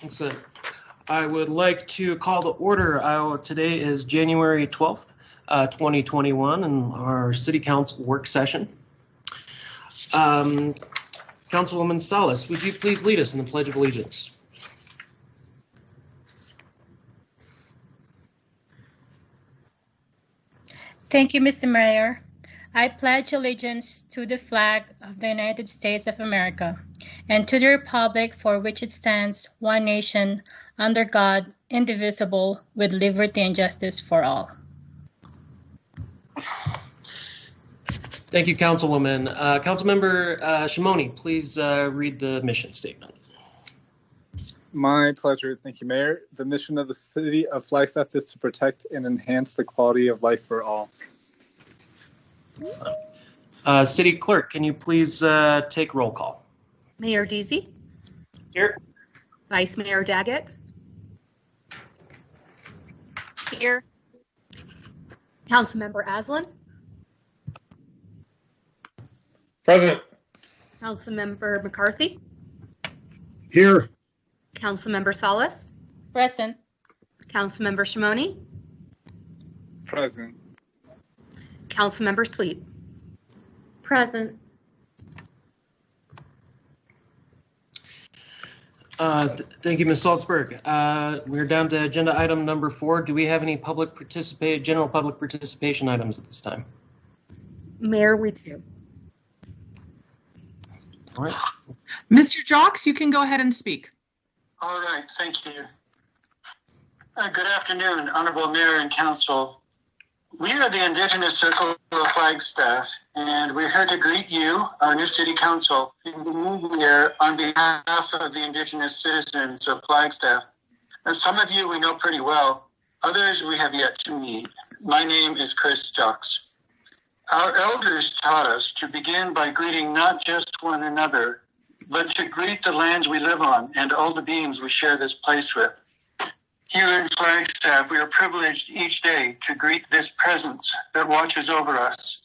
So I would like to call to order. Today is January 12th, 2021, and our City Council work session. Councilwoman Salas, would you please lead us in the Pledge of Allegiance? Thank you, Mr. Mayor. I pledge allegiance to the flag of the United States of America and to the republic for which it stands, one nation, under God, indivisible, with liberty and justice for all. Thank you, Councilwoman. Councilmember Shimoni, please read the mission statement. My pleasure. Thank you, Mayor. The mission of the City of Flagstaff is to protect and enhance the quality of life for all. City Clerk, can you please take roll call? Mayor Deasy? Here. Vice Mayor Daggett? Here. Councilmember Aslan? Present. Councilmember McCarthy? Here. Councilmember Salas? Present. Councilmember Shimoni? Present. Councilmember Sweet? Present. Thank you, Ms. Salzberg. We're down to agenda item number 4. Do we have any general public participation items at this time? Mayor, we do. All right. Mr. Jocks, you can go ahead and speak. All right, thank you. Good afternoon, Honorable Mayor and Council. We are the Indigenous Circle of Flagstaff, and we're here to greet you, our new City Council, in the new year on behalf of the Indigenous citizens of Flagstaff. And some of you we know pretty well, others we have yet to meet. My name is Chris Jocks. Our elders taught us to begin by greeting not just one another, but to greet the lands we live on and all the beings we share this place with. Here in Flagstaff, we are privileged each day to greet this presence that watches over us,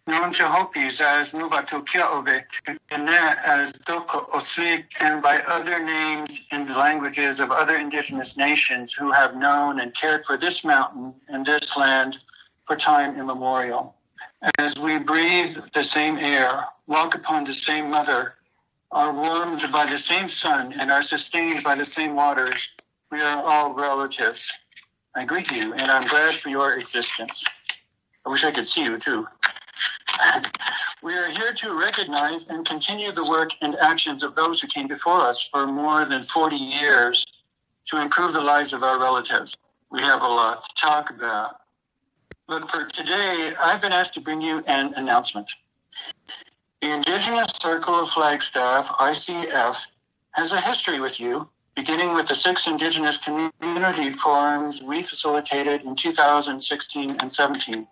known to Hopis as Nuvatukiaove, and as Doko Oswig, and by other names in the languages of other Indigenous nations who have known and cared for this mountain and this land for time immemorial. As we breathe the same air, walk upon the same mother, are warmed by the same sun, and are sustained by the same waters, we are all relatives. I greet you, and I'm glad for your existence. I wish I could see you, too. We are here to recognize and continue the work and actions of those who came before us for more than 40 years to improve the lives of our relatives. We have a lot to talk about. But for today, I've been asked to bring you an announcement. The Indigenous Circle of Flagstaff, ICF, has a history with you, beginning with the 6 Indigenous community forums we facilitated in 2016 and 17.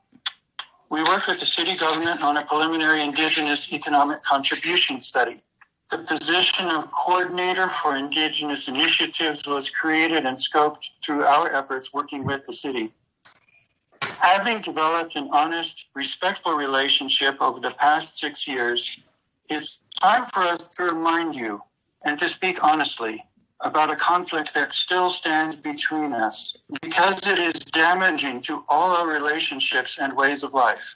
We worked with the city government on a preliminary Indigenous economic contribution study. The position of coordinator for Indigenous initiatives was created and scoped through our efforts working with the city. Having developed an honest, respectful relationship over the past 6 years, it's time for us to remind you and to speak honestly about a conflict that still stands between us because it is damaging to all our relationships and ways of life,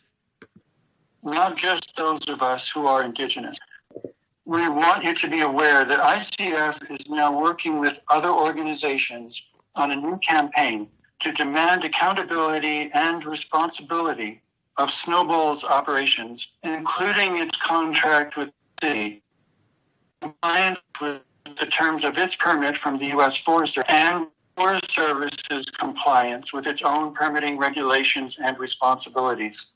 not just those of us who are Indigenous. We want you to be aware that ICF is now working with other organizations on a new campaign to demand accountability and responsibility of Snowball's operations, including its contract with the city, compliance with the terms of its permit from the U.S. Forest Service, and Forest Service's compliance with its own permitting regulations and responsibilities.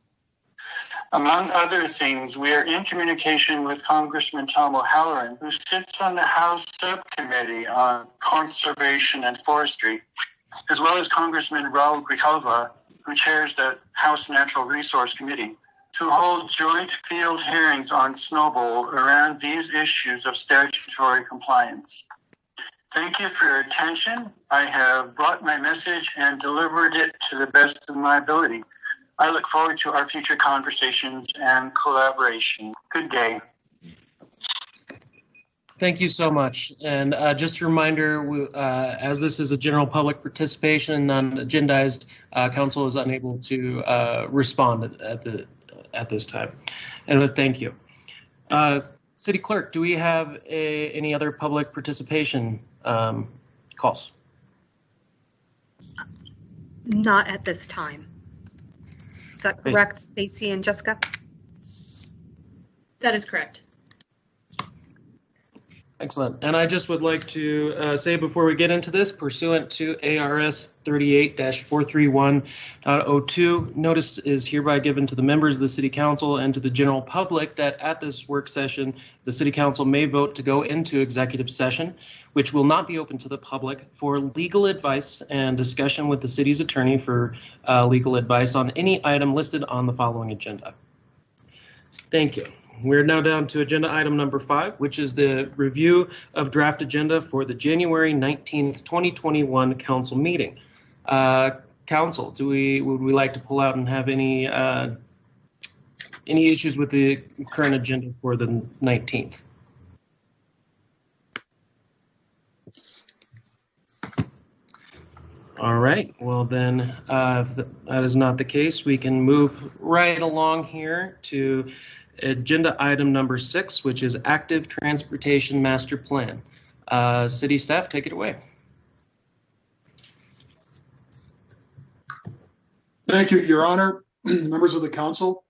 Among other things, we are in communication with Congressman Tom O'Halloran, who sits on the House Subcommittee on Conservation and Forestry, as well as Congressman Raul Grijalva, who chairs the House Natural Resource Committee, to hold joint field hearings on Snowball around these issues of statutory compliance. Thank you for your attention. I have brought my message and delivered it to the best of my ability. I look forward to our future conversations and collaboration. Good day. Thank you so much. And just a reminder, as this is a general public participation and non-agendized, council is unable to respond at this time. And thank you. City Clerk, do we have any other public participation calls? Not at this time. Is that correct, Stacy and Jessica? That is correct. Excellent. And I just would like to say before we get into this, pursuant to ARS 38-431.02, notice is hereby given to the members of the City Council and to the general public that at this work session, the City Council may vote to go into executive session, which will not be open to the public, for legal advice and discussion with the city's attorney for legal advice on any item listed on the following agenda. Thank you. We're now down to agenda item number 5, which is the review of draft agenda for the January 19th, 2021 council meeting. Council, would we like to pull out and have any issues with the current agenda for the 19th? All right, well then, if that is not the case, we can move right along here to agenda item number 6, which is active transportation master plan. City staff, take it away. Thank you, Your Honor, members of the council.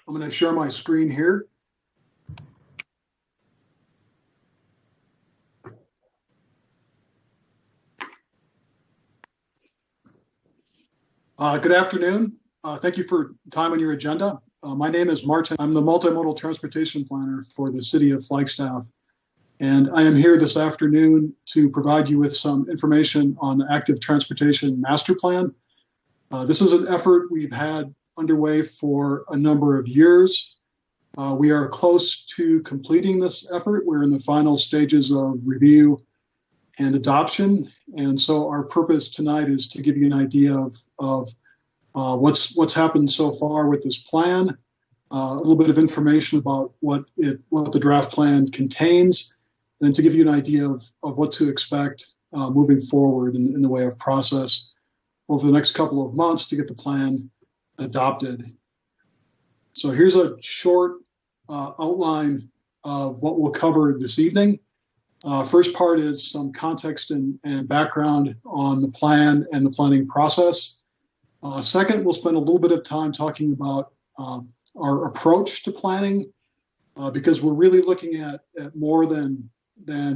I'm going to share my screen here. Good afternoon. Thank you for time on your agenda. My name is Martin. I'm the multimodal transportation planner for the city of Flagstaff. And I am here this afternoon to provide you with some information on the active transportation master plan. This is an effort we've had underway for a number of years. We are close to completing this effort. We're in the final stages of review and adoption. And so our purpose tonight is to give you an idea of what's happened so far with this plan, a little bit of information about what the draft plan contains, and to give you an idea of what to expect moving forward in the way of process over the next couple of months to get the plan adopted. So here's a short outline of what we'll cover this evening. First part is some context and background on the plan and the planning process. Second, we'll spend a little bit of time talking about our approach to planning, because we're really looking at more than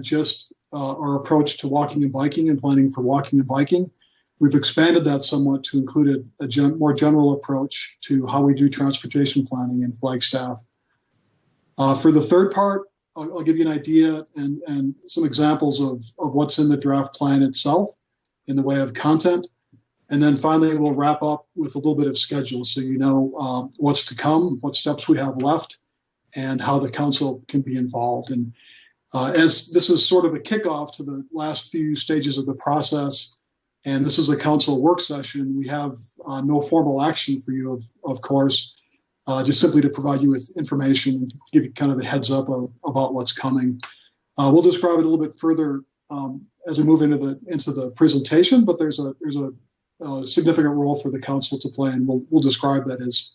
just our approach to walking and biking and planning for walking and biking. We've expanded that somewhat to include a more general approach to how we do transportation planning in Flagstaff. For the third part, I'll give you an idea and some examples of what's in the draft plan itself in the way of content. And then finally, we'll wrap up with a little bit of schedule so you know what's to come, what steps we have left, and how the council can be involved. And as this is sort of a kickoff to the last few stages of the process, and this is a council work session, we have no formal action for you, of course, just simply to provide you with information and give you kind of a heads up about what's coming. We'll describe it a little bit further as we move into the presentation, but there's a significant role for the council to play, and we'll describe that as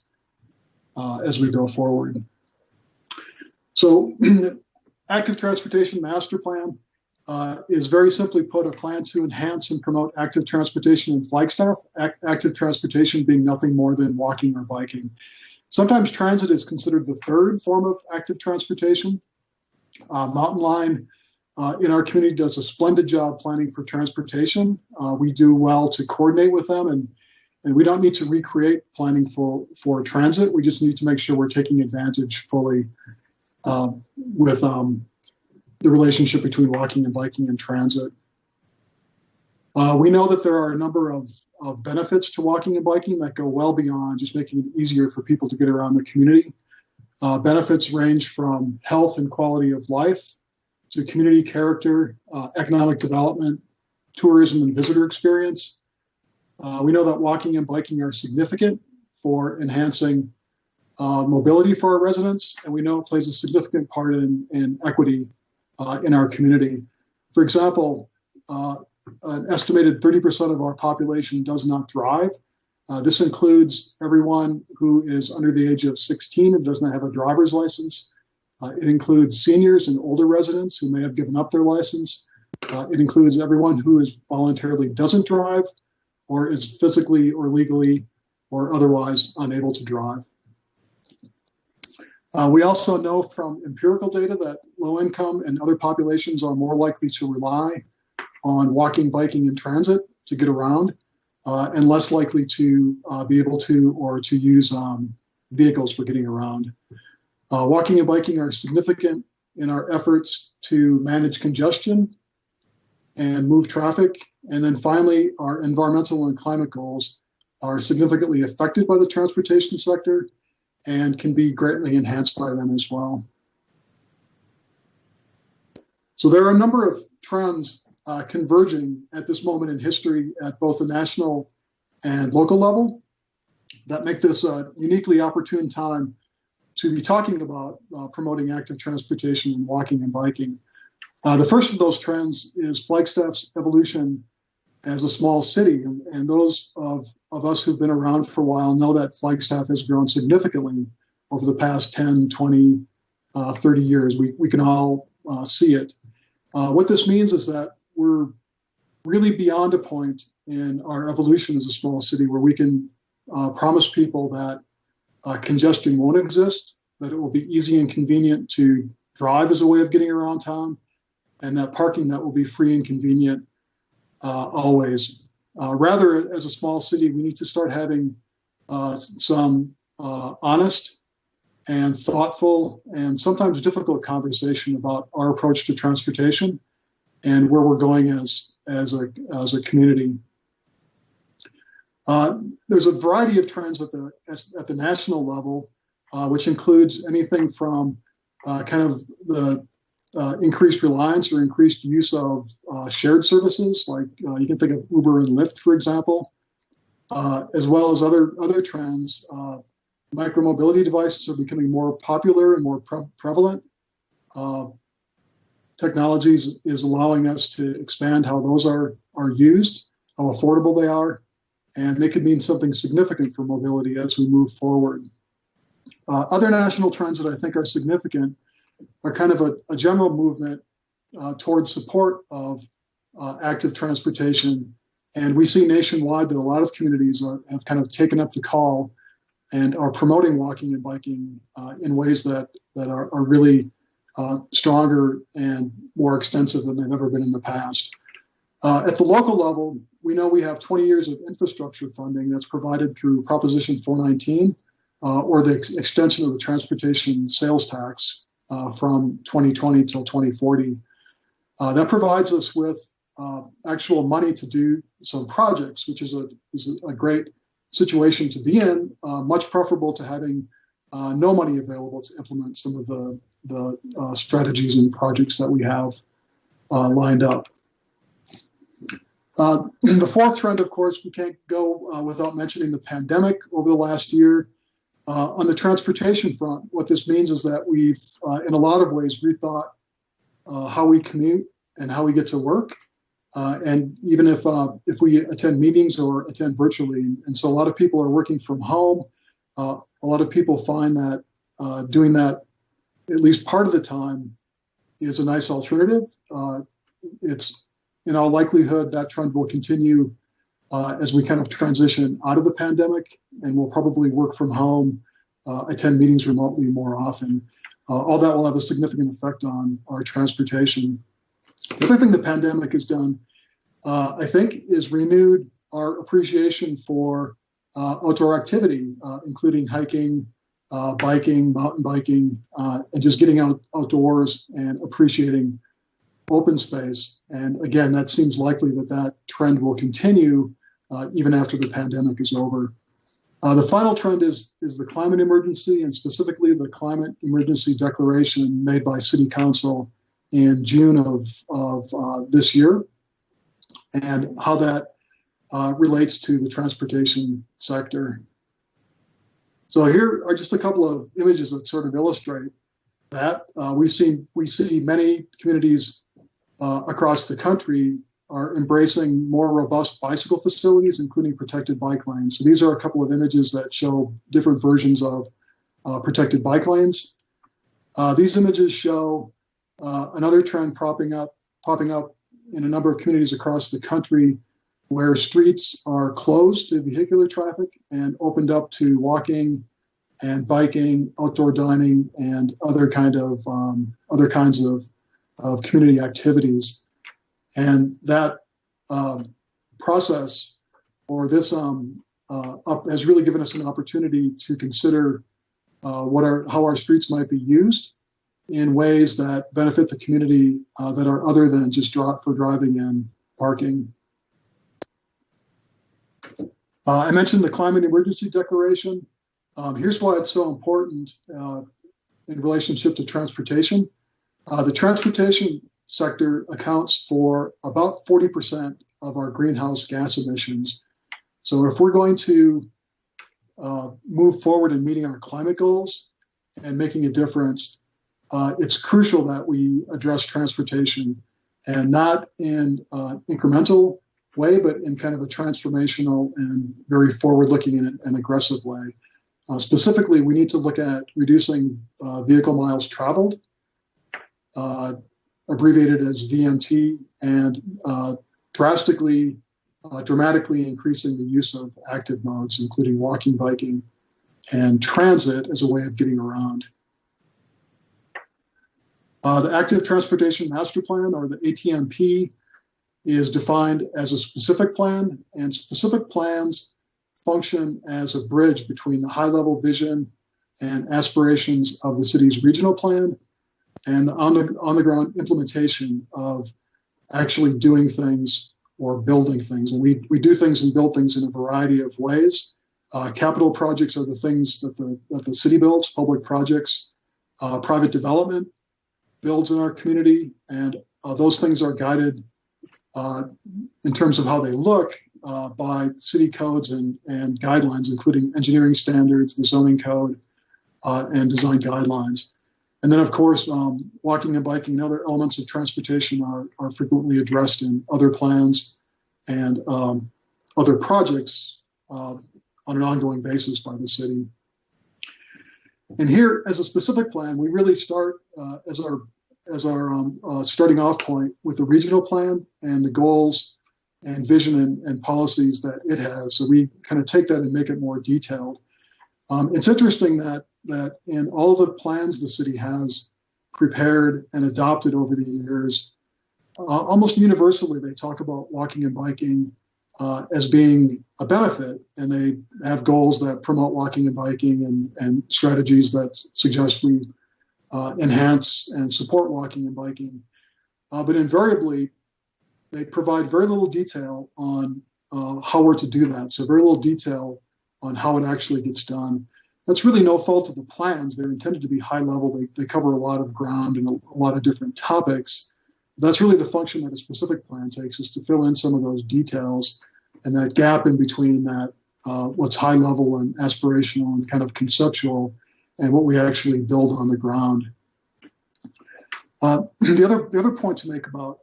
we go forward. So, active transportation master plan is very simply put a plan to enhance and promote active transportation in Flagstaff. Active transportation being nothing more than walking or biking. Sometimes transit is considered the third form of active transportation. Mountain Line in our community does a splendid job planning for transportation. We do well to coordinate with them, and we don't need to recreate planning for transit. We just need to make sure we're taking advantage fully with the relationship between walking and biking and transit. We know that there are a number of benefits to walking and biking that go well beyond just making it easier for people to get around the community. Benefits range from health and quality of life to community character, economic development, tourism and visitor experience. We know that walking and biking are significant for enhancing mobility for our residents, and we know it plays a significant part in equity in our community. For example, an estimated 30% of our population does not drive. This includes everyone who is under the age of 16 and does not have a driver's license. It includes seniors and older residents who may have given up their license. It includes everyone who is voluntarily doesn't drive or is physically or legally or otherwise unable to drive. We also know from empirical data that low income and other populations are more likely to rely on walking, biking, and transit to get around, and less likely to be able to or to use vehicles for getting around. Walking and biking are significant in our efforts to manage congestion and move traffic. And then finally, our environmental and climate goals are significantly affected by the transportation sector and can be greatly enhanced by them as well. So there are a number of trends converging at this moment in history at both the national and local level that make this a uniquely opportune time to be talking about promoting active transportation and walking and biking. The first of those trends is Flagstaff's evolution as a small city. And those of us who've been around for a while know that Flagstaff has grown significantly over the past 10, 20, 30 years. We can all see it. What this means is that we're really beyond a point in our evolution as a small city where we can promise people that congestion won't exist, that it will be easy and convenient to drive as a way of getting around town, and that parking that will be free and convenient always. Rather, as a small city, we need to start having some honest and thoughtful and sometimes difficult conversation about our approach to transportation and where we're going as a community. There's a variety of trends at the national level, which includes anything from kind of the increased reliance or increased use of shared services, like you can think of Uber and Lyft, for example, as well as other trends. Micromobility devices are becoming more popular and more prevalent. Technologies is allowing us to expand how those are used, how affordable they are, and they could mean something significant for mobility as we move forward. Other national trends that I think are significant are kind of a general movement towards support of active transportation. And we see nationwide that a lot of communities have kind of taken up the call and are promoting walking and biking in ways that are really stronger and more extensive than they've ever been in the past. At the local level, we know we have 20 years of infrastructure funding that's provided through Proposition 419 or the extension of the transportation sales tax from 2020 till 2040. That provides us with actual money to do some projects, which is a great situation to be in, much preferable to having no money available to implement some of the strategies and projects that we have lined up. The fourth trend, of course, we can't go without mentioning the pandemic over the last year. On the transportation front, what this means is that we've, in a lot of ways, rethought how we commute and how we get to work, and even if we attend meetings or attend virtually. And so a lot of people are working from home. A lot of people find that doing that at least part of the time is a nice alternative. It's in all likelihood that trend will continue as we kind of transition out of the pandemic, and we'll probably work from home, attend meetings remotely more often. All that will have a significant effect on our transportation. The other thing the pandemic has done, I think, is renewed our appreciation for outdoor activity, including hiking, biking, mountain biking, and just getting outdoors and appreciating open space. And again, that seems likely that trend will continue even after the pandemic is over. The final trend is the climate emergency, and specifically the climate emergency declaration made by City Council in June of this year, and how that relates to the transportation sector. So here are just a couple of images that sort of illustrate that. We see many communities across the country are embracing more robust bicycle facilities, including protected bike lanes. So these are a couple of images that show different versions of protected bike lanes. These images show another trend popping up in a number of communities across the country where streets are closed to vehicular traffic and opened up to walking and biking, outdoor dining, and other kinds of community activities. And that process, or this has really given us an opportunity to consider how our streets might be used in ways that benefit the community that are other than just for driving and parking. I mentioned the climate emergency declaration. Here's why it's so important in relationship to transportation. The transportation sector accounts for about 40% of our greenhouse gas emissions. So if we're going to move forward in meeting our climate goals and making a difference, it's crucial that we address transportation, and not in an incremental way, but in kind of a transformational and very forward-looking and aggressive way. Specifically, we need to look at reducing vehicle miles traveled, abbreviated as VMT, and dramatically increasing the use of active modes, including walking, biking, and transit as a way of getting around. The Active Transportation Master Plan, or the ATMP, is defined as a specific plan, and specific plans function as a bridge between the high-level vision and aspirations of the city's regional plan and the on-the-ground implementation of actually doing things or building things. And we do things and build things in a variety of ways. Capital projects are the things that the city builds, public projects, private development builds in our community, and those things are guided in terms of how they look by city codes and guidelines, including engineering standards, the zoning code, and design guidelines. And then, of course, walking and biking and other elements of transportation are frequently addressed in other plans and other projects on an ongoing basis by the city. And here, as a specific plan, we really start as our starting off point with the regional plan and the goals and vision and policies that it has. So we kind of take that and make it more detailed. It's interesting that in all the plans the city has prepared and adopted over the years, almost universally they talk about walking and biking as being a benefit, and they have goals that promote walking and biking and strategies that suggest we enhance and support walking and biking. But invariably, they provide very little detail on how we're to do that. So very little detail on how it actually gets done. That's really no fault of the plans. They're intended to be high level. They cover a lot of ground and a lot of different topics. That's really the function that a specific plan takes, is to fill in some of those details and that gap in between that what's high level and aspirational and kind of conceptual and what we actually build on the ground. The other point to make about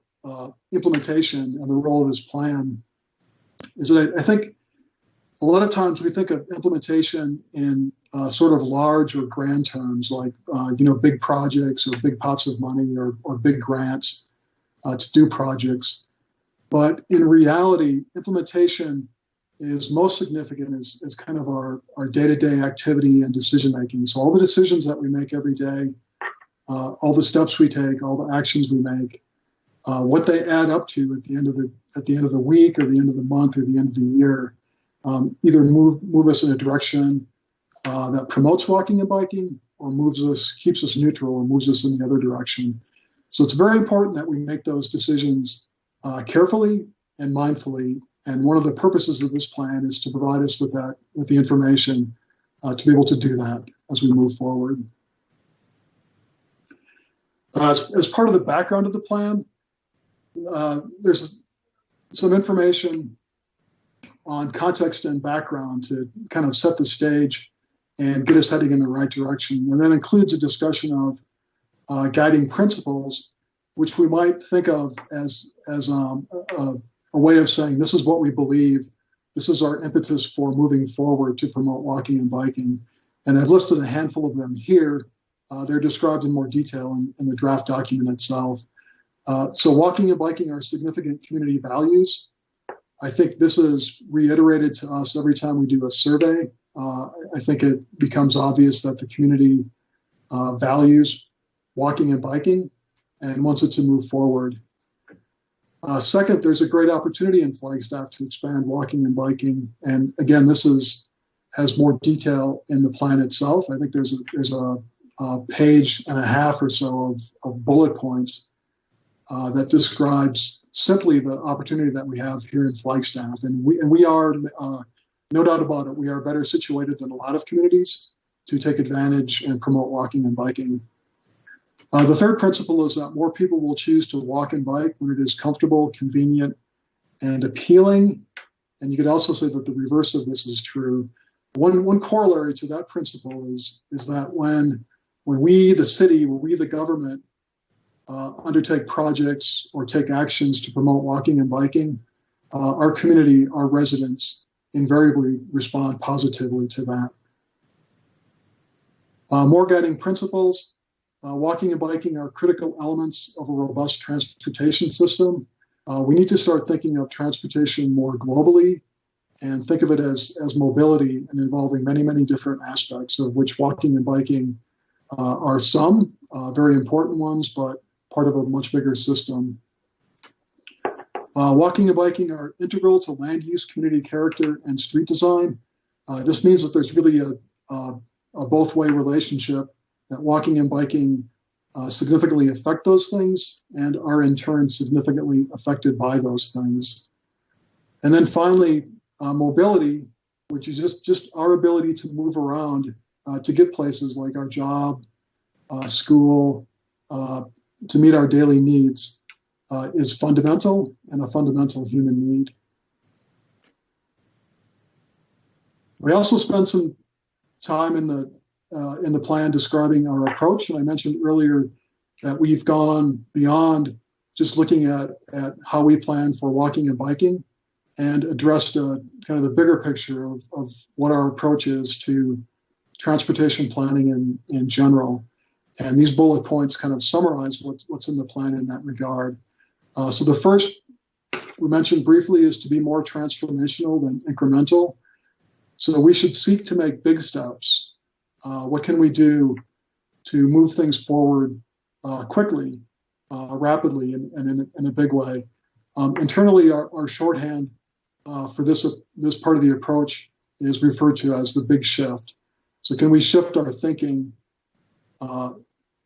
implementation and the role of this plan is that I think a lot of times we think of implementation in sort of large or grand terms, like big projects or big pots of money or big grants to do projects. But in reality, implementation is most significant as kind of our day-to-day activity and decision-making. So all the decisions that we make every day, all the steps we take, all the actions we make, what they add up to at the end of the week or the end of the month or the end of the year, either move us in a direction that promotes walking and biking, or keeps us neutral, or moves us in the other direction. So it's very important that we make those decisions carefully and mindfully. And one of the purposes of this plan is to provide us with the information to be able to do that as we move forward. As part of the background of the plan, there's some information on context and background to kind of set the stage and get us heading in the right direction. And that includes a discussion of guiding principles, which we might think of as a way of saying this is what we believe, this is our impetus for moving forward to promote walking and biking. And I've listed a handful of them here. They're described in more detail in the draft document itself. So walking and biking are significant community values. I think this is reiterated to us every time we do a survey. I think it becomes obvious that the community values walking and biking and wants it to move forward. Second, there's a great opportunity in Flagstaff to expand walking and biking. And again, this has more detail in the plan itself. I think there's a page and a half or so of bullet points that describes simply the opportunity that we have here in Flagstaff. And we are, no doubt about it, we are better situated than a lot of communities to take advantage and promote walking and biking. The third principle is that more people will choose to walk and bike when it is comfortable, convenient, and appealing. And you could also say that the reverse of this is true. One corollary to that principle is that when we, the city, when we, the government, undertake projects or take actions to promote walking and biking, our community, our residents, invariably respond positively to that. More guiding principles. Walking and biking are critical elements of a robust transportation system. We need to start thinking of transportation more globally and think of it as mobility and involving many, many different aspects, of which walking and biking are some very important ones, but part of a much bigger system. Walking and biking are integral to land use, community character, and street design. This means that there's really a both-way relationship, that walking and biking significantly affect those things and are in turn significantly affected by those things. And then finally, mobility, which is just our ability to move around to get places like our job, school, to meet our daily needs, is fundamental and a fundamental human need. We also spent some time in the plan describing our approach, and I mentioned earlier that we've gone beyond just looking at how we plan for walking and biking, and addressed kind of the bigger picture of what our approach is to transportation planning in general. And these bullet points kind of summarize what's in the plan in that regard. So the first we mentioned briefly is to be more transformational than incremental. So we should seek to make big steps. What can we do to move things forward quickly, rapidly, and in a big way? Internally, our shorthand for this part of the approach is referred to as the big shift. So can we shift our thinking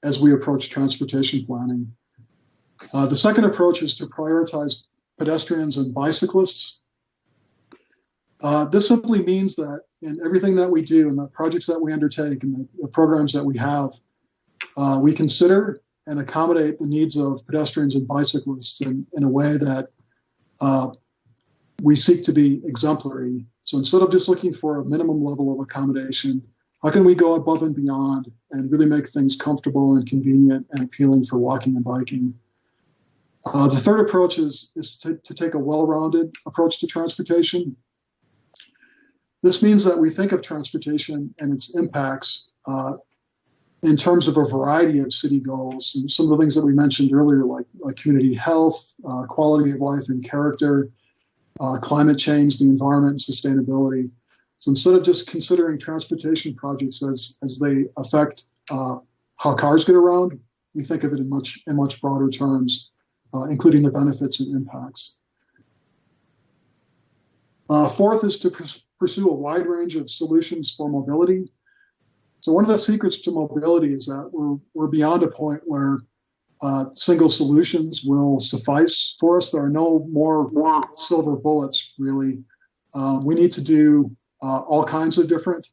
as we approach transportation planning? The second approach is to prioritize pedestrians and bicyclists. This simply means that in everything that we do and the projects that we undertake and the programs that we have, we consider and accommodate the needs of pedestrians and bicyclists in a way that we seek to be exemplary. So instead of just looking for a minimum level of accommodation, how can we go above and beyond and really make things comfortable and convenient and appealing for walking and biking? The third approach is to take a well-rounded approach to transportation. This means that we think of transportation and its impacts in terms of a variety of city goals. And some of the things that we mentioned earlier, like community health, quality of life and character, climate change, the environment, and sustainability. So instead of just considering transportation projects as they affect how cars get around, we think of it in much broader terms, including the benefits and impacts. Fourth is to pursue a wide range of solutions for mobility. So one of the secrets to mobility is that we're beyond a point where single solutions will suffice for us. There are no more silver bullets, really. We need to do all kinds of different,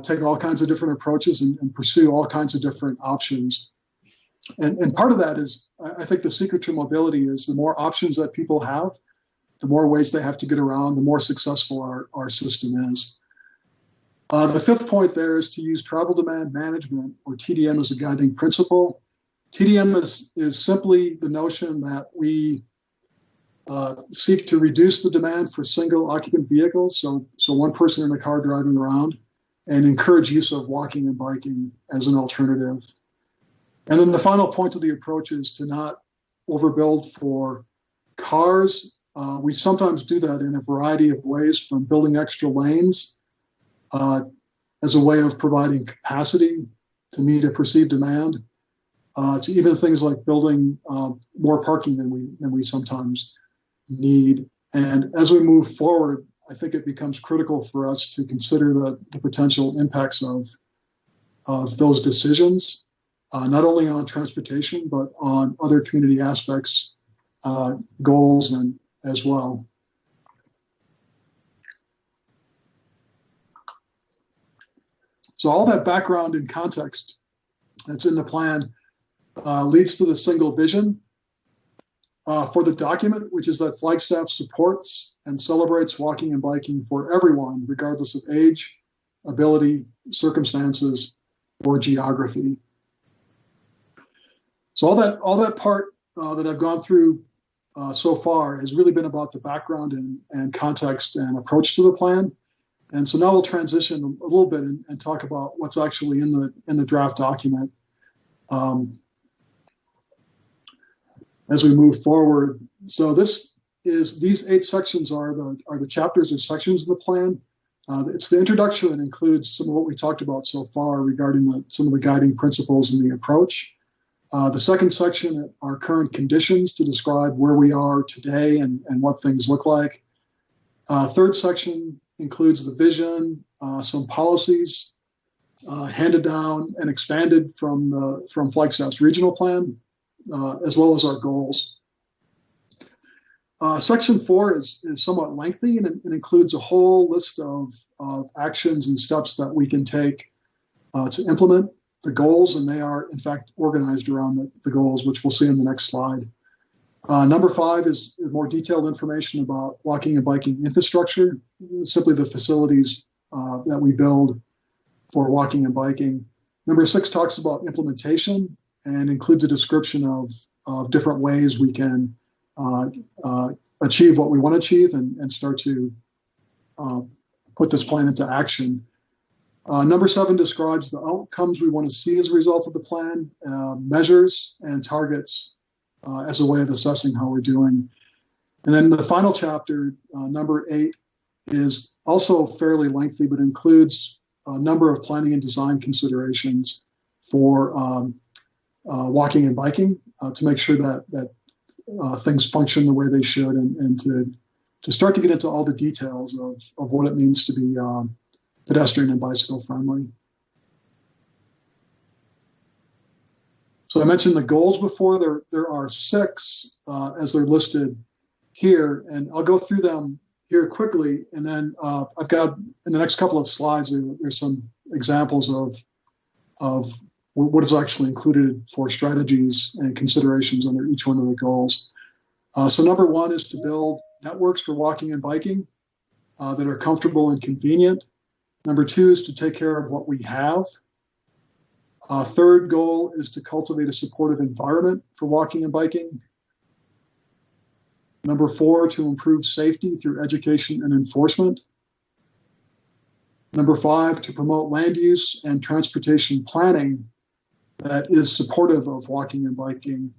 take all kinds of different approaches and pursue all kinds of different options. And part of that is, I think the secret to mobility is the more options that people have, the more ways they have to get around, the more successful our system is. The fifth point there is to use travel demand management, or TDM, as a guiding principle. TDM is simply the notion that we seek to reduce the demand for single occupant vehicles, so one person in the car driving around, and encourage use of walking and biking as an alternative. And then the final point of the approach is to not overbuild for cars. We sometimes do that in a variety of ways, from building extra lanes as a way of providing capacity to meet a perceived demand, to even things like building more parking than we sometimes need. And as we move forward, I think it becomes critical for us to consider the potential impacts of those decisions, not only on transportation, but on other community aspects, goals, and as well. So all that background and context that's in the plan leads to the single vision for the document, which is that Flagstaff supports and celebrates walking and biking for everyone, regardless of age, ability, circumstances, or geography. So all that part that I've gone through so far has really been about the background and context and approach to the plan. And so now we'll transition a little bit and talk about what's actually in the draft document as we move forward. So these 8 sections are the chapters or sections of the plan. It's the introduction that includes some of what we talked about so far regarding some of the guiding principles in the approach. The second section are current conditions to describe where we are today and what things look like. Third section includes the vision, some policies handed down and expanded from Flagstaff's regional plan, as well as our goals. Section 4 is somewhat lengthy, and it includes a whole list of actions and steps that we can take to implement the goals, and they are in fact organized around the goals, which we'll see in the next slide. Number 5 is more detailed information about walking and biking infrastructure, simply the facilities that we build for walking and biking. Number 6 talks about implementation and includes a description of different ways we can achieve what we want to achieve and start to put this plan into action. Number 7 describes the outcomes we want to see as a result of the plan, measures and targets as a way of assessing how we're doing. And then the final chapter, number 8, is also fairly lengthy, but includes a number of planning and design considerations for walking and biking to make sure that things function the way they should, and to start to get into all the details of what it means to be pedestrian and bicycle friendly. So I mentioned the goals before. There are 6 as they're listed here, and I'll go through them here quickly. And then I've got in the next couple of slides, there's some examples of what is actually included for strategies and considerations under each one of the goals. So number 1 is to build networks for walking and biking that are comfortable and convenient. Number 2 is to take care of what we have. Third goal is to cultivate a supportive environment for walking and biking. Number 4, to improve safety through education and enforcement. Number 5, to promote land use and transportation planning that is supportive of walking and biking.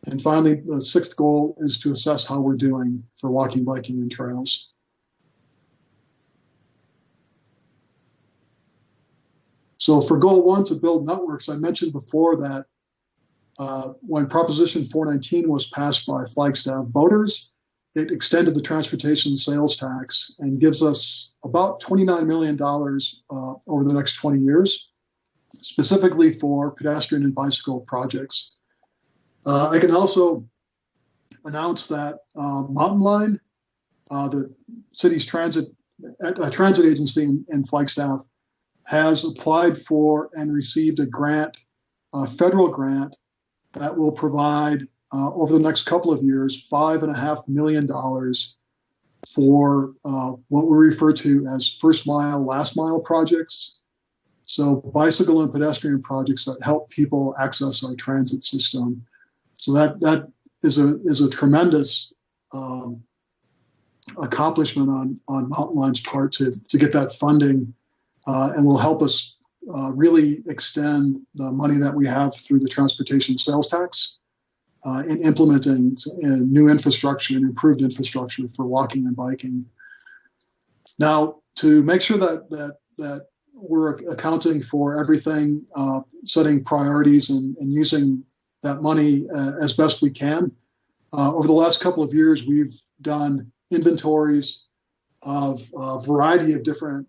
And finally, the 6th goal is to assess how we're doing for walking, biking, and trails. So for goal 1, to build networks, I mentioned before that when Proposition 419 was passed by Flagstaff voters, it extended the transportation sales tax and gives us about $29 million over the next 20 years, specifically for pedestrian and bicycle projects. I can also announce that Mountain Line, the city's transit agency in Flagstaff, has applied for and received a grant, a federal grant, that will provide over the next couple of years $5.5 million for what we refer to as first mile, last mile projects. So bicycle and pedestrian projects that help people access our transit system. So that is a tremendous accomplishment on Mountain Line's part to get that funding, and will help us really extend the money that we have through the transportation sales tax in implementing new infrastructure and improved infrastructure for walking and biking. Now, to make sure that we're accounting for everything, setting priorities and using that money as best we can. Over the last couple of years, we've done inventories of a variety of different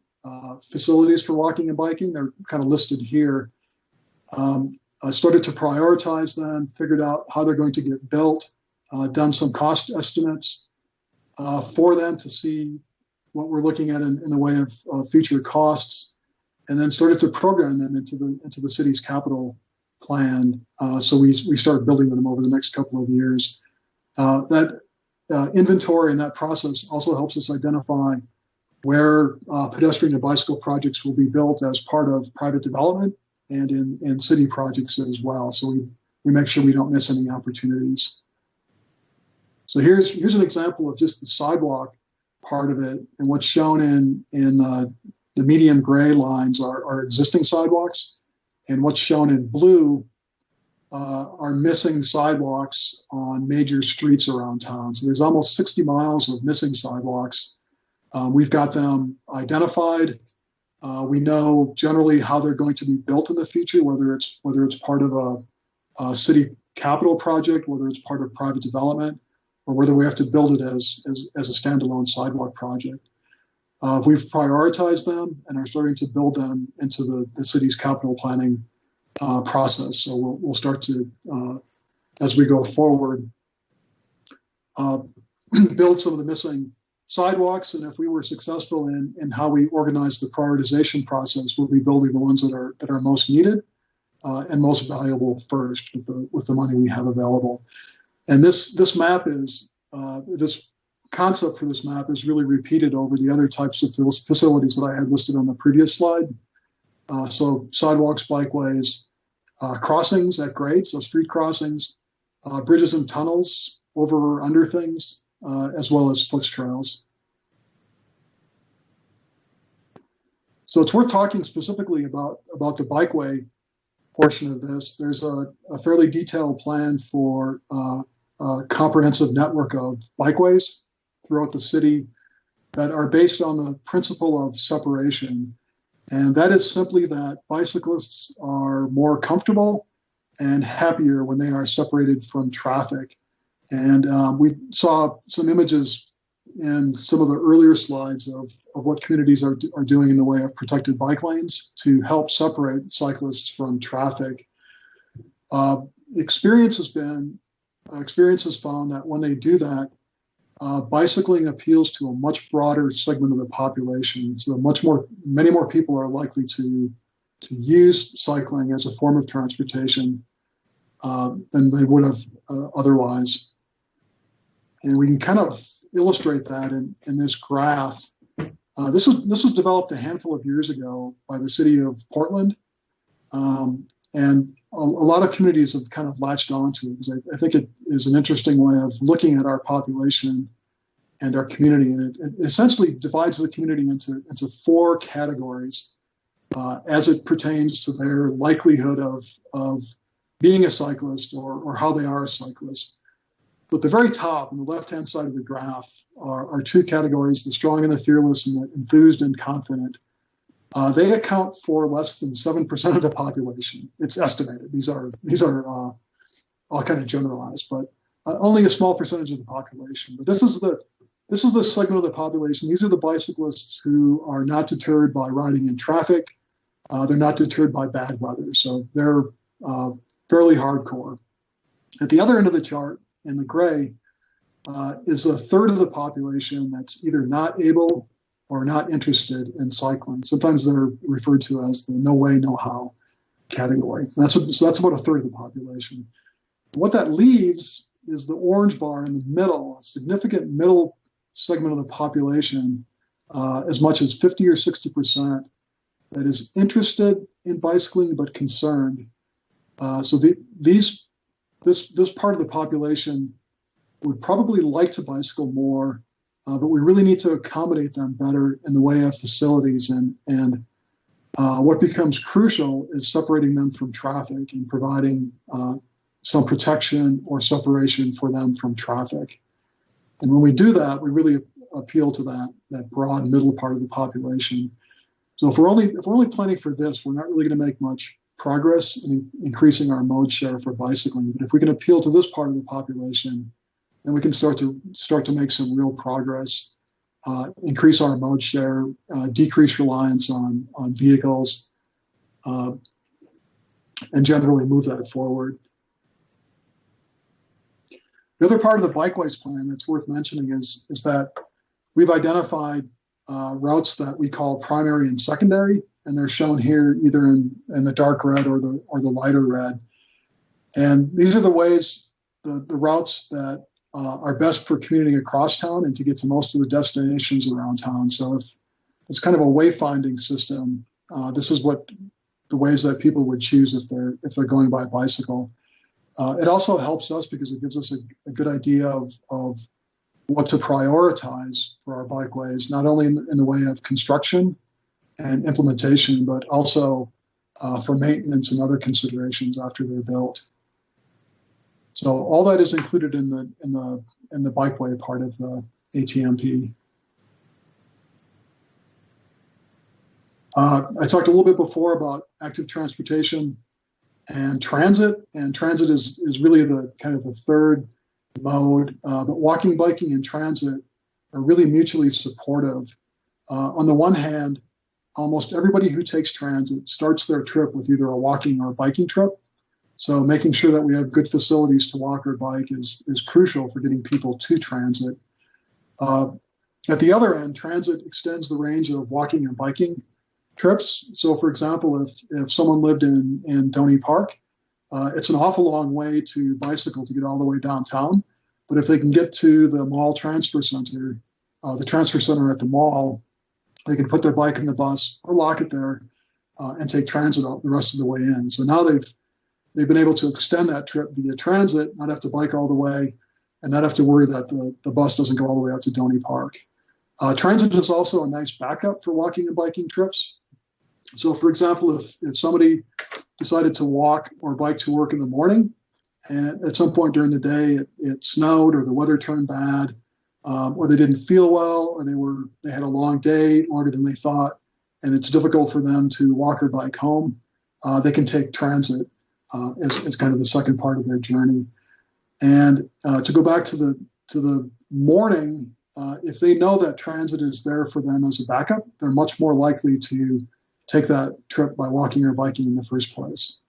facilities for walking and biking. They're kind of listed here. I started to prioritize them, figured out how they're going to get built, done some cost estimates for them to see what we're looking at in the way of future costs, and then started to program them into the city's capital plan. So we started building them over the next couple of years. That inventory and that process also helps us identify where pedestrian and bicycle projects will be built as part of private development and in city projects as well. So we make sure we don't miss any opportunities. So here's an example of just the sidewalk part of it, and what's shown in the medium gray lines are existing sidewalks, and what's shown in blue are missing sidewalks on major streets around town. So there's almost 60 miles of missing sidewalks. We've got them identified. We know generally how they're going to be built in the future, whether it's part of a city capital project, whether it's part of private development, or whether we have to build it as a standalone sidewalk project. We've prioritized them and are starting to build them into the city's capital planning process. So we'll start to, as we go forward, build some of the missing sidewalks. And if we were successful in how we organize the prioritization process, we'll be building the ones that are most needed and most valuable first with the money we have available. And this map is this concept for this map is really repeated over the other types of facilities that I had listed on the previous slide. So sidewalks, bikeways, crossings at grade, so street crossings, bridges and tunnels over or under things, as well as foot trails. So it's worth talking specifically about the bikeway portion of this. There's a fairly detailed plan for a comprehensive network of bikeways throughout the city that are based on the principle of separation. And that is simply that bicyclists are more comfortable and happier when they are separated from traffic. And we saw some images in some of the earlier slides of what communities are doing in the way of protected bike lanes to help separate cyclists from traffic. Experience has found that when they do that, bicycling appeals to a much broader segment of the population. So many more people are likely to use cycling as a form of transportation than they would have otherwise. And we can kind of illustrate that in this graph. This was developed a handful of years ago by the city of Portland. And a lot of communities have kind of latched onto it because I think it is an interesting way of looking at our population and our community. And it essentially divides the community into four categories as it pertains to their likelihood of being a cyclist or how they are a cyclist. But the very top, on the left-hand side of the graph, are two categories: the strong and the fearless, and the enthused and confident. They account for less than 7% of the population. It's estimated. These are all kind of generalized, but only a small percentage of the population. But this is the segment of the population. These are the bicyclists who are not deterred by riding in traffic. They're not deterred by bad weather, so they're fairly hardcore. At the other end of the chart, in the gray, is a third of the population that's either not able or not interested in cycling. Sometimes they're referred to as the no way, no how category. So that's about a third of the population. What that leaves is the orange bar in the middle, a significant middle segment of the population, as much as 50 or 60%, that is interested in bicycling but concerned. So this part of the population would probably like to bicycle more, but we really need to accommodate them better in the way of facilities. And what becomes crucial is separating them from traffic and providing some protection or separation for them from traffic. And when we do that, we really appeal to that broad middle part of the population. So if we're only planning for this, we're not really going to make much progress in increasing our mode share for bicycling. But if we can appeal to this part of the population, then we can start to make some real progress, increase our mode share, decrease reliance on vehicles, and generally move that forward. The other part of the Bikeways plan that's worth mentioning is that we've identified routes that we call primary and secondary, and they're shown here either in the dark red or the lighter red. And these are the ways, the routes that are best for commuting across town and to get to most of the destinations around town. So if it's kind of a wayfinding system, this is what the ways that people would choose if they're going by bicycle. It also helps us because it gives us a good idea of what to prioritize for our bikeways, not only in the way of construction and implementation, but also for maintenance and other considerations after they're built. So all that is included in the bikeway part of the ATMP. I talked a little bit before about active transportation and transit is really the kind of the third mode. But walking, biking, and transit are really mutually supportive. On the one hand, almost everybody who takes transit starts their trip with either a walking or a biking trip. So making sure that we have good facilities to walk or bike is crucial for getting people to transit. At the other end, transit extends the range of walking and biking trips. So for example, if someone lived in Doney Park, it's an awful long way to bicycle to get all the way downtown. But if they can get to the mall transfer center, the transfer center at the mall, they can put their bike in the bus or lock it there and take transit out the rest of the way in. So now they've been able to extend that trip via transit, not have to bike all the way, and not have to worry that the bus doesn't go all the way out to Doney Park. Transit is also a nice backup for walking and biking trips. So for example, if somebody decided to walk or bike to work in the morning, and at some point during the day it snowed or the weather turned bad, or they didn't feel well, or they had a long day, longer than they thought, and it's difficult for them to walk or bike home, they can take transit as kind of the second part of their journey. And to go back to the morning, if they know that transit is there for them as a backup, they're much more likely to take that trip by walking or biking in the first place.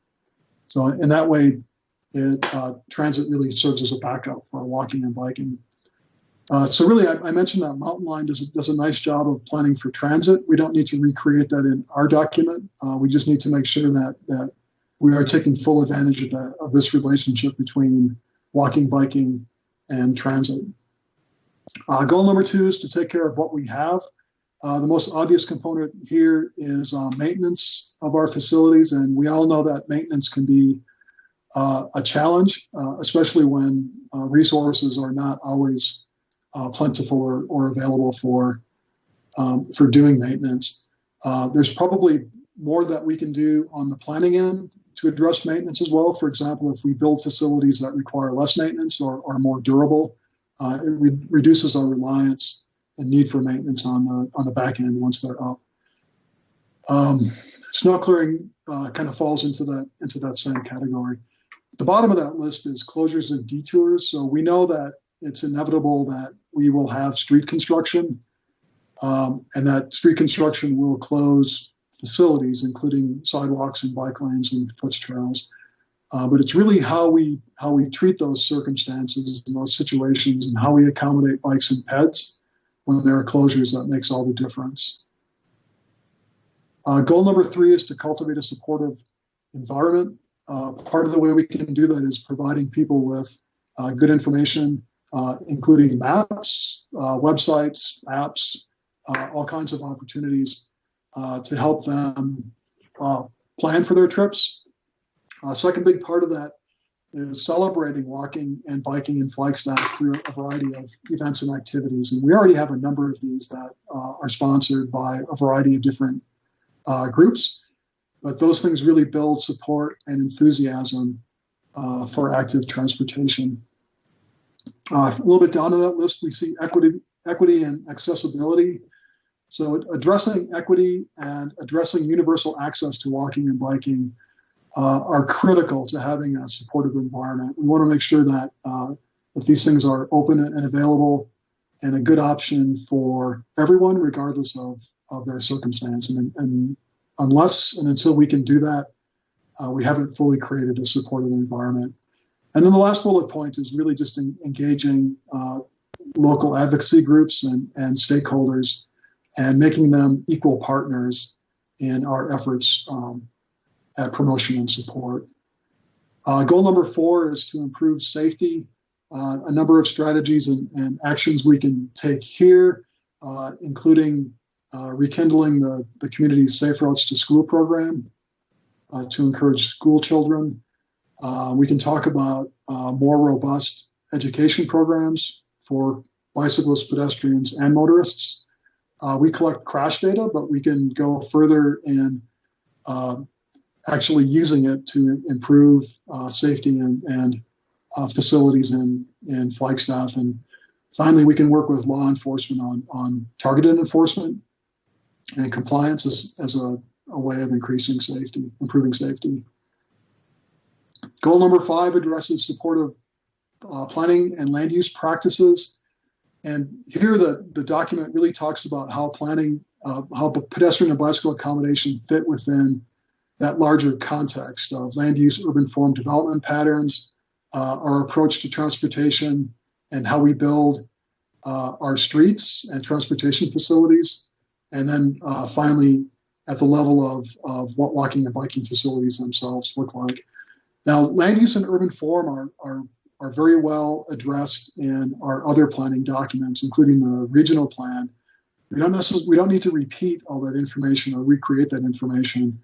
So in that way, transit really serves as a backup for walking and biking. So really, I mentioned that Mountain Line does a nice job of planning for transit. We don't need to recreate that in our document. We just need to make sure that we are taking full advantage of this relationship between walking, biking, and transit. Goal number 2 is to take care of what we have. The most obvious component here is maintenance of our facilities, and we all know that maintenance can be a challenge, especially when resources are not always plentiful or available for doing maintenance. There's probably more that we can do on the planning end to address maintenance as well. For example, if we build facilities that require less maintenance or are more durable, it reduces our reliance and need for maintenance on the back end once they're up. Snow clearing kind of falls into that same category. The bottom of that list is closures and detours. So we know that it's inevitable that we will have street construction, and that street construction will close facilities, including sidewalks and bike lanes and foot trails. But it's really how we treat those circumstances and those situations and how we accommodate bikes and peds when there are closures that makes all the difference. Goal number 3 is to cultivate a supportive environment. Part of the way we can do that is providing people with good information including maps, websites, apps, all kinds of opportunities to help them plan for their trips. Second big part of that is celebrating walking and biking in Flagstaff through a variety of events and activities. And we already have a number of these that are sponsored by a variety of different groups. But those things really build support and enthusiasm for active transportation. A little bit down on that list, we see equity and accessibility. So addressing equity and addressing universal access to walking and biking are critical to having a supportive environment. We want to make sure that that these things are open and available and a good option for everyone, regardless of their circumstance. And unless and until we can do that, we haven't fully created a supportive environment. And then the last bullet point is really just engaging local advocacy groups and stakeholders and making them equal partners in our efforts at promotion and support. Goal number 4 is to improve safety. A number of strategies and actions we can take here, including rekindling the community's Safe Routes to School program to encourage school children. We can talk about more robust education programs for bicyclists, pedestrians, and motorists. We collect crash data, but we can go further in actually using it to improve safety and facilities in Flagstaff. And finally, we can work with law enforcement on targeted enforcement and compliance as a way of increasing safety, improving safety. Goal number 5 addresses supportive planning and land use practices. And here the document really talks about how planning, how pedestrian and bicycle accommodation fit within that larger context of land use, urban form development patterns, our approach to transportation, and how we build our streets and transportation facilities. And then finally, at the level of what walking and biking facilities themselves look like. Now, land use and urban form are very well addressed in our other planning documents, including the regional plan. We don't need to repeat all that information or recreate that information.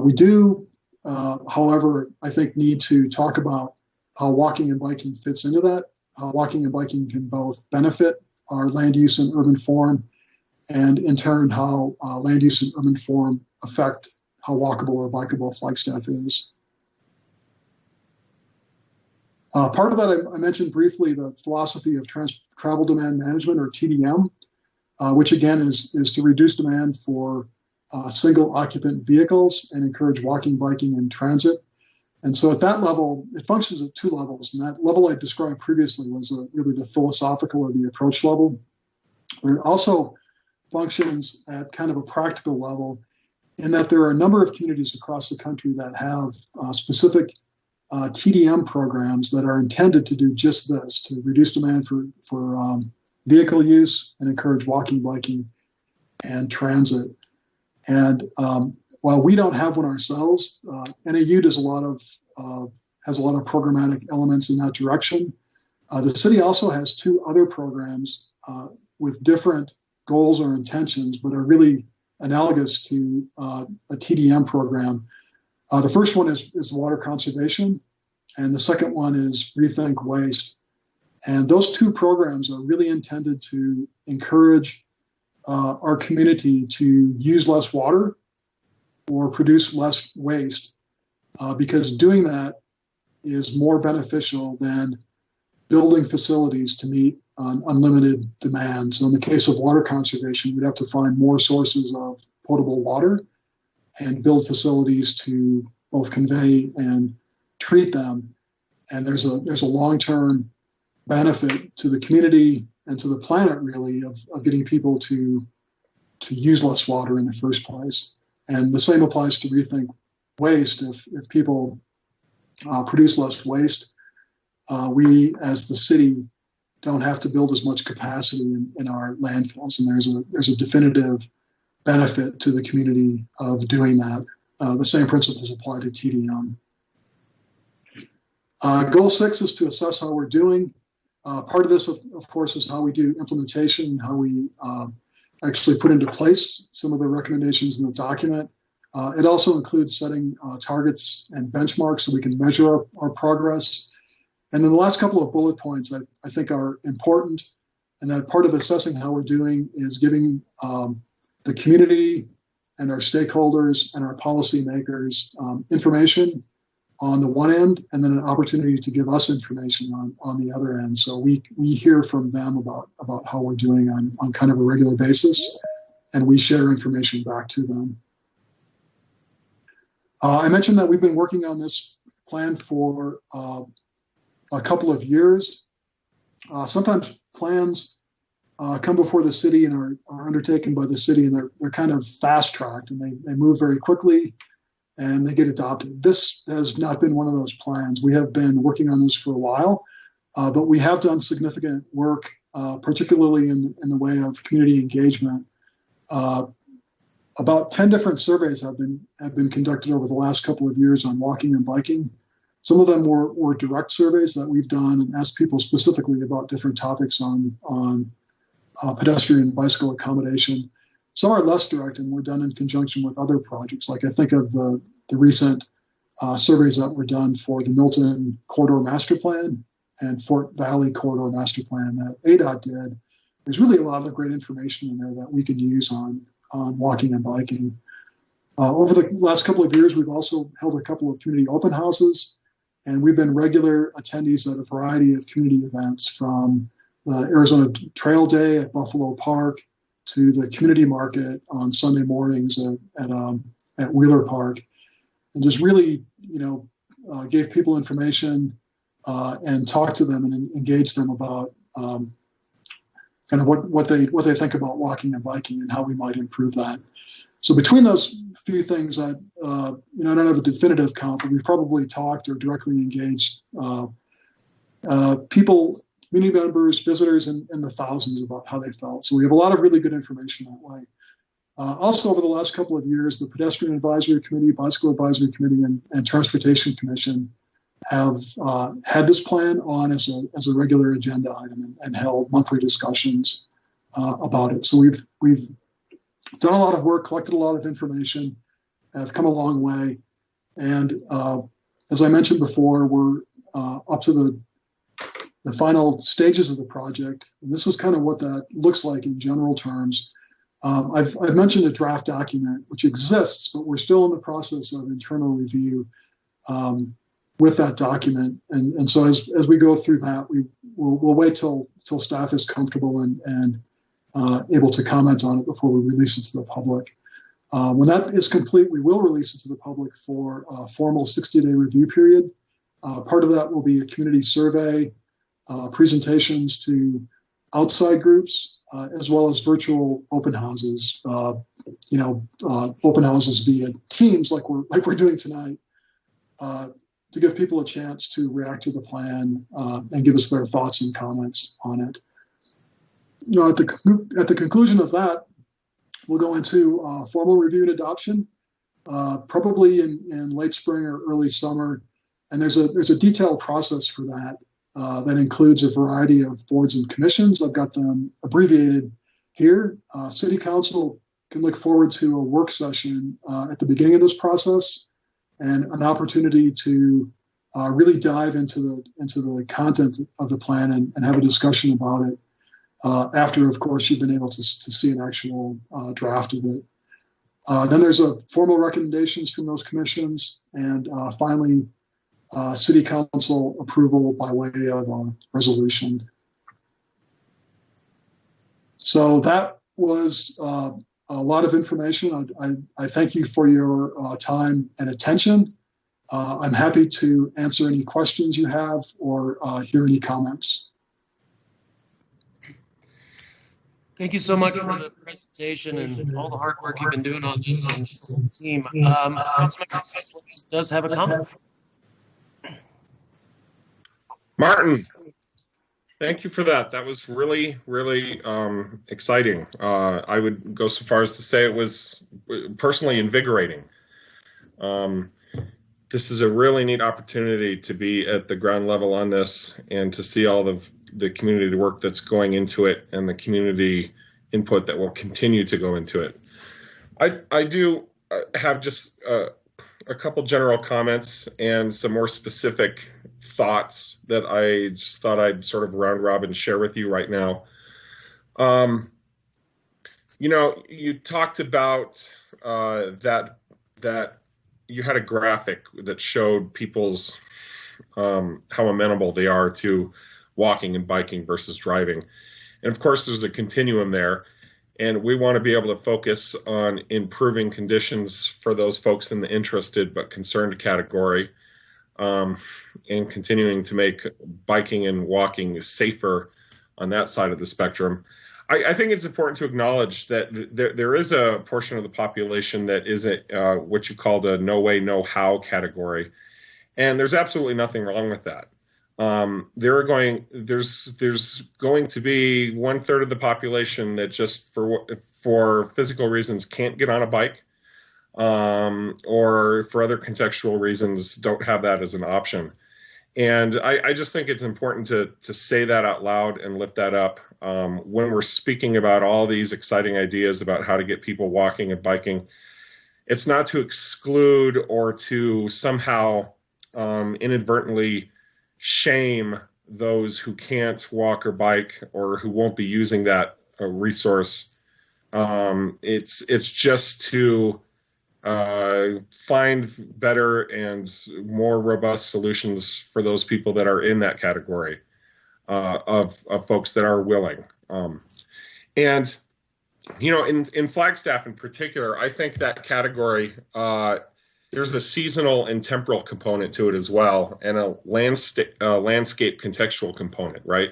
We do, however, I think need to talk about how walking and biking fits into that, how walking and biking can both benefit our land use and urban form, and in turn, how land use and urban form affect how walkable or bikeable Flagstaff is. Part of that, I mentioned briefly the philosophy of travel demand management, or TDM, which again is to reduce demand for single occupant vehicles and encourage walking, biking, and transit. And so at that level, it functions at 2 levels. And that level I described previously was really the philosophical or the approach level. But it also functions at kind of a practical level in that there are a number of communities across the country that have specific TDM programs that are intended to do just this, to reduce demand for vehicle use and encourage walking, biking, and transit. And while we don't have one ourselves, NAU does has a lot of programmatic elements in that direction. The city also has 2 other programs with different goals or intentions, but are really analogous to a TDM program. The first one is water conservation, and the second one is Rethink Waste. And those 2 programs are really intended to encourage our community to use less water or produce less waste, because doing that is more beneficial than building facilities to meet unlimited demand. So in the case of water conservation, we'd have to find more sources of potable water and build facilities to both convey and treat them. And there's a long-term benefit to the community and to the planet, really, of getting people to use less water in the first place. And the same applies to Rethink Waste. If people produce less waste, we as the city don't have to build as much capacity in our landfills. And there's a definitive benefit to the community of doing that. The same principles apply to TDM. Goal 6 is to assess how we're doing. Part of this, of course, is how we do implementation, how we actually put into place some of the recommendations in the document. It also includes setting targets and benchmarks so we can measure our progress. And then the last couple of bullet points I think are important, and that part of assessing how we're doing is giving the community and our stakeholders and our policymakers information on the one end, and then an opportunity to give us information on the other end. So we hear from them about how we're doing on kind of a regular basis, and we share information back to them. I mentioned that we've been working on this plan for a couple of years. Sometimes plans come before the city and are undertaken by the city, and they're kind of fast-tracked, and they move very quickly, and they get adopted. This has not been one of those plans. We have been working on this for a while, but we have done significant work, particularly in the way of community engagement. About 10 different surveys have been conducted over the last couple of years on walking and biking. Some of them were direct surveys that we've done and asked people specifically about different topics on pedestrian and bicycle accommodation. Some are less direct and were done in conjunction with other projects. Like I think of the recent surveys that were done for the Milton Corridor Master Plan and Fort Valley Corridor Master Plan that ADOT did. There's really a lot of great information in there that we can use on walking and biking. Over the last couple of years, we've also held a couple of community open houses, and we've been regular attendees at a variety of community events, from the Arizona Trail Day at Buffalo Park to the community market on Sunday mornings at Wheeler Park, and just really, gave people information and talked to them and engaged them about kind of what they think about walking and biking and how we might improve that. So between those few things, I don't have a definitive count, but we've probably talked or directly engaged people, community members, visitors in the thousands about how they felt. So we have a lot of really good information that way. Also, over the last couple of years, the Pedestrian Advisory Committee, Bicycle Advisory Committee, and Transportation Commission have had this plan on as a regular agenda item and held monthly discussions about it. So we've done a lot of work, collected a lot of information, have come a long way, and as I mentioned before, we're up to the final stages of the project. And this is kind of what that looks like in general terms. I've mentioned a draft document which exists, but we're still in the process of internal review with that document. And so as we go through that, we'll wait till staff is comfortable and able to comment on it before we release it to the public. When that is complete, we will release it to the public for a formal 60-day review period. Part of that will be a community survey, presentations to outside groups, as well as virtual open houses. Open houses via Teams, like we're doing tonight, to give people a chance to react to the plan and give us their thoughts and comments on it. At the conclusion of that, we'll go into formal review and adoption, probably in late spring or early summer. And there's a detailed process for that. That includes a variety of boards and commissions. I've got them abbreviated here. City Council can look forward to a work session at the beginning of this process and an opportunity to really dive into the content of the plan and have a discussion about it after, of course, you've been able to see an actual draft of it. Then there's a formal recommendations from those commissions, and finally, City Council approval by way of a resolution. So that was a lot of information. I thank you for your time and attention. I'm happy to answer any questions you have or hear any comments. Thank you so much for the presentation and all the hard work you've been doing on this and this team. Councilmember Kessler does have a comment. Martin, thank you for that. That was really, really exciting. I would go so far as to say it was personally invigorating. This is a really neat opportunity to be at the ground level on this and to see all the the community work that's going into it and the community input that will continue to go into it. I do have just a couple general comments and some more specific thoughts that I just thought I'd sort of round robin share with you right now. You talked about that you had a graphic that showed people's how amenable they are to walking and biking versus driving. And of course, there's a continuum there. And we want to be able to focus on improving conditions for those folks in the interested but concerned category, and continuing to make biking and walking safer on that side of the spectrum. I think it's important to acknowledge that there is a portion of the population that isn't what you call the no way, no how category. And there's absolutely nothing wrong with that. There's going to be 1/3 of the population that just for physical reasons can't get on a bike, or for other contextual reasons don't have that as an option. And I just think it's important to say that out loud and lift that up when we're speaking about all these exciting ideas about how to get people walking and biking. It's not to exclude or to somehow inadvertently shame those who can't walk or bike or who won't be using that resource. It's just to find better and more robust solutions for those people that are in that category of folks that are willing. And in Flagstaff in particular, I think that category, there's a seasonal and temporal component to it as well, and a landscape contextual component, right?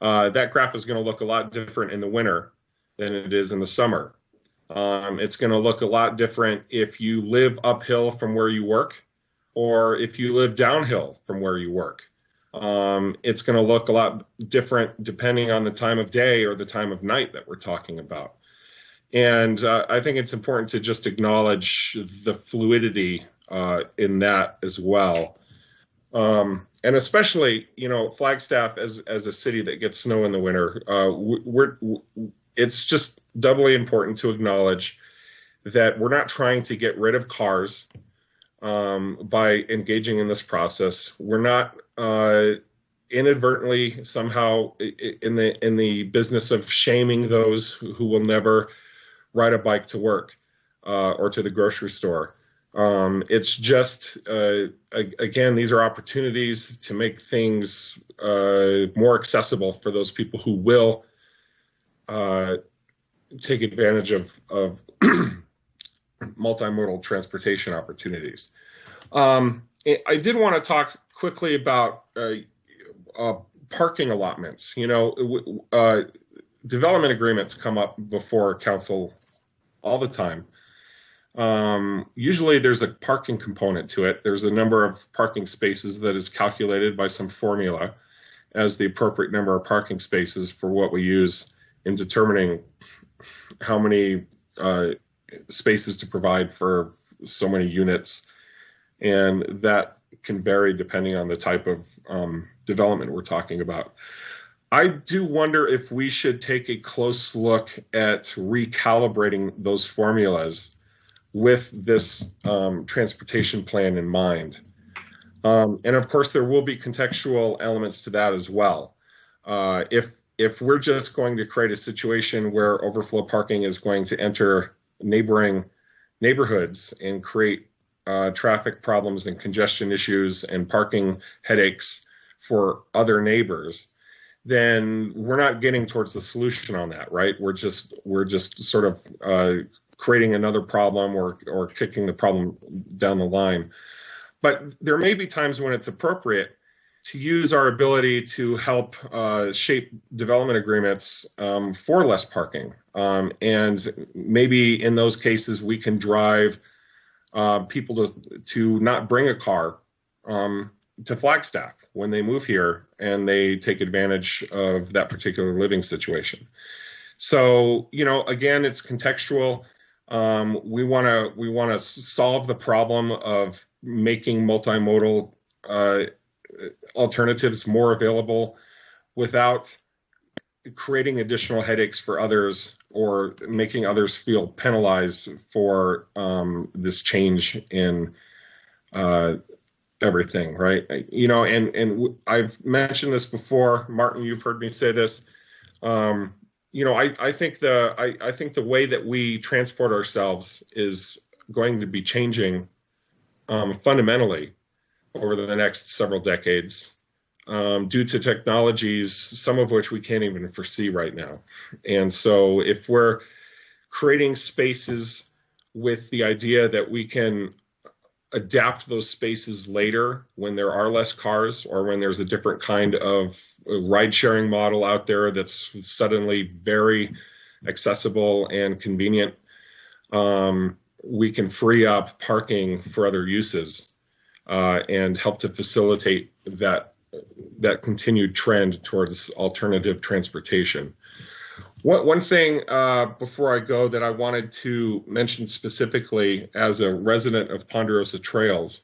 That graph is going to look a lot different in the winter than it is in the summer. It's going to look a lot different if you live uphill from where you work or if you live downhill from where you work. It's going to look a lot different depending on the time of day or the time of night that we're talking about. And I think it's important to just acknowledge the fluidity in that as well. And especially, Flagstaff as a city that gets snow in the winter, it's just doubly important to acknowledge that we're not trying to get rid of cars by engaging in this process. We're not inadvertently somehow in the business of shaming those who will never ride a bike to work or to the grocery store. It's just, again, these are opportunities to make things more accessible for those people who will take advantage of multimodal transportation opportunities. I did want to talk quickly about parking allotments. Development agreements come up before council all the time. Usually there's a parking component to it. There's a number of parking spaces that is calculated by some formula as the appropriate number of parking spaces for what we use in determining how many spaces to provide for so many units. And that can vary depending on the type of development we're talking about. I do wonder if we should take a close look at recalibrating those formulas with this transportation plan in mind. And of course, there will be contextual elements to that as well. If we're just going to create a situation where overflow parking is going to enter neighboring neighborhoods and create traffic problems and congestion issues and parking headaches for other neighbors, then we're not getting towards the solution on that, right? We're just sort of creating another problem or kicking the problem down the line. But there may be times when it's appropriate to use our ability to help shape development agreements for less parking. And maybe in those cases, we can drive people to not bring a car to Flagstaff when they move here and they take advantage of that particular living situation. So, again, it's contextual. We want to solve the problem of making multimodal alternatives more available without creating additional headaches for others or making others feel penalized for this change in everything, right? You know, and I've mentioned this before. Martin, you've heard me say this. You know, I think the way that we transport ourselves is going to be changing fundamentally over the next several decades due to technologies, some of which we can't even foresee right now. And so if we're creating spaces with the idea that we can adapt those spaces later when there are less cars or when there's a different kind of ride-sharing model out there that's suddenly very accessible and convenient, we can free up parking for other uses and help to facilitate that continued trend towards alternative transportation. One thing before I go that I wanted to mention specifically as a resident of Ponderosa Trails,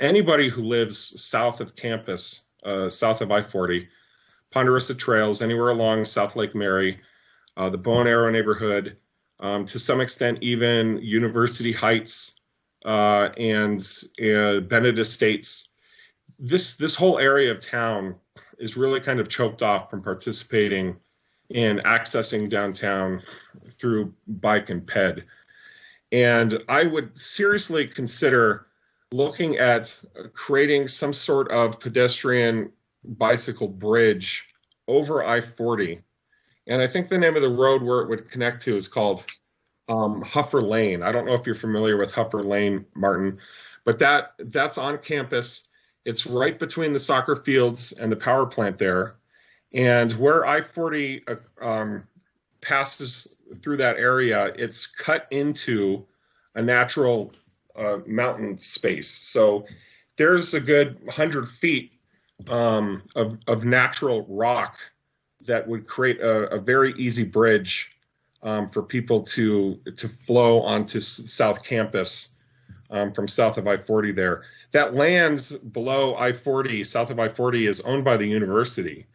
anybody who lives south of campus, south of I-40, Ponderosa Trails, anywhere along South Lake Mary, the Bow and Arrow neighborhood, to some extent even University Heights and Bennett Estates, this whole area of town is really kind of choked off from participating in accessing downtown through bike and ped. And I would seriously consider looking at creating some sort of pedestrian bicycle bridge over I-40. And I think the name of the road where it would connect to is called Huffer Lane. I don't know if you're familiar with Huffer Lane, Martin, but that's on campus. It's right between the soccer fields and the power plant there. And where I-40 passes through that area, it's cut into a natural mountain space. So there's a good 100 feet of natural rock that would create a very easy bridge for people to flow onto South Campus from south of I-40 there. That land below I-40, south of I-40, is owned by the university.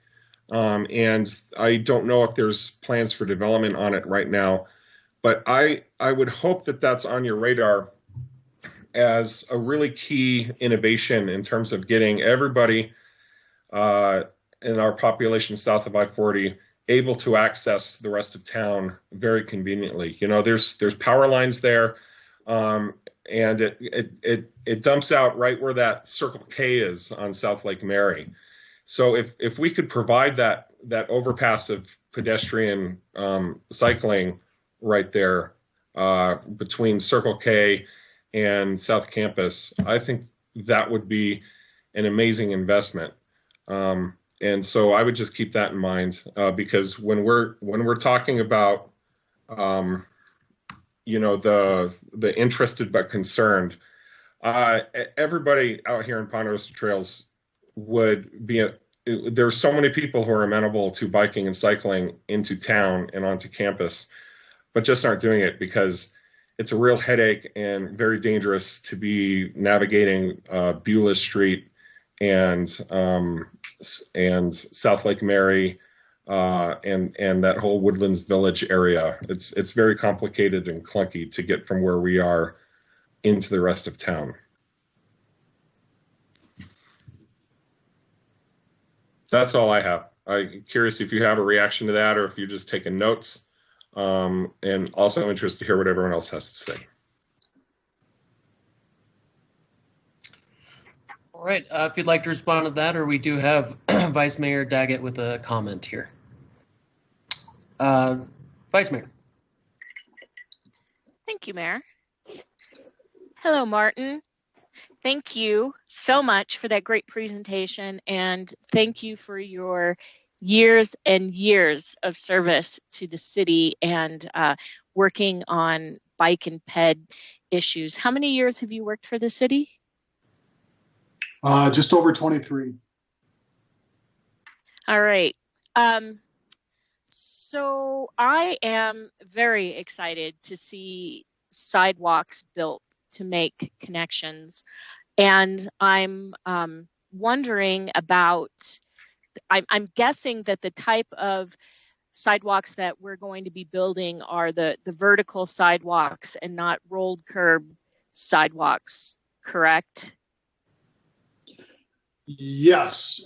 And I don't know if there's plans for development on it right now, but I would hope that that's on your radar as a really key innovation in terms of getting everybody in our population south of I-40 able to access the rest of town very conveniently. You know, there's power lines there, and it dumps out right where that Circle K is on South Lake Mary. So if we could provide that overpass of pedestrian cycling right there between Circle K and South Campus, I think that would be an amazing investment. And so I would just keep that in mind because when we're talking about you know, the interested but concerned, everybody out here in Ponderosa Trails would be there's so many people who are amenable to biking and cycling into town and onto campus, but just aren't doing it because it's a real headache and very dangerous to be navigating Beulah Street and South Lake Mary and that whole Woodlands Village area. It's very complicated and clunky to get from where we are into the rest of town. That's all I have. I'm curious if you have a reaction to that or if you're just taking notes. And also interested to hear what everyone else has to say. All right, if you'd like to respond to that, or we do have Vice Mayor Daggett with a comment here. Vice Mayor. Thank you, Mayor. Hello, Martin. Thank you so much for that great presentation, and thank you for your years and years of service to the city and working on bike and ped issues. How many years have you worked for the city? Just over 23. All right. So I am very excited to see sidewalks built to make connections. And I'm wondering about I'm guessing that the type of sidewalks that we're going to be building are the vertical sidewalks and not rolled curb sidewalks, correct? Yes.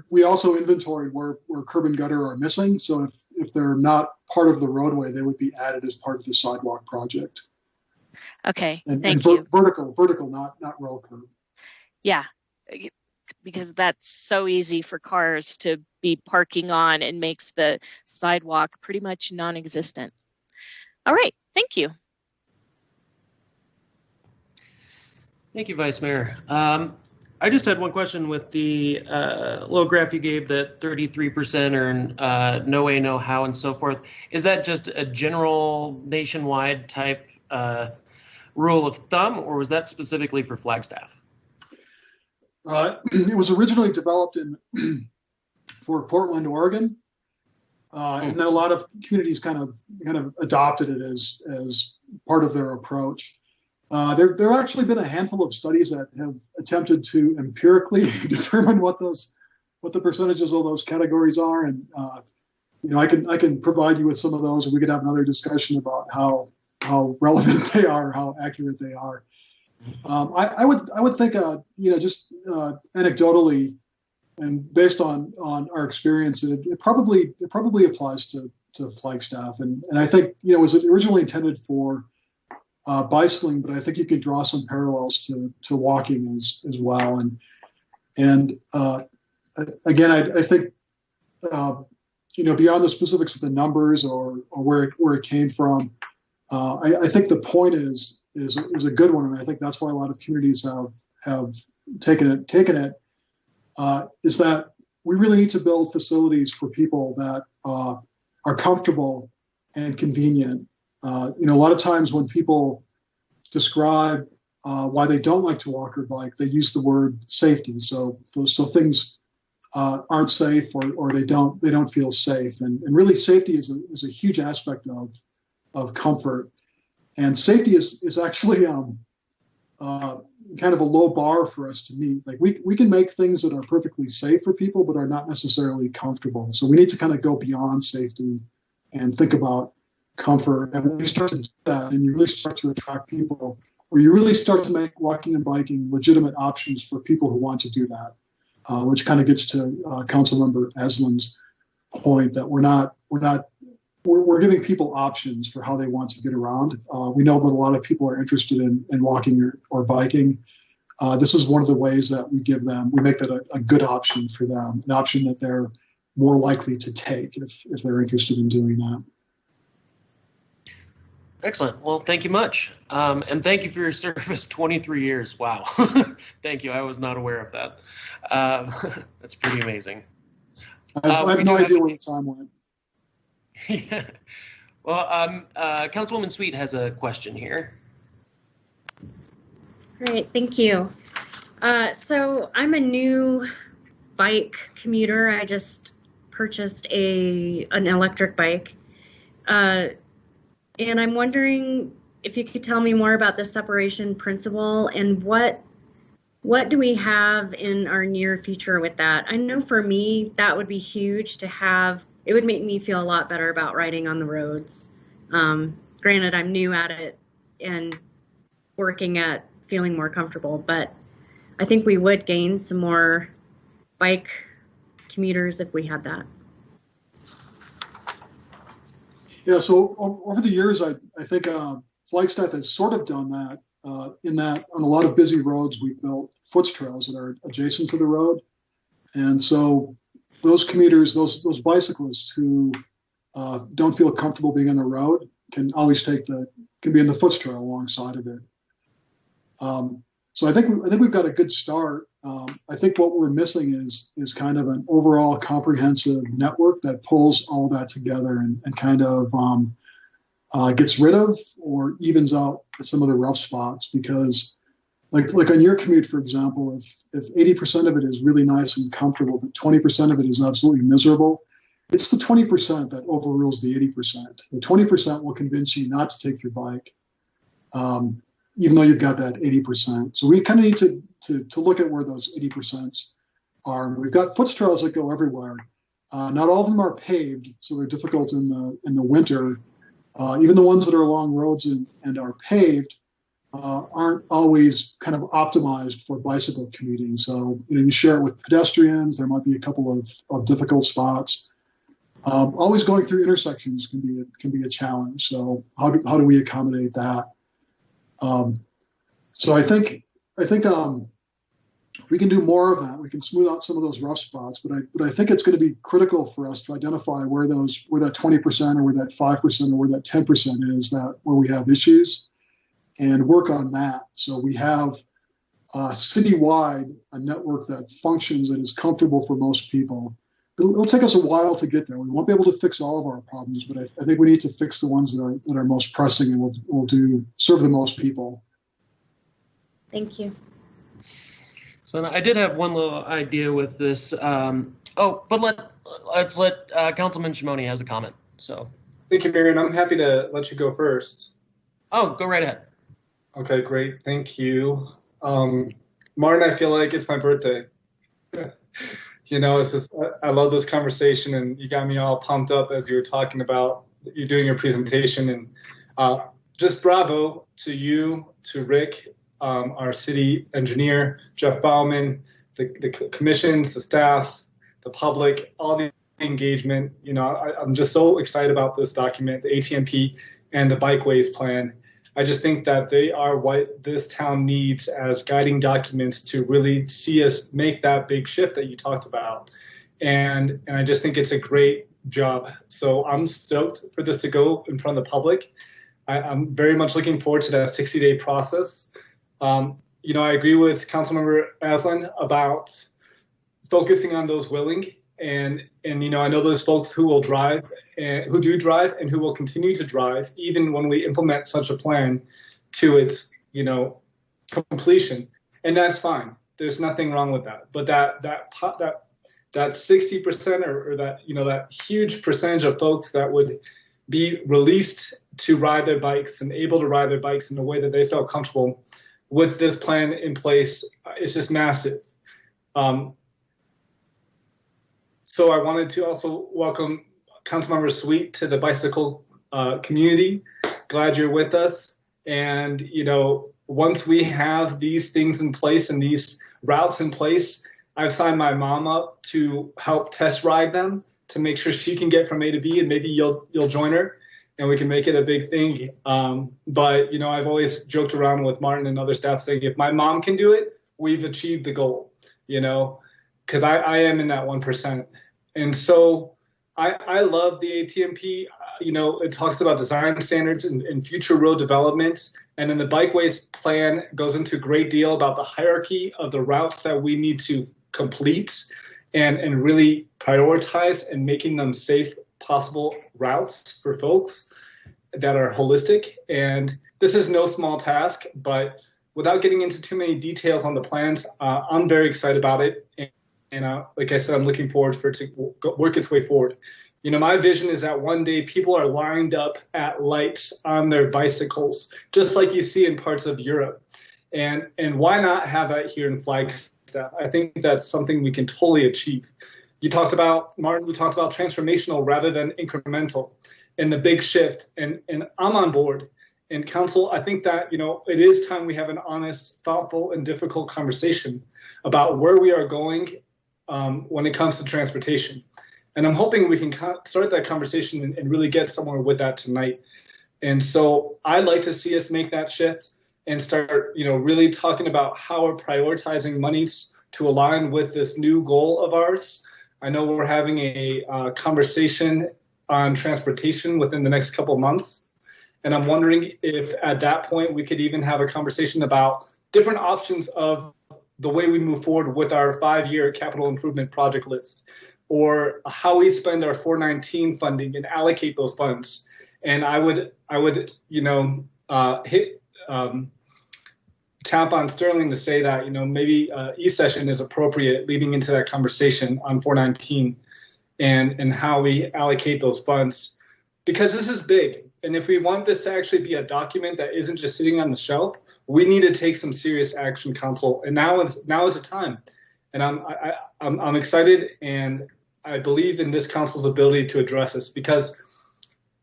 We also inventory where curb and gutter are missing. So if they're not part of the roadway, they would be added as part of the sidewalk project. Okay, thank you. Vertical, not roll curb. Yeah, because that's so easy for cars to be parking on and makes the sidewalk pretty much non-existent. All right, thank you. Thank you, Vice Mayor. I just had one question with the little graph you gave, that 33% are no way, no how, and so forth. Is that just a general nationwide type rule of thumb, or was that specifically for Flagstaff? It was originally developed for Portland, Oregon, and then a lot of communities kind of adopted it as part of their approach. There have actually been a handful of studies that have attempted to empirically determine what the percentages of those categories are, and I can provide you with some of those, and we could have another discussion about how relevant they are, how accurate they are. I would think just anecdotally and based on our experience, it probably applies to Flagstaff, and I think it was originally intended for bicycling, but I think you can draw some parallels to walking as well. And again, I think beyond the specifics of the numbers or where it came from, I think the point is a good one, and I think that's why a lot of communities have taken it. Is that we really need to build facilities for people that are comfortable and convenient. A lot of times when people describe why they don't like to walk or bike, they use the word safety. So things aren't safe, or they don't feel safe. And really, safety is a huge aspect of comfort. And safety is actually kind of a low bar for us to meet. Like we can make things that are perfectly safe for people, but are not necessarily comfortable. So we need to kind of go beyond safety and think about comfort. And when you start to do that, and you really start to attract people, or you really start to make walking and biking legitimate options for people who want to do that, which kind of gets to Councilmember Eslin's point that we're giving people options for how they want to get around. We know that a lot of people are interested in walking or biking. This is one of the ways that we make that a good option for them, an option that they're more likely to take if they're interested in doing that. Excellent. Well, thank you much. And thank you for your service, 23 years. Wow. Thank you. I was not aware of that. That's pretty amazing. I have no idea where the time went. Yeah. Well, Councilwoman Sweet has a question here. Great, thank you. So I'm a new bike commuter. I just purchased an electric bike. And I'm wondering if you could tell me more about the separation principle and what do we have in our near future with that? I know for me, that would be huge to have. It would make me feel a lot better about riding on the roads. Granted, I'm new at it and working at feeling more comfortable, but I think we would gain some more bike commuters if we had that. Yeah, so over the years, I think Flagstaff has sort of done that in that on a lot of busy roads, we've built foot trails that are adjacent to the road. And so those commuters, those bicyclists who don't feel comfortable being on the road can always can be in the foot trail alongside of it. So I think we've got a good start. I think what we're missing is kind of an overall comprehensive network that pulls all that together and kind of gets rid of or evens out some of the rough spots. Because like on your commute, for example, if 80% of it is really nice and comfortable, but 20% of it is absolutely miserable, it's the 20% that overrules the 80%. The 20% will convince you not to take your bike, even though you've got that 80%. So we kind of need to look at where those 80% are. We've got foot trails that go everywhere. Not all of them are paved, so they're difficult in the winter. Even the ones that are along roads and are paved aren't always kind of optimized for bicycle commuting. So you share it with pedestrians. There might be a couple of difficult spots. Always going through intersections can be a challenge. So how do we accommodate that? So I think we can do more of that. We can smooth out some of those rough spots, but I think it's going to be critical for us to identify where that 20% or where that 5% or where that 10% is where we have issues, and work on that. So we have citywide a network that functions and is comfortable for most people. It'll take us a while to get there. We won't be able to fix all of our problems, but I think we need to fix the ones that are most pressing and will serve the most people. Thank you. So I did have one little idea with this. But let's let Councilman Shimoni has a comment. So. Thank you, Marion. I'm happy to let you go first. Oh, go right ahead. Okay, great. Thank you. Martin, I feel like it's my birthday. It's just, I love this conversation, and you got me all pumped up as you were talking about you doing your presentation. And just bravo to you, to Rick, our city engineer, Jeff Bauman, the commissions, the staff, the public, all the engagement. I'm just so excited about this document, the ATMP and the bikeways plan. I just think that they are what this town needs as guiding documents to really see us make that big shift that you talked about. And I just think it's a great job. So I'm stoked for this to go in front of the public. I'm very much looking forward to that 60-day process. I agree with Councilmember Aslan about focusing on those willing. And I know those folks who will drive, who do drive, and who will continue to drive, even when we implement such a plan to its, completion. And that's fine. There's nothing wrong with that. But that 60% or that, that huge percentage of folks that would be released to ride their bikes and able to ride their bikes in a way that they felt comfortable with this plan in place is just massive. So I wanted to also welcome Councilmember Sweet to the bicycle community. Glad you're with us. And, once we have these things in place and these routes in place, I've signed my mom up to help test ride them to make sure she can get from A to B, and maybe you'll join her and we can make it a big thing. But, I've always joked around with Martin and other staff saying, if my mom can do it, we've achieved the goal, because I am in that 1%. And so I love the ATMP. It talks about design standards and future road development. And then the bikeways plan goes into a great deal about the hierarchy of the routes that we need to complete and really prioritize and making them safe possible routes for folks that are holistic. And this is no small task, but without getting into too many details on the plans, I'm very excited about it. And like I said, I'm looking forward for it to work its way forward. My vision is that one day people are lined up at lights on their bicycles, just like you see in parts of Europe. And why not have that here in Flagstaff? I think that's something we can totally achieve. Martin, you talked about transformational rather than incremental and the big shift. And I'm on board. And council, I think that, it is time we have an honest, thoughtful, and difficult conversation about where we are going when it comes to transportation. And I'm hoping we can start that conversation and really get somewhere with that tonight. And so I'd like to see us make that shift and start, really talking about how we're prioritizing monies to align with this new goal of ours. I know we're having a conversation on transportation within the next couple of months. And I'm wondering if at that point we could even have a conversation about different options of the way we move forward with our 5-year capital improvement project list, or how we spend our 419 funding and allocate those funds. And I would tap on Sterling to say that, maybe e-session is appropriate leading into that conversation on 419 and how we allocate those funds, because this is big. And if we want this to actually be a document that isn't just sitting on the shelf, we need to take some serious action, council. And now is the time. And I'm excited, and I believe in this council's ability to address this, because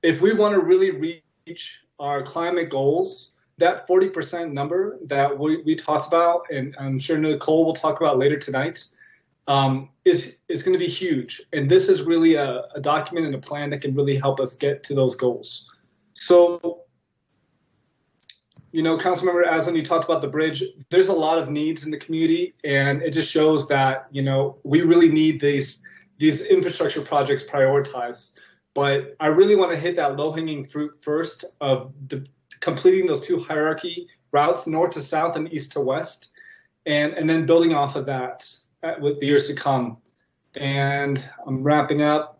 if we want to really reach our climate goals, that 40% number that we talked about, and I'm sure Nicole will talk about later tonight, is going to be huge. And this is really a document and a plan that can really help us get to those goals. So, you know, Councilmember Aslan, you talked about the bridge. There's a lot of needs in the community, and it just shows that, you know, we really need these infrastructure projects prioritized. But I really want to hit that low-hanging fruit first of completing those 2 hierarchy routes, north to south and east to west, and then building off of that with the years to come. And I'm wrapping up.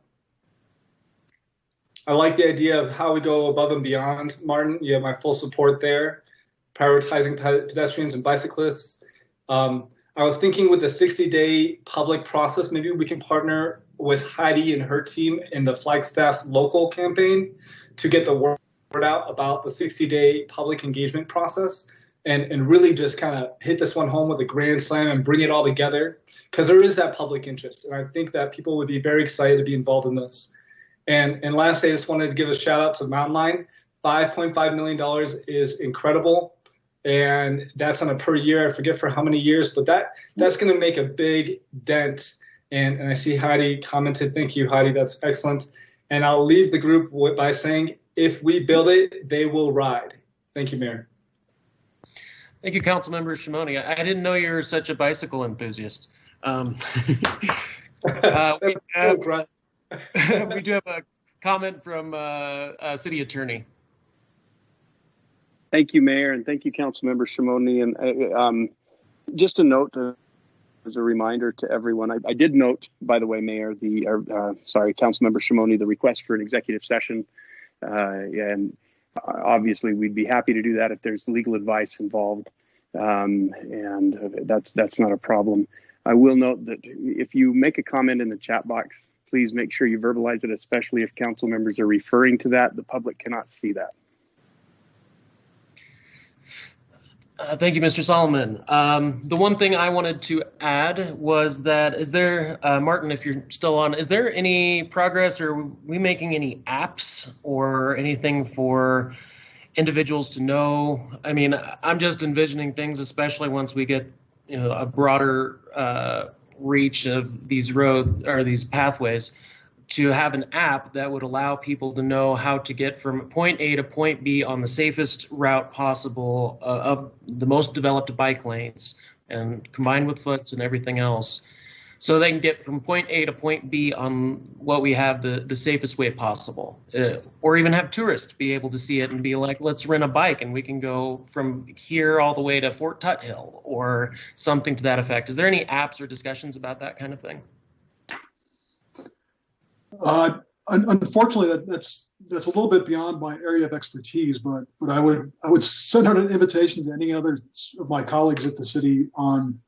I like the idea of how we go above and beyond, Martin. You have my full support there, prioritizing pedestrians and bicyclists. I was thinking with the 60-day public process, maybe we can partner with Heidi and her team in the Flagstaff local campaign to get the word out about the 60-day public engagement process, and really just kind of hit this one home with a grand slam and bring it all together, because there is that public interest. And I think that people would be very excited to be involved in this. And lastly, I just wanted to give a shout out to Mountain Line. $5.5 million is incredible. And that's on a per year, I forget for how many years, but that's going to make a big dent. And I see Heidi commented. Thank you, Heidi. That's excellent. And I'll leave the group by saying, if we build it, they will ride. Thank you, Mayor. Thank you, Councilmember Shimoni. I didn't know you were such a bicycle enthusiast. We do have a comment from City Attorney. Thank you, Mayor, and thank you, Councilmember Shimoni. And just a note, as a reminder to everyone, I did note, by the way, Mayor, Councilmember Shimoni, the request for an executive session. And obviously, we'd be happy to do that if there's legal advice involved, and that's not a problem. I will note that if you make a comment in the chat box, please make sure you verbalize it, especially if council members are referring to that. The public cannot see that. Thank you, Mr. Solomon. The one thing I wanted to add was that, is there, Martin, if you're still on, is there any progress, or are we making any apps or anything for individuals to know? I mean, I'm just envisioning things, especially once we get, you know, a broader reach of these roads or these pathways, to have an app that would allow people to know how to get from point A to point B on the safest route possible of the most developed bike lanes, and combined with foots and everything else, so they can get from point A to point B on what we have the safest way possible. Or even have tourists be able to see it and be like, let's rent a bike and we can go from here all the way to Fort Tuthill, or something to that effect. Is there any apps or discussions about that kind of thing? Unfortunately, that's a little bit beyond my area of expertise, but I would send out an invitation to any other of my colleagues at the city on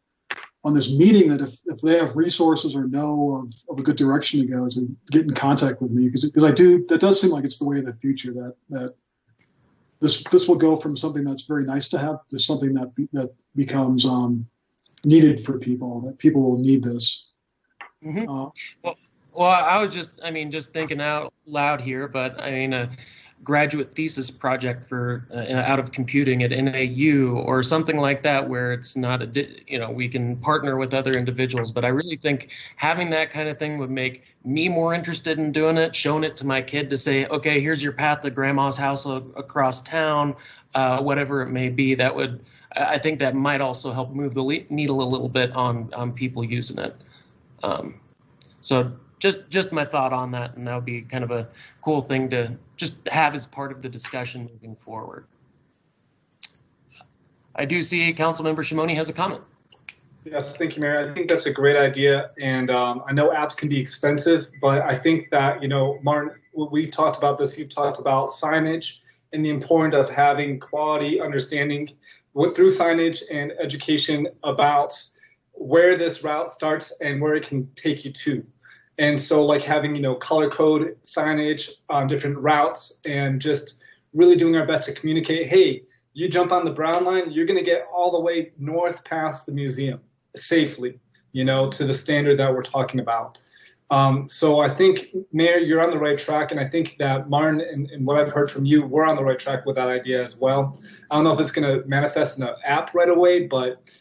this meeting, that if they have resources or know of a good direction to go, to get in contact with me, because that does seem like it's the way of the future, that this will go from something that's very nice to have to something that becomes needed for people, that people will need this. Mm-hmm. Well, I was just thinking out loud here, but I mean, a graduate thesis project for out of computing at NAU or something like that, where it's not we can partner with other individuals. But I really think having that kind of thing would make me more interested in doing it, showing it to my kid to say, okay, here's your path to grandma's house across town, whatever it may be. I think that might also help move the needle a little bit on people using it. So just my thought on that, and that would be kind of a cool thing to just have as part of the discussion moving forward. I do see Councilmember Shimoni has a comment. Yes, thank you, Mayor. I think that's a great idea, and I know apps can be expensive, but I think that, Martin, we've talked about this. You've talked about signage and the importance of having quality understanding through signage and education about where this route starts and where it can take you to. And so, like, having, color code signage on different routes, and just really doing our best to communicate, hey, you jump on the brown line, you're going to get all the way north past the museum safely. to the standard that we're talking about. So I think, Mayor, you're on the right track, and I think that Martin and what I've heard from you, we're on the right track with that idea as well. I don't know if it's going to manifest in an app right away, but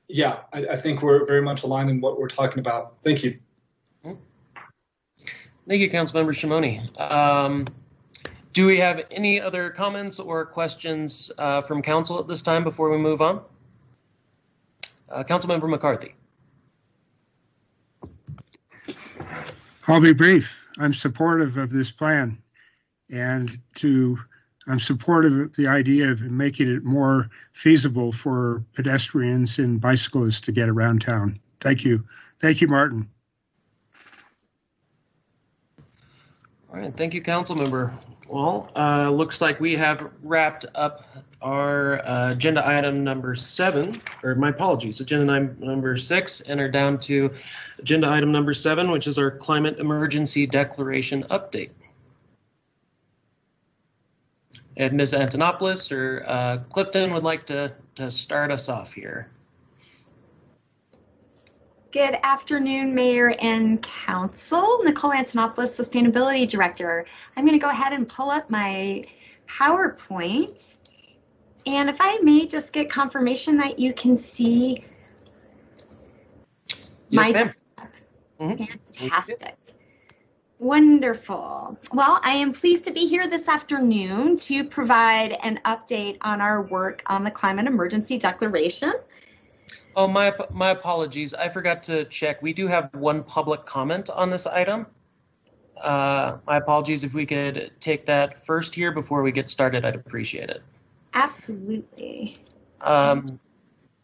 yeah, I think we're very much aligned in what we're talking about. Thank you. Thank you, Councilmember Shimoni. Do we have any other comments or questions from council at this time before we move on? Councilmember McCarthy. I'll be brief. I'm supportive of this plan, and I'm supportive of the idea of making it more feasible for pedestrians and bicyclists to get around town. Thank you. Thank you, Martin. All right, thank you, Councilmember. Well, looks like we have wrapped up our agenda item number 7, or my apologies, agenda number 6, and are down to agenda item number 7, which is our climate emergency declaration update. And Ms. Antonopoulos or Clifton would like to start us off here. Good afternoon, Mayor and Council. Nicole Antonopoulos, Sustainability Director. I'm going to go ahead and pull up my PowerPoint. And if I may just get confirmation that you can see yes, my Fantastic. Wonderful. Well, I am pleased to be here this afternoon to provide an update on our work on the Climate Emergency Declaration. Oh, my apologies. I forgot to check. We do have one public comment on this item. My apologies. If we could take that first here before we get started, I'd appreciate it. Absolutely.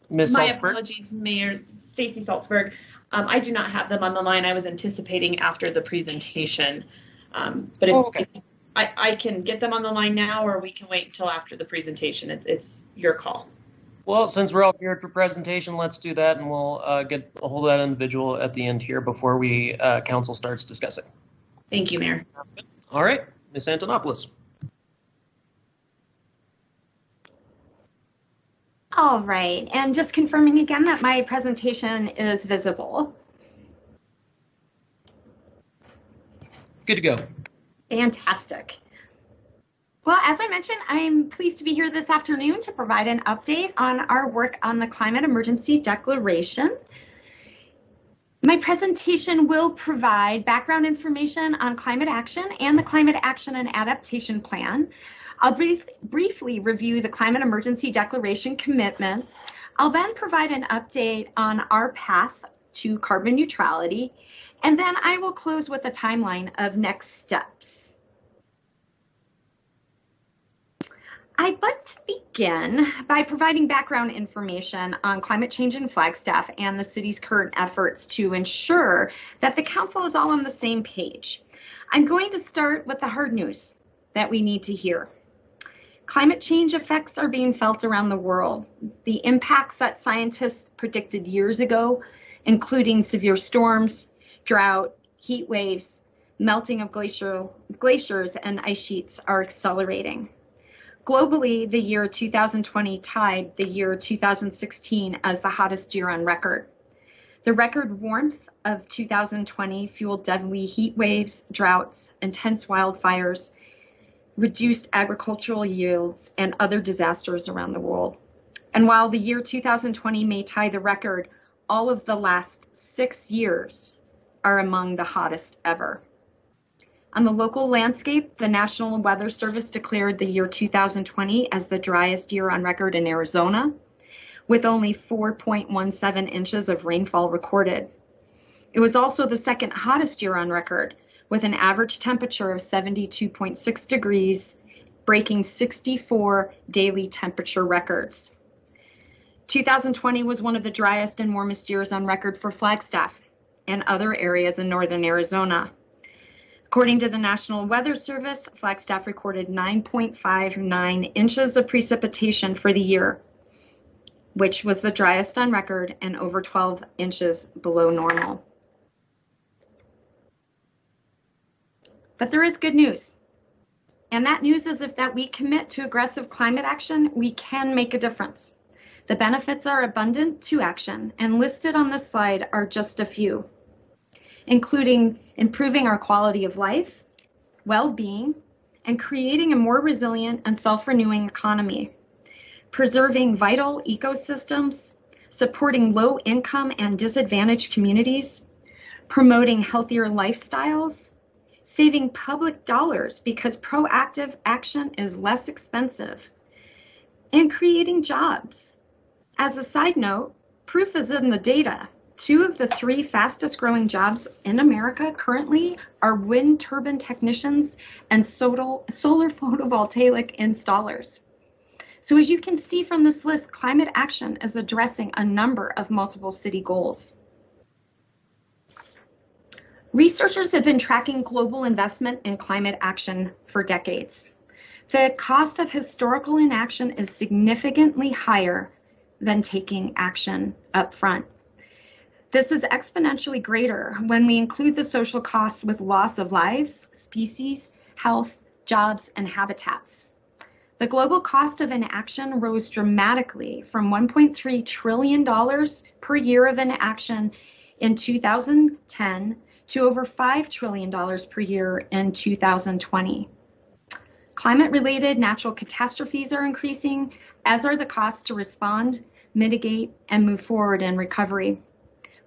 Ms. My Salzberg? apologies, Mayor Stacy Salzberg. I do not have them on the line. I was anticipating after the presentation. But if I can get them on the line now, or we can wait until after the presentation. It's your call. Well, since we're all geared for presentation, let's do that, and we'll get a hold of that individual at the end here before we council starts discussing. Thank you, Mayor. All right, Ms. Antonopoulos. All right, and just confirming again that my presentation is visible. Good to go. Fantastic. Well, as I mentioned, I'm pleased to be here this afternoon to provide an update on our work on the Climate Emergency Declaration. My presentation will provide background information on climate action and the Climate Action and Adaptation Plan. I'll briefly review the Climate Emergency Declaration commitments. I'll then provide an update on our path to carbon neutrality, and then I will close with a timeline of next steps. I'd like to begin by providing background information on climate change in Flagstaff and the city's current efforts to ensure that the council is all on the same page. I'm going to start with the hard news that we need to hear. Climate change effects are being felt around the world. The impacts that scientists predicted years ago, including severe storms, drought, heat waves, melting of glaciers, and ice sheets, are accelerating. Globally, the year 2020 tied the year 2016 as the hottest year on record. The record warmth of 2020 fueled deadly heat waves, droughts, intense wildfires, reduced agricultural yields, and other disasters around the world. And while the year 2020 may tie the record, all of the last 6 years are among the hottest ever. On the local landscape, the National Weather Service declared the year 2020 as the driest year on record in Arizona, with only 4.17 inches of rainfall recorded. It was also the second hottest year on record, with an average temperature of 72.6 degrees, breaking 64 daily temperature records. 2020 was one of the driest and warmest years on record for Flagstaff and other areas in northern Arizona. According to the National Weather Service, Flagstaff recorded 9.59 inches of precipitation for the year, which was the driest on record and over 12 inches below normal. But there is good news. And that news is that we commit to aggressive climate action, we can make a difference. The benefits are abundant to action, and listed on this slide are just a few, including improving our quality of life, well-being, and creating a more resilient and self-renewing economy, preserving vital ecosystems, supporting low-income and disadvantaged communities, promoting healthier lifestyles, saving public dollars because proactive action is less expensive, and creating jobs. As a side note, proof is in the data. 2 of the 3 fastest growing jobs in America currently are wind turbine technicians and solar photovoltaic installers. So as you can see from this list, climate action is addressing a number of multiple city goals. Researchers have been tracking global investment in climate action for decades. The cost of historical inaction is significantly higher than taking action up front. This is exponentially greater when we include the social costs with loss of lives, species, health, jobs, and habitats. The global cost of inaction rose dramatically from $1.3 trillion per year of inaction in 2010 to over $5 trillion per year in 2020. Climate-related natural catastrophes are increasing, as are the costs to respond, mitigate, and move forward in recovery.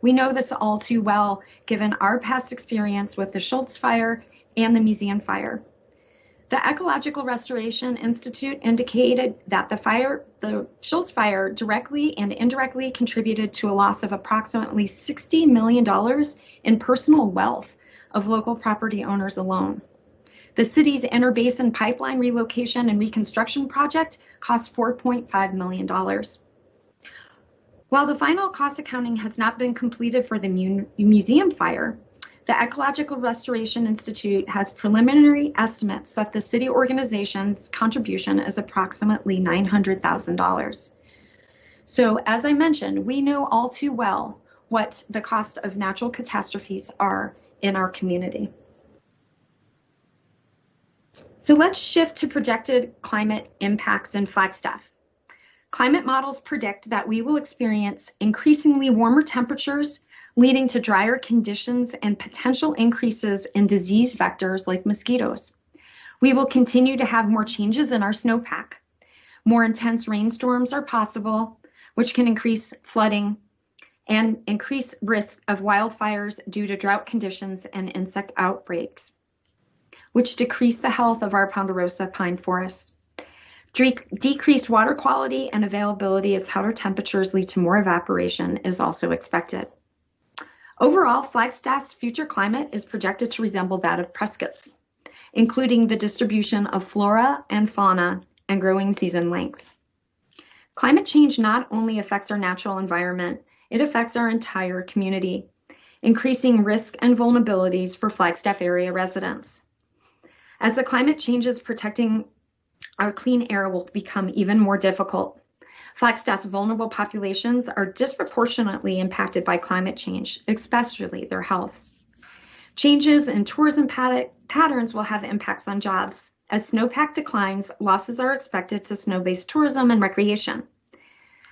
We know this all too well, given our past experience with the Schultz Fire and the Museum Fire. The Ecological Restoration Institute indicated that the Schultz Fire directly and indirectly contributed to a loss of approximately $60 million in personal wealth of local property owners alone. The city's interbasin pipeline relocation and reconstruction project cost $4.5 million. While the final cost accounting has not been completed for the Museum Fire, the Ecological Restoration Institute has preliminary estimates that the city organization's contribution is approximately $900,000. So as I mentioned, we know all too well what the cost of natural catastrophes are in our community. So let's shift to projected climate impacts in Flagstaff. Climate models predict that we will experience increasingly warmer temperatures, leading to drier conditions and potential increases in disease vectors like mosquitoes. We will continue to have more changes in our snowpack. More intense rainstorms are possible, which can increase flooding and increase risk of wildfires due to drought conditions and insect outbreaks, which decrease the health of our ponderosa pine forests. Decreased water quality and availability as hotter temperatures lead to more evaporation is also expected. Overall, Flagstaff's future climate is projected to resemble that of Prescott's, including the distribution of flora and fauna and growing season length. Climate change not only affects our natural environment, it affects our entire community, increasing risk and vulnerabilities for Flagstaff area residents. As the climate changes, protecting our clean air will become even more difficult. Flagstaff's vulnerable populations are disproportionately impacted by climate change, especially their health. Changes in tourism patterns will have impacts on jobs. As snowpack declines, losses are expected to snow-based tourism and recreation.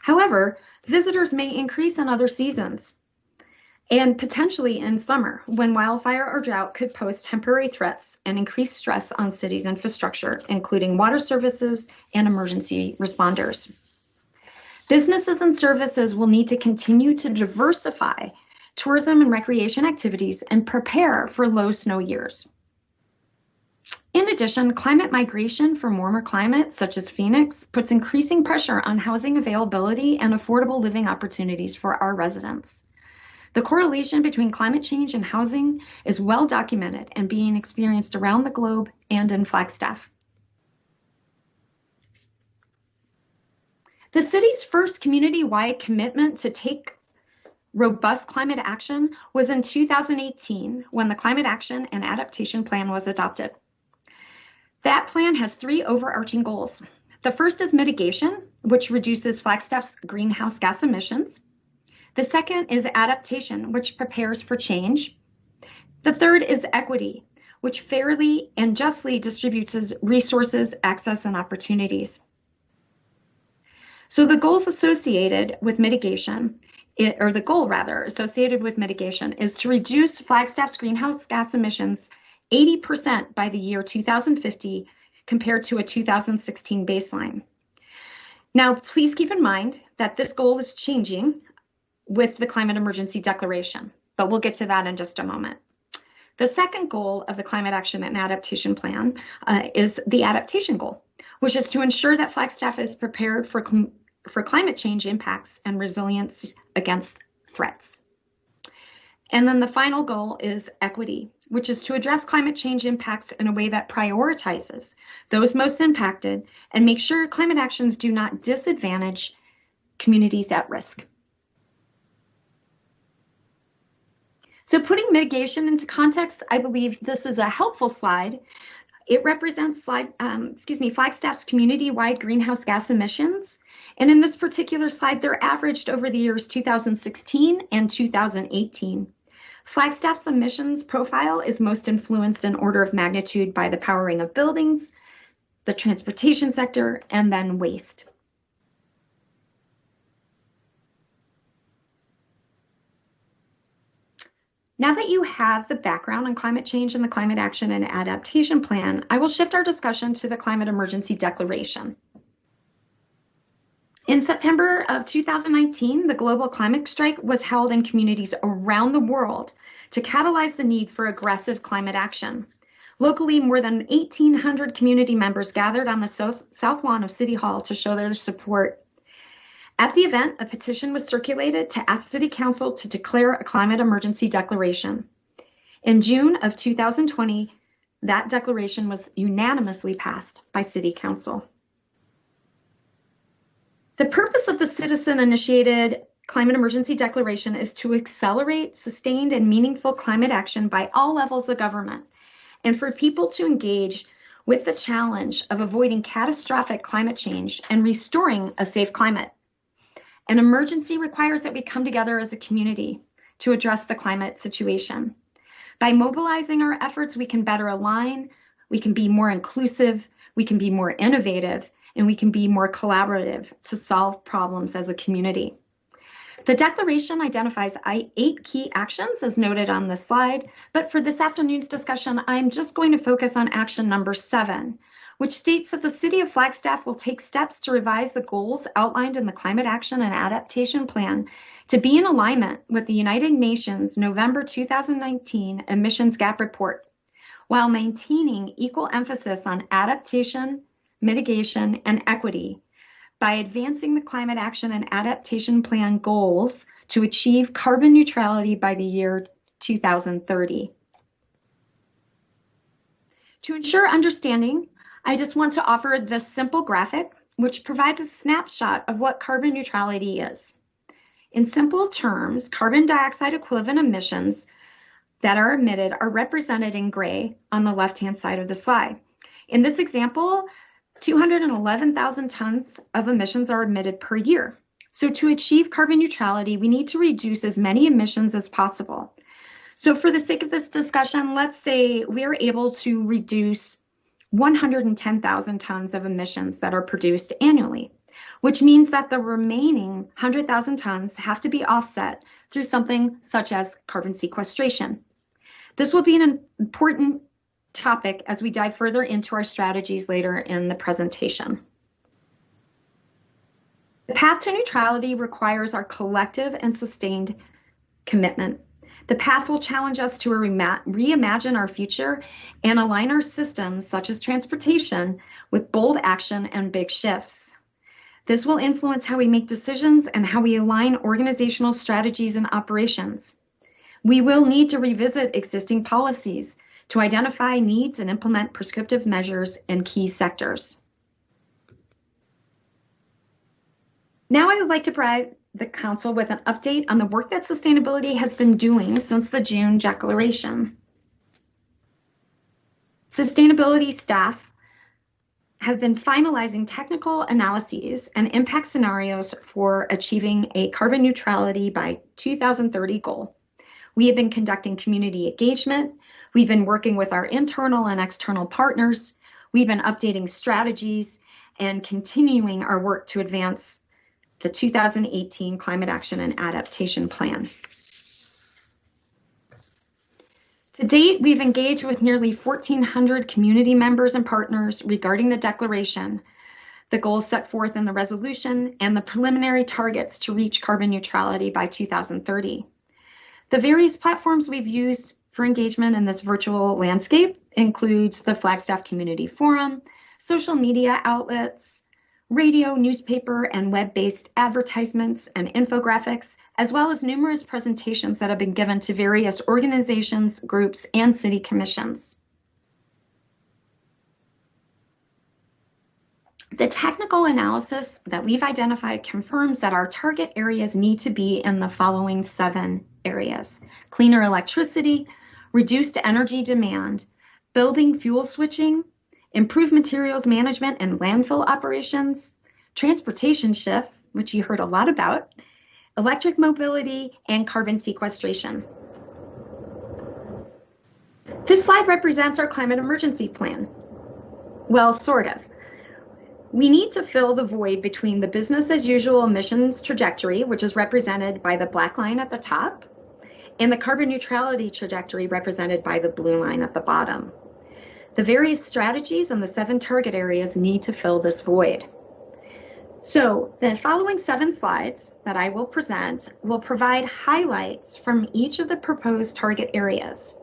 However, visitors may increase in other seasons and potentially in summer, when wildfire or drought could pose temporary threats and increase stress on cities' infrastructure, including water services and emergency responders. Businesses and services will need to continue to diversify tourism and recreation activities and prepare for low snow years. In addition, climate migration from warmer climates, such as Phoenix, puts increasing pressure on housing availability and affordable living opportunities for our residents. The correlation between climate change and housing is well documented and being experienced around the globe and in Flagstaff. The city's first community-wide commitment to take robust climate action was in 2018, when the Climate Action and Adaptation Plan was adopted. That plan has 3 overarching goals. The first is mitigation, which reduces Flagstaff's greenhouse gas emissions. The second is adaptation, which prepares for change. The third is equity, which fairly and justly distributes resources, access, and opportunities. So the goals associated with mitigation, the goal rather, associated with mitigation is to reduce Flagstaff's greenhouse gas emissions 80% by the year 2050 compared to a 2016 baseline. Now, please keep in mind that this goal is changing with the climate emergency declaration, but we'll get to that in just a moment. The second goal of the Climate Action and Adaptation Plan is the adaptation goal, which is to ensure that Flagstaff is prepared for climate change impacts and resilience against threats. And then the final goal is equity, which is to address climate change impacts in a way that prioritizes those most impacted and make sure climate actions do not disadvantage communities at risk. So putting mitigation into context, I believe this is a helpful slide. It represents Flagstaff's community-wide greenhouse gas emissions. And in this particular slide, they're averaged over the years 2016 and 2018. Flagstaff's emissions profile is most influenced in order of magnitude by the powering of buildings, the transportation sector, and then waste. Now that you have the background on climate change and the Climate Action and Adaptation Plan, I will shift our discussion to the Climate Emergency Declaration. In September of 2019, the global climate strike was held in communities around the world to catalyze the need for aggressive climate action. Locally, more than 1,800 community members gathered on the south lawn of City Hall to show their support. At the event, a petition was circulated to ask City Council to declare a climate emergency declaration. In June of 2020, that declaration was unanimously passed by City Council. The purpose of the citizen-initiated climate emergency declaration is to accelerate sustained and meaningful climate action by all levels of government, and for people to engage with the challenge of avoiding catastrophic climate change and restoring a safe climate. An emergency requires that we come together as a community to address the climate situation. By mobilizing our efforts, we can better align, we can be more inclusive, we can be more innovative, and we can be more collaborative to solve problems as a community. The declaration identifies 8 key actions as noted on the slide, but for this afternoon's discussion, I'm just going to focus on action number 7, which states that the City of Flagstaff will take steps to revise the goals outlined in the Climate Action and Adaptation Plan to be in alignment with the United Nations November 2019 Emissions Gap Report, while maintaining equal emphasis on adaptation, mitigation, and equity by advancing the Climate Action and Adaptation Plan goals to achieve carbon neutrality by the year 2030. To ensure understanding, I just want to offer this simple graphic, which provides a snapshot of what carbon neutrality is. In simple terms, carbon dioxide equivalent emissions that are emitted are represented in gray on the left-hand side of the slide. In this example, 211,000 tons of emissions are emitted per year. So to achieve carbon neutrality, we need to reduce as many emissions as possible. So for the sake of this discussion, let's say we are able to reduce 110,000 tons of emissions that are produced annually, which means that the remaining 100,000 tons have to be offset through something such as carbon sequestration. This will be an important topic as we dive further into our strategies later in the presentation. The path to neutrality requires our collective and sustained commitment. The path will challenge us to reimagine our future and align our systems, such as transportation, with bold action and big shifts. This will influence how we make decisions and how we align organizational strategies and operations. We will need to revisit existing policies to identify needs and implement prescriptive measures in key sectors. Now I would like to provide the Council with an update on the work that sustainability has been doing since the June declaration. Sustainability staff have been finalizing technical analyses and impact scenarios for achieving a carbon neutrality by 2030 goal. We have been conducting community engagement. We've been working with our internal and external partners. We've been updating strategies and continuing our work to advance the 2018 Climate Action and Adaptation Plan. To date, we've engaged with nearly 1,400 community members and partners regarding the declaration, the goals set forth in the resolution, and the preliminary targets to reach carbon neutrality by 2030. The various platforms we've used for engagement in this virtual landscape includes the Flagstaff Community Forum, social media outlets, radio, newspaper, and web-based advertisements and infographics, as well as numerous presentations that have been given to various organizations, groups, and city commissions. The technical analysis that we've identified confirms that our target areas need to be in the following 7 areas: cleaner electricity, reduced energy demand, building fuel switching, improved materials management and landfill operations, transportation shift, which you heard a lot about, electric mobility, and carbon sequestration. This slide represents our climate emergency plan. Well, sort of. We need to fill the void between the business as usual emissions trajectory, which is represented by the black line at the top, and the carbon neutrality trajectory represented by the blue line at the bottom. The various strategies in the 7 target areas need to fill this void. So the following 7 slides that I will present will provide highlights from each of the proposed target areas.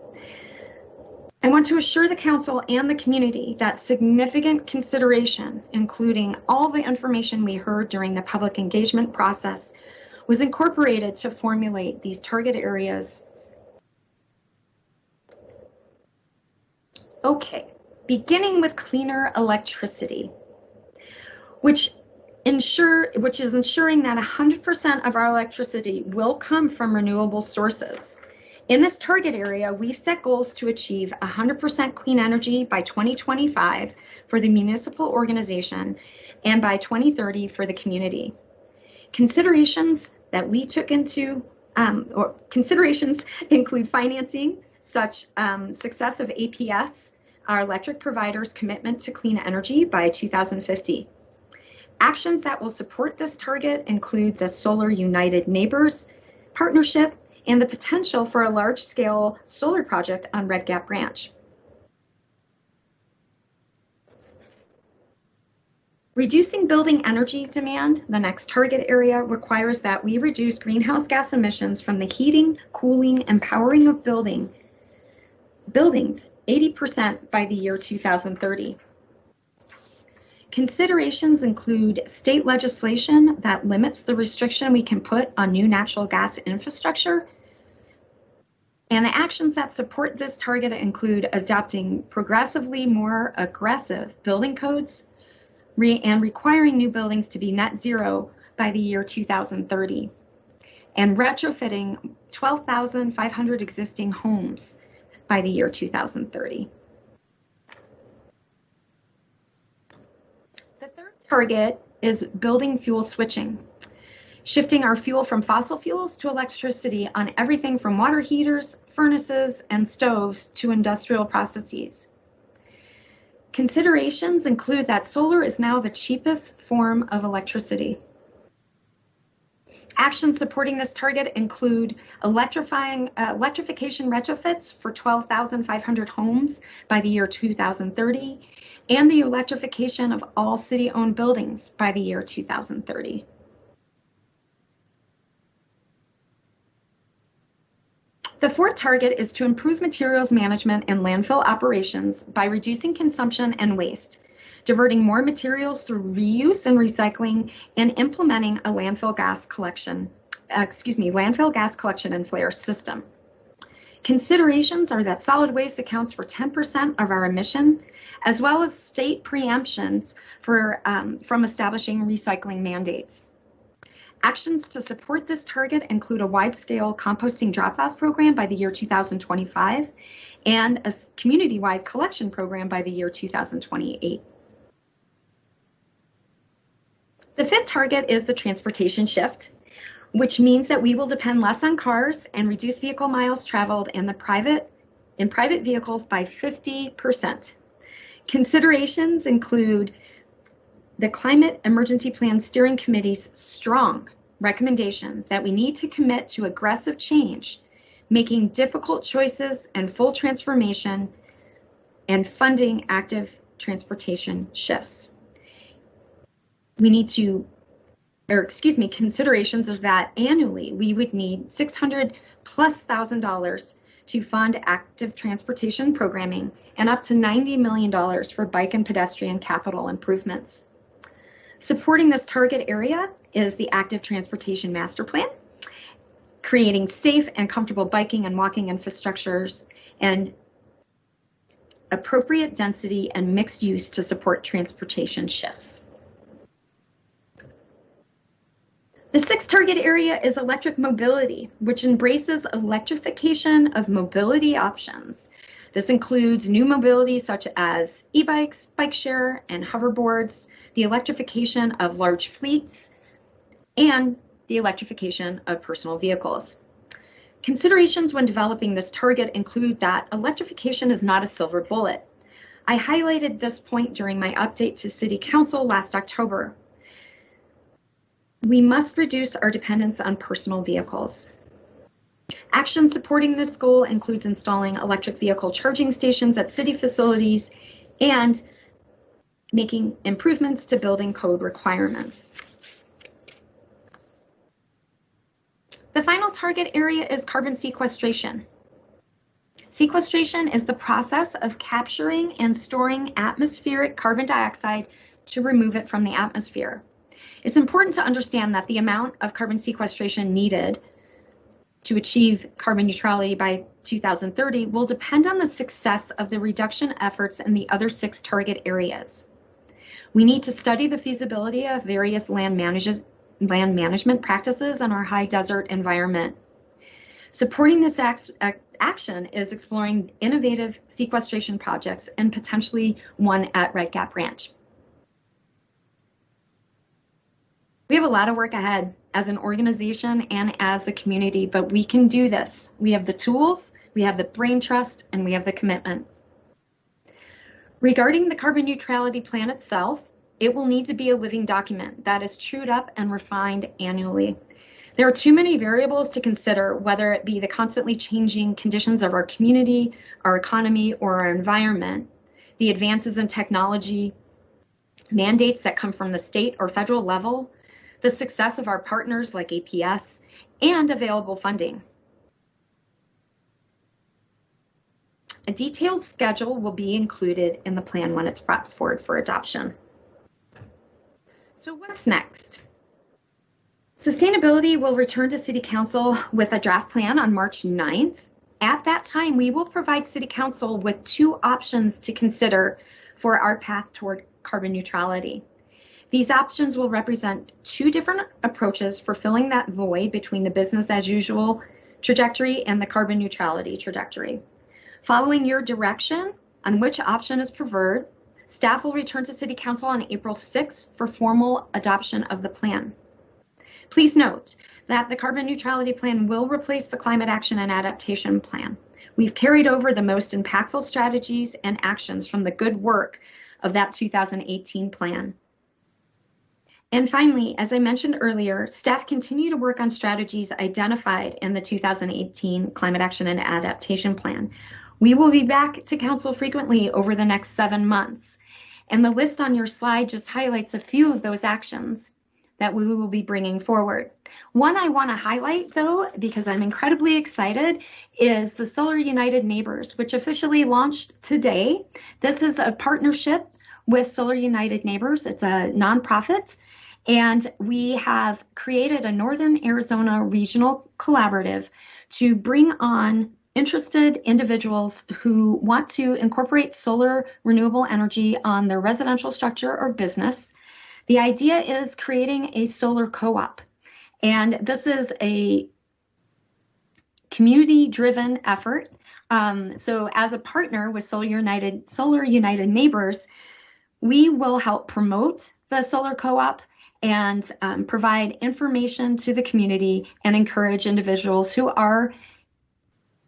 I want to assure the council and the community that significant consideration, including all the information we heard during the public engagement process, was incorporated to formulate these target areas. Okay, beginning with cleaner electricity, which is ensuring that 100% of our electricity will come from renewable sources. In this target area, we've set goals to achieve 100% clean energy by 2025 for the municipal organization and by 2030 for the community. Considerations that we took into, considerations include financing, such success of APS, our electric provider's commitment to clean energy by 2050. Actions that will support this target include the Solar United Neighbors partnership and the potential for a large-scale solar project on Red Gap Ranch. Reducing building energy demand, the next target area, requires that we reduce greenhouse gas emissions from the heating, cooling, and powering of buildings 80% by the year 2030. Considerations include state legislation that limits the restriction we can put on new natural gas infrastructure. And the actions that support this target include adopting progressively more aggressive building codes and requiring new buildings to be net zero by the year 2030, and retrofitting 12,500 existing homes by the year 2030. Target is building fuel switching, shifting our fuel from fossil fuels to electricity on everything from water heaters, furnaces, and stoves to industrial processes. Considerations include that solar is now the cheapest form of electricity. Actions supporting this target include electrification retrofits for 12,500 homes by the year 2030, and the electrification of all city-owned buildings by the year 2030. The 4th target is to improve materials management and landfill operations by reducing consumption and waste, diverting more materials through reuse and recycling, and implementing a landfill gas collection and flare system. Considerations are that solid waste accounts for 10% of our emission, as well as state preemptions from establishing recycling mandates. Actions to support this target include a wide-scale composting drop-off program by the year 2025 and a community-wide collection program by the year 2028. The 5th target is the transportation shift, which means that we will depend less on cars and reduce vehicle miles traveled in private vehicles by 50%. Considerations include the Climate Emergency Plan Steering Committee's strong recommendation that we need to commit to aggressive change, making difficult choices and full transformation, and funding active transportation shifts. We need to, considerations of that annually, we would need $600,000+ to fund active transportation programming and up to $90 million for bike and pedestrian capital improvements. Supporting this target area is the Active Transportation Master Plan, creating safe and comfortable biking and walking infrastructures, and appropriate density and mixed use to support transportation shifts. The sixth target area is electric mobility, which embraces electrification of mobility options. This includes new mobility such as e-bikes, bike share, and hoverboards, the electrification of large fleets, and the electrification of personal vehicles. Considerations when developing this target include that electrification is not a silver bullet. I highlighted this point during my update to City Council last October. We must reduce our dependence on personal vehicles. Action supporting this goal includes installing electric vehicle charging stations at city facilities and making improvements to building code requirements. The final target area is carbon sequestration. Sequestration is the process of capturing and storing atmospheric carbon dioxide to remove it from the atmosphere. It's important to understand that the amount of carbon sequestration needed to achieve carbon neutrality by 2030 will depend on the success of the reduction efforts in the other 6 target areas. We need to study the feasibility of various land management practices in our high desert environment. Supporting this action is exploring innovative sequestration projects and potentially one at Red Gap Ranch. We have a lot of work ahead as an organization and as a community, but we can do this. We have the tools, we have the brain trust, and we have the commitment. Regarding the carbon neutrality plan itself, it will need to be a living document that is trued up and refined annually. There are too many variables to consider, whether it be the constantly changing conditions of our community, our economy, or our environment, the advances in technology, mandates that come from the state or federal level, the success of our partners like APS, and available funding. A detailed schedule will be included in the plan when it's brought forward for adoption. So what's next? Sustainability will return to City Council with a draft plan on March 9th. At that time, we will provide City Council with 2 options to consider for our path toward carbon neutrality. These options will represent 2 different approaches for filling that void between the business as usual trajectory and the carbon neutrality trajectory. Following your direction on which option is preferred, staff will return to City Council on April 6th for formal adoption of the plan. Please note that the carbon neutrality plan will replace the climate action and adaptation plan. We've carried over the most impactful strategies and actions from the good work of that 2018 plan. And finally, as I mentioned earlier, staff continue to work on strategies identified in the 2018 Climate Action and Adaptation Plan. We will be back to Council frequently over the next 7 months. And the list on your slide just highlights a few of those actions that we will be bringing forward. One I want to highlight, though, because I'm incredibly excited, is the Solar United Neighbors, which officially launched today. This is a partnership with Solar United Neighbors. It's a nonprofit. And we have created a Northern Arizona regional collaborative to bring on interested individuals who want to incorporate solar renewable energy on their residential structure or business. The idea is creating a solar co-op. And this is a community-driven effort. So as a partner with Solar United Neighbors, we will help promote the solar co-op and provide information to the community and encourage individuals who are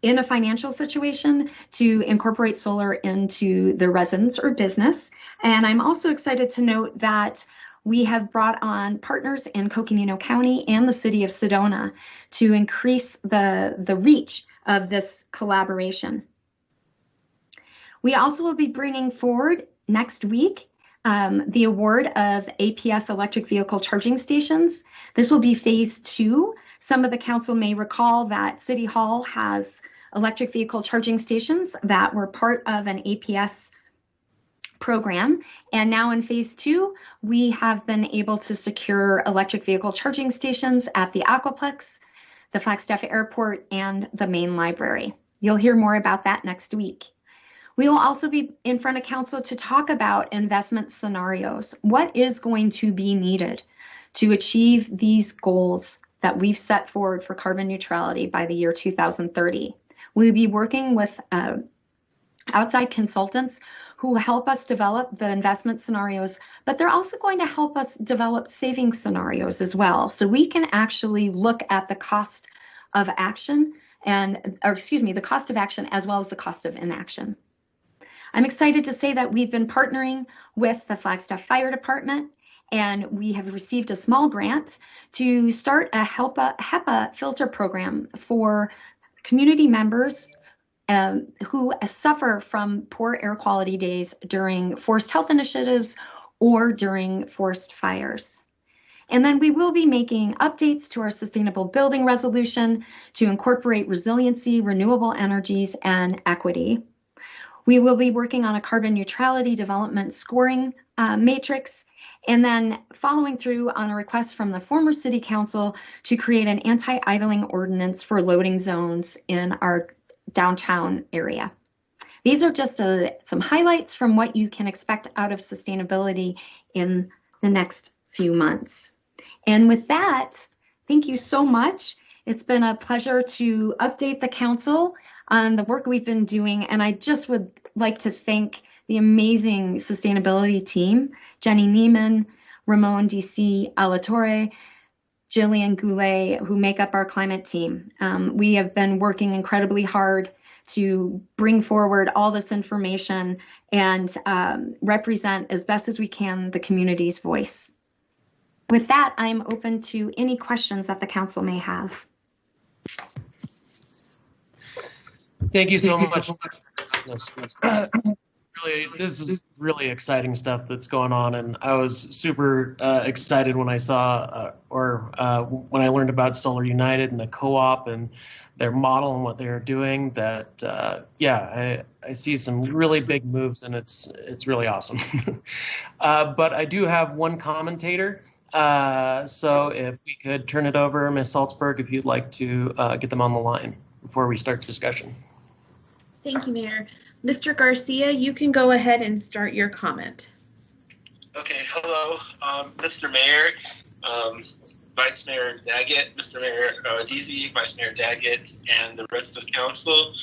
in a financial situation to incorporate solar into their residence or business. And I'm also excited to note that we have brought on partners in Coconino County and the city of Sedona to increase the reach of this collaboration. We also will be bringing forward next week the award of APS electric vehicle charging stations. This will be phase 2. Some of the council may recall that City Hall has electric vehicle charging stations that were part of an APS program. And now in phase 2, we have been able to secure electric vehicle charging stations at the Aquaplex, the Flagstaff Airport, and the main library. You'll hear more about that next week. We will also be in front of council to talk about investment scenarios. What is going to be needed to achieve these goals that we've set forward for carbon neutrality by the year 2030? We'll be working with outside consultants who will help us develop the investment scenarios, but they're also going to help us develop saving scenarios as well. So we can actually look at the cost of action the cost of action as well as the cost of inaction. I'm excited to say that we've been partnering with the Flagstaff Fire Department, and we have received a small grant to start a HEPA filter program for community members who suffer from poor air quality days during forest health initiatives or during forest fires. And then we will be making updates to our sustainable building resolution to incorporate resiliency, renewable energies, and equity. We will be working on a carbon neutrality development scoring matrix, and then following through on a request from the former city council to create an anti-idling ordinance for loading zones in our downtown area. These are just some highlights from what you can expect out of sustainability in the next few months. And with that, thank you so much. It's been a pleasure to update the council on the work we've been doing, and I just would like to thank the amazing sustainability team, Jenny Neiman, Ramon DC Alatorre, Jillian Goulet, who make up our climate team. We have been working incredibly hard to bring forward all this information and represent as best as we can the community's voice. With that, I'm open to any questions that the council may have. Thank you so much. This is really exciting stuff that's going on, and I was super excited when I saw when I learned about Solar United and the co-op and their model and what they're doing. That I see some really big moves, and it's really awesome. But I do have one commentator. So if we could turn it over, Ms. Salzberg, if you'd like to get them on the line before we start discussion. Thank you, Mayor. Mr. Garcia, you can go ahead and start your comment. Okay, hello, Mr. Mayor, Vice Mayor Daggett, Mr. Mayor Deasy, Vice Mayor Daggett, and the rest of the council,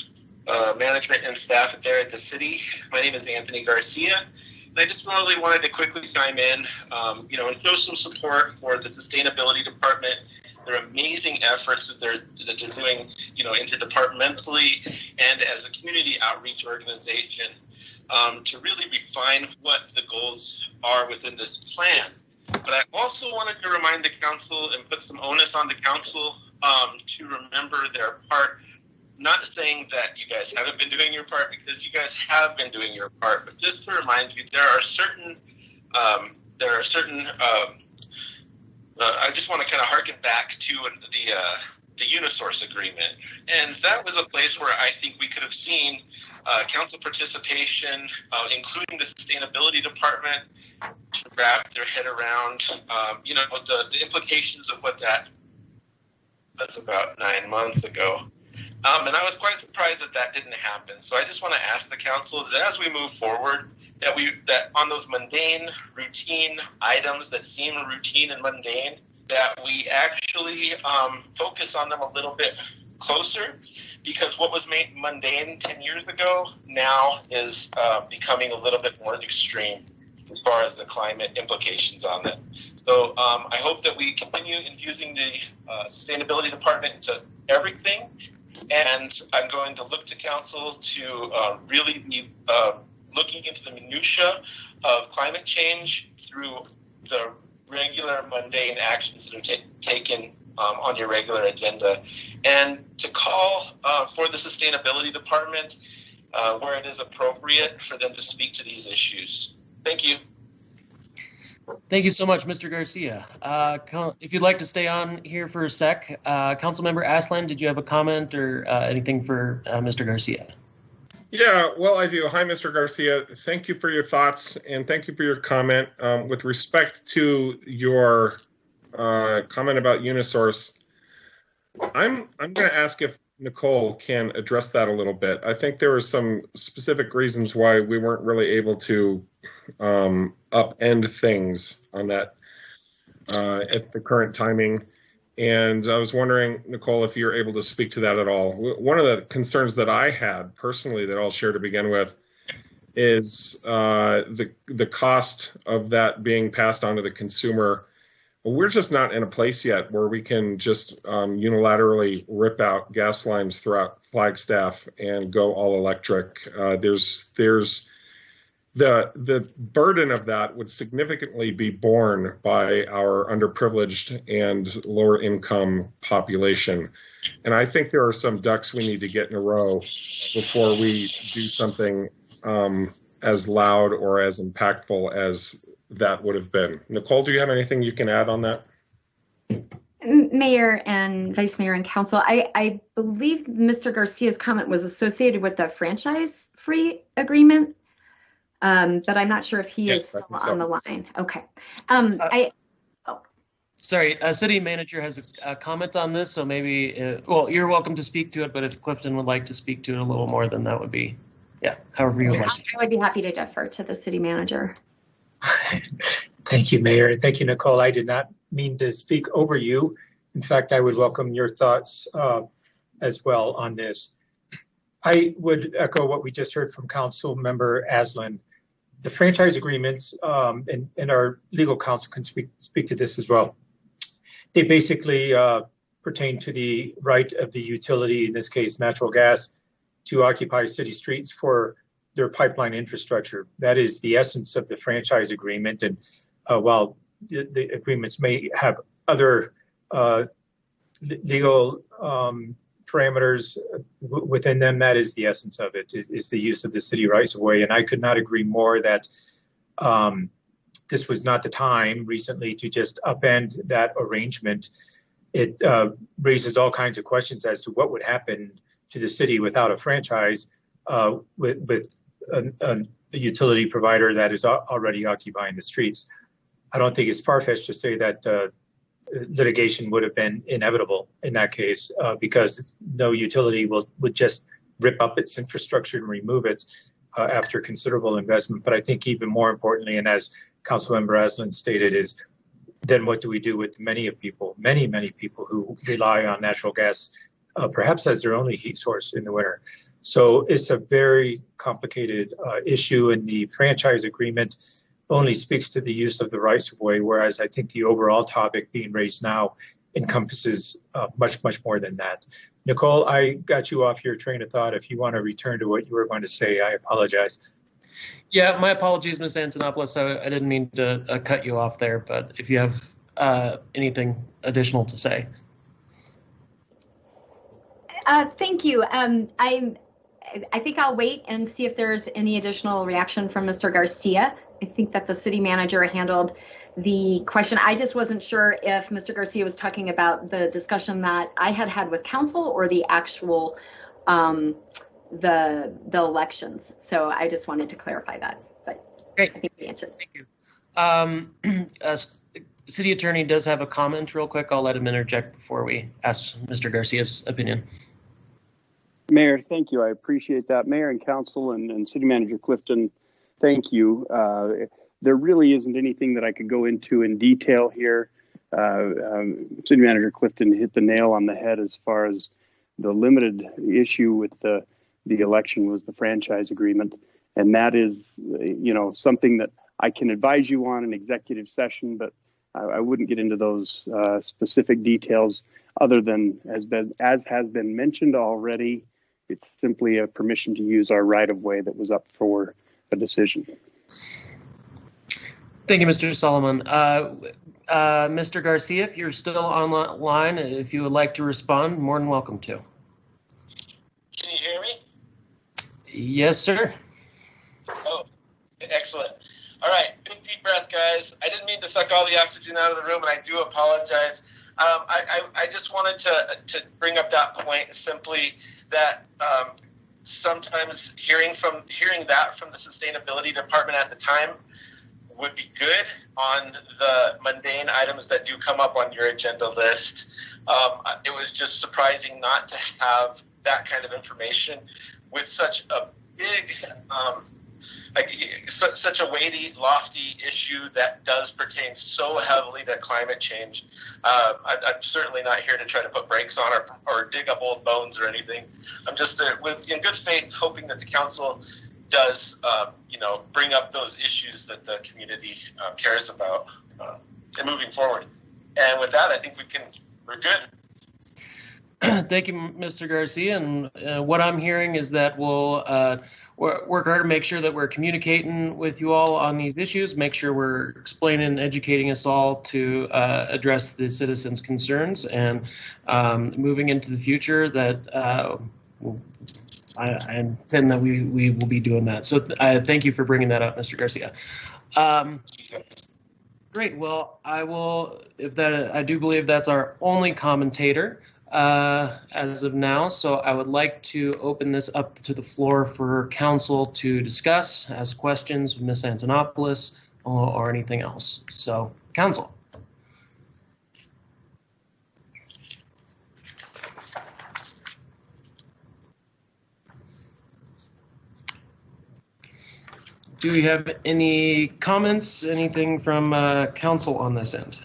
management and staff there at the city. My name is Anthony Garcia. And I just really wanted to quickly chime in, and show some support for the Sustainability Department, their amazing efforts that they're doing, interdepartmentally and as a community outreach organization to really refine what the goals are within this plan. But I also wanted to remind the council and put some onus on the council to remember their part. Not saying that you guys haven't been doing your part, because you guys have been doing your part, but just to remind you, there are certain I just want to kind of harken back to the Unisource agreement, and that was a place where I think we could have seen council participation, including the sustainability department, to wrap their head around, the implications of what that's about 9 months ago. And I was quite surprised that didn't happen. So I just want to ask the council that as we move forward, that on those mundane, routine items that seem routine and mundane, that we actually focus on them a little bit closer, because what was made mundane 10 years ago now is becoming a little bit more extreme as far as the climate implications on it. So I hope that we continue infusing the sustainability department into everything, And I'm going to look to council to really be looking into the minutia of climate change through the regular mundane actions that are taken on your regular agenda, and to call for the sustainability department where it is appropriate for them to speak to these issues. Thank you. Thank you so much, Mr. Garcia. If you'd like to stay on here for a sec, Councilmember Aslan, did you have a comment or anything for Mr. Garcia? Yeah, well, I do. Hi, Mr. Garcia. Thank you for your thoughts and thank you for your comment. With respect to your comment about Unisource, I'm going to ask if Nicole can address that a little bit. I think there were some specific reasons why we weren't really able to upend things on that at the current timing. And I was wondering, Nicole, if you're able to speak to that at all. One of the concerns that I had personally that I'll share to begin with is the cost of that being passed on to the consumer. We're just not in a place yet where we can just unilaterally rip out gas lines throughout Flagstaff and go all electric. There's the burden of that would significantly be borne by our underprivileged and lower income population. And I think there are some ducks we need to get in a row before we do something as loud or as impactful as that would have been. Nicole, do you have anything you can add on that? Mayor and Vice Mayor and Council, I believe Mr. Garcia's comment was associated with the franchise-free agreement. But I'm not sure if he is still on the line. Okay. Sorry, city manager has a comment on this, so maybe, well, you're welcome to speak to it, but if Clifton would like to speak to it a little more, then that would be, yeah, however you would like. I would be happy to defer to the city manager. Thank you, Mayor. Thank you, Nicole. I did not mean to speak over you. In fact, I would welcome your thoughts as well on this. I would echo what we just heard from Council Member Aslan. The franchise agreements, and our legal counsel can speak to this as well. They basically pertain to the right of the utility, in this case, natural gas, to occupy city streets for their pipeline infrastructure. That is the essence of the franchise agreement. And while the agreements may have other legal parameters within them, that is the essence of it, is the use of the city rights of way. And I could not agree more that this was not the time recently to just upend that arrangement. It raises all kinds of questions as to what would happen to the city without a franchise with a utility provider that is already occupying the streets. I don't think it's far-fetched to say that litigation would have been inevitable in that case because no utility would just rip up its infrastructure and remove it after considerable investment. But I think even more importantly, and as Councilmember Aslan stated, is then what do we do with many people who rely on natural gas, perhaps as their only heat source in the winter? So it's a very complicated issue, and the franchise agreement only speaks to the use of the rights of way, whereas I think the overall topic being raised now encompasses much, much more than that. Nicole, I got you off your train of thought. If you want to return to what you were going to say, I apologize. Yeah, my apologies, Ms. Antonopoulos. I didn't mean to cut you off there, but if you have anything additional to say. Thank you. I think I'll wait and see if there's any additional reaction from Mr. Garcia. I think that the city manager handled the question. I just wasn't sure if Mr. Garcia was talking about the discussion that I had with council or the actual the elections. So I just wanted to clarify that. But great. I think we answered. Thank you. City attorney does have a comment real quick. I'll let him interject before we ask Mr. Garcia's opinion. Mayor, thank you. I appreciate that. Mayor and council and city manager Clifton, thank you. There really isn't anything that I could go into in detail here. City manager Clifton hit the nail on the head as far as the limited issue with the election was the franchise agreement. And that is, something that I can advise you on in executive session, but I wouldn't get into those specific details. other than as has been mentioned already, it's simply a permission to use our right-of-way that was up for a decision. Thank you, Mr. Solomon. Mr. Garcia, if you're still on the line, if you would like to respond, more than welcome to. Can you hear me? Yes, sir. Oh, excellent. All right, big deep breath, guys. I didn't mean to suck all the oxygen out of the room, and I do apologize. I just wanted to bring up that point simply that sometimes hearing that from the sustainability department at the time would be good on the mundane items that do come up on your agenda list. It was just surprising not to have that kind of information with such a big, such a weighty, lofty issue that does pertain so heavily to climate change. I'm certainly not here to try to put brakes on or dig up old bones or anything. I'm just in good faith hoping that the council does, bring up those issues that the community cares about and moving forward. And with that, I think we're good. Thank you, Mr. Garcia. And what I'm hearing is that we'll work hard to make sure that we're communicating with you all on these issues, make sure we're explaining and educating us all to address the citizens' concerns, and moving into the future that I intend that we will be doing that. So thank you for bringing that up, Mr. Garcia. Great. Well, I do believe that's our only commentator as of now. So I would like to open this up to the floor for council to discuss, ask questions with Ms. Antonopoulos or anything else. So council. Do you have any comments, anything from council on this end?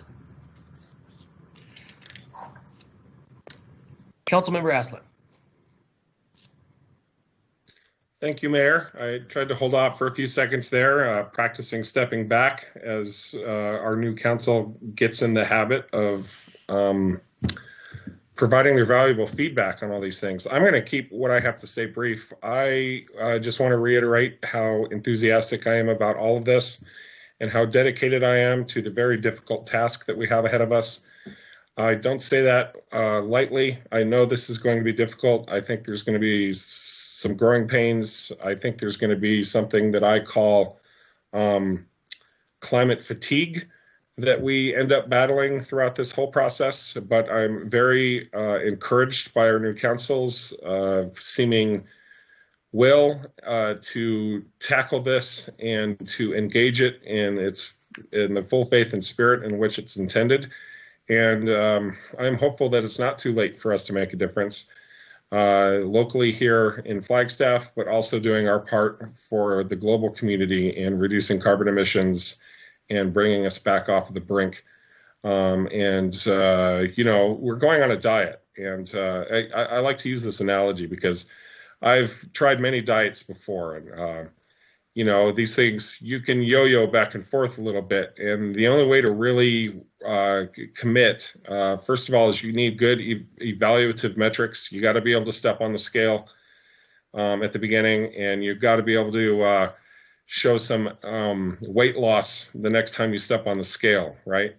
Councilmember Aslan. Thank you, Mayor. I tried to hold off for a few seconds there, practicing stepping back as our new council gets in the habit of providing their valuable feedback on all these things. I'm going to keep what I have to say brief. I just want to reiterate how enthusiastic I am about all of this and how dedicated I am to the very difficult task that we have ahead of us. I don't say that lightly. I know this is going to be difficult. I think there's going to be some growing pains. I think there's going to be something that I call climate fatigue that we end up battling throughout this whole process. But I'm very encouraged by our new council's seeming will to tackle this and to engage it in the full faith and spirit in which it's intended. And I'm hopeful that it's not too late for us to make a difference locally here in Flagstaff, but also doing our part for the global community in reducing carbon emissions and bringing us back off of the brink. We're going on a diet. And I like to use this analogy because I've tried many diets before. And, these things, you can yo-yo back and forth a little bit. And the only way to really commit, first of all, is you need good evaluative metrics. You got to be able to step on the scale at the beginning, and you've got to be able to show some weight loss the next time you step on the scale, right?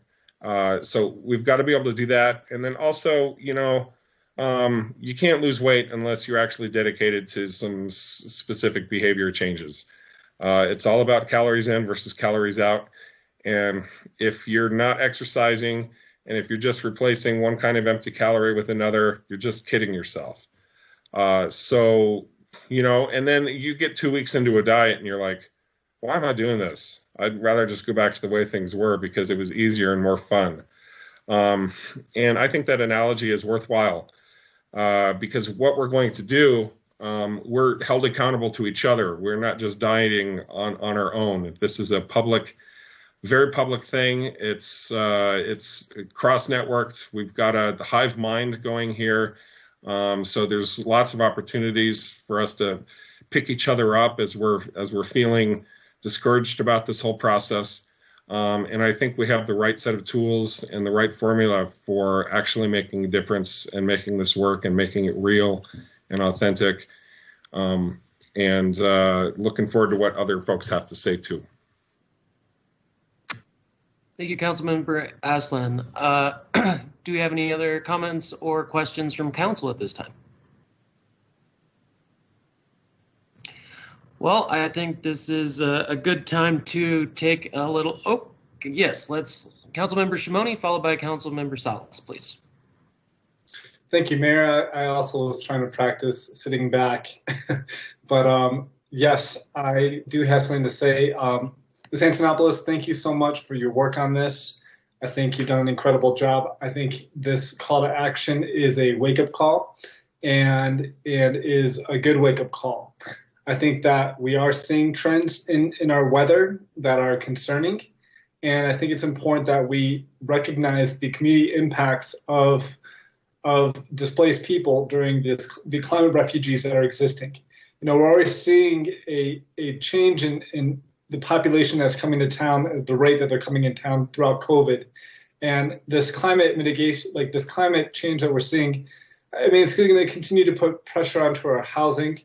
So we've got to be able to do that. And then also, you can't lose weight unless you're actually dedicated to some specific behavior changes. It's all about calories in versus calories out. And if you're not exercising and if you're just replacing one kind of empty calorie with another, you're just kidding yourself. And then you get 2 weeks into a diet and you're like, why am I doing this? I'd rather just go back to the way things were because it was easier and more fun. And I think that analogy is worthwhile because what we're going to do, we're held accountable to each other. We're not just dieting on our own. This is a very public thing. It's cross-networked. We've got the hive mind going here. So there's lots of opportunities for us to pick each other up as we're feeling discouraged about this whole process. And I think we have the right set of tools and the right formula for actually making a difference and making this work and making it real and authentic. And looking forward to what other folks have to say too. Thank you, Councilmember Aslan. Do we have any other comments or questions from council at this time? Well, I think this is a good time to take a little, oh, yes, let's, Councilmember Shimoni, followed by Councilmember Salas, please. Thank you, Mayor. I also was trying to practice sitting back, but yes, I do have something to say. Ms. Antonopoulos, thank you so much for your work on this. I think you've done an incredible job. I think this call to action is a wake-up call, and it is a good wake-up call. I think that we are seeing trends in our weather that are concerning, and I think it's important that we recognize the community impacts of displaced people during the climate refugees that are existing. You know, we're already seeing a change in the population that's coming to town at the rate that they're coming in town throughout COVID. And this climate mitigation, like this climate change that we're seeing, I mean, it's going to continue to put pressure onto our housing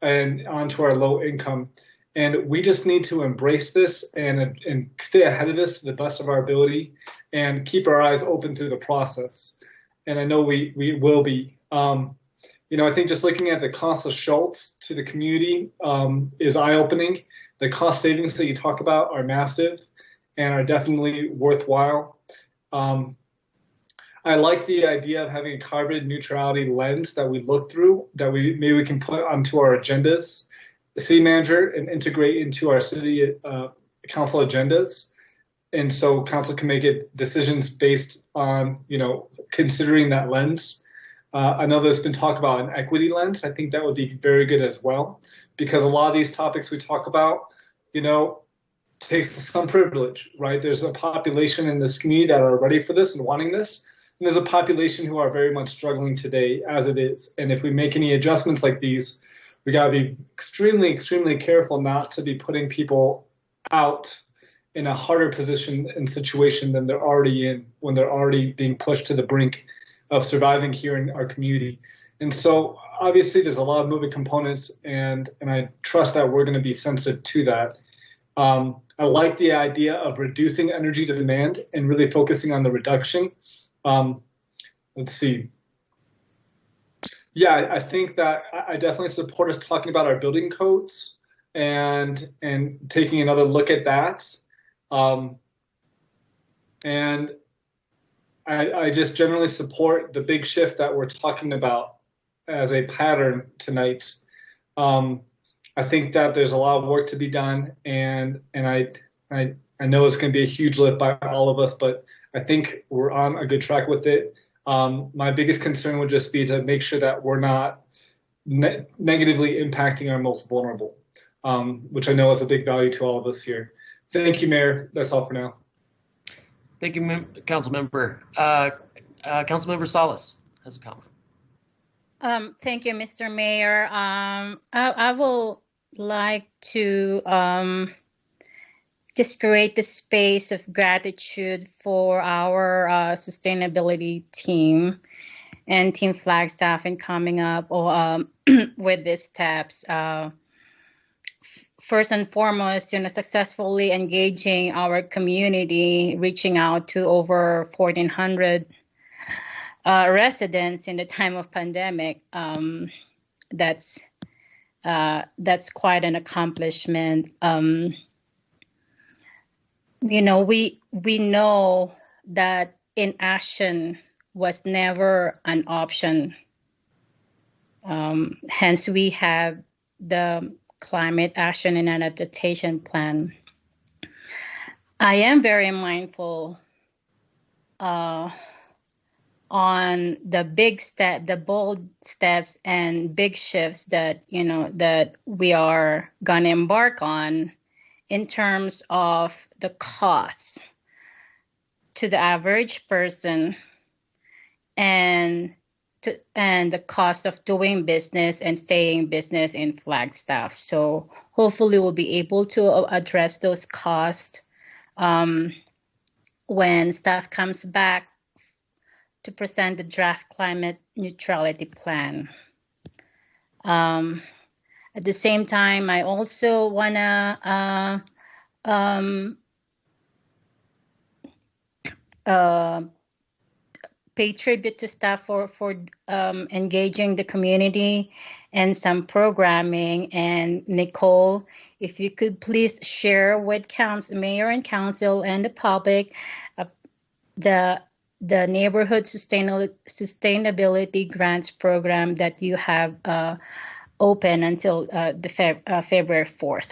and onto our low income. And we just need to embrace this and stay ahead of this to the best of our ability and keep our eyes open through the process. And I know we will be. You know, I think just looking at the cost of Schultz to the community is eye-opening. The cost savings that you talk about are massive and are definitely worthwhile. I like the idea of having a carbon neutrality lens that we look through, that maybe we can put onto our agendas, the city manager, and integrate into our city council agendas. And so council can make decisions based on, you know, considering that lens. I know there's been talk about an equity lens. I think that would be very good as well, because a lot of these topics we talk about, you know, takes some privilege, right? There's a population in this community that are ready for this and wanting this. And there's a population who are very much struggling today as it is. And if we make any adjustments like these, we got to be extremely, extremely careful not to be putting people out in a harder position and situation than they're already in when they're already being pushed to the brink of surviving here in our community. And so obviously there's a lot of moving components, and I trust that we're going to be sensitive to that. I like the idea of reducing energy demand and really focusing on the reduction. Let's see. Yeah, I think that I definitely support us talking about our building codes and taking another look at that. And I just generally support the big shift that we're talking about as a pattern tonight. I think that there's a lot of work to be done, and I know it's going to be a huge lift by all of us, but I think we're on a good track with it. My biggest concern would just be to make sure that we're not negatively impacting our most vulnerable, which I know is a big value to all of us here. Thank you, Mayor. That's all for now. Thank you, Councilmember. Councilmember Salas has a comment. Thank you, Mr. Mayor. I will like to just create the space of gratitude for our sustainability team and Team Flagstaff in coming up with these steps. First and foremost, successfully engaging our community, reaching out to over 1,400 residents in the time of pandemic. That's quite an accomplishment. We know that inaction was never an option. Hence, we have the Climate Action and Adaptation Plan. I am very mindful on the bold steps and big shifts that that we are gonna embark on in terms of the cost to the average person and the cost of doing business and staying business in Flagstaff. So hopefully we'll be able to address those costs when staff comes back to present the draft climate neutrality plan. At the same time, I also want to pay tribute to staff for engaging the community and some programming. And Nicole, if you could please share with mayor and council and the public the neighborhood sustainability grants program that you have open until the February 4th.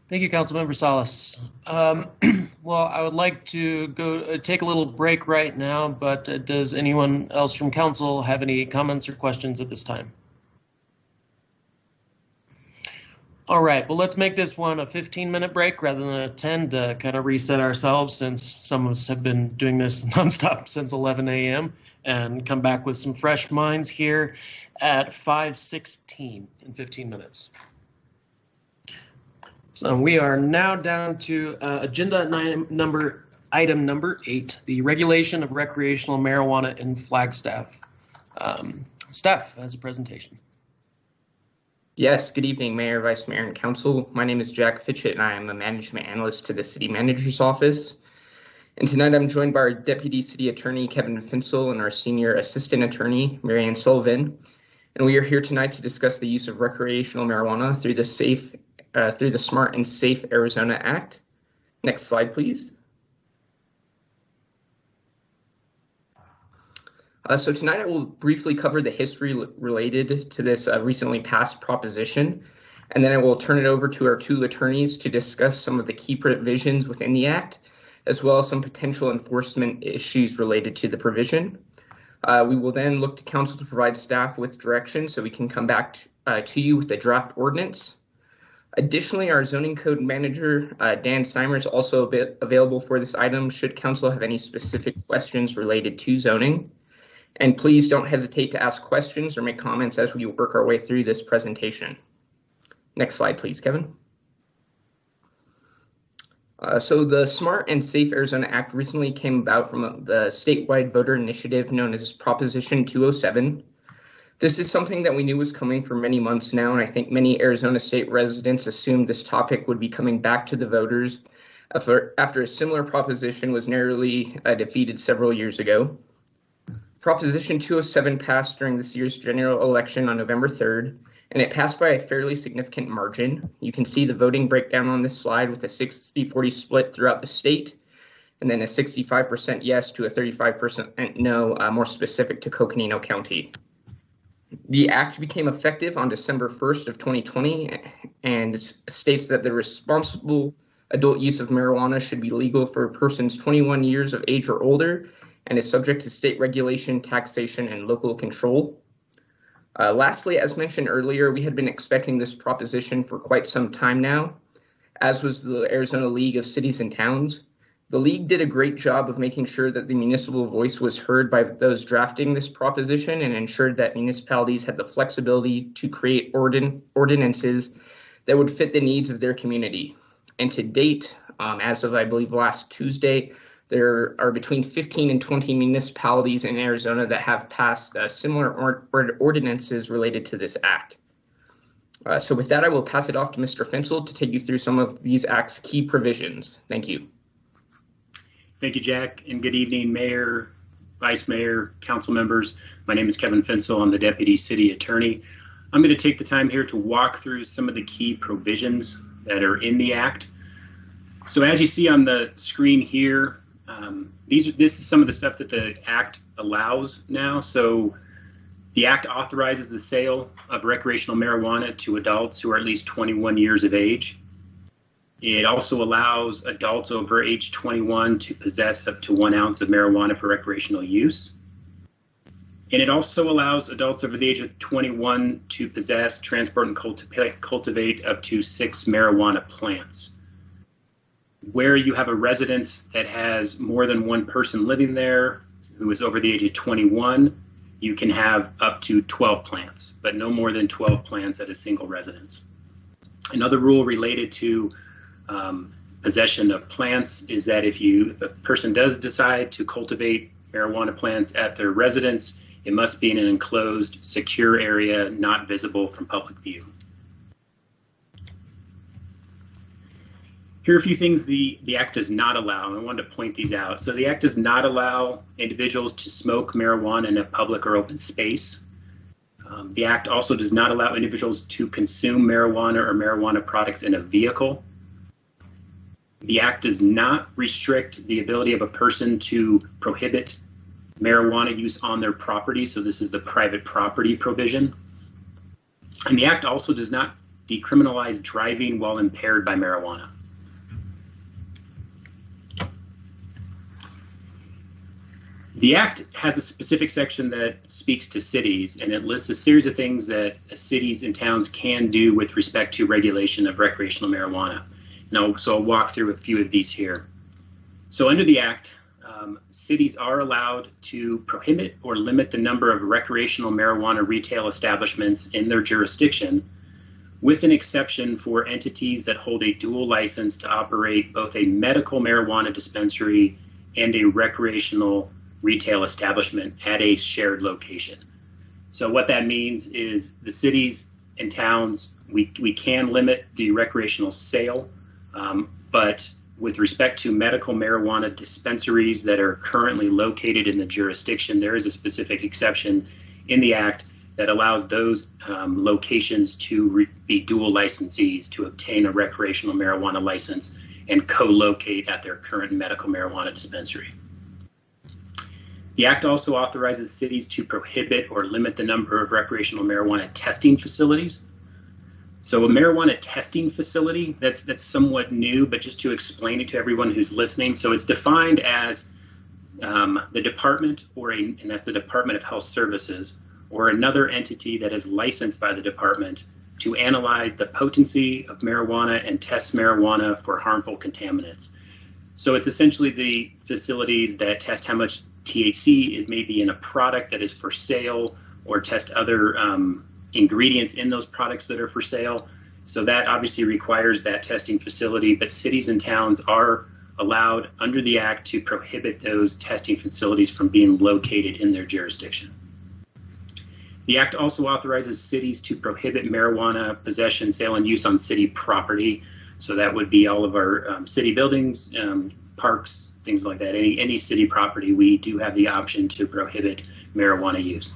Thank you, Councilmember Salas. Well, I would like to go take a little break right now, but does anyone else from council have any comments or questions at this time? All right, well, let's make this one a 15-minute break rather than a 10 to kind of reset ourselves, since some of us have been doing this nonstop since 11 a.m. and come back with some fresh minds here at 5:16 in 15 minutes. So we are now down to agenda item number 8, the regulation of recreational marijuana in Flagstaff. Steph has a presentation. Yes, good evening, Mayor, Vice Mayor, and Council. My name is Jack Fitchett, and I am a management analyst to the City Manager's Office. And tonight I'm joined by our Deputy City Attorney, Kevin Finsel, and our Senior Assistant Attorney, Marianne Sullivan. And we are here tonight to discuss the use of recreational marijuana through the Smart and Safe Arizona Act. Next slide, please. So tonight I will briefly cover the history related to this recently passed proposition, and then I will turn it over to our two attorneys to discuss some of the key provisions within the Act, as well as some potential enforcement issues related to the provision. We will then look to Council to provide staff with direction so we can come back to you with the draft ordinance. Additionally, our zoning code manager, Dan Steimer, is also available for this item should Council have any specific questions related to zoning. And please don't hesitate to ask questions or make comments as we work our way through this presentation. Next slide, please, Kevin. So the Smart and Safe Arizona Act recently came about from the statewide voter initiative known as Proposition 207. This is something that we knew was coming for many months now, and I think many Arizona state residents assumed this topic would be coming back to the voters after a similar proposition was narrowly defeated several years ago. Proposition 207 passed during this year's general election on November 3rd, and it passed by a fairly significant margin. You can see the voting breakdown on this slide with a 60-40 split throughout the state, and then a 65% yes to a 35% no, more specific to Coconino County. The act became effective on December 1st of 2020 and states that the responsible adult use of marijuana should be legal for persons 21 years of age or older and is subject to state regulation, taxation, and local control. Lastly, as mentioned earlier, we had been expecting this proposition for quite some time now, as was the Arizona League of Cities and Towns. The League did a great job of making sure that the municipal voice was heard by those drafting this proposition and ensured that municipalities had the flexibility to create ordinances that would fit the needs of their community. And to date, as of I believe last Tuesday, there are between 15 and 20 municipalities in Arizona that have passed similar ordinances related to this act. So with that, I will pass it off to Mr. Finsel to take you through some of these act's key provisions. Thank you. Thank you, Jack, and good evening, Mayor, Vice Mayor, council members. My name is Kevin Finsel. I'm the Deputy City Attorney. I'm going to take the time here to walk through some of the key provisions that are in the act. So as you see on the screen here, this is some of the stuff that the act allows now. So the act authorizes the sale of recreational marijuana to adults who are at least 21 years of age. It also allows adults over age 21 to possess up to 1 ounce of marijuana for recreational use. And it also allows adults over the age of 21 to possess, transport, and cultivate up to 6 marijuana plants. Where you have a residence that has more than one person living there who is over the age of 21, you can have up to 12 plants, but no more than 12 plants at a single residence. Another rule related to possession of plants is that if a person does decide to cultivate marijuana plants at their residence, it must be in an enclosed, secure area, not visible from public view. Here are a few things the Act does not allow, and I wanted to point these out. So the Act does not allow individuals to smoke marijuana in a public or open space. The Act also does not allow individuals to consume marijuana or marijuana products in a vehicle. The Act does not restrict the ability of a person to prohibit marijuana use on their property. So this is the private property provision. And the Act also does not decriminalize driving while impaired by marijuana. The Act has a specific section that speaks to cities, and it lists a series of things that cities and towns can do with respect to regulation of recreational marijuana. So I'll walk through a few of these here. So under the Act, cities are allowed to prohibit or limit the number of recreational marijuana retail establishments in their jurisdiction, with an exception for entities that hold a dual license to operate both a medical marijuana dispensary and a recreational retail establishment at a shared location. So what that means is the cities and towns, we can limit the recreational sale, but with respect to medical marijuana dispensaries that are currently located in the jurisdiction, there is a specific exception in the Act that allows those locations to be dual licensees to obtain a recreational marijuana license and co-locate at their current medical marijuana dispensary. The Act also authorizes cities to prohibit or limit the number of recreational marijuana testing facilities. So a marijuana testing facility, that's somewhat new, but just to explain it to everyone who's listening. So it's defined as the department and that's the Department of Health Services, or another entity that is licensed by the department to analyze the potency of marijuana and test marijuana for harmful contaminants. So it's essentially the facilities that test how much THC is maybe in a product that is for sale, or test other ingredients in those products that are for sale. So that obviously requires that testing facility, but cities and towns are allowed under the Act to prohibit those testing facilities from being located in their jurisdiction. The Act also authorizes cities to prohibit marijuana possession, sale, and use on city property. So that would be all of our city buildings, parks, things like that. Any city property, we do have the option to prohibit marijuana use.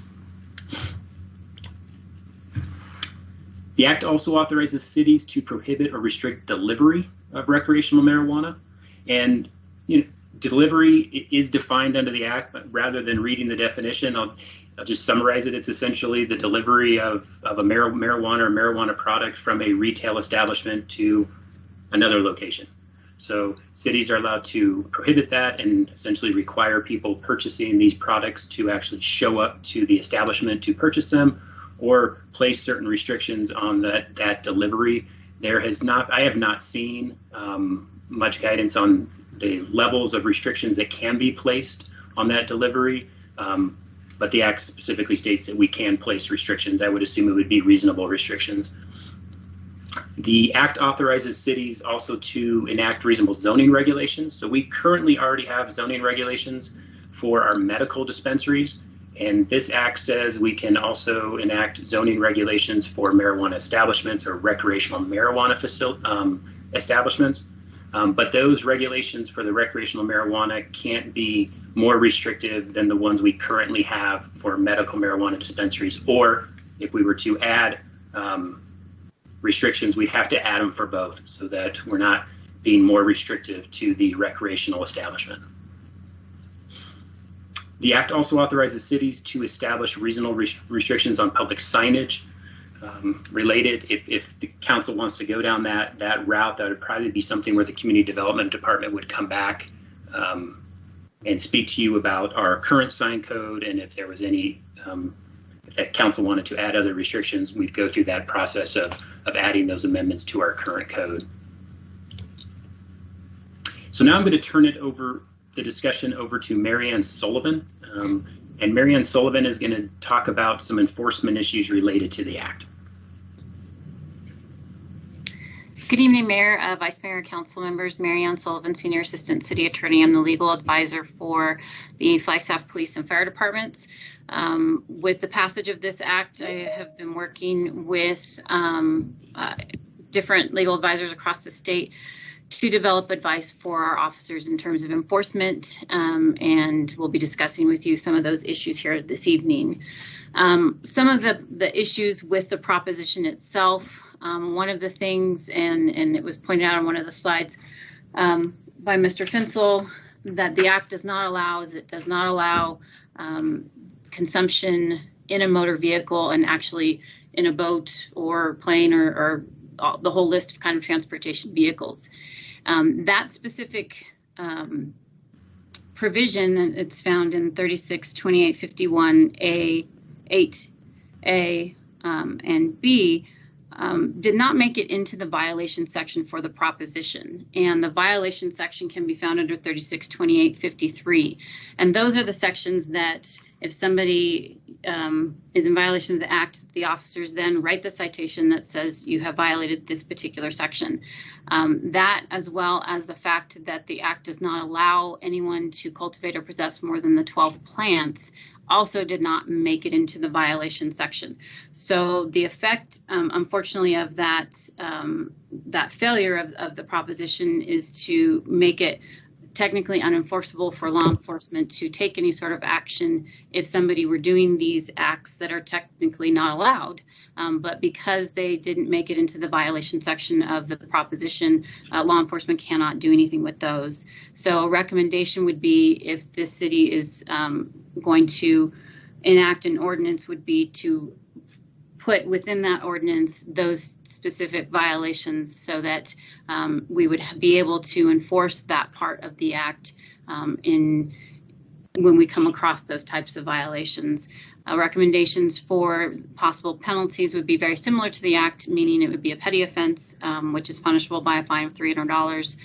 The Act also authorizes cities to prohibit or restrict delivery of recreational marijuana. And delivery is defined under the Act, but rather than reading the definition, I'll just summarize it. It's essentially the delivery of a marijuana or marijuana product from a retail establishment to another location. So cities are allowed to prohibit that and essentially require people purchasing these products to actually show up to the establishment to purchase them, or place certain restrictions on that delivery. I have not seen much guidance on the levels of restrictions that can be placed on that delivery, but the Act specifically states that we can place restrictions. I would assume it would be reasonable restrictions. The Act authorizes cities also to enact reasonable zoning regulations. So we currently already have zoning regulations for our medical dispensaries, and this Act says we can also enact zoning regulations for marijuana establishments or recreational marijuana establishments. But those regulations for the recreational marijuana can't be more restrictive than the ones we currently have for medical marijuana dispensaries, or if we were to add restrictions, we'd have to add them for both so that we're not being more restrictive to the recreational establishment. The Act also authorizes cities to establish reasonable restrictions on public signage. Related, if the council wants to go down that route, that would probably be something where the Community Development Department would come back and speak to you about our current sign code, and if there was any if that council wanted to add other restrictions, we'd go through that process of adding those amendments to our current code. So now I'm going to turn the discussion over to Marianne Sullivan. And Marianne Sullivan is going to talk about some enforcement issues related to the Act. Good evening, Mayor, Vice Mayor, Council members. Mary Ann Sullivan, Senior Assistant City Attorney. I'm the legal advisor for the Flagstaff Police and Fire Departments. With the passage of this act, I have been working with different legal advisors across the state to develop advice for our officers in terms of enforcement, and we'll be discussing with you some of those issues here this evening. Some of the issues with the proposition itself, one of the things, and it was pointed out on one of the slides by Mr. Finsel, that the act does not allow is it does not allow consumption in a motor vehicle and actually in a boat or plane or the whole list of kind of transportation vehicles. That specific provision, it's found in 362851A, 8A, and B, did not make it into the violation section for the proposition. And the violation section can be found under 362853. And those are the sections that if somebody is in violation of the act, the officers then write the citation that says you have violated this particular section. That, as well as the fact that the act does not allow anyone to cultivate or possess more than the 12 plants, also did not make it into the violation section. So the effect, unfortunately, of that that failure of the proposition is to make it technically unenforceable for law enforcement to take any sort of action if somebody were doing these acts that are technically not allowed. But because they didn't make it into the violation section of the proposition, law enforcement cannot do anything with those. So a recommendation would be, if this city is going to enact an ordinance, would be to put within that ordinance those specific violations so that we would be able to enforce that part of the act when we come across those types of violations. Recommendations for possible penalties would be very similar to the act, meaning it would be a petty offense, which is punishable by a fine of $300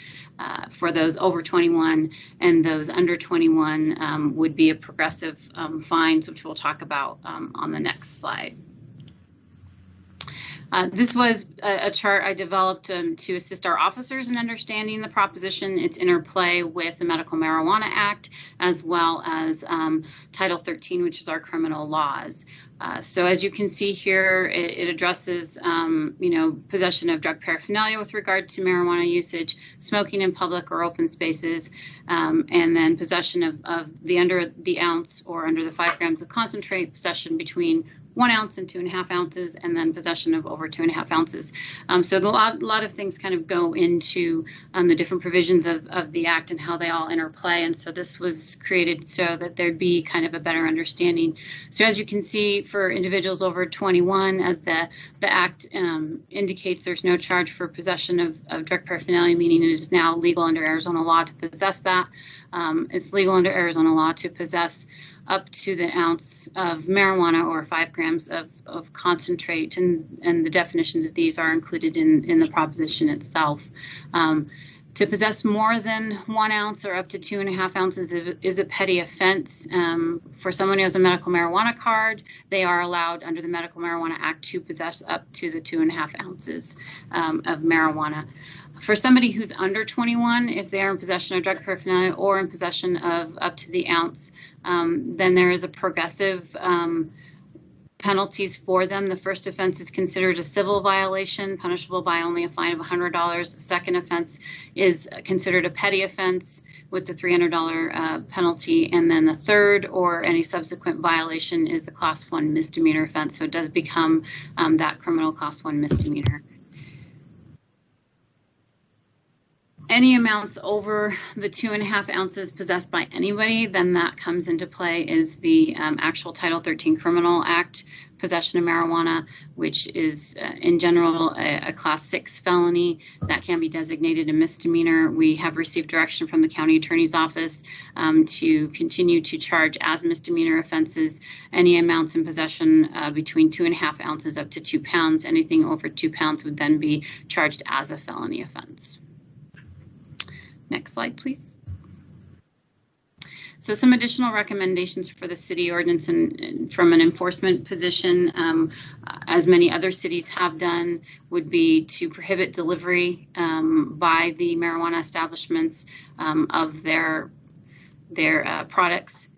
for those over 21, and those under 21 would be a progressive fines, which we'll talk about on the next slide. This was a chart I developed to assist our officers in understanding the proposition, its interplay with the Medical Marijuana Act, as well as Title 13, which is our criminal laws. So as you can see here, it addresses, possession of drug paraphernalia with regard to marijuana usage, smoking in public or open spaces, and then possession of the under the ounce or under the 5 grams of concentrate, possession between 1 ounce and 2.5 ounces, and then possession of over 2.5 ounces. So a lot of things kind of go into the different provisions of the act and how they all interplay. And so this was created so that there'd be kind of a better understanding. So as you can see, for individuals over 21, as the act indicates, there's no charge for possession of drug paraphernalia, meaning it is now legal under Arizona law to possess that. It's legal under Arizona law to possess up to the ounce of marijuana or 5 grams of concentrate, and the definitions of these are included in the proposition itself. To possess more than 1 ounce or up to 2.5 ounces is a petty offense. For someone who has a medical marijuana card, they are allowed under the Medical Marijuana Act to possess up to the 2.5 ounces of marijuana. For somebody who's under 21, if they are in possession of drug paraphernalia or in possession of up to the ounce, then there is a progressive penalties for them. The first offense is considered a civil violation, punishable by only a fine of $100. Second offense is considered a petty offense with the $300 penalty. And then the third or any subsequent violation is a Class 1 misdemeanor offense. So it does become that criminal Class 1 misdemeanor. Any amounts over the 2.5 ounces possessed by anybody, then that comes into play is the actual Title 13 Criminal Act, possession of marijuana, which is in general a Class 6 felony that can be designated a misdemeanor. We have received direction from the County Attorney's Office to continue to charge as misdemeanor offenses any amounts in possession between 2.5 ounces up to 2 pounds. Anything over 2 pounds would then be charged as a felony offense. Next slide, please. So some additional recommendations for the city ordinance and from an enforcement position, as many other cities have done, would be to prohibit delivery by the marijuana establishments of their products,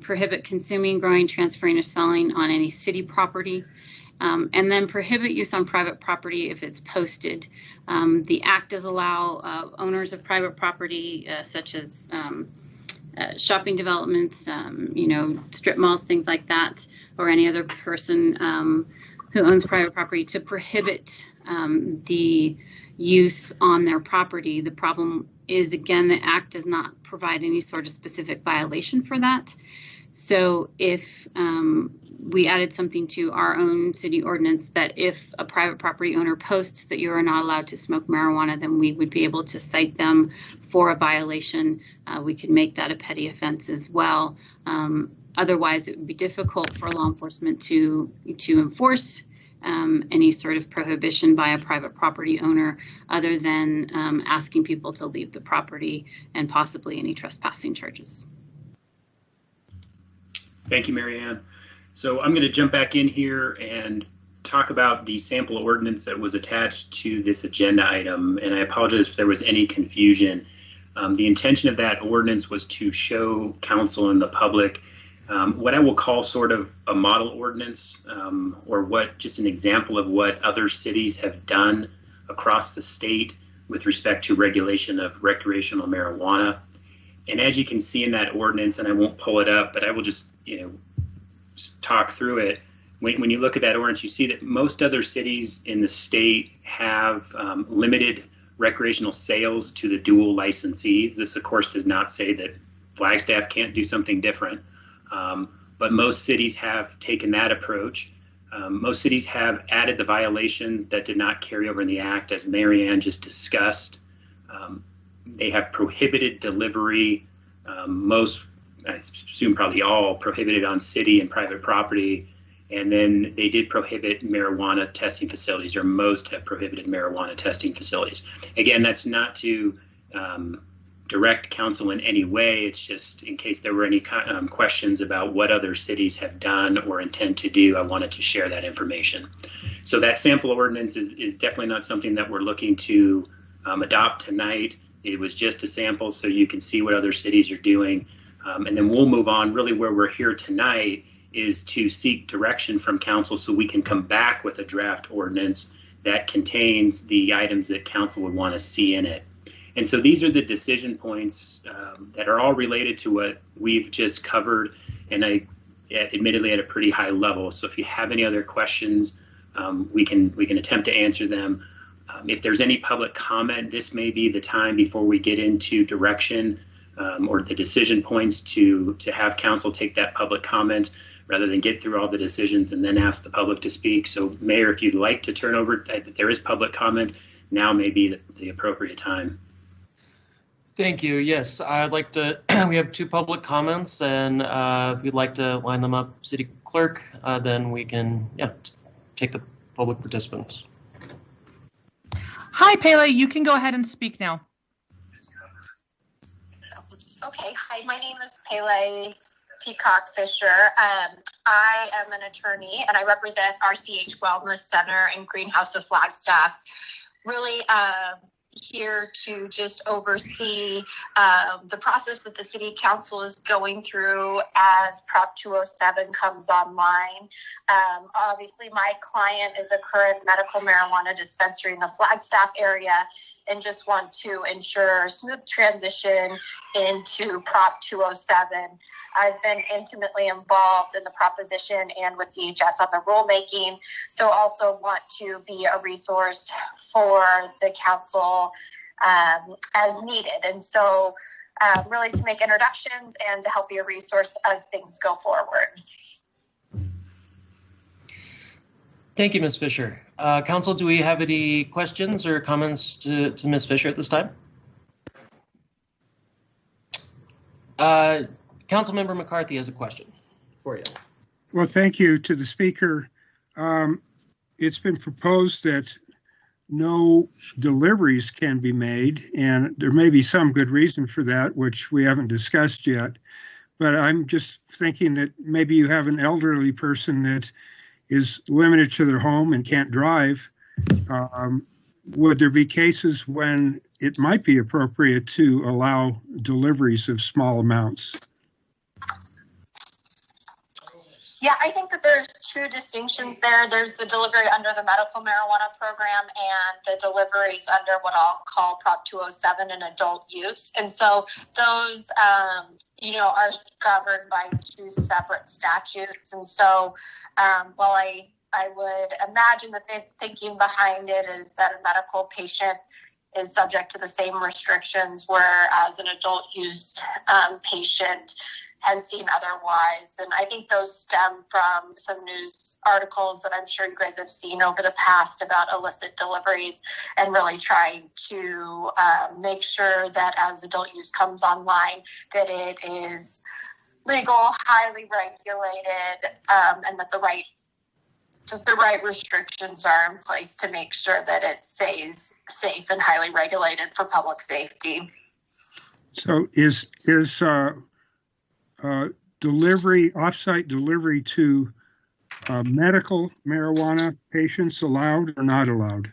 prohibit consuming, growing, transferring, or selling on any city property, and then prohibit use on private property if it's posted. The act does allow owners of private property, such as shopping developments, strip malls, things like that, or any other person who owns private property, to prohibit the use on their property. The problem is, again, the act does not provide any sort of specific violation for that. So if we added something to our own city ordinance that if a private property owner posts that you are not allowed to smoke marijuana, then we would be able to cite them for a violation. We could make that a petty offense as well. Otherwise, it would be difficult for law enforcement to enforce any sort of prohibition by a private property owner, other than asking people to leave the property and possibly any trespassing charges. Thank you, Mary Ann. So I'm going to jump back in here and talk about the sample ordinance that was attached to this agenda item. And I apologize if there was any confusion. The intention of that ordinance was to show council and the public what I will call sort of a model ordinance, or just an example of what other cities have done across the state with respect to regulation of recreational marijuana. And as you can see in that ordinance, and I won't pull it up, but I will just talk through it. When you look at that ordinance, you see that most other cities in the state have limited recreational sales to the dual licensees. This, of course, does not say that Flagstaff can't do something different, but most cities have taken that approach. Most cities have added the violations that did not carry over in the act, as Mary Ann just discussed. They have prohibited delivery. Most, I assume probably all, prohibited on city and private property. And then they did prohibit marijuana testing facilities, or most have prohibited marijuana testing facilities. Again, that's not to direct council in any way. It's just in case there were any questions about what other cities have done or intend to do, I wanted to share that information. So that sample ordinance is definitely not something that we're looking to adopt tonight. It was just a sample so you can see what other cities are doing. And then we'll move on. Really where we're here tonight is to seek direction from council so we can come back with a draft ordinance that contains the items that council would want to see in it. And so these are the decision points that are all related to what we've just covered, and admittedly at a pretty high level. So if you have any other questions, we can attempt to answer them. If there's any public comment, this may be the time before we get into direction or the decision points to have council take that public comment rather than get through all the decisions and then ask the public to speak. So Mayor, if you'd like to turn over, there is public comment, now may be the appropriate time. Thank you. Yes, I'd like to, we have 2 public comments, and if you'd like to line them up, City Clerk, then we can take the public participants. Hi, Pele, you can go ahead and speak now. Okay, hi, my name is Pele Peacock Fisher. I am an attorney and I represent RCH Wellness Center and Greenhouse of Flagstaff. Really here to just oversee the process that the City Council is going through as Prop 207 comes online. Obviously, my client is a current medical marijuana dispensary in the Flagstaff area, and just want to ensure smooth transition into Prop 207. I've been intimately involved in the proposition and with DHS on the rulemaking, so also want to be a resource for the council as needed. And so really to make introductions and to help be a resource as things go forward. Thank you, Ms. Fisher. Council, do we have any questions or comments to Ms. Fisher at this time? Councilmember McCarthy has a question for you. Well, thank you to the speaker. It's been proposed that no deliveries can be made, and there may be some good reason for that, which we haven't discussed yet. but I'm just thinking that maybe you have an elderly person that is limited to their home and can't drive. Would there be cases when it might be appropriate to allow deliveries of small amounts? Yeah, I think that there's two distinctions there. There's the delivery under the medical marijuana program and the deliveries under what I'll call Prop 207 and adult use. And so those, are governed by two separate statutes. And so while I would imagine that the thinking behind it is that a medical patient is subject to the same restrictions, whereas an adult use patient has seen otherwise. And I think those stem from some news articles that I'm sure you guys have seen over the past about illicit deliveries, and really trying to make sure that as adult use comes online, that it is legal, highly regulated, and that the right restrictions are in place to make sure that it stays safe and highly regulated for public safety. So is delivery, offsite delivery to medical marijuana patients allowed or not allowed?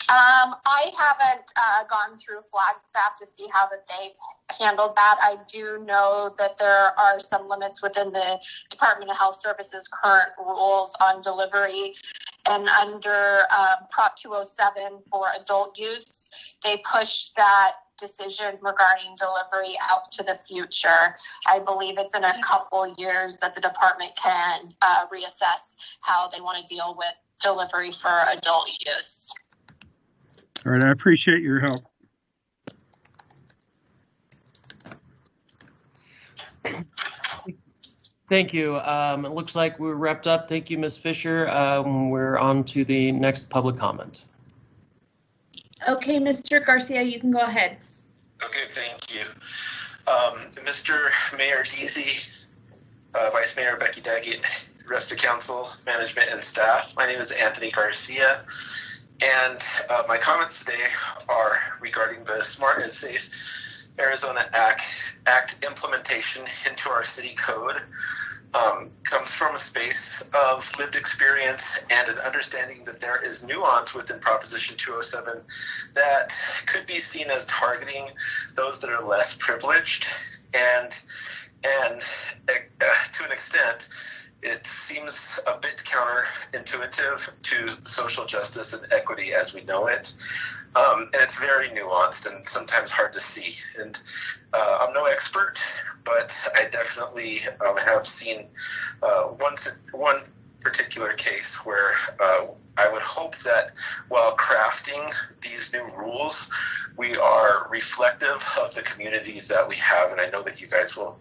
I haven't gone through Flagstaff to see how that they've handled that. I do know that there are some limits within the Department of Health Services current rules on delivery, and under Prop 207 for adult use, they push that decision regarding delivery out to the future. I believe it's in a couple years that the department can reassess how they want to deal with delivery for adult use. All right, I appreciate your help. Thank you. It looks like we're wrapped up. Thank you, Ms. Fisher. We're on to the next public comment. Okay, Mr. Garcia, you can go ahead. Okay, thank you. Mr. Mayor Deasy, Vice Mayor Becky Daggett, rest of council, management, and staff. My name is Anthony Garcia, and my comments today are regarding the Smart and Safe Arizona Act implementation into our city code. Comes from a space of lived experience and an understanding that there is nuance within Proposition 207 that could be seen as targeting those that are less privileged, and to an extent, it seems a bit counterintuitive to social justice and equity as we know it. And it's very nuanced and sometimes hard to see. And I'm no expert, but I definitely have seen one particular case where I would hope that while crafting these new rules, we are reflective of the community that we have. And I know that you guys will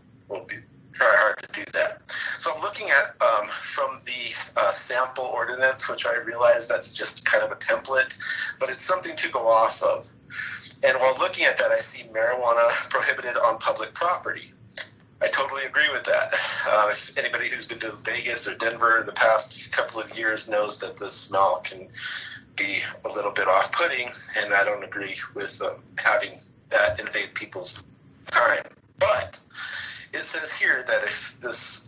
try hard to do that. So I'm looking at from the sample ordinance, which I realize that's just kind of a template, but it's something to go off of. And while looking at that, I see marijuana prohibited on public property. I totally agree with that. If anybody who's been to Vegas or Denver in the past couple of years knows that the smell can be a little bit off-putting, and I don't agree with having that invade people's time. But it says here that if this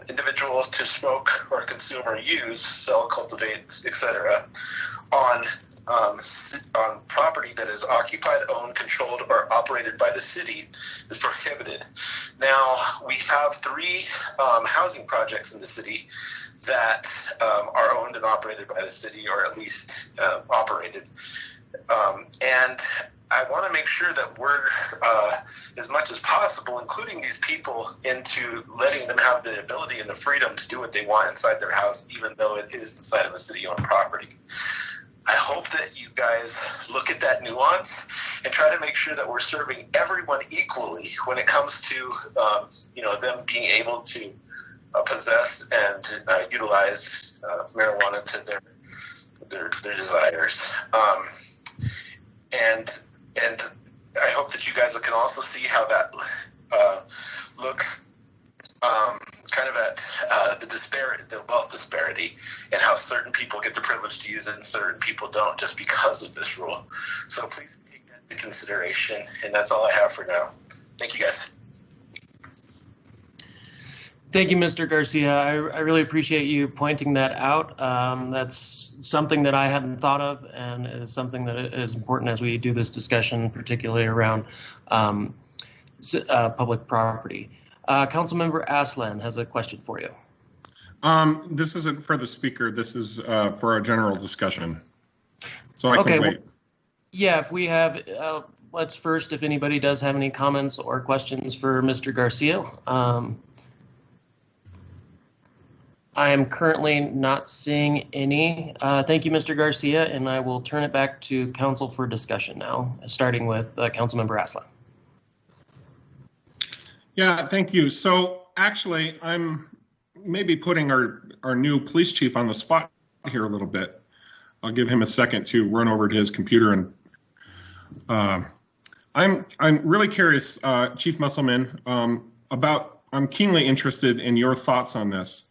individual to smoke or consume or use, sell, cultivate, etc., on property that is occupied, owned, controlled, or operated by the city is prohibited. Now, we have 3 housing projects in the city that are owned and operated by the city, or at least operated. And I want to make sure that we're, as much as possible, including these people into letting them have the ability and the freedom to do what they want inside their house, even though it is inside of a city-owned property. I hope that you guys look at that nuance and try to make sure that we're serving everyone equally when it comes to, them being able to possess and utilize marijuana to their desires. And I hope that you guys can also see how that looks kind of at the wealth disparity, and how certain people get the privilege to use it and certain people don't just because of this rule. So please take that consideration. And that's all I have for now. Thank you, guys. Thank you, Mr. Garcia. I really appreciate you pointing that out. That's something that I hadn't thought of, and is something that is important as we do this discussion, particularly around public property. Councilmember Aslan has a question for you. This isn't for the speaker. This is for our general discussion. So I can wait. Well, yeah, if we have, let's first, if anybody does have any comments or questions for Mr. Garcia. I am currently not seeing any. Thank you, Mr. Garcia, and I will turn it back to council for discussion now, starting with Councilmember Aslan. Yeah, thank you. So actually, I'm maybe putting our new police chief on the spot here a little bit. I'll give him a second to run over to his computer, and I'm really curious, Chief Musselman, I'm keenly interested in your thoughts on this.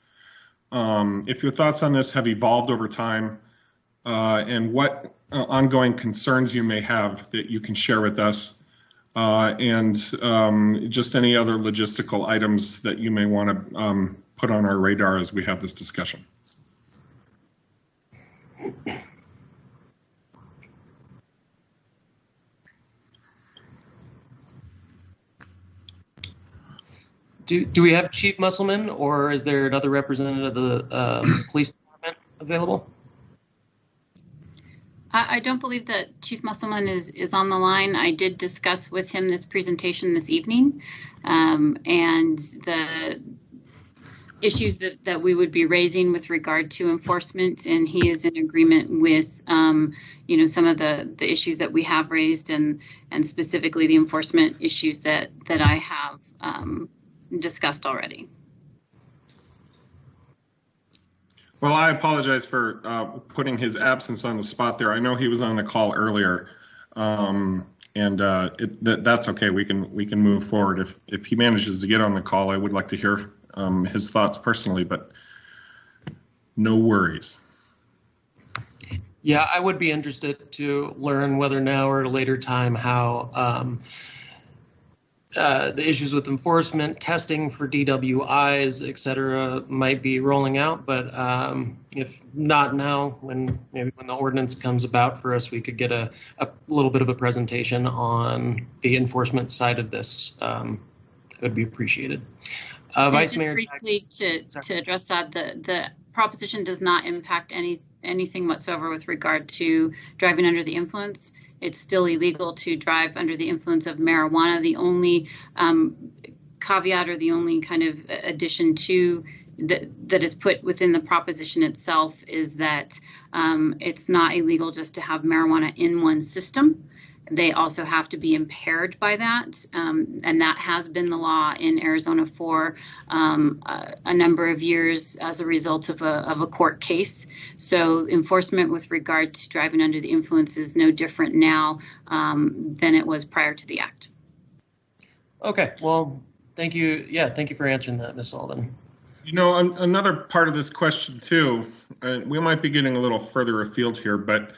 If your thoughts on this have evolved over time, and what ongoing concerns you may have that you can share with us, and just any other logistical items that you may want to put on our radar as we have this discussion. Do we have Chief Musselman, or is there another representative of the police department available? I don't believe that Chief Musselman is on the line. I did discuss with him this presentation this evening, and the issues that we would be raising with regard to enforcement, and he is in agreement with some of the issues that we have raised, and specifically the enforcement issues that I have discussed already. Well, I apologize for putting his absence on the spot there. I know he was on the call earlier, and that's okay. We can move forward. If he manages to get on the call, I would like to hear his thoughts personally, but no worries. Yeah, I would be interested to learn whether now or at a later time how the issues with enforcement, testing for DWIs, et cetera, might be rolling out. But if not now, maybe when the ordinance comes about for us, we could get a little bit of a presentation on the enforcement side of this. It would be appreciated. Vice Mayor, briefly to address that, the proposition does not impact anything whatsoever with regard to driving under the influence. It's still illegal to drive under the influence of marijuana. The only caveat, or the only kind of addition to that is put within the proposition itself, is that it's not illegal just to have marijuana in one system. They also have to be impaired by that, and that has been the law in Arizona for a number of years as a result of a court case. So enforcement with regard to driving under the influence is no different now than it was prior to the act. Okay, well, thank you. Yeah, thank you for answering that, Ms. Alden. You know, another part of this question too, we might be getting a little further afield here, but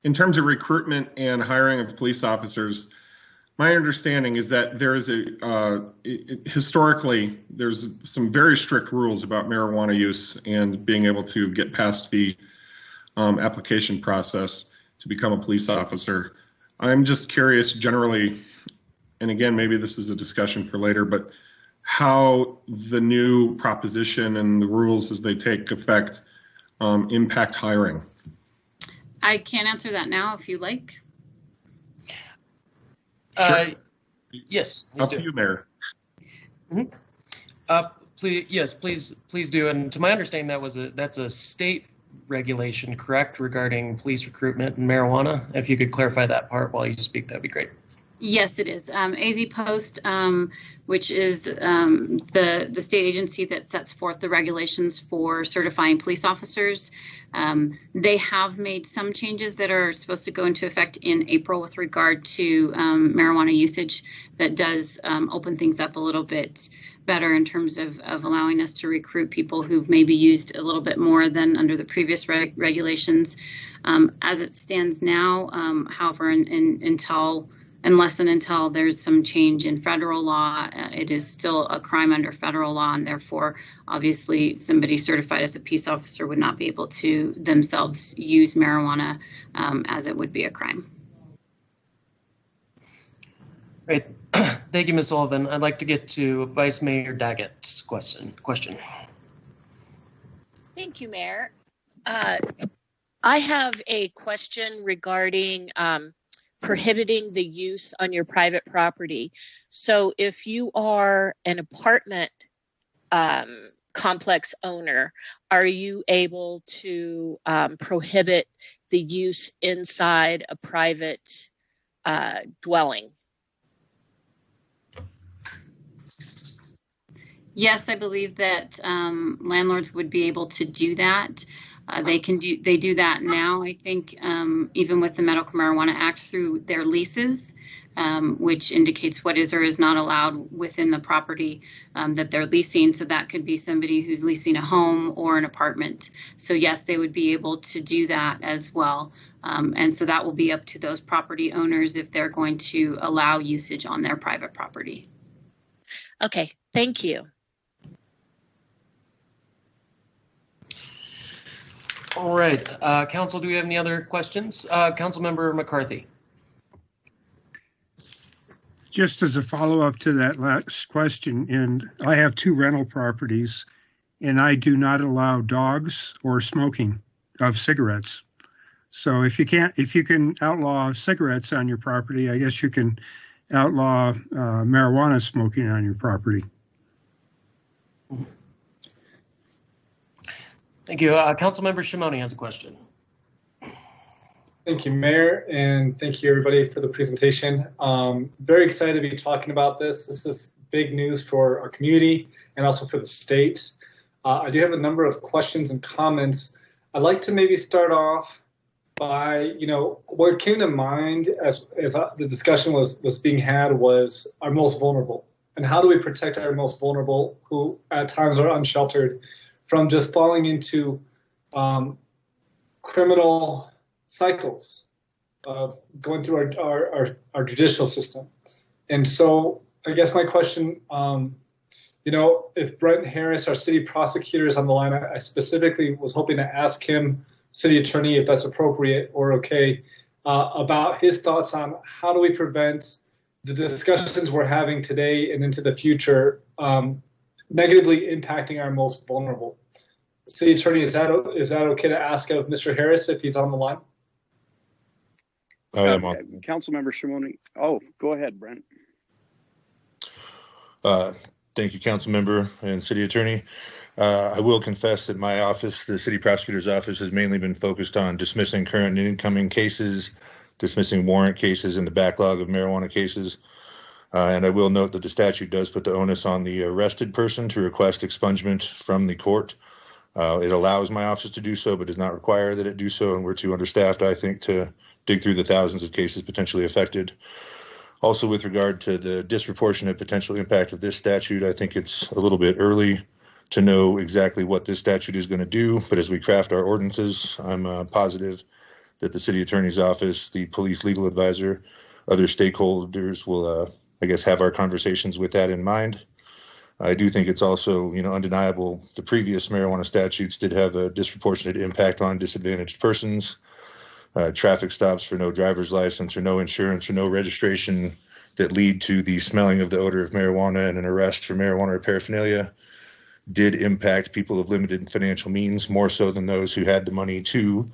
in terms of recruitment and hiring of police officers, my understanding is that there is historically, there's some very strict rules about marijuana use and being able to get past the application process to become a police officer. I'm just curious generally, and again, maybe this is a discussion for later, but how the new proposition and the rules as they take effect impact hiring. I can't answer that now if you like. Sure. Yes. Up to you, Mayor. Mm-hmm. Please do. And to my understanding, that's a state regulation, correct, regarding police recruitment and marijuana? If you could clarify that part while you speak, that'd be great. Yes, it is. AZ Post, which is the state agency that sets forth the regulations for certifying police officers. They have made some changes that are supposed to go into effect in April with regard to marijuana usage. That does open things up a little bit better in terms of allowing us to recruit people who've maybe used a little bit more than under the previous regulations. As it stands now, however, until unless and until there's some change in federal law. It is still a crime under federal law, and therefore, obviously, somebody certified as a peace officer would not be able to themselves use marijuana, as it would be a crime. Great. Thank you, Ms. Sullivan. I'd like to get to Vice Mayor Daggett's question. Thank you, Mayor. I have a question regarding prohibiting the use on your private property. So if you are an apartment complex owner, are you able to prohibit the use inside a private dwelling? Yes, I believe that landlords would be able to do that. They do that now, I think, even with the Medical Marijuana Act through their leases, which indicates what is or is not allowed within the property that they're leasing. So that could be somebody who's leasing a home or an apartment. So yes, they would be able to do that as well. And so that will be up to those property owners if they're going to allow usage on their private property. Okay, thank you. All right, Council, do we have any other questions? Councilmember McCarthy. Just as a follow-up to that last question, and I have 2 rental properties, and I do not allow dogs or smoking of cigarettes. So if you can outlaw cigarettes on your property, I guess you can outlaw marijuana smoking on your property. Thank you. Councilmember Shimoni has a question. Thank you, Mayor, and thank you, everybody, for the presentation. Very excited to be talking about this. This is big news for our community and also for the state. I do have a number of questions and comments. I'd like to maybe start off by, what came to mind as the discussion was being had was our most vulnerable. And how do we protect our most vulnerable who at times are unsheltered from just falling into criminal cycles of going through our judicial system. And so I guess my question, if Brent Harris, our city prosecutor, is on the line, I specifically was hoping to ask him, city attorney, if that's appropriate or okay, about his thoughts on how do we prevent the discussions we're having today and into the future negatively impacting our most vulnerable. City attorney, is that okay to ask of Mr. Harris if he's on the line? Councilmember Shimoni. Oh, go ahead, Brent. Thank you, Councilmember and City Attorney. I will confess that my office, the City Prosecutor's Office, has mainly been focused on dismissing current and incoming cases, dismissing warrant cases, and the backlog of marijuana cases. And I will note that the statute does put the onus on the arrested person to request expungement from the court. It allows my office to do so, but does not require that it do so, and we're too understaffed, I think, to dig through the thousands of cases potentially affected. Also, with regard to the disproportionate potential impact of this statute, I think it's a little bit early to know exactly what this statute is going to do, but as we craft our ordinances, I'm positive that the City Attorney's Office, the Police Legal Advisor, other stakeholders will, have our conversations with that in mind. I do think it's also, undeniable the previous marijuana statutes did have a disproportionate impact on disadvantaged persons. Traffic stops for no driver's license or no insurance or no registration that lead to the smelling of the odor of marijuana and an arrest for marijuana or paraphernalia did impact people of limited financial means more so than those who had the money to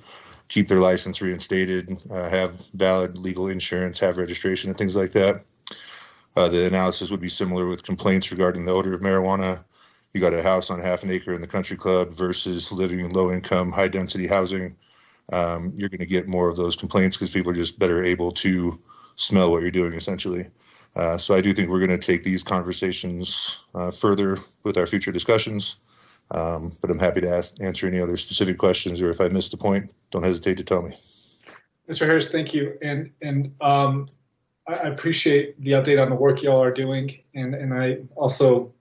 keep their license reinstated, have valid legal insurance, have registration and things like that. The analysis would be similar with complaints regarding the odor of marijuana. You got a house on half an acre in the country club versus living in low income, high density housing. You're going to get more of those complaints because people are just better able to smell what you're doing, essentially. So I do think we're going to take these conversations further with our future discussions. But I'm happy to answer any other specific questions, or if I missed a point, don't hesitate to tell me. Mr. Harris, thank you. And I appreciate the update on the work y'all are doing. And I also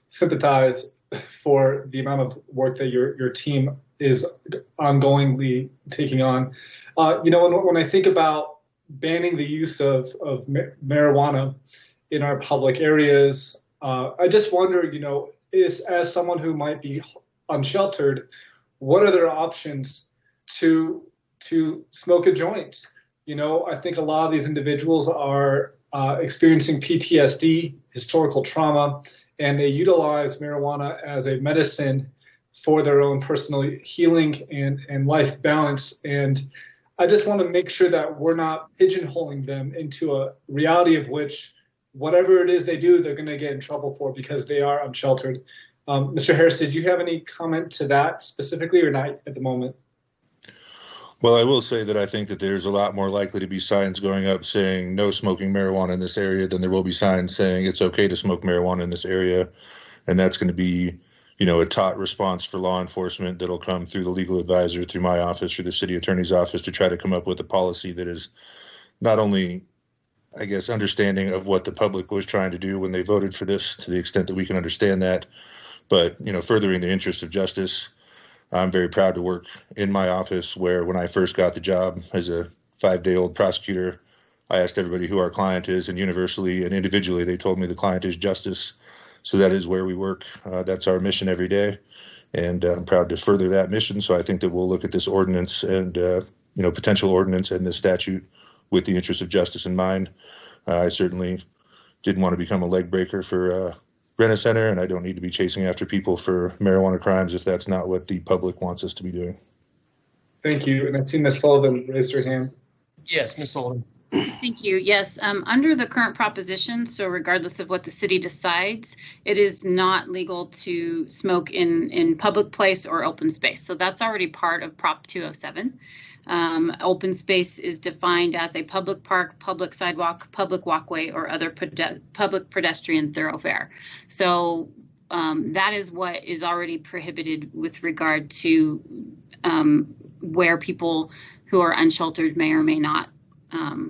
sympathize for the amount of work that your team is ongoingly taking on. When I think about banning the use of marijuana in our public areas. I just wonder, as someone who might be unsheltered, what are their options to smoke a joint? I think a lot of these individuals are experiencing PTSD, historical trauma, and they utilize marijuana as a medicine for their own personal healing and life balance. And I just want to make sure that we're not pigeonholing them into a reality of which whatever it is they do, they're going to get in trouble for because they are unsheltered. Mr. Harris, did you have any comment to that specifically or not at the moment? Well, I will say that I think that there's a lot more likely to be signs going up saying no smoking marijuana in this area than there will be signs saying it's okay to smoke marijuana in this area. And that's going to be, a taught response for law enforcement that'll come through the legal advisor, through my office, through the city attorney's office to try to come up with a policy that is not only, I guess, understanding of what the public was trying to do when they voted for this to the extent that we can understand that, but, furthering the interest of justice. I'm very proud to work in my office where when I first got the job as a 5-day-old prosecutor, I asked everybody who our client is, and universally and individually, they told me the client is justice. So that is where we work. That's our mission every day. And I'm proud to further that mission. So I think that we'll look at this ordinance and, potential ordinance and this statute with the interest of justice in mind. I certainly didn't want to become a leg breaker for Rent-A-Center, and I don't need to be chasing after people for marijuana crimes if that's not what the public wants us to be doing. Thank you. And I see Ms. Sullivan raised her hand. Yes, Ms. Sullivan. Thank you. Yes, under the current proposition, so regardless of what the city decides, it is not legal to smoke in public place or open space. So that's already part of Prop 207. Open space is defined as a public park, public sidewalk, public walkway, or other public pedestrian thoroughfare. So that is what is already prohibited with regard to where people who are unsheltered may or may not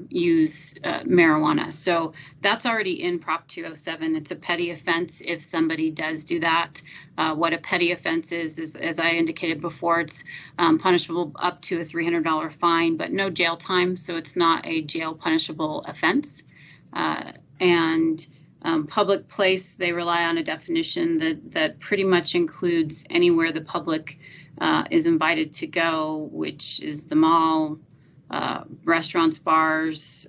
use marijuana. So that's already in Prop 207. It's a petty offense if somebody does do that. What a petty offense is, as I indicated before, it's punishable up to a $300 fine, but no jail time. So it's not a jail punishable offense. And public place, they rely on a definition that pretty much includes anywhere the public is invited to go, which is the mall, restaurants, bars,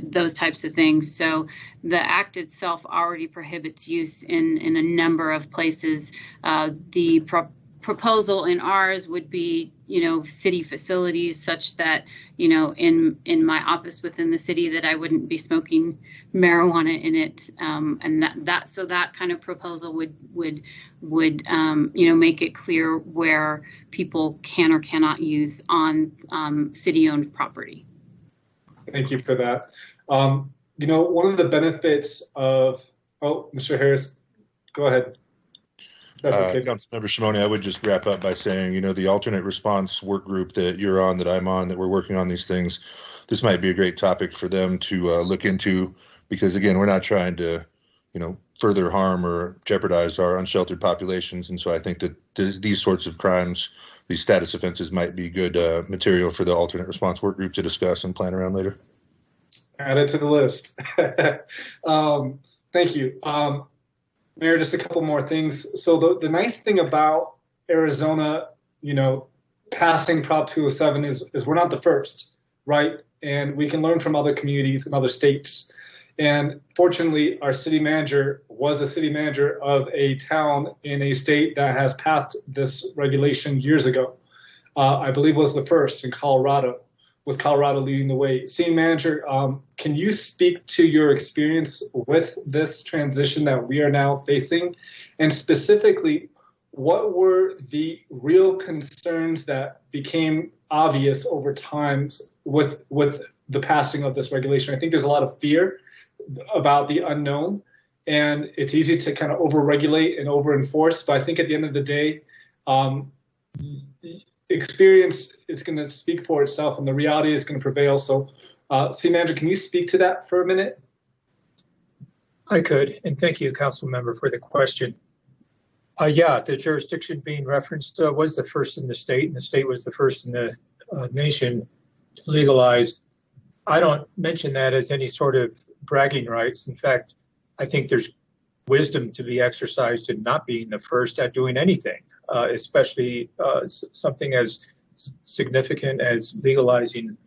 those types of things. So the act itself already prohibits use in a number of places. The proposal in ours would be, city facilities such that, in my office within the city that I wouldn't be smoking marijuana in it. And that kind of proposal would make it clear where people can or cannot use on city-owned property. Thank you for that. One of the benefits of, Mr. Harris, go ahead. That's okay. Councilmember Shimoni, I would just wrap up by saying, the alternate response work group that you're on, that I'm on, that we're working on these things, this might be a great topic for them to look into, because again, we're not trying to, further harm or jeopardize our unsheltered populations. And so I think that these sorts of crimes, these status offenses might be good material for the alternate response work group to discuss and plan around later. Add it to the list. Thank you. Mayor, just a couple more things. So the nice thing about Arizona, passing Prop 207 is we're not the first, right? And we can learn from other communities and other states. And fortunately, our city manager was a city manager of a town in a state that has passed this regulation years ago. I believe was the first in Colorado, with Colorado leading the way. City manager, can you speak to your experience with this transition that we are now facing? And specifically, what were the real concerns that became obvious over time with the passing of this regulation? I think there's a lot of fear about the unknown, and it's easy to kind of over-regulate and over-enforce. But I think at the end of the day, the experience is going to speak for itself, and the reality is going to prevail. So, City Manager, can you speak to that for a minute? I could, and thank you, Council Member, for the question. Yeah, the jurisdiction being referenced was the first in the state, and the state was the first in the nation to legalize I don't mention that as any sort of bragging rights. In fact, I think there's wisdom to be exercised in not being the first at doing anything, especially something as significant as legalizing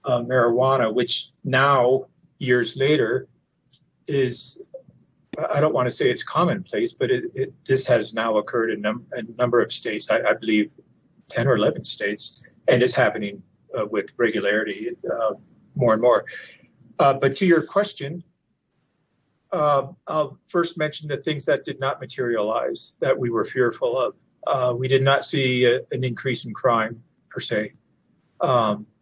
marijuana, which now, years later, is, I don't want to say it's commonplace, but this has now occurred in a number of states, I believe 10 or 11 states, and it's happening with regularity more and more. But to your question, I'll first mention the things that did not materialize that we were fearful of. We did not see an increase in crime per se.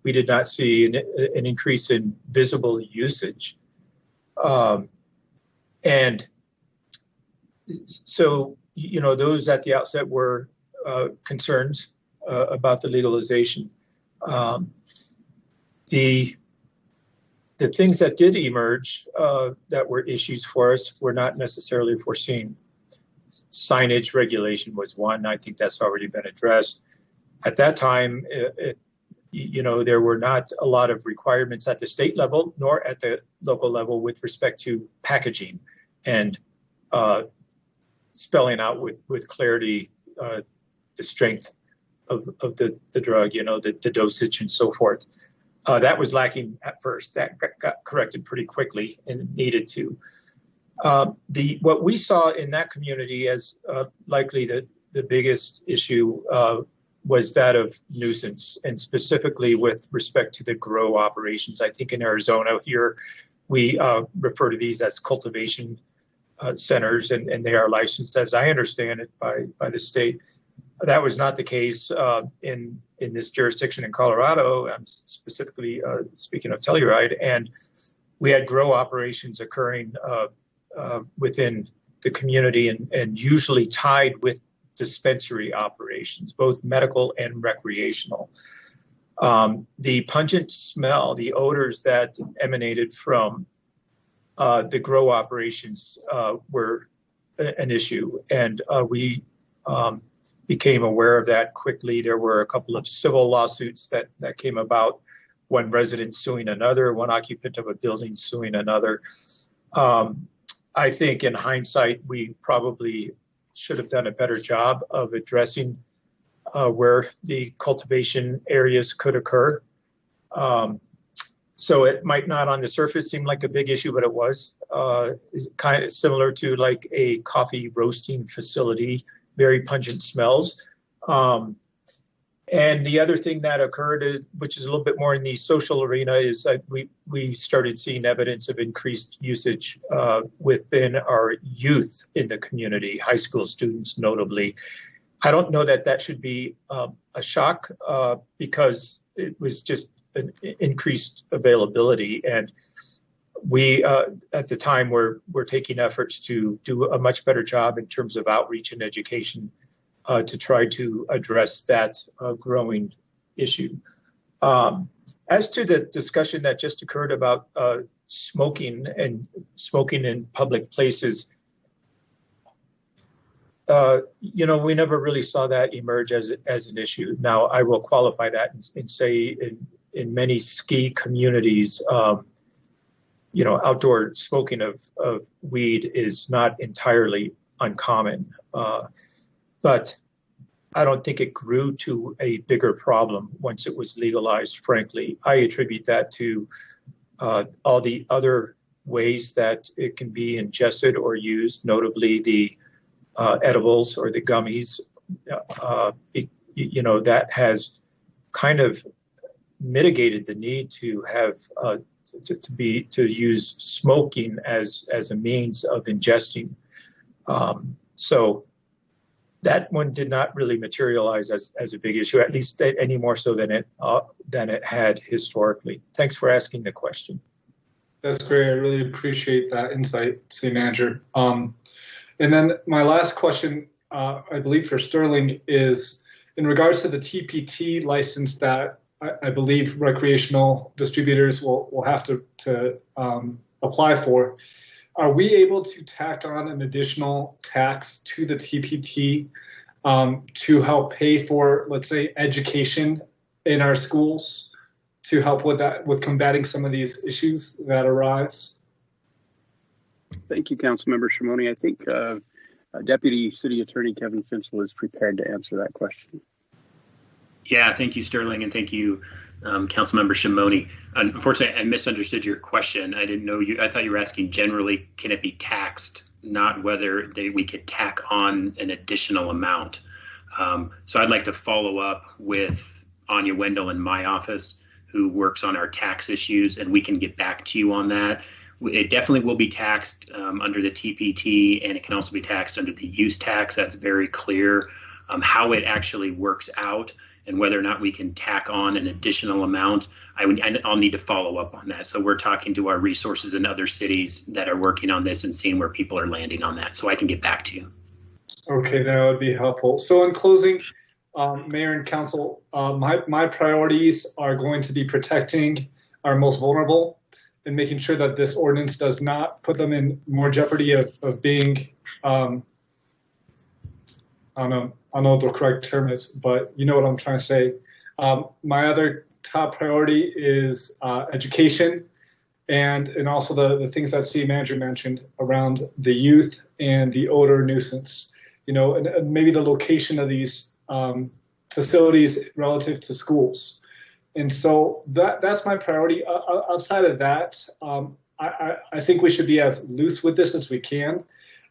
We did not see an increase in visible usage. And so, you know, those at the outset were concerns about the legalization. The things that did emerge that were issues for us were not necessarily foreseen. Signage regulation was one. I think that's already been addressed. At that time, you know, there were not a lot of requirements at the state level nor at the local level with respect to packaging and spelling out with clarity the strength of the drug, you know, the dosage and so forth. That was lacking at first. That got corrected pretty quickly and needed to. What we saw in that community as likely the biggest issue was that of nuisance, and specifically with respect to the grow operations. I think in Arizona here, we refer to these as cultivation centers, and they are licensed, as I understand it, by the state. That was not the case in this jurisdiction in Colorado. I'm specifically speaking of Telluride, and we had grow operations occurring within the community and usually tied with dispensary operations, both medical and recreational. The pungent smell, the odors that emanated from the grow operations were an issue, and we became aware of that quickly. There were a couple of civil lawsuits that came about, one resident suing another, one occupant of a building suing another. I think in hindsight, we probably should have done a better job of addressing where the cultivation areas could occur. So it might not on the surface seem like a big issue, but it was. It's kind of similar to like a coffee roasting facility, very pungent smells. And the other thing that occurred, which is a little bit more in the social arena, is that we started seeing evidence of increased usage within our youth in the community, high school students notably. I don't know that that should be a shock because it was just an increased availability. And we, at the time, were taking efforts to do a much better job in terms of outreach and education to try to address that growing issue. As to the discussion that just occurred about smoking in public places, you know, we never really saw that emerge as an issue. Now, I will qualify that and say in many ski communities, you know, outdoor smoking of weed is not entirely uncommon. But I don't think it grew to a bigger problem once it was legalized, frankly. I attribute that to all the other ways that it can be ingested or used, notably the edibles or the gummies. You know, that has kind of mitigated the need to have to use smoking as a means of ingesting. So that one did not really materialize as a big issue, at least any more so than it had historically. Thanks for asking the question. That's great. I really appreciate that insight, City Manager. And then my last question, I believe for Sterling, is in regards to the TPT license that I believe recreational distributors will have to apply for. Are we able to tack on an additional tax to the TPT to help pay for, let's say, education in our schools? to help with that, with combating some of these issues that arise. Thank you, Councilmember Shimoni. I think Deputy City Attorney Kevin Finsel is prepared to answer that question. Yeah, thank you, Sterling, and thank you, Councilmember Shimoni. Unfortunately, I misunderstood your question. I didn't know you. I thought you were asking generally, can it be taxed, not whether we could tack on an additional amount. So I'd like to follow up with Anya Wendell in my office, who works on our tax issues, and we can get back to you on that. It definitely will be taxed under the TPT, and it can also be taxed under the use tax. That's very clear. How it actually works out and whether or not we can tack on an additional amount, I'll need to follow up on that. So we're talking to our resources in other cities that are working on this and seeing where people are landing on that, so I can get back to you. Okay, that would be helpful. So in closing, Mayor and Council, my priorities are going to be protecting our most vulnerable and making sure that this ordinance does not put them in more jeopardy of being, I don't know what the correct term is, but you know what I'm trying to say. My other top priority is education and also the things that City Manager mentioned around the youth and the odor nuisance. You know, and maybe the location of these facilities relative to schools. And so that's my priority. Outside of that, I think we should be as loose with this as we can.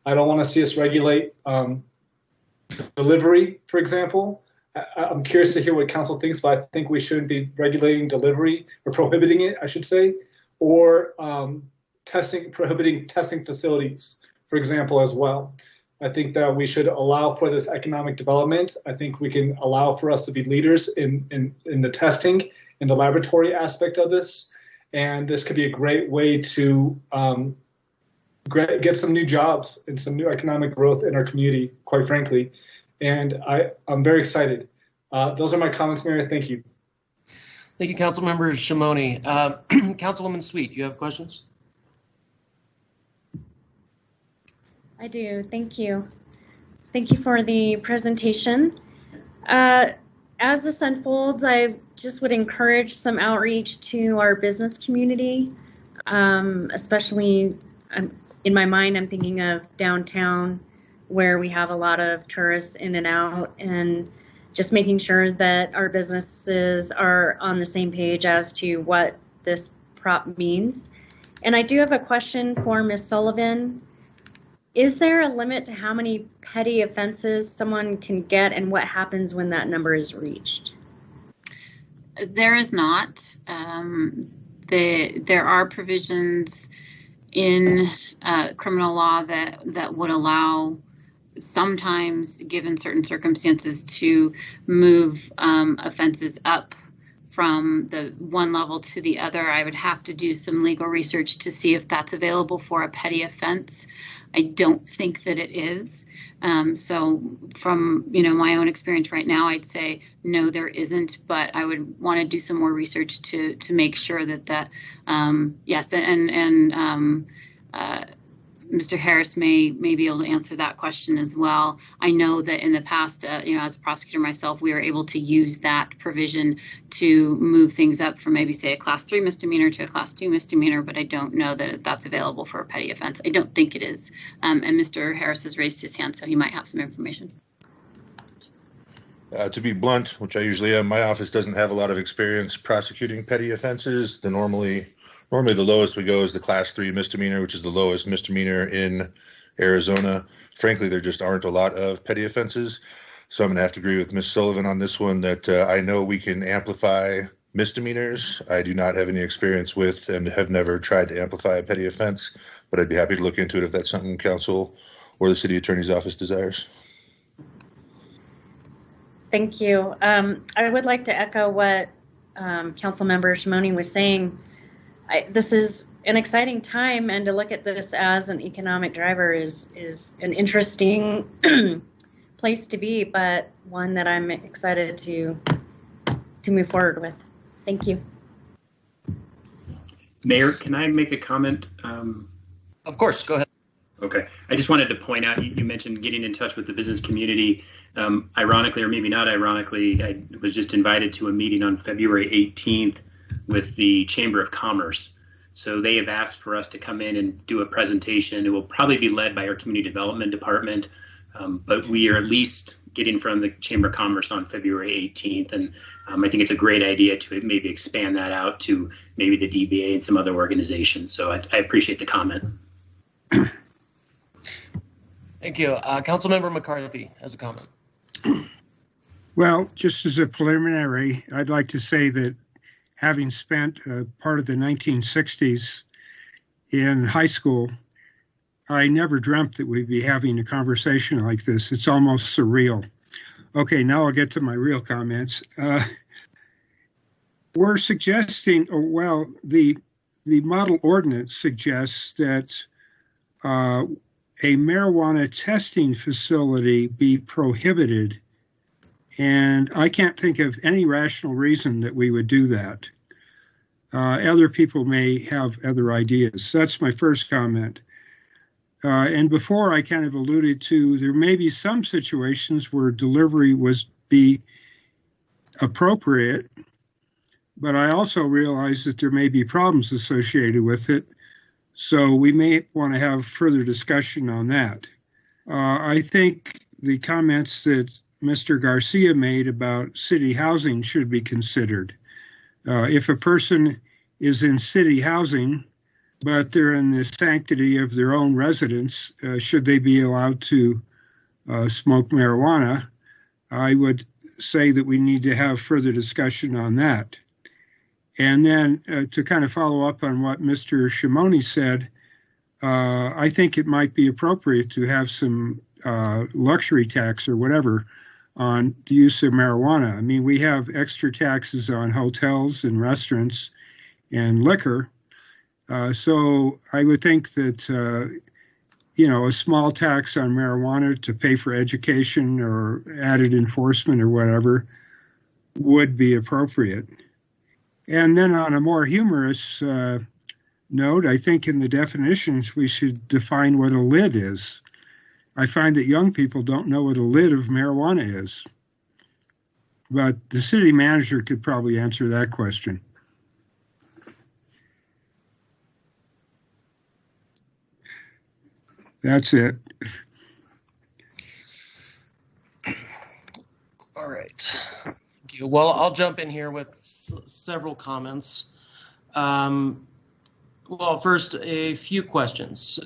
I don't want to see us regulate delivery, for example. I'm curious to hear what council thinks, but I think we shouldn't be regulating delivery or prohibiting it, I should say, or prohibiting testing facilities, for example, as well. I think that we should allow for this economic development. I think we can allow for us to be leaders in the testing, in the laboratory aspect of this. And this could be a great way to get some new jobs and some new economic growth in our community, quite frankly. And I'm very excited. Those are my comments, Mayor. Thank you. Thank you, Councilmember Shimoni. Councilwoman Sweet, you have questions? I do. Thank you. Thank you for the presentation. As this unfolds, I just would encourage some outreach to our business community, especially in my mind, I'm thinking of downtown where we have a lot of tourists in and out, and just making sure that our businesses are on the same page as to what this prop means. And I do have a question for Ms. Sullivan. Is there a limit to how many petty offenses someone can get, and what happens when that number is reached? There is not. There are provisions in criminal law that would allow, sometimes given certain circumstances, to move offenses up from the one level to the other. I would have to do some legal research to see if that's available for a petty offense. I don't think that it is. So from my own experience right now, I'd say no, there isn't. But I would want to do some more research to make sure that yes, and Mr. Harris may be able to answer that question as well. I know that in the past, as a prosecutor myself, we were able to use that provision to move things up from maybe, say, a Class 3 misdemeanor to a Class 2 misdemeanor, but I don't know that that's available for a petty offense. I don't think it is. And Mr. Harris has raised his hand, so he might have some information. To be blunt, which I usually am, my office doesn't have a lot of experience prosecuting petty offenses. Normally the lowest we go is the Class 3 misdemeanor, which is the lowest misdemeanor in Arizona. Frankly, there just aren't a lot of petty offenses. So I'm going to have to agree with Ms. Sullivan on this one, that I know we can amplify misdemeanors. I do not have any experience with and have never tried to amplify a petty offense, but I'd be happy to look into it if that's something council or the city attorney's office desires. Thank you. I would like to echo what Councilmember Shimoni was saying. This is an exciting time, and to look at this as an economic driver is an interesting place to be, but one that I'm excited to move forward with. Thank you. Mayor, can I make a comment? Of course, go ahead. Okay, I just wanted to point out, you mentioned getting in touch with the business community. Ironically, or maybe not ironically, I was just invited to a meeting on February 18th with the Chamber of Commerce. So they have asked for us to come in and do a presentation. It will probably be led by our community development department, but we are at least getting from the Chamber of Commerce on February 18th. And I think it's a great idea to maybe expand that out to maybe the DBA and some other organizations. So I appreciate the comment. Thank you. Councilmember McCarthy has a comment. Well, just as a preliminary, I'd like to say that having spent part of the 1960s in high school, I never dreamt that we'd be having a conversation like this. It's almost surreal. Okay, now I'll get to my real comments. We're suggesting, the model ordinance suggests that a marijuana testing facility be prohibited. And I can't think of any rational reason that we would do that. Other people may have other ideas. That's my first comment. And before I kind of alluded to, there may be some situations where delivery be appropriate, but I also realize that there may be problems associated with it. So we may want to have further discussion on that. I think the comments that Mr. Garcia made about city housing should be considered. If a person is in city housing, but they're in the sanctity of their own residence, should they be allowed to smoke marijuana? I would say that we need to have further discussion on that. And then to kind of follow up on what Mr. Shimoni said, I think it might be appropriate to have some luxury tax or whatever on the use of marijuana. I mean, we have extra taxes on hotels and restaurants and liquor. So I would think that, a small tax on marijuana to pay for education or added enforcement or whatever would be appropriate. And then on a more humorous note, I think in the definitions, we should define what a lid is. I find that young people don't know what a lid of marijuana is. But the city manager could probably answer that question. That's it. All right. Thank you. Well, I'll jump in here with several comments. First, a few questions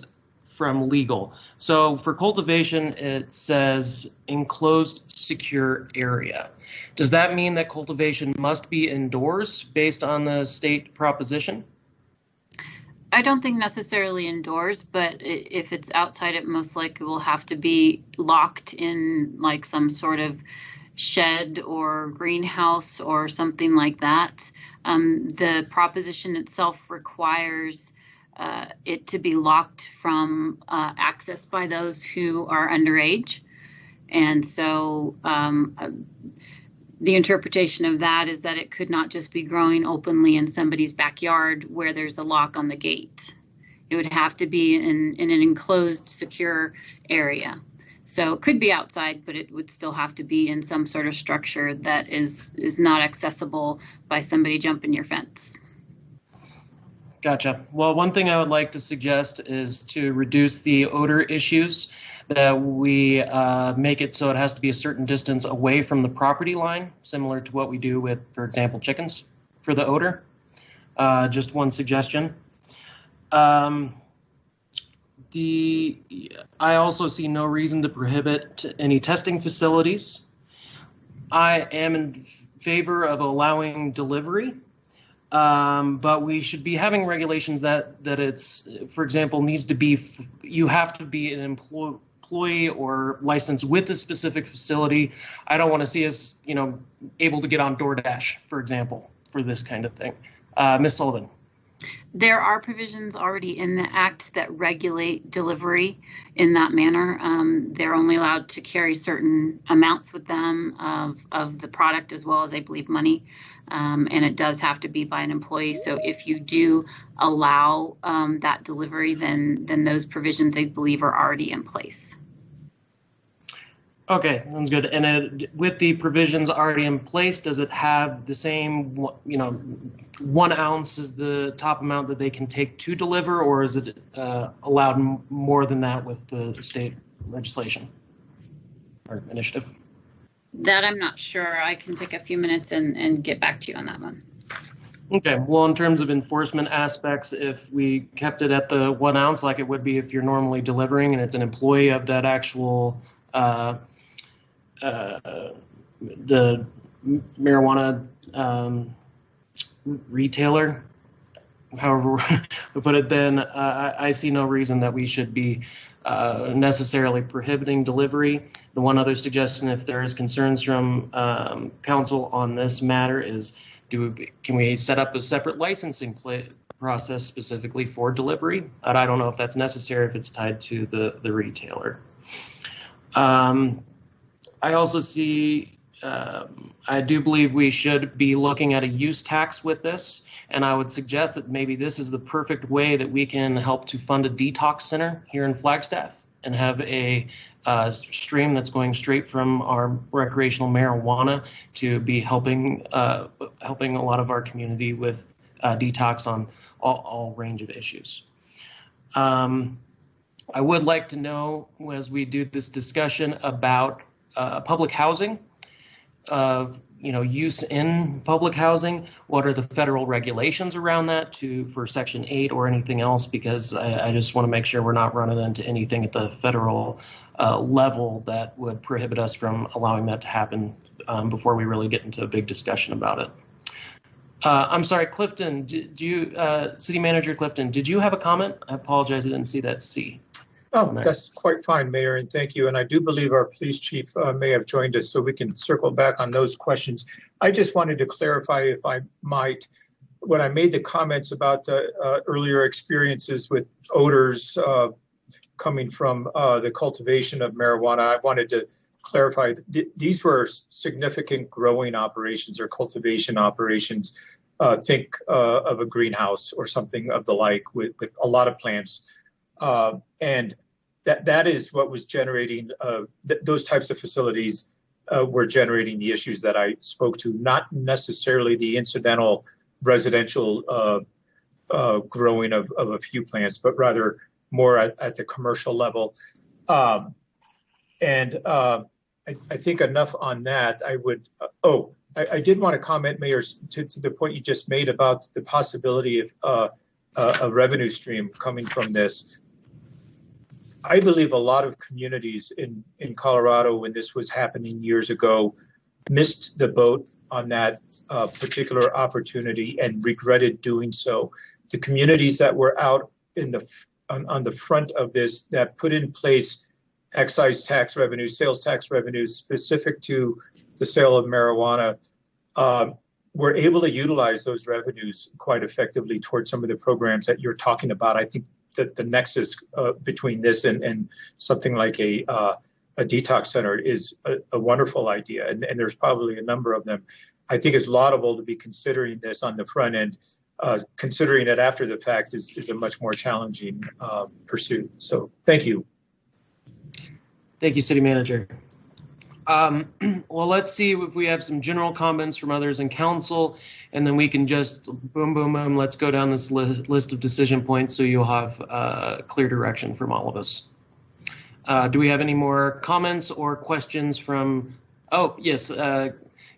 from legal. So for cultivation, it says enclosed secure area. Does that mean that cultivation must be indoors based on the state proposition? I don't think necessarily indoors, but if it's outside, it most likely will have to be locked in like some sort of shed or greenhouse or something like that. The proposition itself requires it to be locked from access by those who are underage. And so the interpretation of that is that it could not just be growing openly in somebody's backyard where there's a lock on the gate. It would have to be in an enclosed, secure area. So it could be outside, but it would still have to be in some sort of structure that is not accessible by somebody jumping your fence. Gotcha. Well, one thing I would like to suggest is to reduce the odor issues, that we make it so it has to be a certain distance away from the property line, similar to what we do with, for example, chickens for the odor. Just one suggestion. I also see no reason to prohibit any testing facilities. I am in favor of allowing delivery, but we should be having regulations that it's, for example, needs to be, you have to be an employee or licensed with a specific facility. I don't want to see us, able to get on DoorDash, for example, for this kind of thing. Ms. Sullivan. There are provisions already in the Act that regulate delivery in that manner. They're only allowed to carry certain amounts with them of the product, as well as, I believe, money. And it does have to be by an employee. So if you do allow that delivery, then those provisions, I believe, are already in place. Okay, sounds good. And with the provisions already in place, does it have the same, 1 ounce is the top amount that they can take to deliver, or is it allowed more than that with the state legislation or initiative? That I'm not sure. I can take a few minutes and get back to you on that one. Okay, well, in terms of enforcement aspects, if we kept it at the 1 ounce like it would be if you're normally delivering and it's an employee of that actual the marijuana retailer, however we put it, then I see no reason that we should be necessarily prohibiting delivery. The one other suggestion, if there is concerns from council on this matter, is can we set up a separate licensing process specifically for delivery? And I don't know if that's necessary if it's tied to the retailer. I also see, I do believe we should be looking at a use tax with this, and I would suggest that maybe this is the perfect way that we can help to fund a detox center here in Flagstaff and have a stream that's going straight from our recreational marijuana to be helping a lot of our community with detox on all range of issues. I would like to know, as we do this discussion about public housing, of use in public housing, what are the federal regulations around that for Section 8 or anything else? Because I just want to make sure we're not running into anything at the federal level that would prohibit us from allowing that to happen before we really get into a big discussion about it. I'm sorry, Clifton, City Manager Clifton, did you have a comment? I apologize, I didn't see that C. Oh, that's quite fine, Mayor, and thank you. And I do believe our police chief may have joined us, so we can circle back on those questions. I just wanted to clarify, if I might, when I made the comments about the earlier experiences with odors coming from the cultivation of marijuana, I wanted to clarify these were significant growing operations or cultivation operations. Think of a greenhouse or something of the like with a lot of plants. And that is what was generating, those types of facilities were generating the issues that I spoke to, not necessarily the incidental residential growing of a few plants, but rather more at the commercial level. I think enough on that. I did want to comment, Mayor, to the point you just made about the possibility of a revenue stream coming from this. I believe a lot of communities in Colorado, when this was happening years ago, missed the boat on that particular opportunity and regretted doing so. The communities that were out on the front of this, that put in place excise tax revenues, sales tax revenues specific to the sale of marijuana, were able to utilize those revenues quite effectively towards some of the programs that you're talking about. I think that the nexus between this and something like a detox center is a wonderful idea, and there's probably a number of them. I think it's laudable to be considering this on the front end. Considering it after the fact is a much more challenging pursuit. So thank you. Thank you, City Manager. Well, let's see if we have some general comments from others in council, and then we can just boom, boom, boom. Let's go down this list of decision points so you'll have clear direction from all of us. Do we have any more comments or questions from? Oh, yes.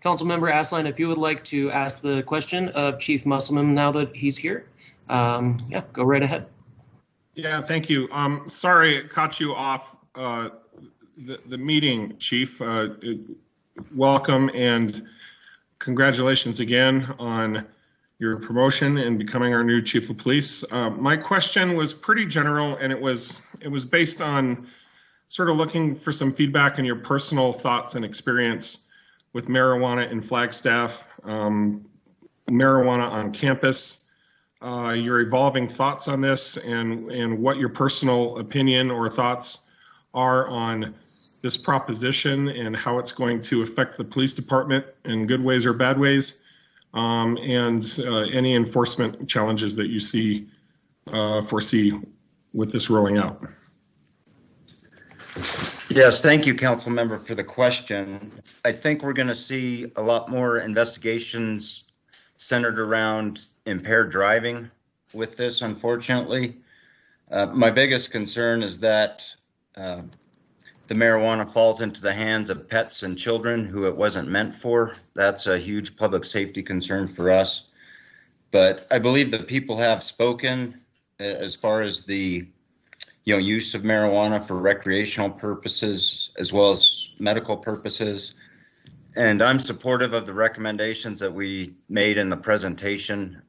Councilmember Asline, if you would like to ask the question of Chief Musselman now that he's here, yeah, go right ahead. Yeah, thank you. Sorry, it caught you off the meeting, Chief. Welcome and congratulations again on your promotion and becoming our new Chief of Police. My question was pretty general, and it was based on sort of looking for some feedback on your personal thoughts and experience with marijuana in Flagstaff, marijuana on campus, your evolving thoughts on this, and what your personal opinion or thoughts are on this proposition and how it's going to affect the police department in good ways or bad ways, and any enforcement challenges that you foresee with this rolling out. Yes, thank you, council member, for the question. I think we're going to see a lot more investigations centered around impaired driving with this, unfortunately. My biggest concern is that the marijuana falls into the hands of pets and children who it wasn't meant for. That's a huge public safety concern for us. But I believe that people have spoken as far as the use of marijuana for recreational purposes as well as medical purposes. And I'm supportive of the recommendations that we made in the presentation.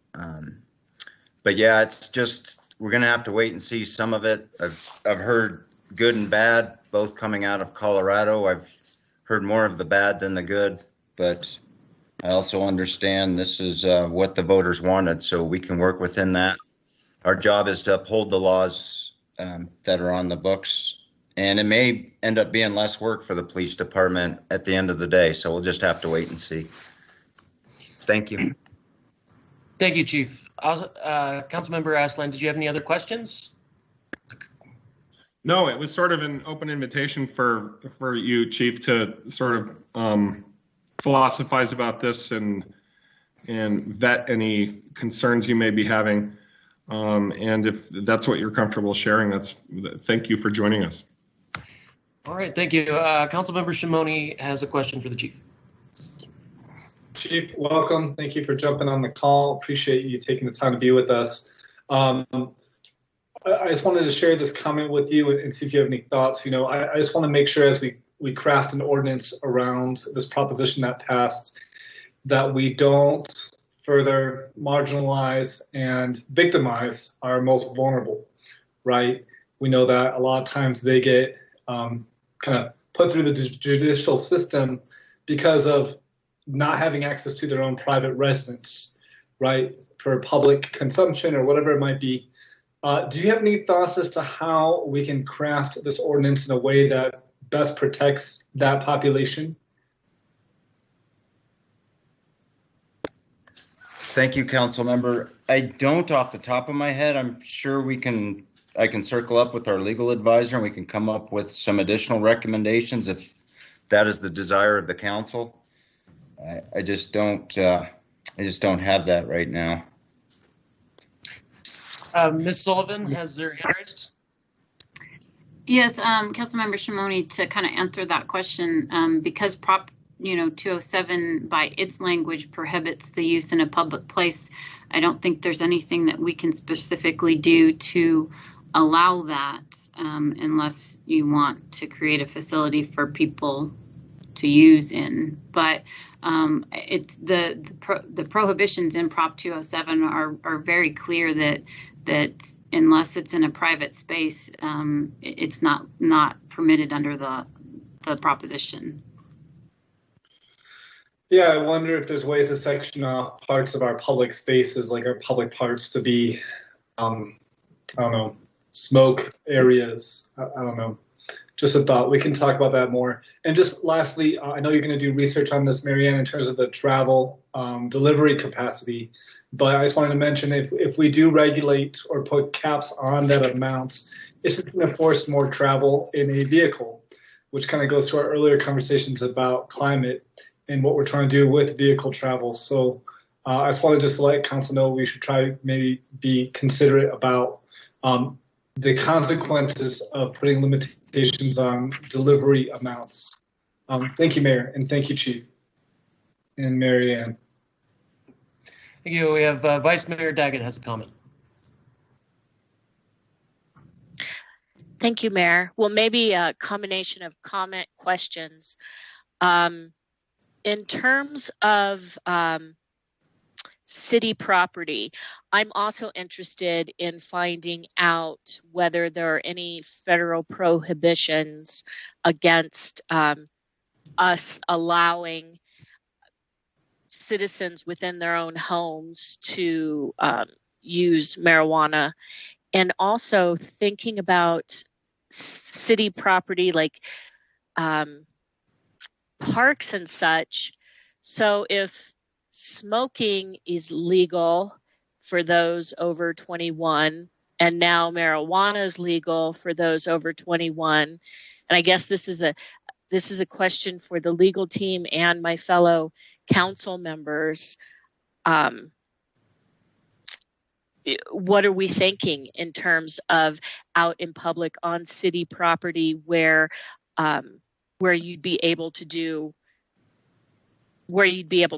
But yeah, it's just, we're gonna have to wait and see some of it. I've heard good and bad, both coming out of Colorado. I've heard more of the bad than the good, but I also understand this is what the voters wanted, so we can work within that. Our job is to uphold the laws that are on the books, and it may end up being less work for the police department at the end of the day, so we'll just have to wait and see. Thank you. Thank you, Chief. Councilmember Aslan, did you have any other questions? No, it was sort of an open invitation for you, Chief, to sort of philosophize about this and vet any concerns you may be having. And if that's what you're comfortable sharing, thank you for joining us. All right, thank you. Councilmember Shimoni has a question for the chief. Chief, welcome. Thank you for jumping on the call. Appreciate you taking the time to be with us. I just wanted to share this comment with you and see if you have any thoughts. I just want to make sure as we craft an ordinance around this proposition that passed, that we don't further marginalize and victimize our most vulnerable, right? We know that a lot of times they get kind of put through the judicial system because of not having access to their own private residence, right? For public consumption or whatever it might be. Do you have any thoughts as to how we can craft this ordinance in a way that best protects that population? Thank you, council member. I don't off the top of my head. I'm sure I can circle up with our legal advisor and we can come up with some additional recommendations if that is the desire of the council. I just don't have that right now. Ms. Sullivan has her hand raised. Yes, Councilmember Shimoni, to kind of answer that question, because Prop 207 by its language prohibits the use in a public place, I don't think there's anything that we can specifically do to allow that unless you want to create a facility for people to use in. But it's the prohibitions in Prop 207 are very clear that unless it's in a private space, it's not permitted under the proposition. Yeah, I wonder if there's ways to section off parts of our public spaces, like our public parts, to be, I don't know, smoke areas. I don't know. Just a thought. We can talk about that more. And just lastly, I know you're going to do research on this, Marianne, in terms of the travel delivery capacity. But I just wanted to mention if we do regulate or put caps on that amount, it's just going to force more travel in a vehicle, which kind of goes to our earlier conversations about climate and what we're trying to do with vehicle travel. So I just wanted to let council know we should try to maybe be considerate about the consequences of putting limitations on delivery amounts. Thank you, Mayor, and thank you, Chief, and Mary Ann. Thank you. We have Vice Mayor Daggett has a comment. Thank you, Mayor. Well, maybe a combination of comment questions. In terms of city property, I'm also interested in finding out whether there are any federal prohibitions against us allowing citizens within their own homes to use marijuana, and also thinking about city property like parks and such. So if smoking is legal for those over 21 and now marijuana is legal for those over 21, And I guess this is a question for the legal team and my fellow council members. What are we thinking in terms of out in public on city property where you'd be able to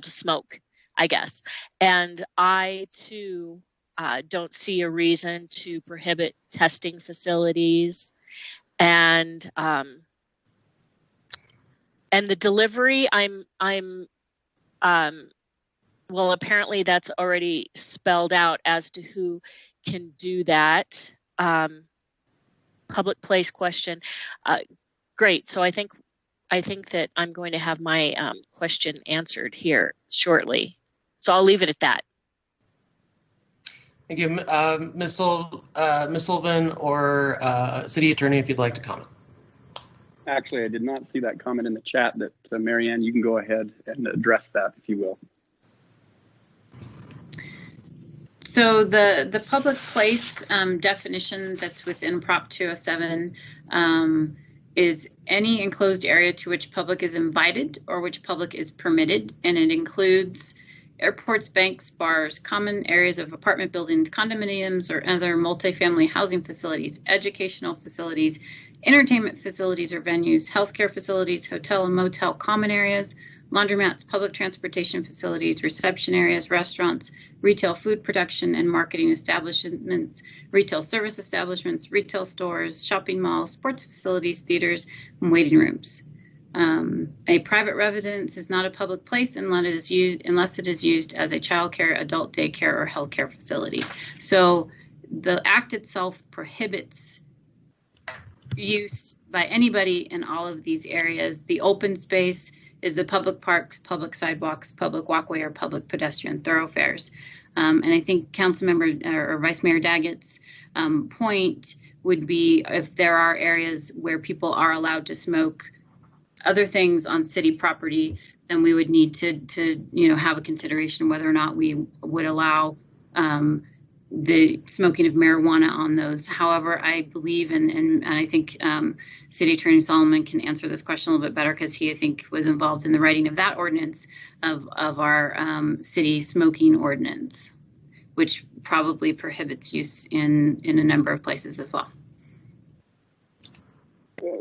smoke, I guess. And I too don't see a reason to prohibit testing facilities and the delivery. Well, apparently that's already spelled out as to who can do that. Public place question. Great. So I think that I'm going to have my question answered here shortly. So I'll leave it at that. Thank you. Ms. Sullivan or City Attorney, if you'd like to comment. Actually, I did not see that comment in the chat. That Mary Ann, you can go ahead and address that if you will. So the public place definition that's within Prop 207 is any enclosed area to which public is invited or which public is permitted, and it includes airports, banks, bars, common areas of apartment buildings, condominiums, or other multifamily housing facilities, educational facilities, entertainment facilities or venues, healthcare facilities, hotel and motel common areas, laundromats, public transportation facilities, reception areas, restaurants, retail food production and marketing establishments, retail service establishments, retail stores, shopping malls, sports facilities, theaters, and waiting rooms. A private residence is not a public place unless it is used as a childcare, adult daycare, or healthcare facility. So the act itself prohibits use by anybody in all of these areas. The open space is the public parks, public sidewalks, public walkway, or public pedestrian thoroughfares. And I think Councilmember or Vice Mayor Daggett's point would be if there are areas where people are allowed to smoke other things on city property, then we would need to have a consideration whether or not we would allow the smoking of marijuana on those. However, I believe, and I think City Attorney Solomon can answer this question a little bit better because he, I think, was involved in the writing of that ordinance of our city smoking ordinance, which probably prohibits use in a number of places as well.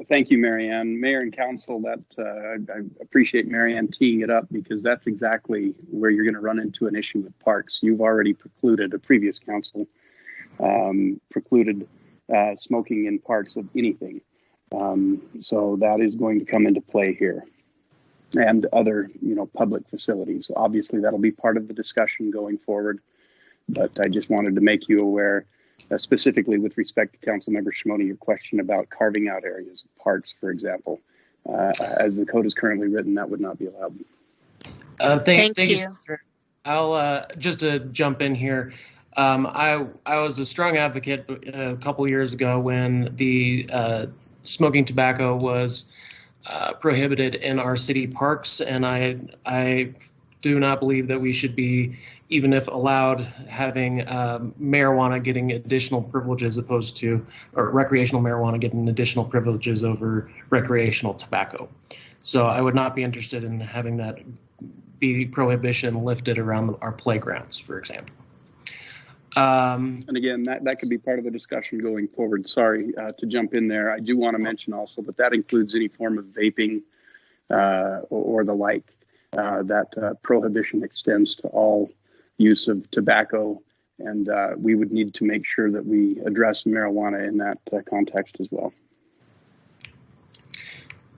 Thank you, Mary Ann. Mayor and Council, that I appreciate Mary Ann teeing it up because that's exactly where you're going to run into an issue with parks. You've already precluded, a previous council precluded smoking in parks of anything. So that is going to come into play here, and other public facilities. Obviously, that'll be part of the discussion going forward. But I just wanted to make you aware. Specifically with respect to Councilmember Shimoni, your question about carving out areas of parks, for example. As the code is currently written, that would not be allowed. Thank you. I'll just to jump in here. I was a strong advocate a couple years ago when the smoking tobacco was prohibited in our city parks, and I do not believe that we should be, even if allowed, having marijuana getting additional privileges opposed to, or recreational marijuana getting additional privileges over recreational tobacco. So I would not be interested in having that be prohibition lifted around our playgrounds, for example. And again, that could be part of the discussion going forward. Sorry to jump in there. I do want to mention also that includes any form of vaping or the like. That prohibition extends to all use of tobacco, and we would need to make sure that we address marijuana in that context as well.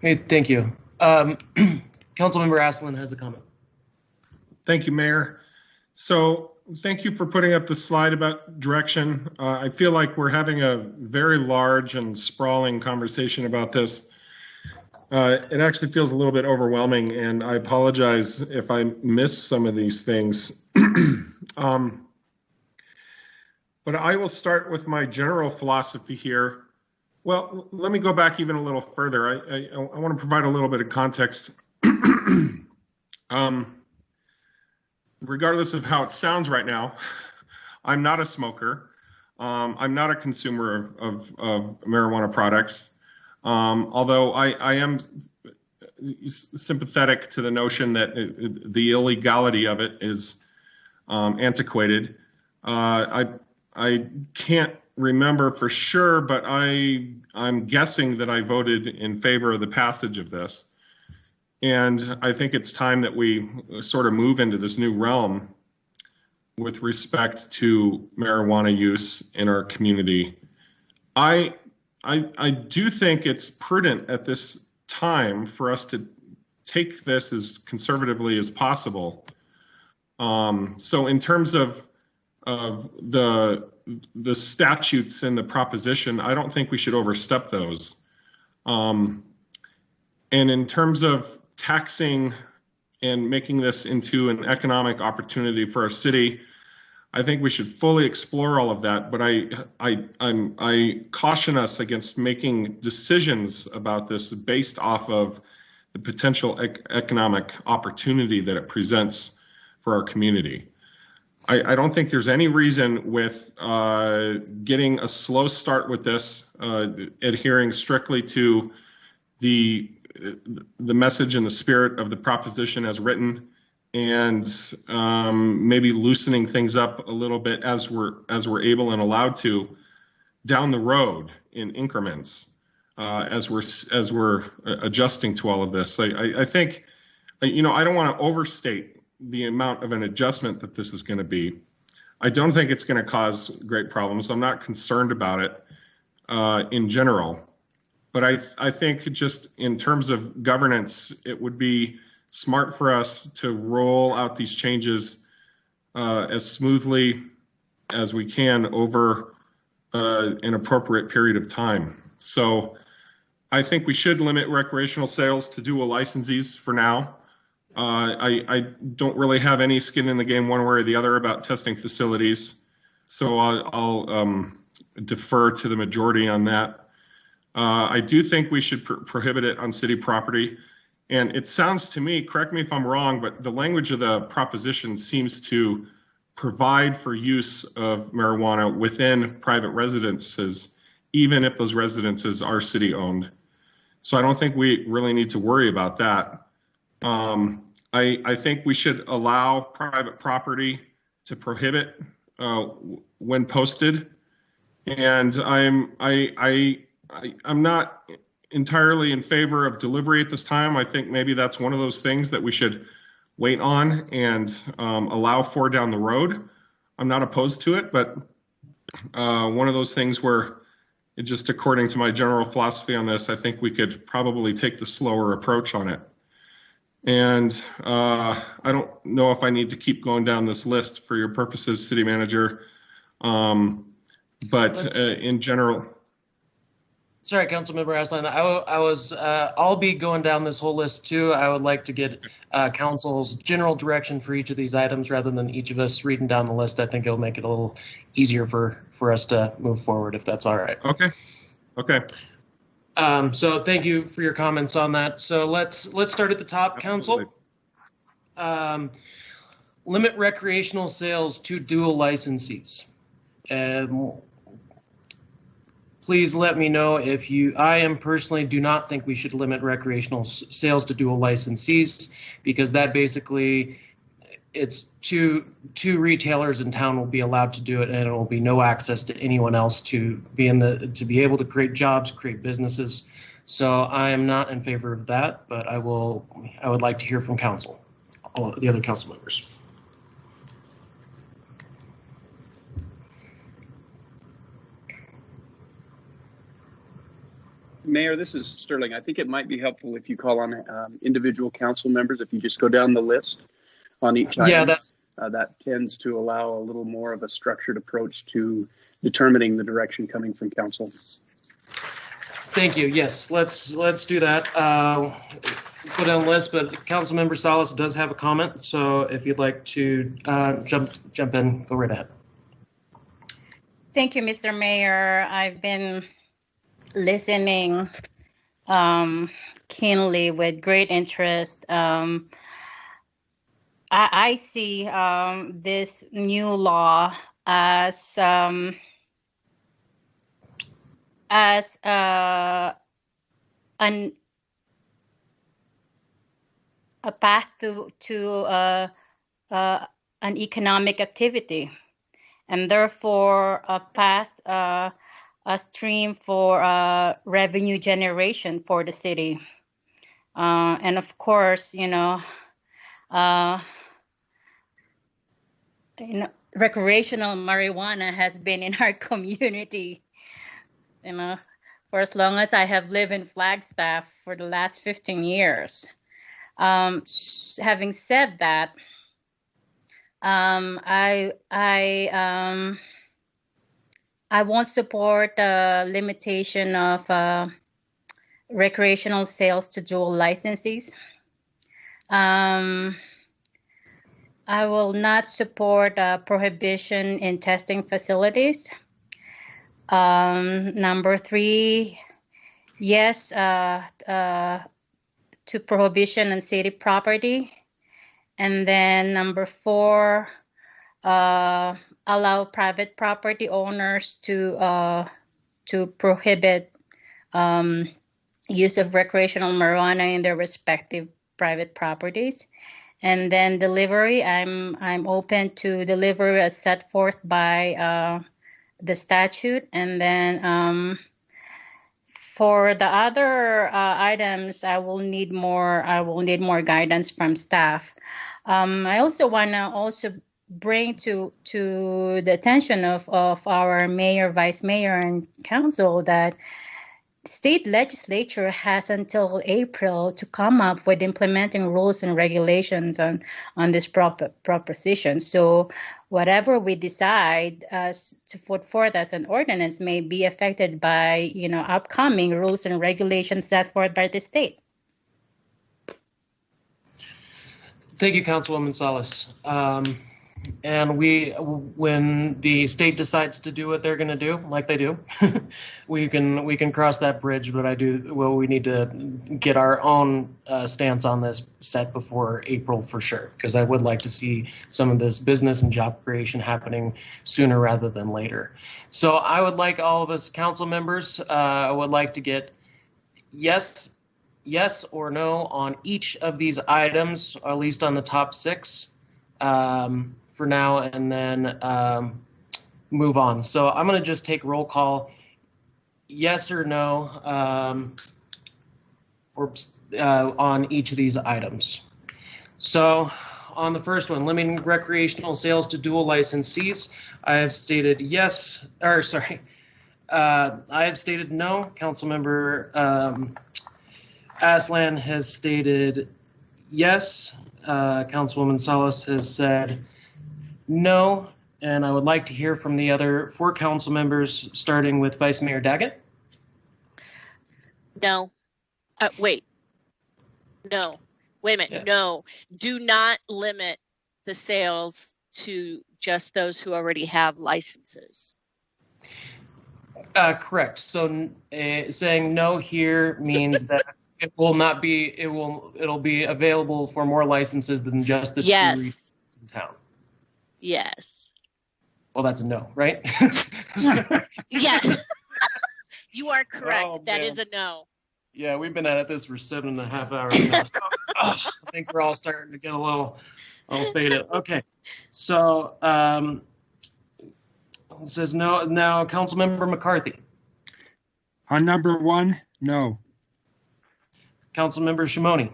Hey, thank you. Councilmember Asselin has a comment. Thank you, Mayor. So thank you for putting up the slide about direction. I feel like we're having a very large and sprawling conversation about this. It actually feels a little bit overwhelming, and I apologize if I miss some of these things. But I will start with my general philosophy here. Well, let me go back even a little further. I want to provide a little bit of context. Regardless of how it sounds right now, I'm not a smoker. I'm not a consumer of marijuana products. Although I am sympathetic to the notion that the illegality of it is antiquated. I can't remember for sure, but I'm guessing that I voted in favor of the passage of this. And I think it's time that we sort of move into this new realm with respect to marijuana use in our community. I do think it's prudent at this time for us to take this as conservatively as possible. So in terms of the statutes and the proposition, I don't think we should overstep those. And in terms of taxing and making this into an economic opportunity for our city, I think we should fully explore all of that. But I caution us against making decisions about this based off of the potential economic opportunity that it presents for our community. I don't think there's any reason with getting a slow start with this, adhering strictly to the message and the spirit of the proposition as written, and maybe loosening things up a little bit as we're able and allowed to down the road in increments, as we're adjusting to all of this. I think, I don't want to overstate the amount of an adjustment that this is going to be. I don't think it's going to cause great problems. I'm not concerned about it in general. But I think just in terms of governance, it would be smart for us to roll out these changes as smoothly as we can over an appropriate period of time. So I think we should limit recreational sales to dual licensees for now. I don't really have any skin in the game one way or the other about testing facilities. So I'll defer to the majority on that. I do think we should prohibit it on city property. And it sounds to me, correct me if I'm wrong, but the language of the proposition seems to provide for use of marijuana within private residences, even if those residences are city owned. So I don't think we really need to worry about that. I think we should allow private property to prohibit when posted. And I'm not entirely in favor of delivery at this time. I think maybe that's one of those things that we should wait on and allow for down the road. I'm not opposed to it, but one of those things where, just according to my general philosophy on this, I think we could probably take the slower approach on it. And I don't know if I need to keep going down this list for your purposes, City Manager. But in general. Sorry, Councilmember Aslan. I'll be going down this whole list too. I would like to get council's general direction for each of these items rather than each of us reading down the list. I think it'll make it a little easier for us to move forward, if that's all right. Okay. Okay. So thank you for your comments on that. So let's start at the top, Council. Limit recreational sales to dual licensees. Please let me know if I personally do not think we should limit recreational sales to dual licensees, because that basically, it's two retailers in town will be allowed to do it, and it will be no access to anyone else to be able to create jobs, create businesses. So I am not in favor of that, but I would like to hear from council, all the other council members. Mayor, this is Sterling. I think it might be helpful if you call on individual council members, if you just go down the list on each item. Yeah, that tends to allow a little more of a structured approach to determining the direction coming from council. Thank you. Yes, let's do that. Go down the list, but Councilmember Salas does have a comment, so if you'd like to jump in, go right ahead. Thank you, Mr. Mayor. I've been listening keenly with great interest. I see this new law as an a path to an economic activity, and therefore a path, a stream for revenue generation for the city. And of course, recreational marijuana has been in our community, for as long as I have lived in Flagstaff, for the last 15 years. Having said that, I won't support the limitation of recreational sales to dual licensees. I will not support prohibition in testing facilities. Number 3, yes to prohibition on city property. And then number 4, allow private property owners to prohibit use of recreational marijuana in their respective private properties. And then delivery, I'm open to delivery as set forth by the statute. And then for the other items, I will need more guidance from staff. I also want to bring to the attention of our mayor, vice mayor, and council that state legislature has until April to come up with implementing rules and regulations on this proposition. So whatever we decide as to put forth as an ordinance may be affected by upcoming rules and regulations set forth by the state. Thank you, Councilwoman Salas. And when the state decides to do what they're going to do, like they do, we can cross that bridge. But we need to get our own stance on this set before April for sure, because I would like to see some of this business and job creation happening sooner rather than later. So I would like all of us council members, I would like to get yes or no on each of these items, or at least on the top 6. For now, and then move on. So I'm going to just take roll call, yes or no, on each of these items. So on the first one, limiting recreational sales to dual licensees, I have stated yes, or sorry, I have stated no. Councilmember Aslan has stated yes. Councilwoman Salas has said no, and I would like to hear from the other 4 council members, starting with Vice Mayor Daggett. No. Wait. No. Wait a minute. Yeah. No. Do not limit the sales to just those who already have licenses. Correct. So saying no here means that it will not be. It'll be available for more licenses than just the 2 in town. Yes. Well, that's a no, right? Yeah. You are correct. That is a no. Yeah, we've been at this for 7.5 hours now. So, I think we're all starting to get a little faded. Okay. So it says no. Now, Councilmember McCarthy. On number 1, no. Councilmember Shimoni.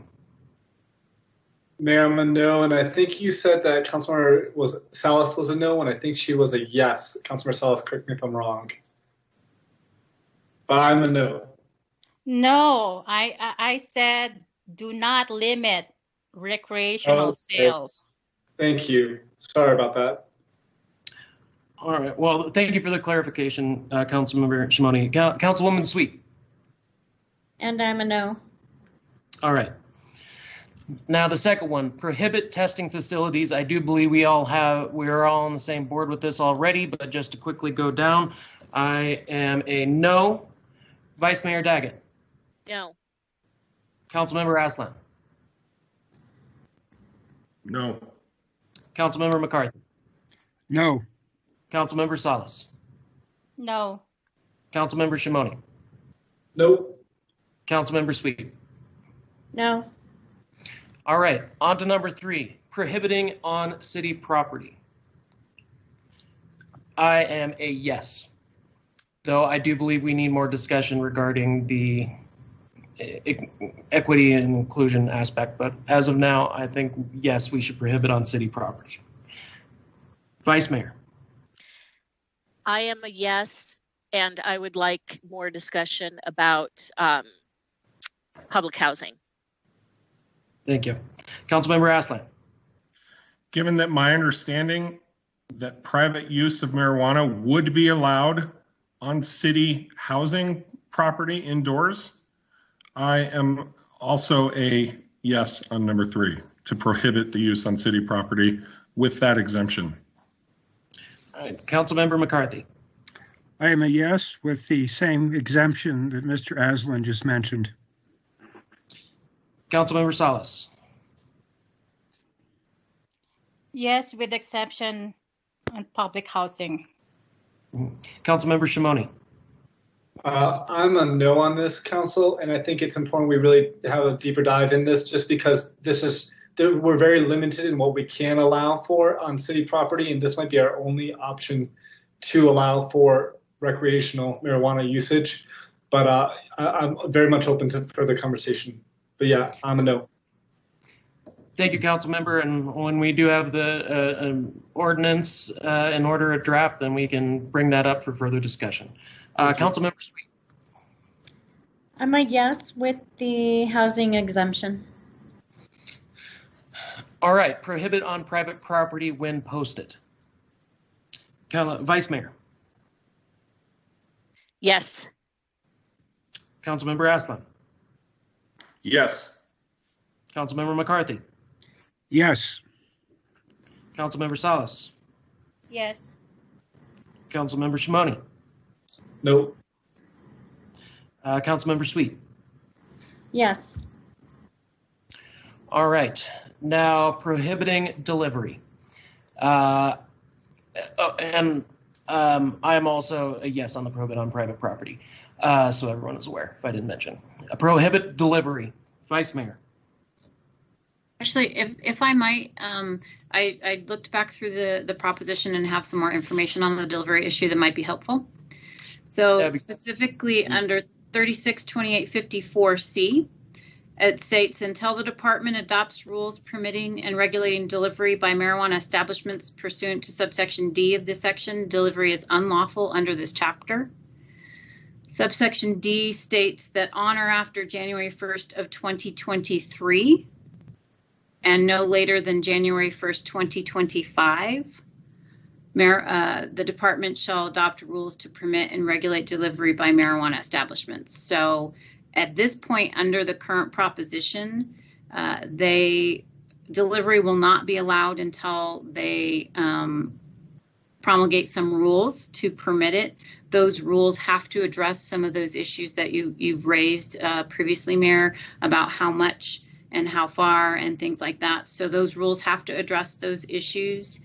Mayor, I'm a no, and I think you said that Councilmember Salas was a no, and I think she was a yes. Councilmember Salas, correct me if I'm wrong. But I'm a no. No, I said do not limit recreational sales. Thank you. Sorry about that. All right. Well, thank you for the clarification, Councilmember Shimoni. Councilwoman Sweet. And I'm a no. All right. Now the second one, prohibit testing facilities. I do believe we're all on the same board with this already, but just to quickly go down, I am a no. Vice Mayor Daggett. No. Councilmember Aslan. No. Councilmember McCarthy. No. Councilmember Salas. No. Councilmember Shimoni. Nope. Councilmember Sweet. No. All right, on to number 3, prohibiting on city property. I am a yes, though I do believe we need more discussion regarding the equity and inclusion aspect. But as of now, I think, yes, we should prohibit on city property. Vice Mayor. I am a yes, and I would like more discussion about public housing. Thank you. Councilmember Aslan. Given that my understanding that private use of marijuana would be allowed on city housing property indoors, I am also a yes on number 3, to prohibit the use on city property with that exemption. All right, Councilmember McCarthy. I am a yes with the same exemption that Mr. Aslan just mentioned. Councilmember Salas. Yes, with exception on public housing. Councilmember Shimoni. I'm a no on this, Council, and I think it's important we really have a deeper dive in this, just because we're very limited in what we can allow for on city property, and this might be our only option to allow for recreational marijuana usage. But I'm very much open to further conversation. But yeah, I'm a no. Thank you, Councilmember. And when we do have the ordinance in order of draft, then we can bring that up for further discussion. Councilmember Sweet. I'm a yes with the housing exemption. All right, prohibit on private property when posted. Vice Mayor. Yes. Councilmember Aslan. Yes. Councilmember McCarthy. Yes. Councilmember Salas. Yes. Councilmember Shimoni. No. Councilmember Sweet. Yes. All right, now prohibiting delivery. I am also a yes on the prohibit on private property. So everyone is aware, if I didn't mention. Prohibit delivery. Vice Mayor. Actually, if I might, I looked back through the proposition and have some more information on the delivery issue that might be helpful. So specifically under 362854C, it states, until the department adopts rules permitting and regulating delivery by marijuana establishments pursuant to subsection D of this section, delivery is unlawful under this chapter. Subsection D states that on or after January 1st of 2023 and no later than January 1st, 2025, the department shall adopt rules to permit and regulate delivery by marijuana establishments. So at this point, under the current proposition, delivery will not be allowed until they promulgate some rules to permit it. Those rules have to address some of those issues that you've raised previously, Mayor, about how much and how far and things like that. So those rules have to address those issues.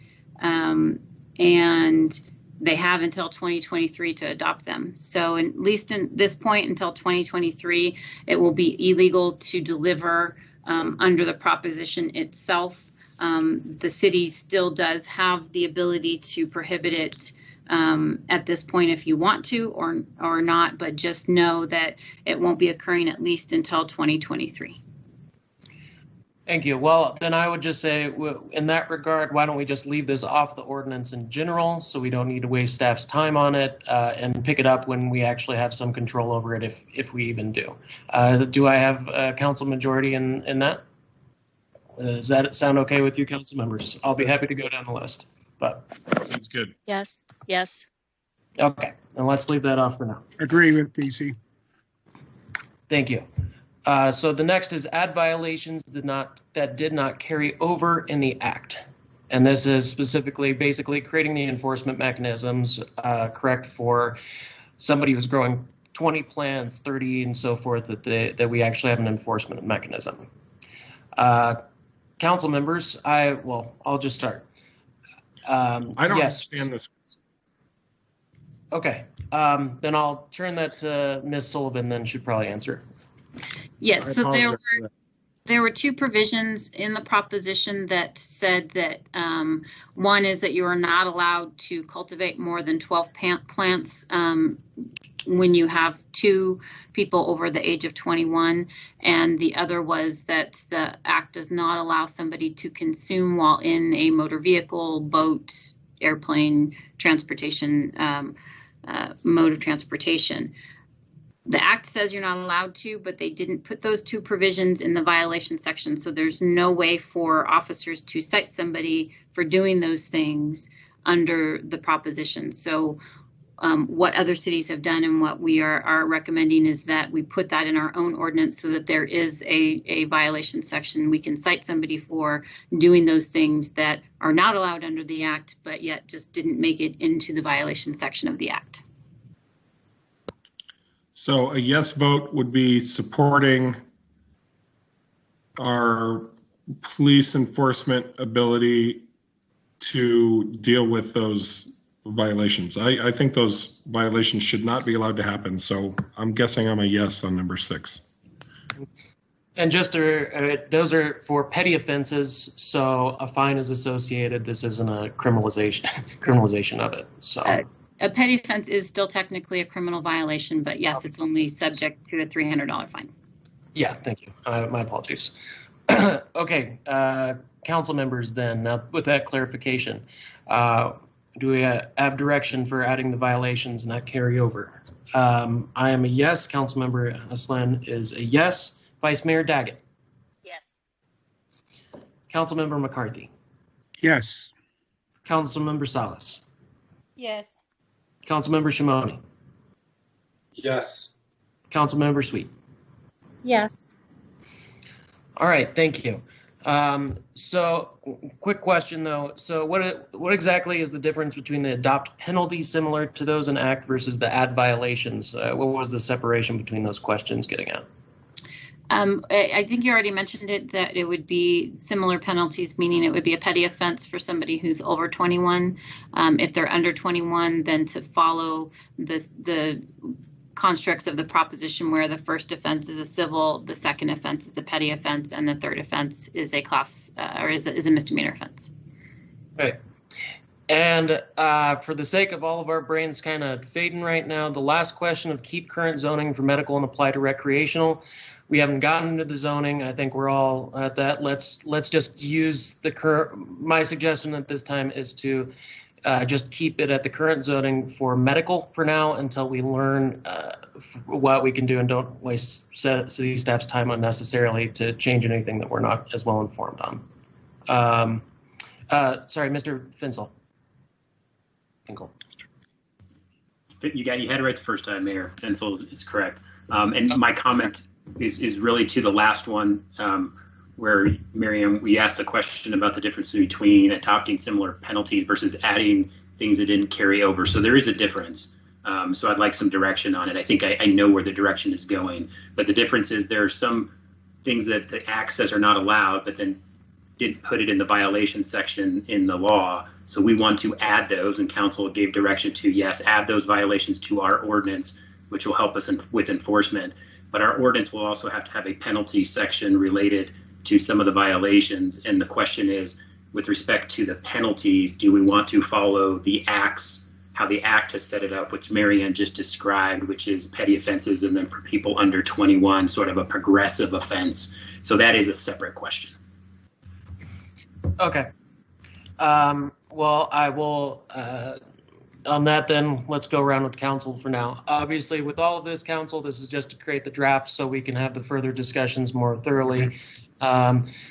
And they have until 2023 to adopt them. So at least in this point, until 2023, it will be illegal to deliver under the proposition itself. The city still does have the ability to prohibit it at this point if you want to or not, but just know that it won't be occurring at least until 2023. Thank you. Well, then I would just say, in that regard, why don't we just leave this off the ordinance in general, so we don't need to waste staff's time on it, and pick it up when we actually have some control over it, if we even do. Do I have a council majority in that? Does that sound okay with you, council members? I'll be happy to go down the list, but. That's good. Yes. Yes. Okay, then let's leave that off for now. Agree with DC. Thank you. So the next is add violations that did not carry over in the act. And this is specifically basically creating the enforcement mechanisms, correct, for somebody who's growing 20 plants, 30 and so forth, that we actually have an enforcement mechanism. Council members, I'll just start. I don't understand this. Okay, then I'll turn that to Ms. Sullivan, then she'd probably answer. Yes, so there were two provisions in the proposition that said that one is that you are not allowed to cultivate more than 12 plants when you have two people over the age of 21. And the other was that the act does not allow somebody to consume while in a motor vehicle, boat, airplane, transportation, mode of transportation. The act says you're not allowed to, but they didn't put those two provisions in the violation section. So there's no way for officers to cite somebody for doing those things under the proposition. So what other cities have done and what we are recommending is that we put that in our own ordinance so that there is a violation section. We can cite somebody for doing those things that are not allowed under the act, but yet just didn't make it into the violation section of the act. So a yes vote would be supporting our police enforcement ability to deal with those violations. I think those violations should not be allowed to happen. So I'm guessing I'm a yes on number 6. And just those are for petty offenses, so a fine is associated. This isn't a criminalization of it. So. A petty offense is still technically a criminal violation, but yes, it's only subject to a $300 fine. Yeah, thank you. My apologies. Okay, council members then, now with that clarification, do we have direction for adding the violations and that carry over? I am a yes. Councilmember Aslan is a yes. Vice Mayor Daggett. Yes. Councilmember McCarthy. Yes. Councilmember Salas. Yes. Councilmember Shimoni. Yes. Councilmember Sweet. Yes. All right, thank you. So quick question though. So what exactly is the difference between the adopt penalties similar to those in Act versus the add violations? What was the separation between those questions getting at? I think you already mentioned it, that it would be similar penalties, meaning it would be a petty offense for somebody who's over 21. If they're under 21, then to follow the constructs of the proposition where the first offense is a civil, the second offense is a petty offense, and the third offense is a class or is a misdemeanor offense. Right. And for the sake of all of our brains kind of fading right now, the last question of keep current zoning for medical and apply to recreational. We haven't gotten into the zoning. I think we're all at that. Let's just use the current. My suggestion at this time is to just keep it at the current zoning for medical for now until we learn what we can do and don't waste city staff's time unnecessarily to change anything that we're not as well informed on. Sorry, Mr. Finsel. Finkel. You had it right the first time, Mayor. Finsel is correct. And my comment is really to the last one where, Miriam, we asked a question about the difference between adopting similar penalties versus adding things that didn't carry over. So there is a difference. So I'd like some direction on it. I think I know where the direction is going, but the difference is there are some things that the Act says are not allowed, but then didn't put it in the violation section in the law. So we want to add those, and council gave direction to, yes, add those violations to our ordinance, which will help us with enforcement. But our ordinance will also have to have a penalty section related to some of the violations. And the question is, with respect to the penalties, do we want to follow the acts, how the Act has set it up, which Marianne just described, which is petty offenses, and then for people under 21, sort of a progressive offense. So that is a separate question. Okay. Well, I will, on that then, let's go around with council for now. Obviously, with all of this, council, this is just to create the draft so we can have the further discussions more thoroughly.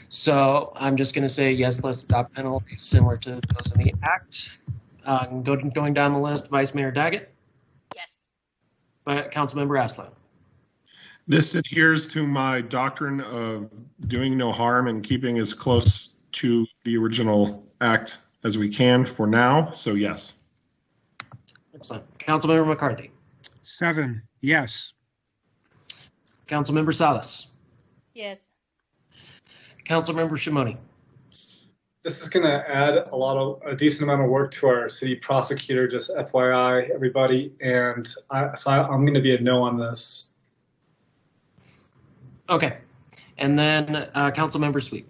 So I'm just going to say, yes, let's adopt penalties similar to those in the Act. Going down the list, Vice Mayor Daggett. Yes. Councilmember Aslan. This adheres to my doctrine of doing no harm and keeping as close to the original Act as we can for now. So yes. Excellent. Councilmember McCarthy. 7, yes. Councilmember Salas. Yes. Councilmember Shimoni. This is going to add a decent amount of work to our city prosecutor, just FYI, everybody. And so I'm going to be a no on this. Okay. And then Councilmember Sweet.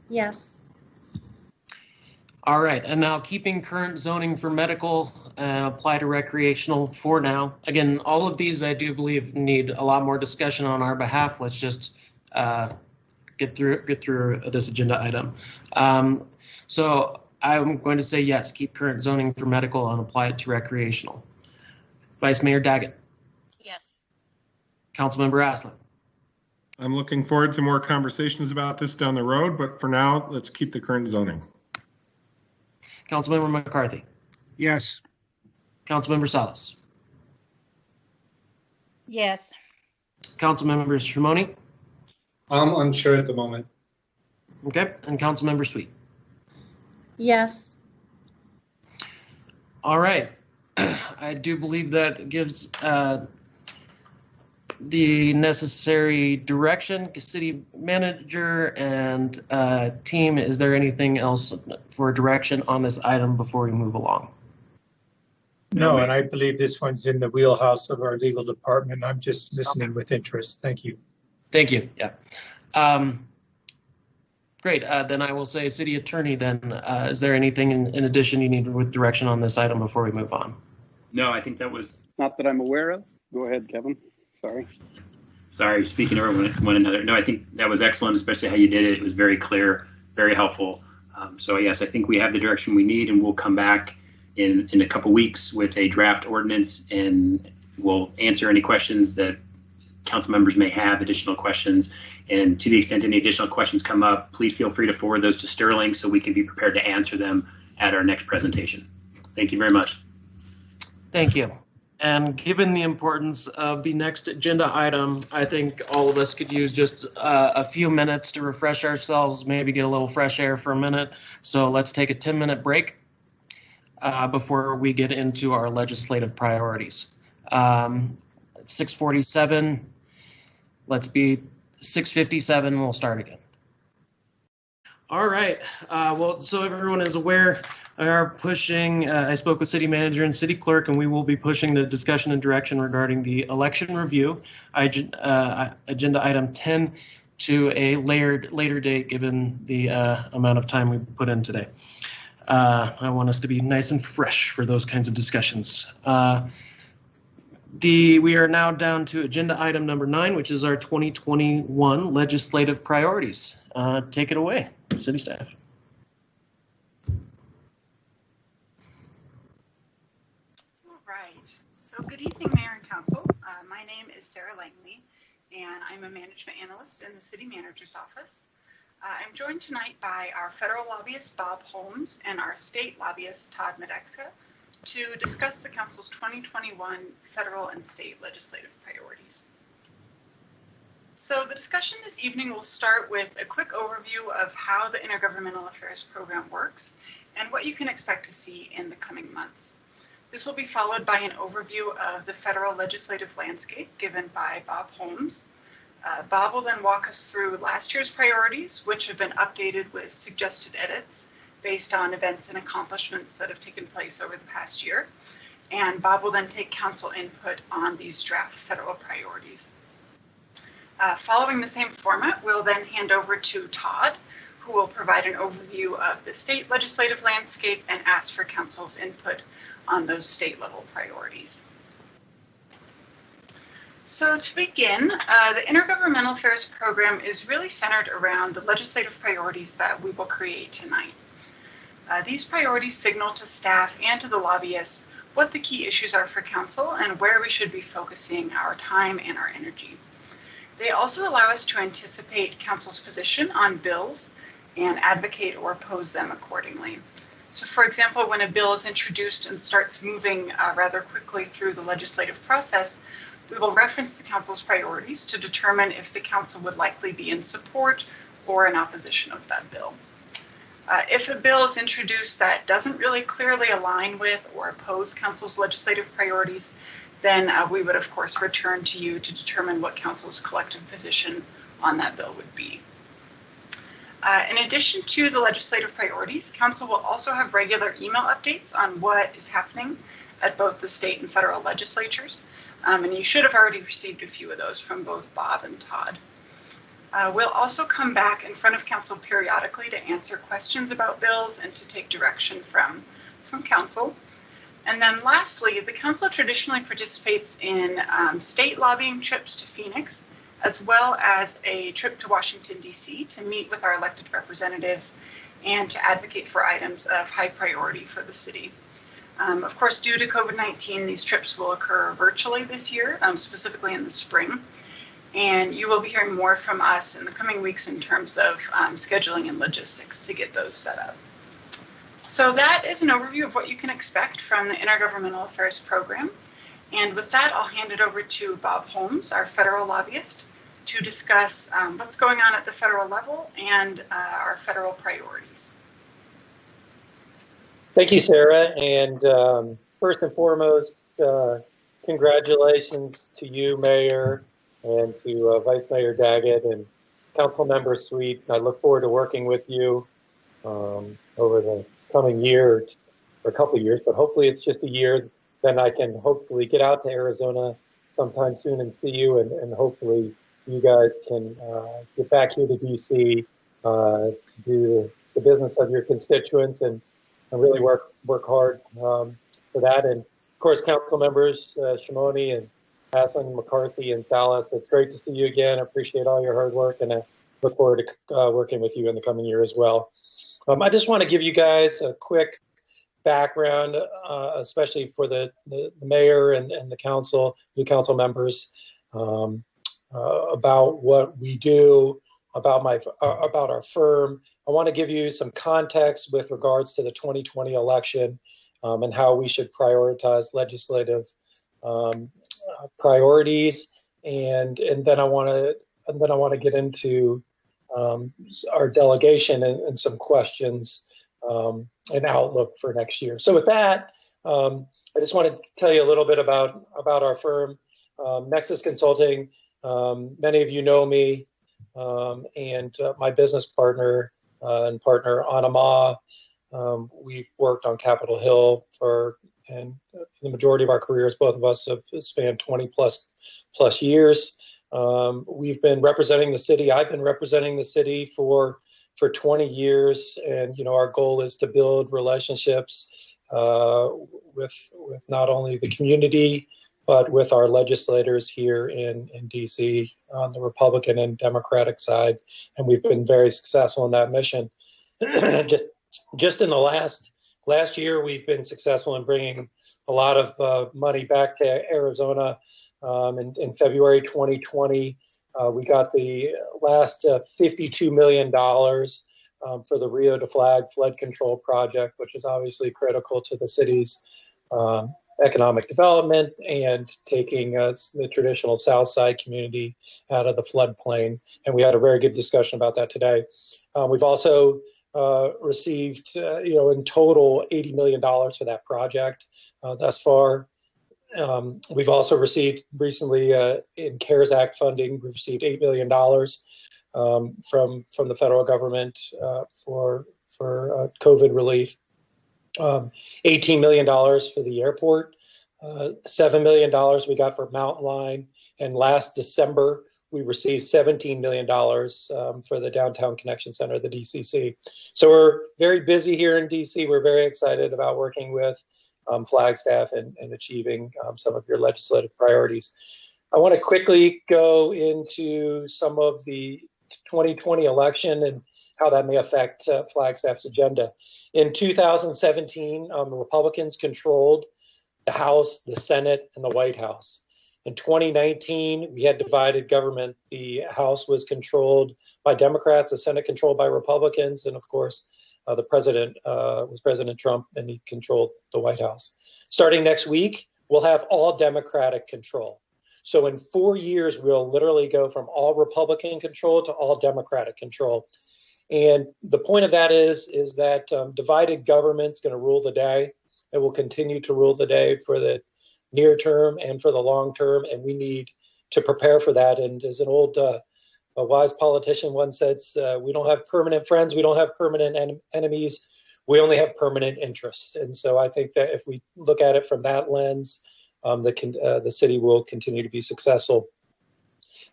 Yes. All right. And now keeping current zoning for medical and apply to recreational for now. Again, all of these I do believe need a lot more discussion on our behalf. Let's just get through this agenda item. So I'm going to say yes, keep current zoning for medical and apply it to recreational. Vice Mayor Daggett. Yes. Councilmember Aslan. I'm looking forward to more conversations about this down the road, but for now, let's keep the current zoning. Councilmember McCarthy. Yes. Councilmember Salas. Yes. Councilmember Shimoni. I'm unsure at the moment. Okay, and Councilmember Sweet. Yes. All right. I do believe that gives the necessary direction. City manager and team, is there anything else for direction on this item before we move along? No, and I believe this one's in the wheelhouse of our legal department. I'm just listening with interest. Thank you. Thank you. Yeah. Great. Then I will say, City Attorney, then, is there anything in addition you need with direction on this item before we move on? No, I think that was. Not that I'm aware of. Go ahead, Kevin. Sorry, speaking over one another. No, I think that was excellent, especially how you did it. It was very clear, very helpful. So yes, I think we have the direction we need, and we'll come back in a couple weeks with a draft ordinance, and we'll answer any questions that council members may have, additional questions. And to the extent any additional questions come up, please feel free to forward those to Sterling so we can be prepared to answer them at our next presentation. Thank you very much. Thank you. And given the importance of the next agenda item, I think all of us could use just a few minutes to refresh ourselves, maybe get a little fresh air for a minute. So let's take a 10-minute break before we get into our legislative priorities. 6:47, let's be 6:57, we'll start again. All right, well, so everyone is aware, we are pushing, I spoke with city manager and city clerk, and we will be pushing the discussion and direction regarding the election review, agenda item 10, to a later date, given the amount of time we put in today. I want us to be nice and fresh for those kinds of discussions. We are now down to agenda item number 9, which is our 2021 legislative priorities. Take it away, city staff. All right. So good evening, Mayor and Council. My name is Sarah Langley, and I'm a management analyst in the City Manager's Office. I'm joined tonight by our federal lobbyist, Bob Holmes, and our state lobbyist, Todd Medexa, to discuss the Council's 2021 federal and state legislative priorities. So the discussion this evening will start with a quick overview of how the Intergovernmental Affairs Program works and what you can expect to see in the coming months. This will be followed by an overview of the federal legislative landscape given by Bob Holmes. Bob will then walk us through last year's priorities, which have been updated with suggested edits based on events and accomplishments that have taken place over the past year. And Bob will then take council input on these draft federal priorities. Following the same format, we'll then hand over to Todd, who will provide an overview of the state legislative landscape and ask for council's input on those state level priorities. So to begin, the Intergovernmental Affairs Program is really centered around the legislative priorities that we will create tonight. These priorities signal to staff and to the lobbyists what the key issues are for council and where we should be focusing our time and our energy. They also allow us to anticipate council's position on bills and advocate or oppose them accordingly. So for example, when a bill is introduced and starts moving rather quickly through the legislative process, we will reference the council's priorities to determine if the council would likely be in support or in opposition of that bill. If a bill is introduced that doesn't really clearly align with or oppose council's legislative priorities, then we would of course return to you to determine what council's collective position on that bill would be. In addition to the legislative priorities, council will also have regular email updates on what is happening at both the state and federal legislatures. And you should have already received a few of those from both Bob and Todd. We'll also come back in front of council periodically to answer questions about bills and to take direction from council. And then lastly, the council traditionally participates in state lobbying trips to Phoenix, as well as a trip to Washington, D.C. to meet with our elected representatives and to advocate for items of high priority for the city. Of course, due to COVID-19, these trips will occur virtually this year, specifically in the spring. And you will be hearing more from us in the coming weeks in terms of scheduling and logistics to get those set up. So that is an overview of what you can expect from the Intergovernmental Affairs Program. And with that, I'll hand it over to Bob Holmes, our federal lobbyist, to discuss what's going on at the federal level and our federal priorities. Thank you, Sarah. And first and foremost, congratulations to you, Mayor, and to Vice Mayor Daggett and Council Member Sweet. I look forward to working with you over the coming year or a couple of years, but hopefully it's just a year. Then I can hopefully get out to Arizona sometime soon and see you, and hopefully you guys can get back here to DC to do the business of your constituents and really work hard for that. And of course, council members, Shimoni and Hassan, McCarthy, and Salas, it's great to see you again. I appreciate all your hard work, and I look forward to working with you in the coming year as well. I just want to give you guys a quick background, especially for the mayor and the council, new council members, about what we do, about our firm. I want to give you some context with regards to the 2020 election and how we should prioritize legislative priorities, and then I want to get into our delegation and some questions and outlook for next year. So with that, I just want to tell you a little bit about our firm, Nexus Consulting. Many of you know me and my business partner and partner Anama. We've worked on Capitol Hill for the majority of our careers. Both of us have spanned 20 plus years. We've been representing the city. I've been representing the city for 20 years, and our goal is to build relationships with not only the community but with our legislators here in DC on the Republican and Democratic side, and we've been very successful in that mission. Just in the last year, we've been successful in bringing a lot of money back to Arizona. In February 2020, we got the last $52 million for the Rio de Flag flood control project, which is obviously critical to the city's economic development and taking the traditional South Side community out of the floodplain. And we had a very good discussion about that today. We've also received, in total, $80 million for that project thus far. We've also received recently in CARES Act funding, we've received $8 million from the federal government for COVID relief. $18 million for the airport, $7 million we got for Mountain Line, and last December we received $17 million for the Downtown Connection Center, the DCC. So we're very busy here in DC. We're very excited about working with Flagstaff and achieving some of your legislative priorities. I want to quickly go into some of the 2020 election and how that may affect Flagstaff's agenda. In 2017, the Republicans controlled the House, the Senate, and the White House. In 2019, we had divided government. The House was controlled by Democrats, the Senate controlled by Republicans, and of course, the president was President Trump, and he controlled the White House. Starting next week, we'll have all Democratic control. So in 4 years, we'll literally go from all Republican control to all Democratic control. And the point of that is that divided government's going to rule the day. It will continue to rule the day for the near term and for the long term, and we need to prepare for that. And as an old a wise politician once said, we don't have permanent friends, we don't have permanent enemies, we only have permanent interests. And so I think that if we look at it from that lens, the city will continue to be successful.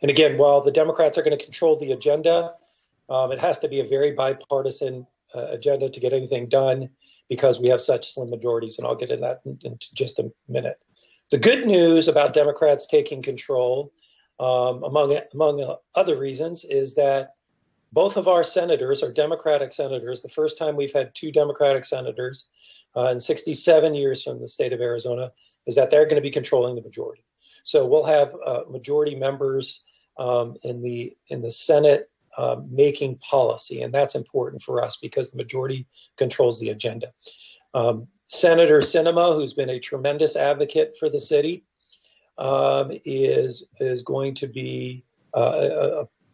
And again, while the Democrats are going to control the agenda, it has to be a very bipartisan agenda to get anything done because we have such slim majorities, and I'll get into that in just a minute. The good news about Democrats taking control, among other reasons, is that both of our senators are Democratic senators. The first time we've had 2 Democratic senators in 67 years from the state of Arizona is that they're going to be controlling the majority. So we'll have majority members in the Senate making policy, and that's important for us because the majority controls the agenda. Senator Sinema, who's been a tremendous advocate for the city, is going to be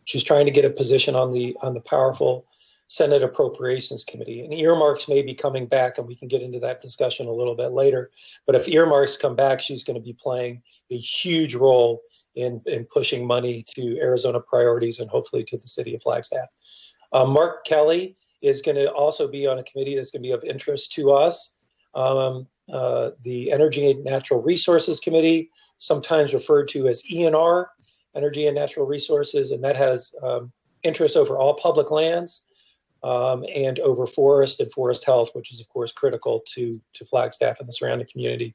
she's trying to get a position on the powerful Senate Appropriations Committee. And earmarks may be coming back, and we can get into that discussion a little bit later. But if earmarks come back, she's going to be playing a huge role in pushing money to Arizona priorities and hopefully to the city of Flagstaff. Mark Kelly is going to also be on a committee that's going to be of interest to us. The Energy and Natural Resources Committee, sometimes referred to as ENR, Energy and Natural Resources, and that has interest over all public lands and over forest and forest health, which is of course critical to Flagstaff and the surrounding community.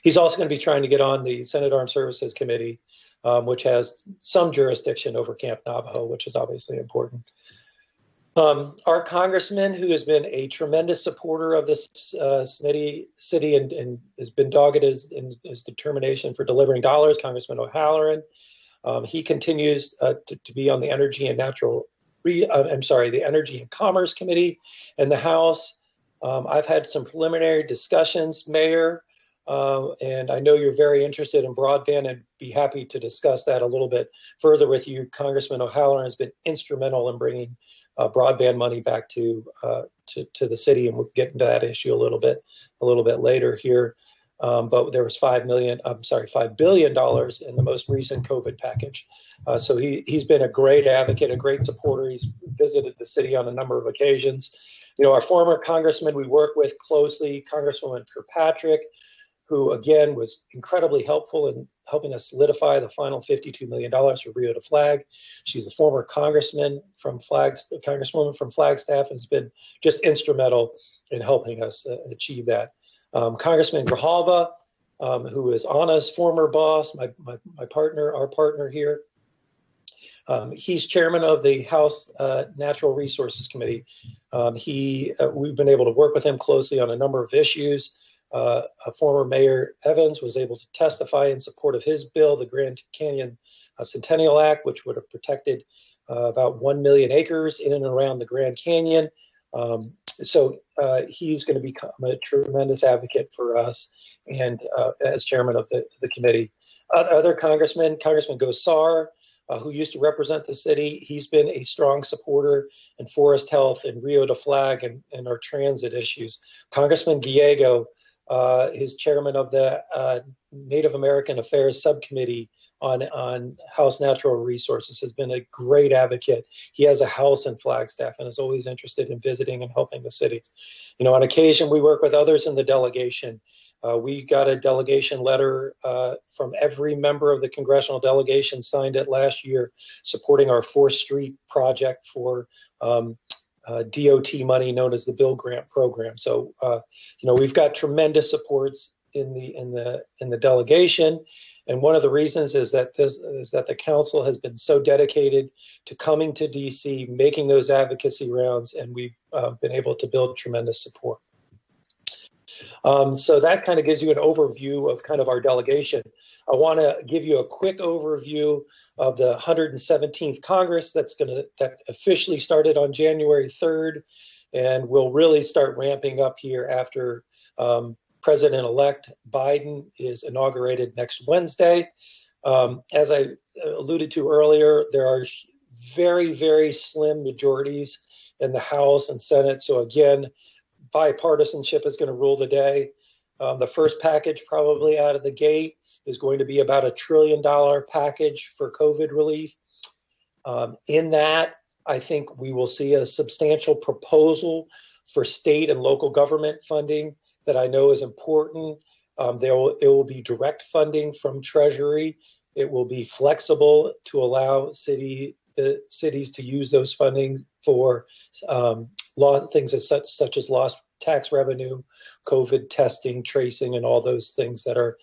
He's also going to be trying to get on the Senate Armed Services Committee, which has some jurisdiction over Camp Navajo, which is obviously important. Our congressman, who has been a tremendous supporter of this city and has been dogged in his determination for delivering dollars, Congressman O'Halloran, he continues to be on the Energy and the Energy and Commerce Committee in the House. I've had some preliminary discussions, Mayor, and I know you're very interested in broadband and be happy to discuss that a little bit further with you. Congressman O'Halloran has been instrumental in bringing broadband money back to the city, and we'll get into that issue a little bit later here. But there was $5 billion in the most recent COVID package. So he's been a great advocate, a great supporter. He's visited the city on a number of occasions. You know, our former congressman we work with closely, Congresswoman Kirkpatrick, who again was incredibly helpful in helping us solidify the final $52 million for Rio de Flag. She's a former congresswoman from Flagstaff, and has been just instrumental in helping us achieve that. Congressman Grijalva, who is Anna's former boss, my partner, our partner here. He's chairman of the House Natural Resources Committee. We've been able to work with him closely on a number of issues. Former Mayor Evans was able to testify in support of his bill, the Grand Canyon Centennial Act, which would have protected about 1 million acres in and around the Grand Canyon. So he's going to become a tremendous advocate for us and as chairman of the committee. Other Congressman Gosar, who used to represent the city, he's been a strong supporter in forest health and Rio de Flag and our transit issues. Congressman Gallego, is chairman of the Native American Affairs Subcommittee on House Natural Resources, has been a great advocate. He has a house in Flagstaff and is always interested in visiting and helping the cities. You know, on occasion, we work with others in the delegation. We got a delegation letter from every member of the congressional delegation, signed it last year, supporting our 4th Street project for DOT money known as the Bill Grant program. So, you know, we've got tremendous supports in the delegation, and one of the reasons is that the council has been so dedicated to coming to DC, making those advocacy rounds, and we've been able to build tremendous support. So that kind of gives you an overview of kind of our delegation. I want to give you a quick overview of the 117th Congress that officially started on January 3rd, and will really start ramping up here after President-elect Biden is inaugurated next Wednesday. As I alluded to earlier, there are very, very slim majorities in the House and Senate. So again, bipartisanship is going to rule the day. The first package probably out of the gate is going to be about $1 trillion package for COVID relief. In that, I think we will see a substantial proposal for state and local government funding that I know is important. It will be direct funding from Treasury It will be flexible to allow the cities to use those funding for things such as lost tax revenue, COVID testing, tracing, and all those things that are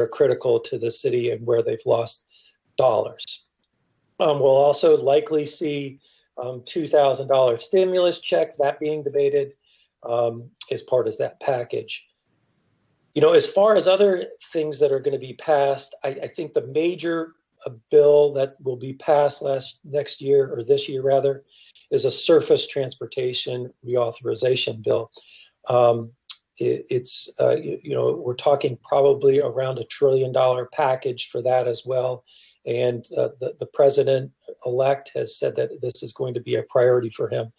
critical to the city and where they've lost dollars. We'll also likely see $2,000 stimulus check, that being debated as part of that package. As far as other things that are going to be passed, I think the major bill that will be passed next year, or this year rather, is a surface transportation reauthorization bill. We're talking probably around $1 trillion package for that as well. And the president-elect has said that this is going to be a priority for him.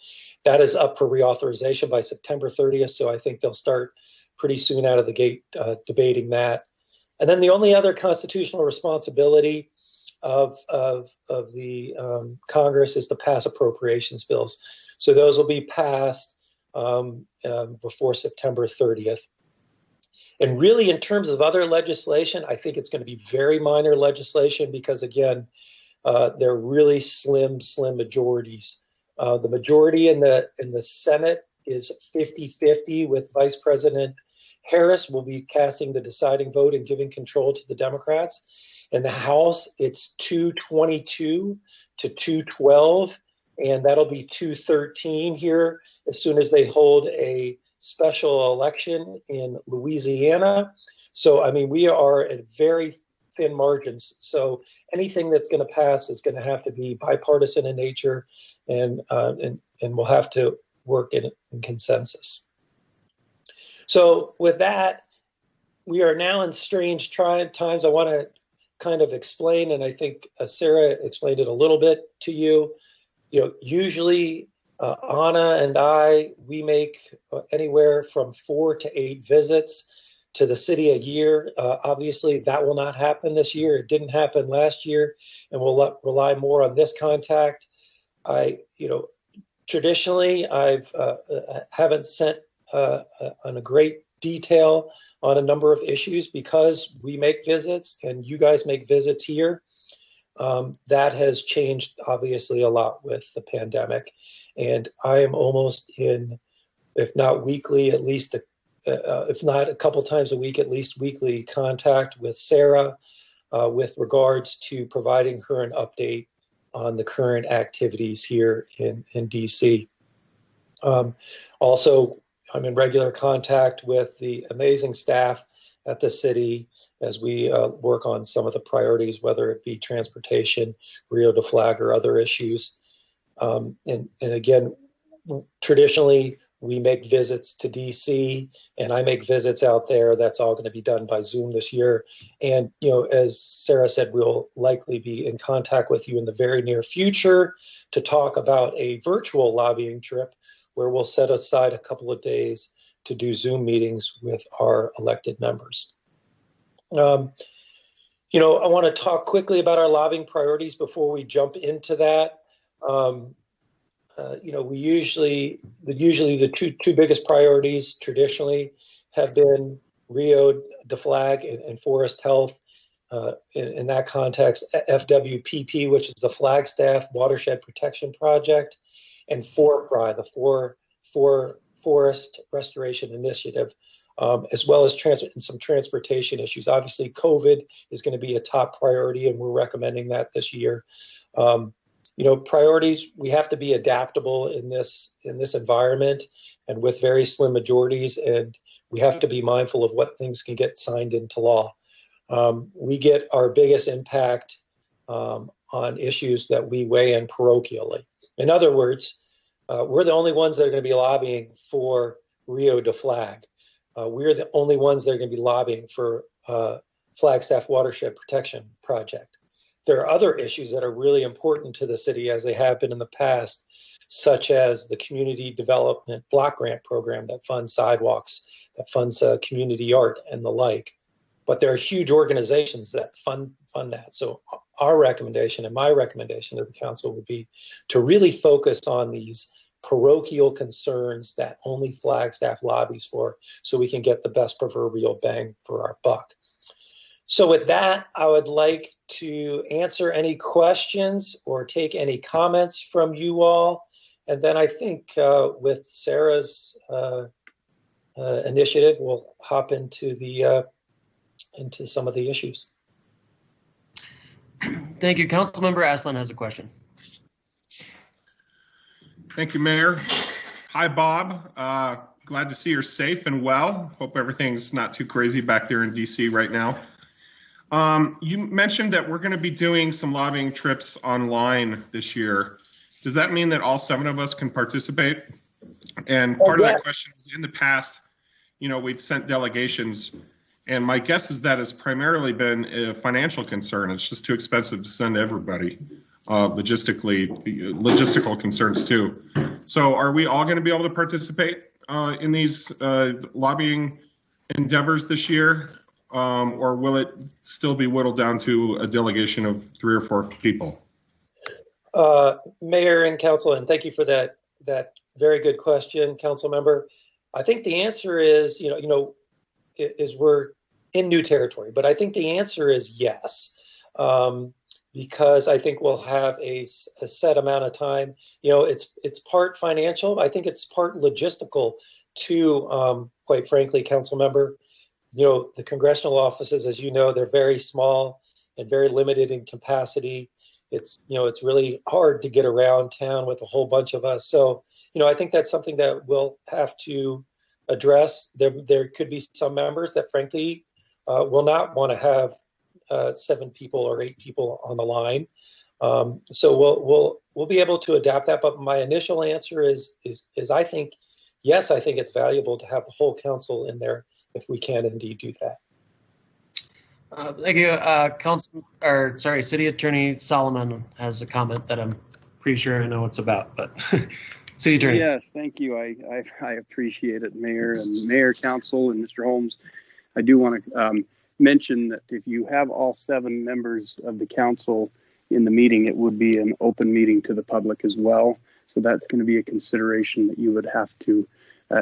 That is up for reauthorization by September 30th, so I think they'll start pretty soon out of the gate debating that. And then the only other constitutional responsibility of the Congress is to pass appropriations bills. So those will be passed before September 30th. And really, in terms of other legislation, I think it's going to be very minor legislation because, again, they're really slim majorities. The majority in the Senate is 50-50, with Vice President Harris will be casting the deciding vote and giving control to the Democrats. In the House, it's 222 to 212, and that'll be 213 here as soon as they hold a special election in Louisiana. So, I mean, we are at very thin margins. So anything that's going to pass is going to have to be bipartisan in nature, and we'll have to work in consensus. So with that, we are now in strange times. I want to kind of explain, and I think Sarah explained it a little bit to you. Usually Anna and we make anywhere from 4 to 8 visits to the city a year. Obviously, that will not happen this year. It didn't happen last year, and we'll rely more on this contact. Traditionally, haven't sent on a great detail on a number of issues because we make visits and you guys make visits here. That has changed obviously a lot with the pandemic, and I am almost in, if not weekly, at least if not a couple times a week, at least weekly contact with Sarah with regards to providing her an update on the current activities here in DC. Also, I'm in regular contact with the amazing staff at the city as we work on some of the priorities, whether it be transportation, Rio de Flag, or other issues. And again, traditionally, we make visits to DC, and I make visits out there. That's all going to be done by Zoom this year. And, as Sarah said, we'll likely be in contact with you in the very near future to talk about a virtual lobbying trip where we'll set aside a couple of days to do Zoom meetings with our elected members. I want to talk quickly about our lobbying priorities before we jump into that. We usually the two biggest priorities traditionally have been Rio de Flag and forest health. In that context, FWPP, which is the Flagstaff Watershed Protection Project, and FORPRI, the Forest Restoration Initiative, as well as some transportation issues. Obviously, COVID is going to be a top priority, and we're recommending that this year. Priorities, we have to be adaptable in this environment and with very slim majorities, and we have to be mindful of what things can get signed into law. We get our biggest impact on issues that we weigh in parochially. In other words, we're the only ones that are going to be lobbying for Rio de Flag. We're the only ones that are going to be lobbying for Flagstaff Watershed Protection Project. There are other issues that are really important to the city, as they have been in the past, such as the Community Development Block Grant Program that funds sidewalks, that funds community art and the like. But there are huge organizations that fund that. So our recommendation and my recommendation to the council would be to really focus on these parochial concerns that only Flagstaff lobbies for, so we can get the best proverbial bang for our buck. So with that, I would like to answer any questions or take any comments from you all. And then I think with Sarah's initiative, we'll hop into some of the issues. Thank you. Councilmember Aslan has a question. Thank you, Mayor. Hi, Bob. Glad to see you're safe and well. Hope everything's not too crazy back there in DC right now. You mentioned that we're going to be doing some lobbying trips online this year. Does that mean that all 7 of us can participate? And part of that question is, in the past, we've sent delegations, and my guess is that it's primarily been a financial concern. It's just too expensive to send everybody. Logistical concerns too. So are we all going to be able to participate in these lobbying endeavors this year? Or will it still be whittled down to a delegation of 3 or 4 people? Mayor and Council, and thank you for that very good question, Council member. I think the answer is, is we're in new territory, but I think the answer is yes, because I think we'll have a set amount of time. It's part financial. I think it's part logistical too, quite frankly, Council member. The congressional offices, as you know, they're very small and very limited in capacity. It's really hard to get around town with a whole bunch of us. So, I think that's something that we'll have to address. There could be some members that, frankly, will not want to have 7 people or 8 people on the line. So we'll be able to adapt that. But my initial answer is I think, yes, I think it's valuable to have the whole council in there if we can indeed do that. Thank you. City Attorney Solomon has a comment that I'm pretty sure I know what's about, but City Attorney. Yes, thank you. I appreciate it, Mayor and Mayor, Council, and Mr. Holmes. I do want to mention that if you have all 7 members of the council in the meeting, it would be an open meeting to the public as well. So that's going to be a consideration that you would have to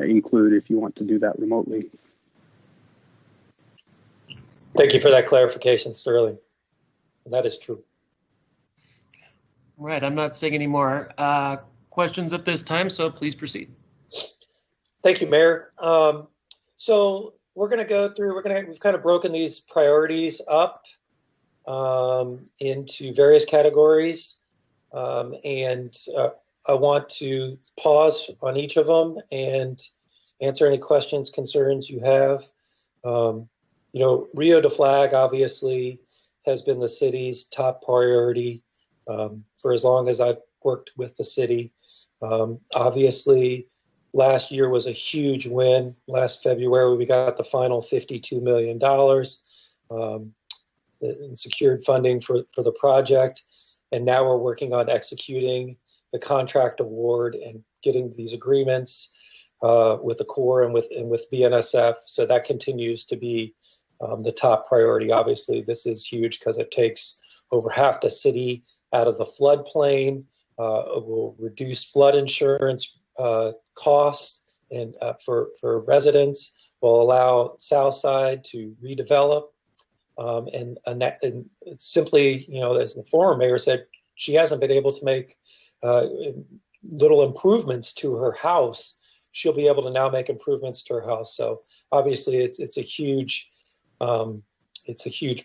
include if you want to do that remotely. Thank you for that clarification, Sterling. That is true. Right, I'm not seeing any more questions at this time, so please proceed. Thank you, Mayor. So we're going to go through, we've kind of broken these priorities up into various categories. And I want to pause on each of them and answer any questions, concerns you have. Rio de Flag obviously has been the city's top priority for as long as I've worked with the city. Obviously, last year was a huge win. Last February, we got the final $52 million in secured funding for the project. And now we're working on executing the contract award and getting these agreements with the Corps and with BNSF. So that continues to be the top priority. Obviously, this is huge because it takes over half the city out of the floodplain. It will reduce flood insurance costs and for residents, will allow Southside to redevelop. And it's simply, as the former mayor said, she hasn't been able to make little improvements to her house. She'll be able to now make improvements to her house. So obviously, it's a huge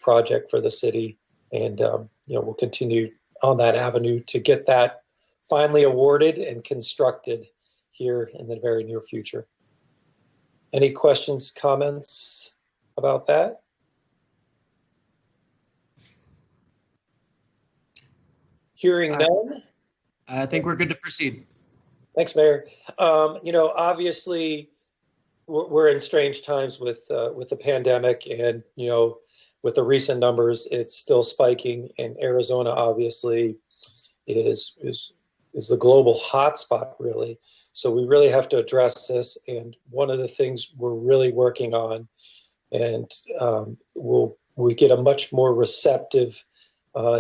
project for the city, and we'll continue on that avenue to get that finally awarded and constructed here in the very near future. Any questions, comments about that? Hearing none. I think we're good to proceed. Thanks, Mayor. Obviously, we're in strange times with the pandemic, and with the recent numbers, it's still spiking. And Arizona, obviously, is the global hotspot, really. So we really have to address this. And one of the things we're really working on, and we get a much more receptive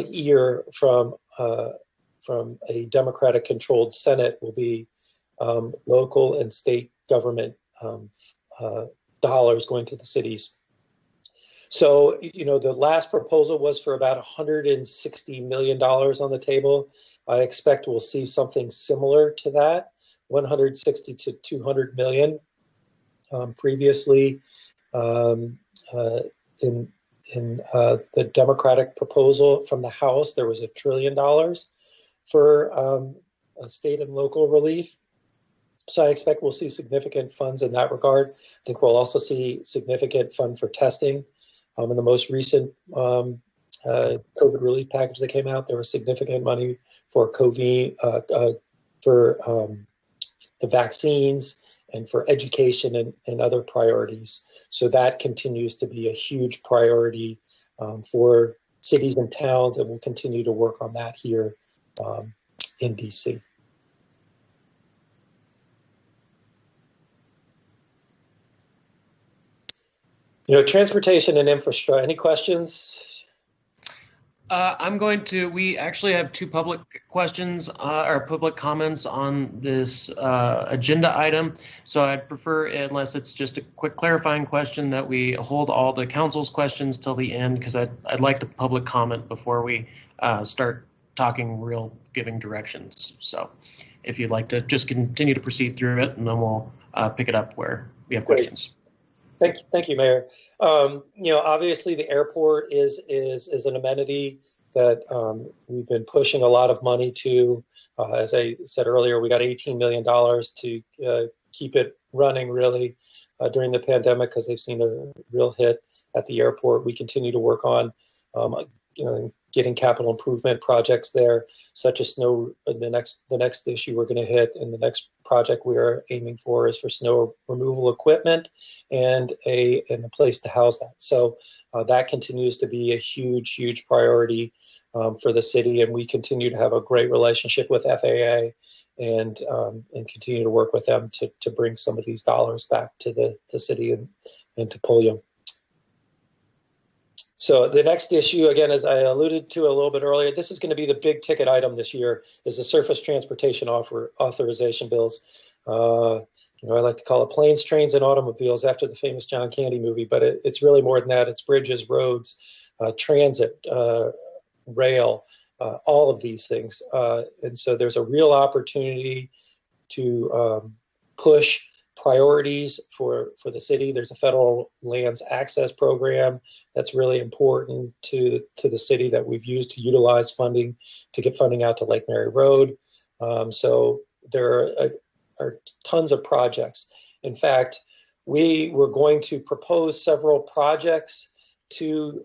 ear from a Democratic-controlled Senate, will be local and state government dollars going to the cities. So, the last proposal was for about $160 million on the table. I expect we'll see something similar to that, 160 to 200 million. Previously, in the Democratic proposal from the House, there was $1 trillion for state and local relief. So I expect we'll see significant funds in that regard. I think we'll also see significant fund for testing. In the most recent COVID relief package that came out, there was significant money for COVID, for the vaccines and for education and other priorities. So that continues to be a huge priority for cities and towns, and we'll continue to work on that here in DC. Transportation and infrastructure. Any questions? We actually have two public questions or public comments on this agenda item. So I'd prefer, unless it's just a quick clarifying question, that we hold all the council's questions till the end, because I'd like the public comment before we start talking giving directions. So if you'd like to just continue to proceed through it, and then we'll pick it up where we have questions. Thank you, Mayor. Obviously the airport is an amenity that we've been pushing a lot of money to. As I said earlier, we got $18 million to keep it running really during the pandemic, because they've seen a real hit at the airport. We continue to work on getting capital improvement projects there, such as snow. The next issue we're going to hit, and the next project we are aiming for, is for snow removal equipment and a place to house that. So that continues to be a huge priority for the city, and we continue to have a great relationship with FAA and continue to work with them to bring some of these dollars back to the city and to Pulliam. So the next issue, again, as I alluded to a little bit earlier, this is going to be the big ticket item this year, is the surface transportation authorization bills. I like to call it planes, trains, and automobiles after the famous John Candy movie, but it's really more than that. It's bridges, roads, transit, rail, all of these things. And so there's a real opportunity to push priorities for the city. There's a federal lands access program that's really important to the city that we've used to utilize funding to get funding out to Lake Mary Road. So there are tons of projects. In fact, we were going to propose several projects to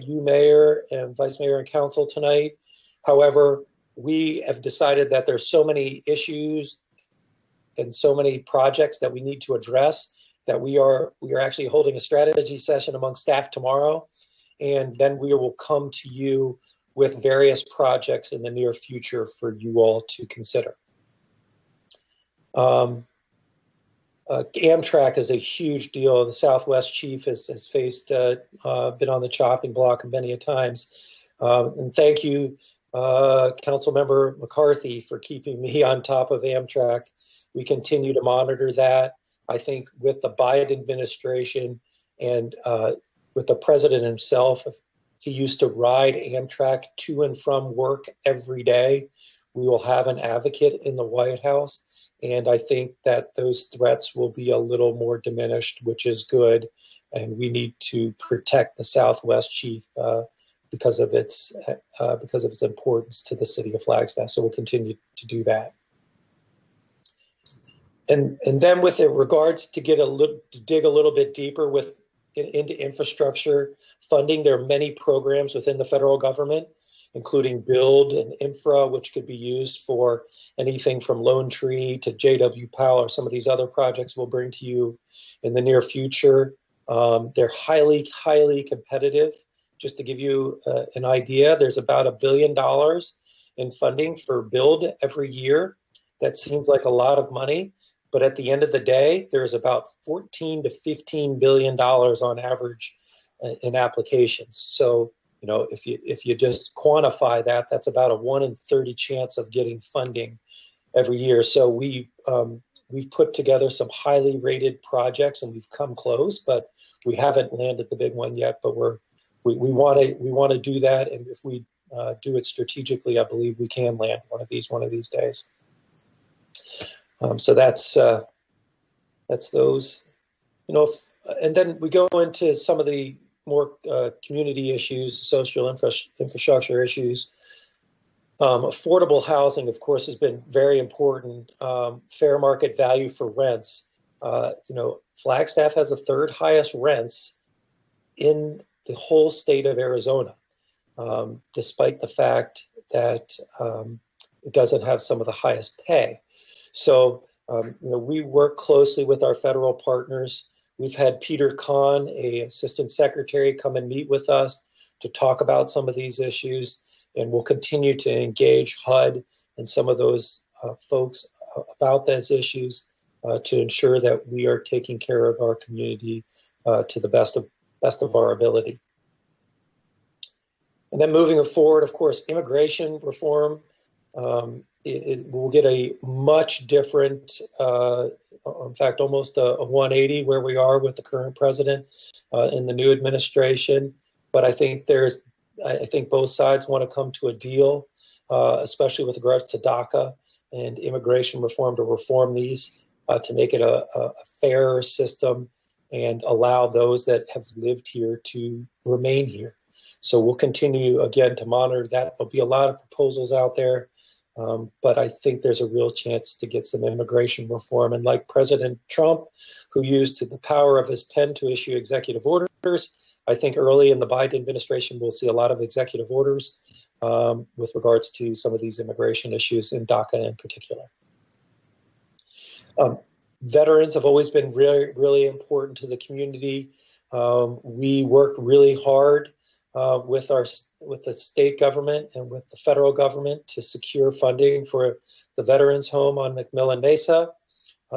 you, Mayor and Vice Mayor and Council tonight. However, we have decided that there's so many issues and so many projects that we need to address that we are actually holding a strategy session among staff tomorrow, and then we will come to you with various projects in the near future for you all to consider. Amtrak is a huge deal. The Southwest chief has been on the chopping block many a times. And thank you, Councilmember McCarthy, for keeping me on top of Amtrak. We continue to monitor that. I think with the Biden administration and with the president himself, if he used to ride Amtrak to and from work every day, we will have an advocate in the White House. And I think that those threats will be a little more diminished, which is good. And we need to protect the Southwest chief because of its importance to the city of Flagstaff. So we'll continue to do that. And then with regards to dig a little bit deeper into infrastructure funding, there are many programs within the federal government, including Build and Infra, which could be used for anything from Lone Tree to JW Powell or some of these other projects we'll bring to you in the near future. They're highly competitive. Just to give you an idea, there's about $1 billion in funding for Build every year. That seems like a lot of money. But at the end of the day, there's about $14 to $15 billion on average in applications. So, if you just quantify that, that's about a 1 in 30 chance of getting funding every year. So we we've put together some highly rated projects, and we've come close, but we haven't landed the big one yet. But we want to do that, and if we do it strategically, I believe we can land one of these days. So that's those, and then we go into some of the more community issues, social infrastructure issues. Affordable housing, of course, has been very important. Fair market value for rents. Flagstaff has the third highest rents in the whole state of Arizona, despite the fact that it doesn't have some of the highest pay. So, we work closely with our federal partners. We've had Peter Kahn, a assistant secretary, come and meet with us to talk about some of these issues, and we'll continue to engage HUD and some of those folks about those issues to ensure that we are taking care of our community to the best of our ability. And then moving forward, of course, immigration reform. It will get a much different, in fact, almost a 180 where we are with the current president in the new administration. But I think both sides want to come to a deal, especially with regards to DACA and immigration reform, to reform these to make it a fairer system and allow those that have lived here to remain here. So we'll continue, again, to monitor that. There'll be a lot of proposals out there. But I think there's a real chance to get some immigration reform. And like President Trump, who used the power of his pen to issue executive orders, I think early in the Biden administration, we'll see a lot of executive orders with regards to some of these immigration issues in DACA in particular. Veterans have always been really, really important to the community. We worked really hard with the state government and with the federal government to secure funding for the Veterans Home on McMillan Mesa.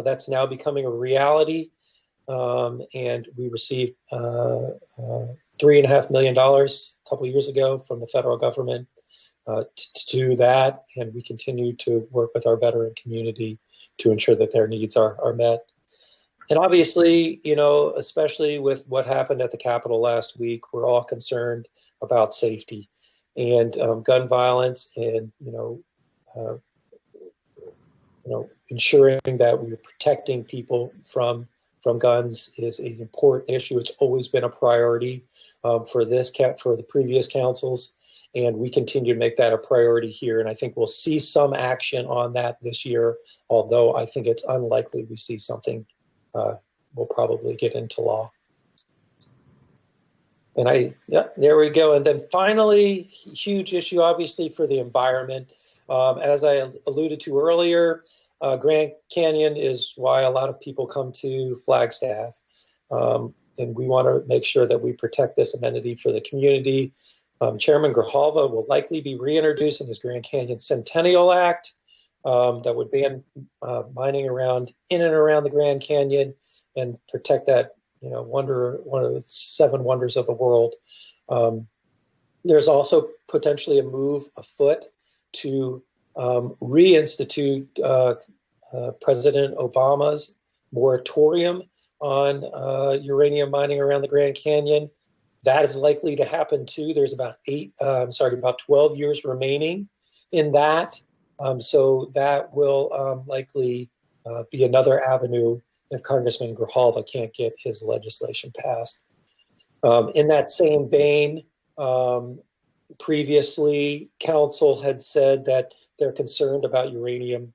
That's now becoming a reality, and we received $3.5 million a couple of years ago from the federal government to do that, and we continue to work with our veteran community to ensure that their needs are met. And obviously, especially with what happened at the Capitol last week, we're all concerned about safety and gun violence, and ensuring that we're protecting people from guns is an important issue. It's always been a priority for the previous councils, and we continue to make that a priority here. And I think we'll see some action on that this year, although I think it's unlikely we see something will probably get into law. And there we go. And then finally, huge issue, obviously, for the environment. As I alluded to earlier, Grand Canyon is why a lot of people come to Flagstaff. And we want to make sure that we protect this amenity for the community. Chairman Grijalva will likely be reintroducing his Grand Canyon Centennial Act that would ban mining in and around the Grand Canyon and protect that, one of the 7 wonders of the world. There's also potentially a move afoot to reinstitute President Obama's moratorium on uranium mining around the Grand Canyon. That is likely to happen too. There's about 12 years remaining in that. So that will likely be another avenue if Congressman Grijalva can't get his legislation passed. In that same vein, previously, Council had said that they're concerned about uranium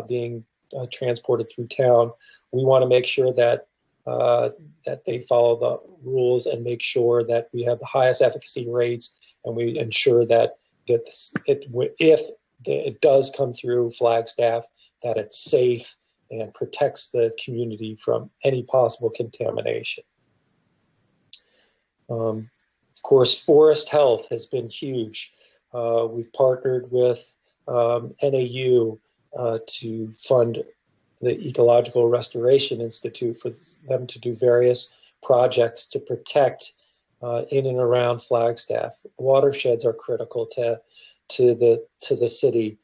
being transported through town. We want to make sure that they follow the rules and make sure that we have the highest efficacy rates, and we ensure that if it does come through Flagstaff, that it's safe and protects the community from any possible contamination. Of course, forest health has been huge. We've partnered with NAU to fund the Ecological Restoration Institute for them to do various projects to protect in and around Flagstaff. Watersheds are critical to the city.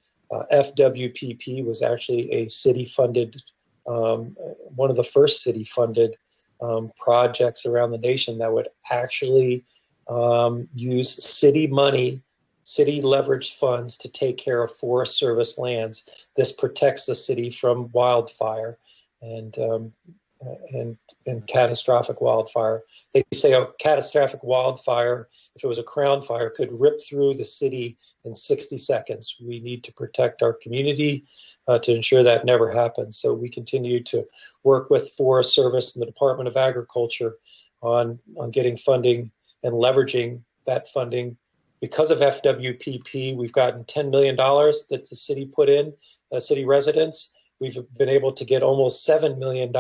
FWPP was actually a city-funded one of the first city-funded projects around the nation that would actually use city money, city leveraged funds to take care of Forest Service lands. This protects the city from wildfire and catastrophic wildfire. They say a catastrophic wildfire, if it was a crown fire, could rip through the city in 60 seconds. We need to protect our community to ensure that never happens. So we continue to work with Forest Service and the Department of Agriculture on getting funding and leveraging that funding. Because of FWPP, we've gotten $10 million that the city put in, city residents. We've been able to get almost $7 million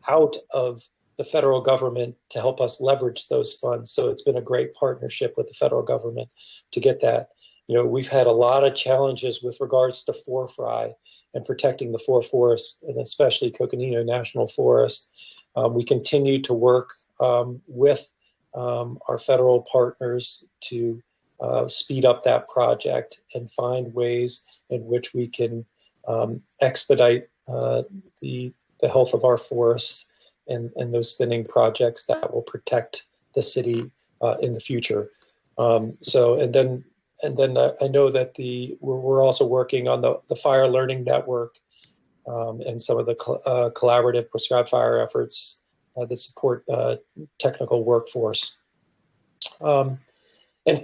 out of the federal government to help us leverage those funds. So it's been a great partnership with the federal government to get that. You know, we've had a lot of challenges with regards to forefly and protecting the forest, and especially Coconino National Forest. We continue to work with our federal partners to speed up that project and find ways in which we can expedite the health of our forests and those thinning projects that will protect the city in the future. And then I know that we're also working on the fire learning network and some of the collaborative prescribed fire efforts that support technical workforce. And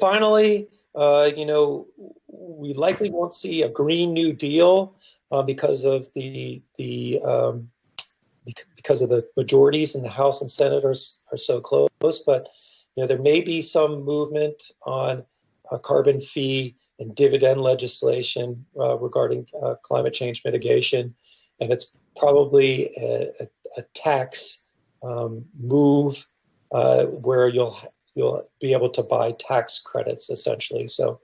finally, you know, we likely won't see a Green New Deal because of the majorities in the House and Senate are so close. But you know, there may be some movement on a carbon fee and dividend legislation regarding climate change mitigation, and it's probably a tax move where you'll be able to buy tax credits essentially. So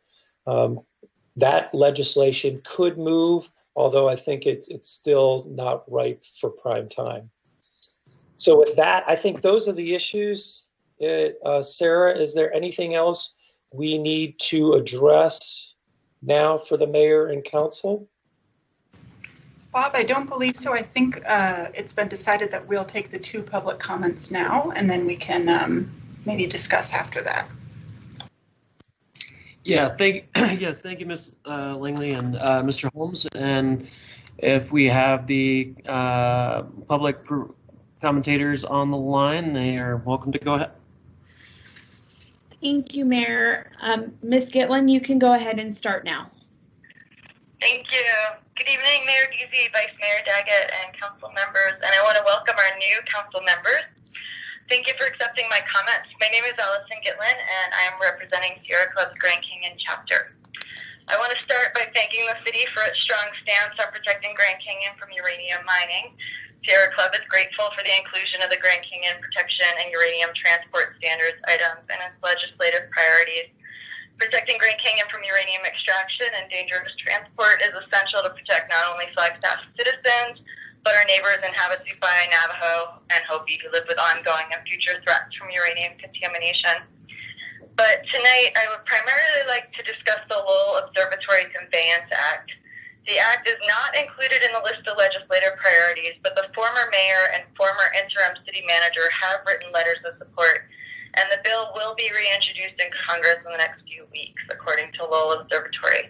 that legislation could move, although I think it's still not ripe for prime time. So with that, I think those are the issues. Sarah, is there anything else we need to address now for the mayor and council? Bob, I don't believe so. I think it's been decided that we'll take the 2 public comments now, and then we can maybe discuss after that. Yeah, thank you, Ms. Langley and Mr. Holmes. And if we have the public commentators on the line, they are welcome to go ahead. Thank you, Mayor. Ms. Gitlin, you can go ahead and start now. Thank you. Good evening, Mayor Deasy, Vice Mayor Daggett, and council members. And I want to welcome our new council members. Thank you for accepting my comments. My name is Allison Gitlin, and I am representing Sierra Club's Grand Canyon chapter. I want to start by thanking the city for its strong stance on protecting Grand Canyon from uranium mining. Sierra Club is grateful for the inclusion of the Grand Canyon Protection and Uranium Transport Standards items in its legislative priorities. Protecting Grand Canyon from uranium extraction and dangerous transport is essential to protect not only Flagstaff citizens, but our neighbors in Havasupai, Navajo, and Hopi who live with ongoing and future threats from uranium contamination. But tonight, I would primarily like to discuss the Lowell Observatory Conveyance Act. The act is not included in the list of legislative priorities, but the former mayor and former interim city manager have written letters of support, and the bill will be reintroduced in Congress in the next few weeks, according to Lowell Observatory.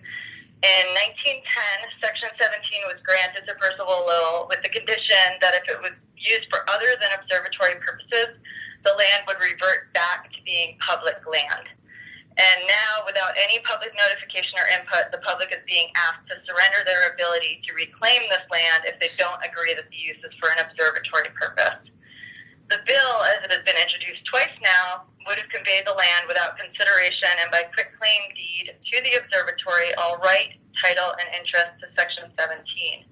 In 1910, Section 17 was granted to Percival Lowell with the condition that if it was used for other than observatory purposes, the land would revert back to being public land. And now, without any public notification or input, the public is being asked to surrender their ability to reclaim this land if they don't agree that the use is for an observatory purpose. The bill, as it has been introduced twice now, would have conveyed the land without consideration and by quitclaim deed to the observatory all right, title, and interest to Section 17.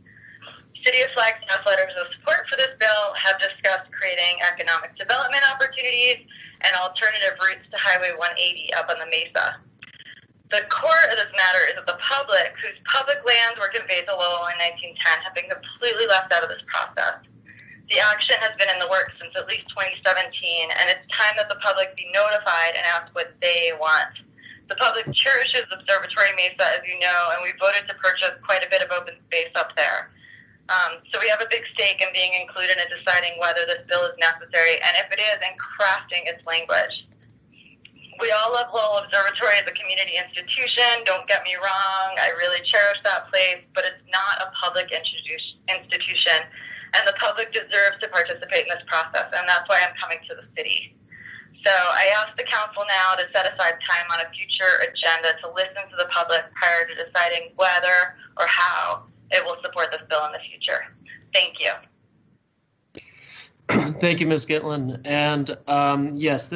City of Flagstaff letters of support for this bill have discussed creating economic development opportunities and alternative routes to Highway 180 up on the Mesa. The core of this matter is that the public, whose public lands were conveyed to Lowell in 1910, have been completely left out of this process. The action has been in the works since at least 2017, and it's time that the public be notified and ask what they want. The public cherishes Observatory Mesa, as you know, and we voted to purchase quite a bit of open space up there. So we have a big stake in being included in deciding whether this bill is necessary, and if it is, in crafting its language. We all love Lowell Observatory as a community institution. Don't get me wrong, I really cherish that place, but it's not a public institution, and the public deserves to participate in this process, and that's why I'm coming to the city. So I ask the council now to set aside time on a future agenda to listen to the public prior to deciding whether or how it will support this bill in the future. Thank you. Thank you, Ms. Gitlin. And yes,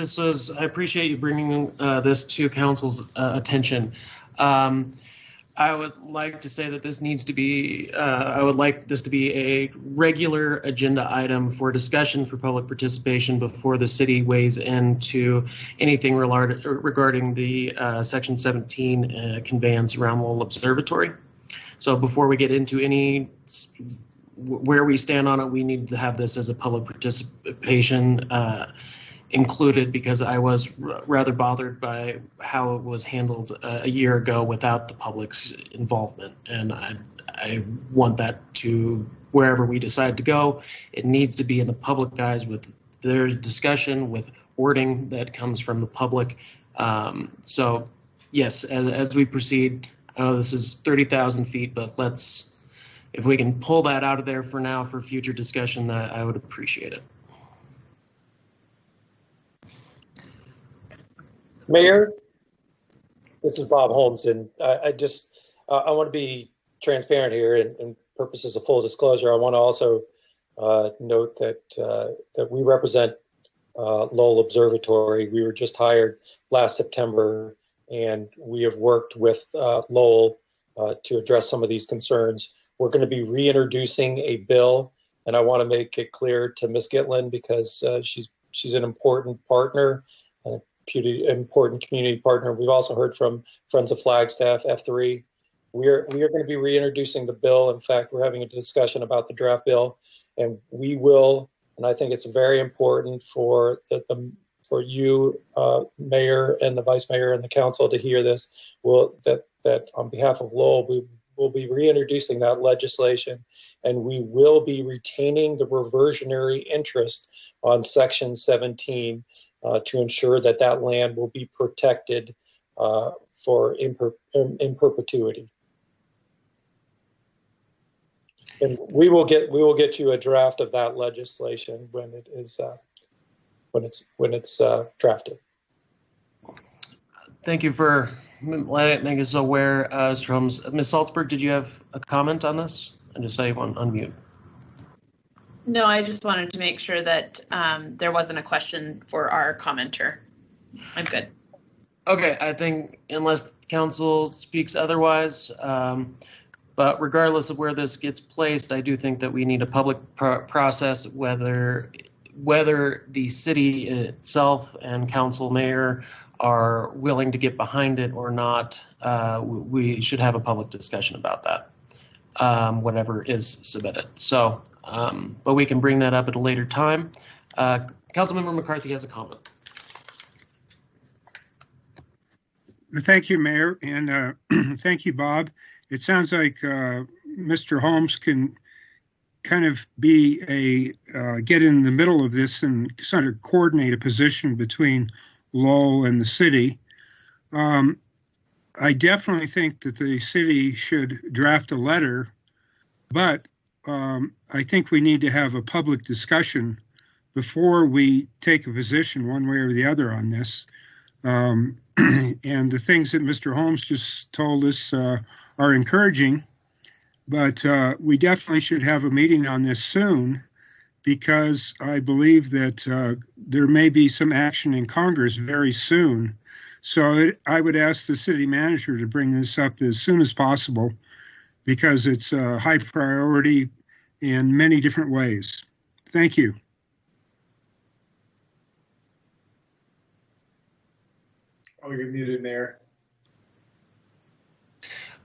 I appreciate you bringing this to council's attention. I would like to say that this needs to be, I would like this to be a regular agenda item for discussion for public participation before the city weighs into anything regarding the Section 17 conveyance around Lowell Observatory. So before we get into where we stand on it, we need to have this as a public participation included, because I was rather bothered by how it was handled a year ago without the public's involvement. And I want that to, wherever we decide to go, it needs to be in the public eyes with their discussion, with wording that comes from the public. So yes, as we proceed, I know this is 30,000 feet, but if we can pull that out of there for now for future discussion, I would appreciate it. Mayor, this is Bob Holmes, and I want to be transparent here, and purposes of full disclosure, I want to also note that we represent Lowell Observatory. We were just hired last September, and we have worked with Lowell to address some of these concerns. We're going to be reintroducing a bill, and I want to make it clear to Ms. Gitlin, because she's an important partner, an important community partner. We've also heard from Friends of Flagstaff, F3. We are going to be reintroducing the bill. In fact, we're having a discussion about the draft bill, and we will, and I think it's very important for you, Mayor, and the Vice Mayor, and the Council to hear this. That on behalf of Lowell, we will be reintroducing that legislation, and we will be retaining the reversionary interest on Section 17 to ensure that that land will be protected in perpetuity. And we will get you a draft of that legislation when it is when it's drafted. Thank you for letting us aware, Mr. Holmes. Ms. Salzberg, did you have a comment on this? I just saw you on unmute. No, I just wanted to make sure that there wasn't a question for our commenter. I'm good. Okay, I think unless council speaks otherwise, but regardless of where this gets placed, I do think that we need a public process, whether the city itself and council mayor are willing to get behind it or not. We should have a public discussion about that, whatever is submitted. So, but we can bring that up at a later time. Councilmember McCarthy has a comment. Thank you, Mayor, and thank you, Bob. It sounds like Mr. Holmes can kind of be get in the middle of this and sort of coordinate a position between Lowell and the city. I definitely think that the city should draft a letter, but I think we need to have a public discussion before we take a position one way or the other on this. And the things that Mr. Holmes just told us are encouraging, but we definitely should have a meeting on this soon, because I believe that there may be some action in Congress very soon. So I would ask the city manager to bring this up as soon as possible, because it's a high priority in many different ways. Thank you. Oh, you're muted, Mayor.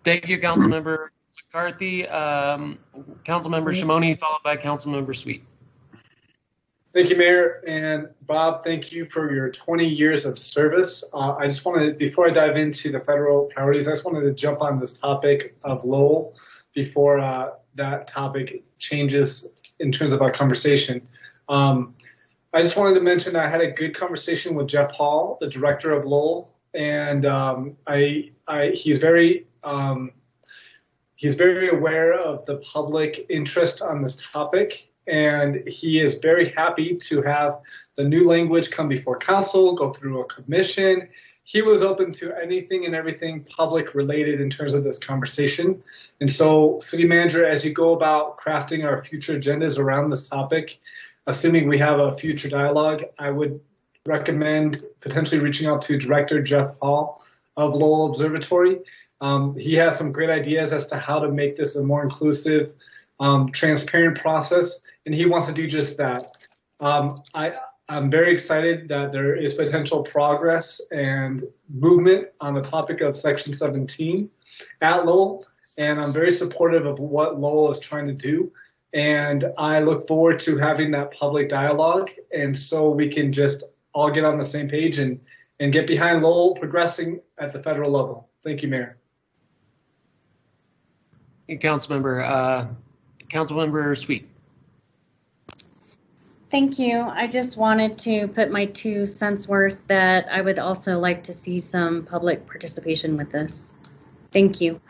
Thank you, Councilmember McCarthy. Councilmember Shimoni, followed by Councilmember Sweet. Thank you, Mayor. And Bob, thank you for your 20 years of service. I just wanted, before I dive into the federal priorities, I just wanted to jump on this topic of Lowell before that topic changes in terms of our conversation. I just wanted to mention I had a good conversation with Jeff Hall, the director of Lowell, and he's very aware of the public interest on this topic, and he is very happy to have the new language come before council, go through a commission. He was open to anything and everything public related in terms of this conversation. And so, City Manager, as you go about crafting our future agendas around this topic, assuming we have a future dialogue, I would recommend potentially reaching out to Director Jeff Hall of Lowell Observatory. He has some great ideas as to how to make this a more inclusive, transparent process, and he wants to do just that. I'm very excited that there is potential progress and movement on the topic of Section 17 at Lowell, and I'm very supportive of what Lowell is trying to do. And I look forward to having that public dialogue, and so we can just all get on the same page and get behind Lowell progressing at the federal level. Thank you, Mayor. Councilmember Sweet. Thank you. I just wanted to put my 2 cents worth that I would also like to see some public participation with this. Thank you.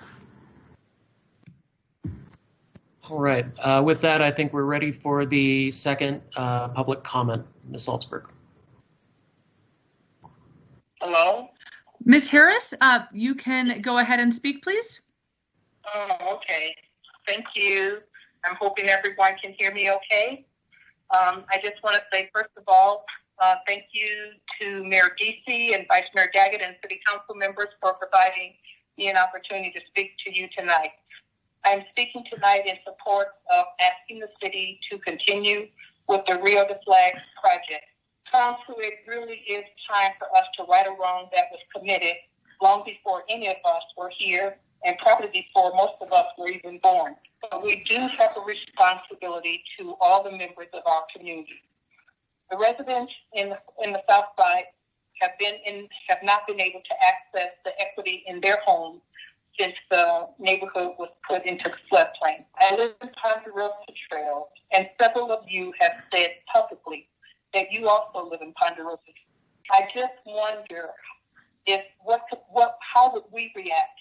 All right. With that, I think we're ready for the second public comment. Ms. Salzberg. Hello? Ms. Harris, you can go ahead and speak, please. Oh, okay. Thank you. I'm hoping everyone can hear me okay. I just want to say, first of all, thank you to Mayor Giese and Vice Mayor Daggett and City Council members for providing me an opportunity to speak to you tonight. I'm speaking tonight in support of asking the city to continue with the Rio de Flags project. Council, it really is time for us to right a wrong that was committed long before any of us were here and probably before most of us were even born. But we do have a responsibility to all the members of our community. The residents in the South Side have not been able to access the equity in their homes since the neighborhood was put into the floodplain. I live in Ponderosa Trail, and several of you have said publicly that you also live in Ponderosa. I just wonder how would we react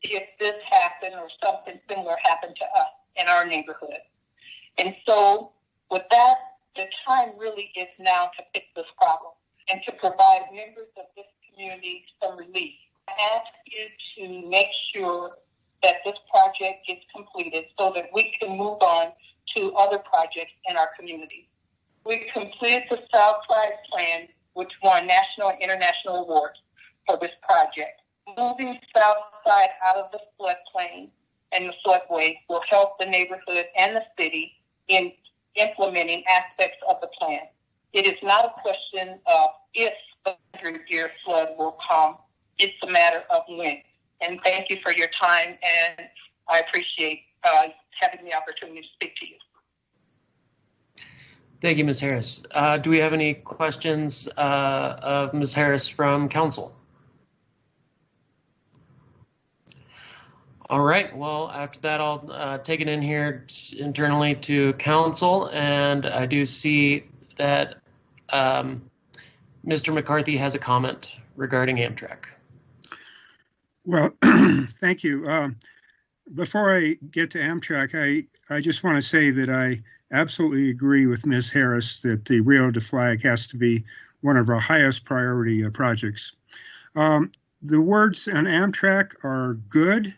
if this happened or something similar happened to us in our neighborhood. And so with that, the time really is now to fix this problem and to provide members of this community some relief. I ask you to make sure that this project gets completed so that we can move on to other projects in our community. We completed the Southside Plan, which won national and international awards for this project. Moving Southside out of the floodplain and the floodway will help the neighborhood and the city in implementing aspects of the plan. It is not a question of if the 100-year flood will come. It's a matter of when. And thank you for your time, and I appreciate having the opportunity to speak to you. Thank you, Ms. Harris. Do we have any questions of Ms. Harris from council? All right, well, after that, I'll take it in here internally to council, and I do see that Mr. McCarthy has a comment regarding Amtrak. Well, thank you. Before I get to Amtrak, I just want to say that I absolutely agree with Ms. Harris that the Rio de Flag has to be one of our highest priority projects. The words on Amtrak are good,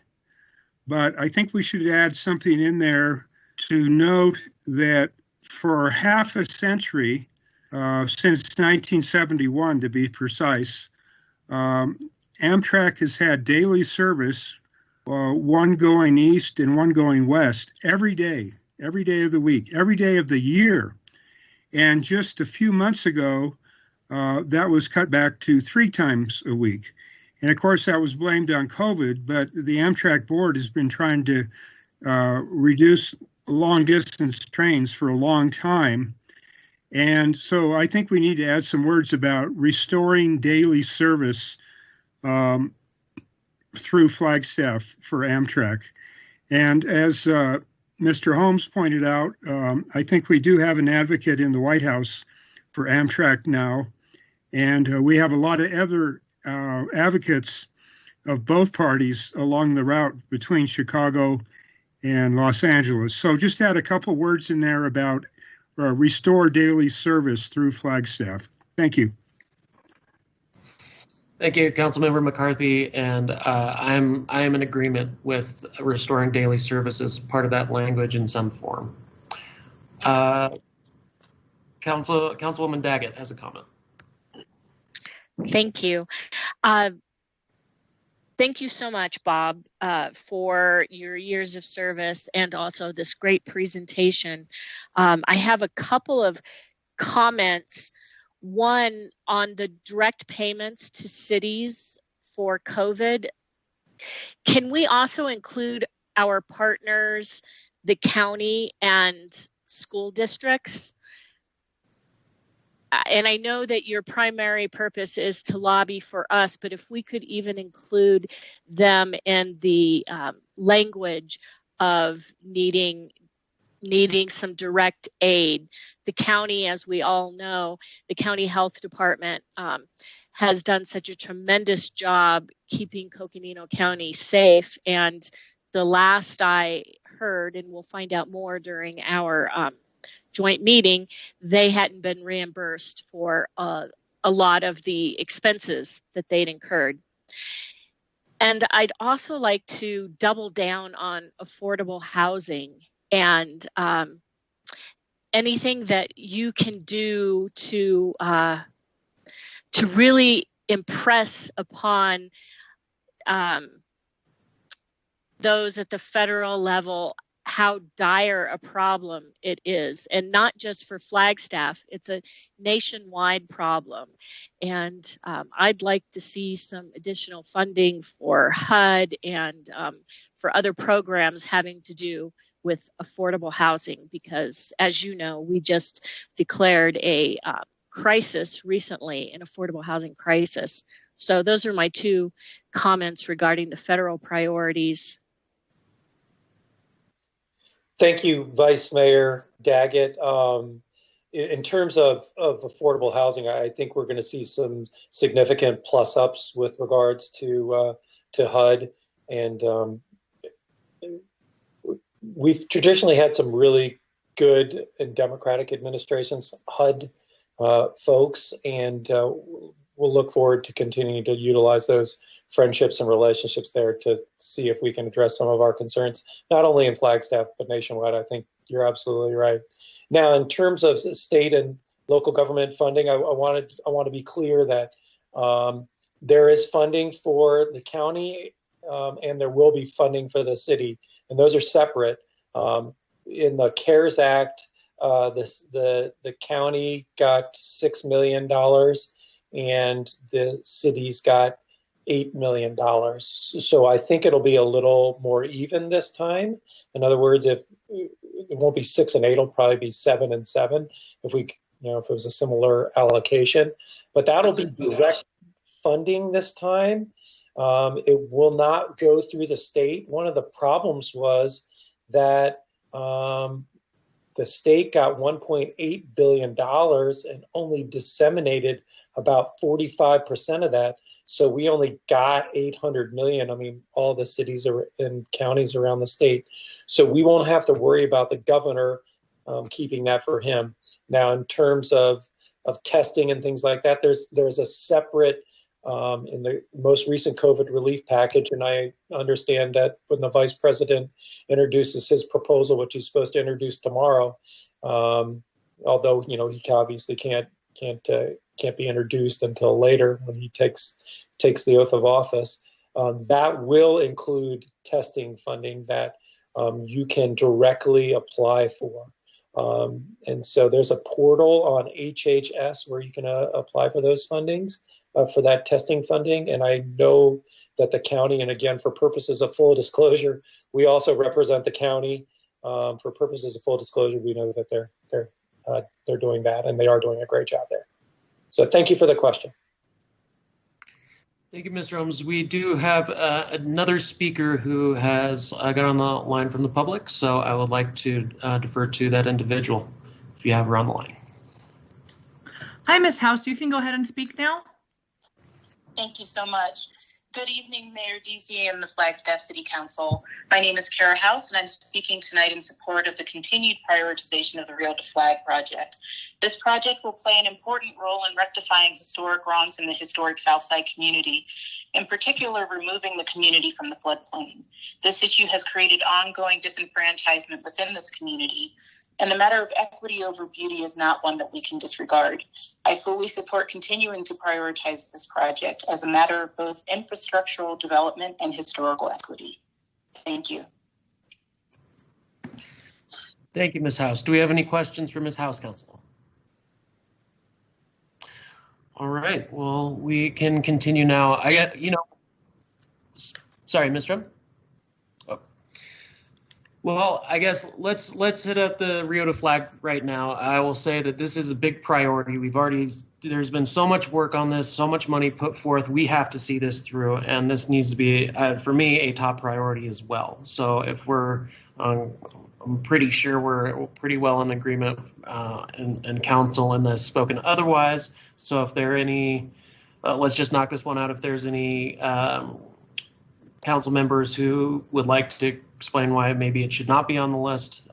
but I think we should add something in there to note that for half a century, since 1971 to be precise, Amtrak has had daily service, one going east and one going west every day of the week, every day of the year. And just a few months ago, that was cut back to 3 times a week. And of course, that was blamed on COVID, but the Amtrak board has been trying to reduce long distance trains for a long time. And so I think we need to add some words about restoring daily service through Flagstaff for Amtrak. And as Mr. Holmes pointed out, I think we do have an advocate in the White House for Amtrak now, and we have a lot of other advocates of both parties along the route between Chicago and Los Angeles. So just add a couple words in there about restore daily service through Flagstaff. Thank you. Thank you, Councilmember McCarthy, and I am in agreement with restoring daily service as part of that language in some form. Councilwoman Daggett has a comment. Thank you. Thank you so much, Bob, for your years of service and also this great presentation. I have a couple of comments. One, on the direct payments to cities for COVID. Can we also include our partners, the county and school districts? And I know that your primary purpose is to lobby for us, but if we could even include them in the language of needing some direct aid. The county, as we all know, the county health department has done such a tremendous job keeping Coconino County safe. And the last I heard, and we'll find out more during our joint meeting, they hadn't been reimbursed for a lot of the expenses that they'd incurred. And I'd also like to double down on affordable housing and anything that you can do to really impress upon those at the federal level how dire a problem it is, and not just for Flagstaff. It's a nationwide problem, and I'd like to see some additional funding for HUD and for other programs having to do with affordable housing, because as you know, we just declared a crisis recently, an affordable housing crisis. So those are my two comments regarding the federal priorities. Thank you, Vice Mayor Daggett. In terms of affordable housing, I think we're going to see some significant plus ups with regards to HUD, and we've traditionally had some really good and democratic administrations, HUD folks, and we'll look forward to continuing to utilize those friendships and relationships there to see if we can address some of our concerns, not only in Flagstaff, but nationwide. I think you're absolutely right. Now, in terms of state and local government funding, I want to be clear that there is funding for the county and there will be funding for the city, and those are separate. In the CARES Act, the county got $6 million and the city's got $8 million. So I think it'll be a little more even this time. In other words, if it won't be 6 and 8, it'll probably be 7 and 7 if we, if it was a similar allocation. But that'll be direct funding this time. It will not go through the state. One of the problems was that the state got $1.8 billion and only disseminated about 45% of that. So we only got 800 million. I mean, all the cities and counties around the state. So we won't have to worry about the governor keeping that for him. Now, in terms of testing and things like that, there's a separate in the most recent COVID relief package, and I understand that when the vice president introduces his proposal, which he's supposed to introduce tomorrow, although he obviously can't be introduced until later when he takes the oath of office. That will include testing funding that you can directly apply for. And so there's a portal on HHS where you can apply for those fundings, for that testing funding. And I know that the county, and again, for purposes of full disclosure, we also represent the county. For purposes of full disclosure, we know that they're doing that, and they are doing a great job there. So thank you for the question. Thank you, Mr. Holmes. We do have another speaker who has got on the line from the public, so I would like to defer to that individual if you have her on the line. Hi, Ms. House. You can go ahead and speak now. Thank you so much. Good evening, Mayor Deasy and the Flagstaff City Council. My name is Kara House, and I'm speaking tonight in support of the continued prioritization of the Real to Flag project. This project will play an important role in rectifying historic wrongs in the historic Southside community, in particular, removing the community from the floodplain. This issue has created ongoing disenfranchisement within this community, and the matter of equity over beauty is not one that we can disregard. I fully support continuing to prioritize this project as a matter of both infrastructural development and historical equity. Thank you. Thank you, Ms. House. Do we have any questions for Ms. House, Council? All right, well, we can continue now. Sorry, Ms. Strum? Well, I guess let's hit at the Rio to Flag right now. I will say that this is a big priority. There's been so much work on this, so much money put forth. We have to see this through, and this needs to be, for me, a top priority as well. So if I'm pretty sure we're pretty well in agreement in council and has spoken otherwise. So if there are any, let's just knock this one out. If there's any council members who would like to explain why maybe it should not be on the list,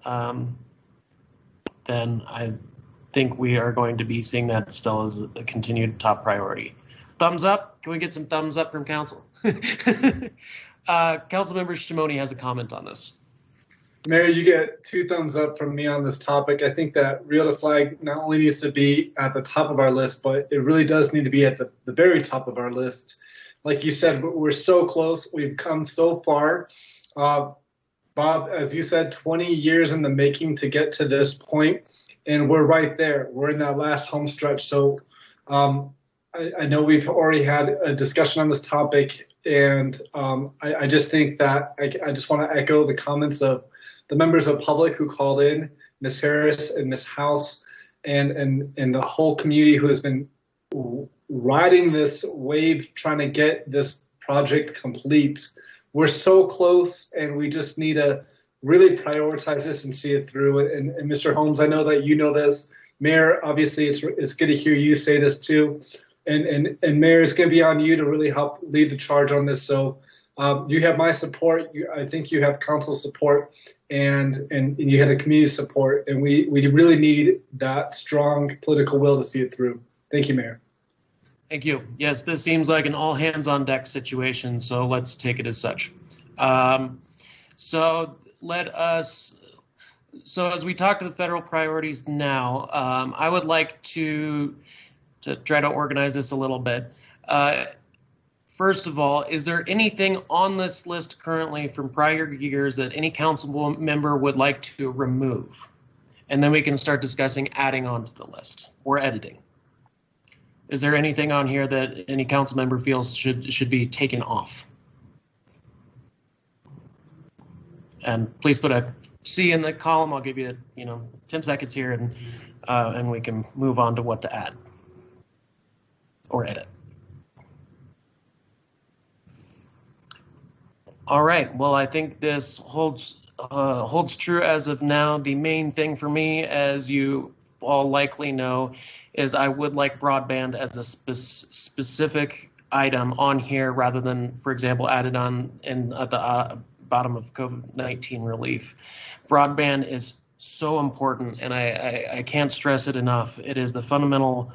then I think we are going to be seeing that still as a continued top priority. Thumbs up? Can we get some thumbs up from council? Councilmember Shimoni has a comment on this. Mayor, you get 2 thumbs up from me on this topic. I think that Real to Flag not only needs to be at the top of our list, but it really does need to be at the very top of our list. Like you said, we're so close. We've come so far. Bob, as you said, 20 years in the making to get to this point, and we're right there. We're in that last home stretch. So I know we've already had a discussion on this topic, and I just think that I just want to echo the comments of the members of public who called in, Ms. Harris and Ms. House, and the whole community who has been riding this wave trying to get this project complete. We're so close, and we just need to really prioritize this and see it through. And Mr. Holmes, I know that you know this. Mayor, obviously, it's good to hear you say this too. And Mayor, it's going to be on you to really help lead the charge on this. So you have my support. I think you have council support, and you have the community support. And we really need that strong political will to see it through. Thank you, Mayor. Thank you. Yes, this seems like an all hands on deck situation, so let's take it as such. So as we talk to the federal priorities now, I would like to try to organize this a little bit. First of all, is there anything on this list currently from prior years that any council member would like to remove? And then we can start discussing adding on to the list or editing. Is there anything on here that any council member feels should be taken off? And please put a C in the column. I'll give you 10 seconds here, and we can move on to what to add or edit. All right. Well, I think this holds true as of now. The main thing for me, as you all likely know, is I would like broadband as a specific item on here rather than, for example, added on at the bottom of COVID-19 relief. Broadband is so important, and I can't stress it enough. It is the fundamental,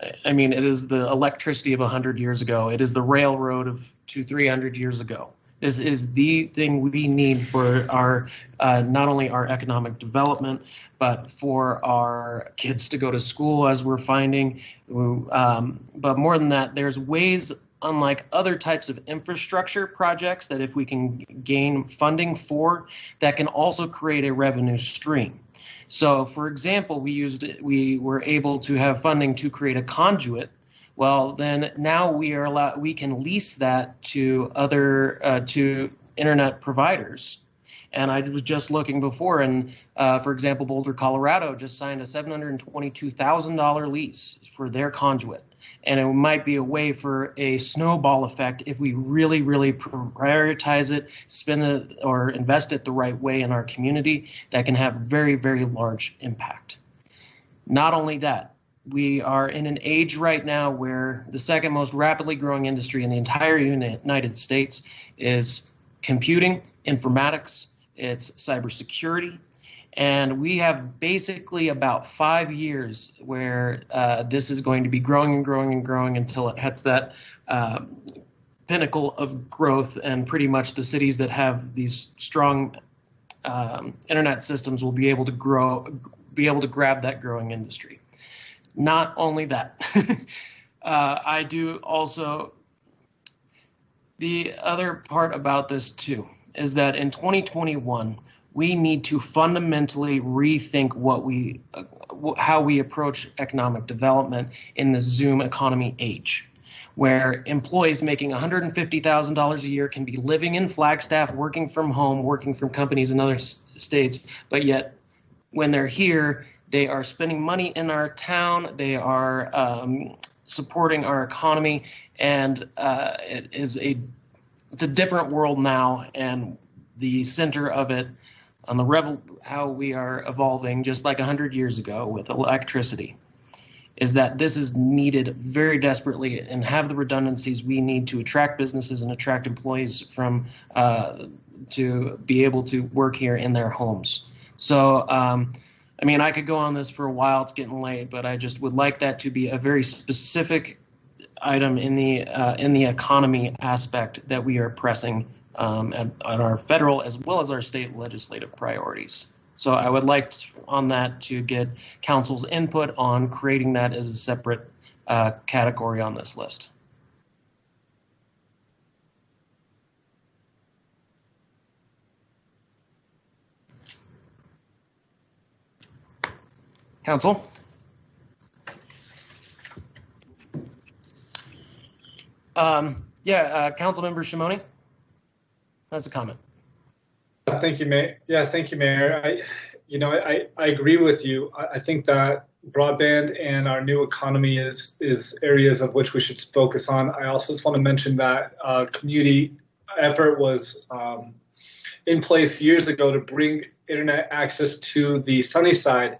it is the electricity of 100 years ago. It is the railroad of 200-300 years ago. This is the thing we need for our not only our economic development, but for our kids to go to school, as we're finding. But more than that, there's ways, unlike other types of infrastructure projects, that if we can gain funding for, that can also create a revenue stream. So, for example, we were able to have funding to create a conduit. Well, then now we can lease that to other to internet providers. And I was just looking before, and for example, Boulder, Colorado just signed a $722,000 lease for their conduit. And it might be a way for a snowball effect if we really, really prioritize it, spend it, or invest it the right way in our community, that can have very, very large impact. Not only that, we are in an age right now where the second most rapidly growing industry in the entire United States is computing, informatics, it's cybersecurity. And we have basically about 5 years where this is going to be growing and growing and growing until it hits that pinnacle of growth. And pretty much the cities that have these strong internet systems will be able to grab that growing industry. Not only that, I do also, the other part about this too is that in 2021, we need to fundamentally rethink how we approach economic development in the Zoom economy age, where employees making $150,000 a year can be living in Flagstaff, working from home, working from companies in other states, but yet when they're here, they are spending money in our town, they are supporting our economy, and it's a different world now, and the center of it, on how we are evolving, just like 100 years ago with electricity, is that this is needed very desperately and have the redundancies we need to attract businesses and attract employees from to be able to work here in their homes. So, I mean, I could go on this for a while. It's getting late, but I just would like that to be a very specific item in the economy aspect that we are pressing on our federal as well as our state legislative priorities. So I would like on that to get council's input on creating that as a separate category on this list. Council? Councilmember Shimoni has a comment. Thank you, Mayor. Yeah, thank you, Mayor. I agree with you. I think that broadband and our new economy is areas of which we should focus on. I also just want to mention that community effort was in place years ago to bring internet access to the sunny side.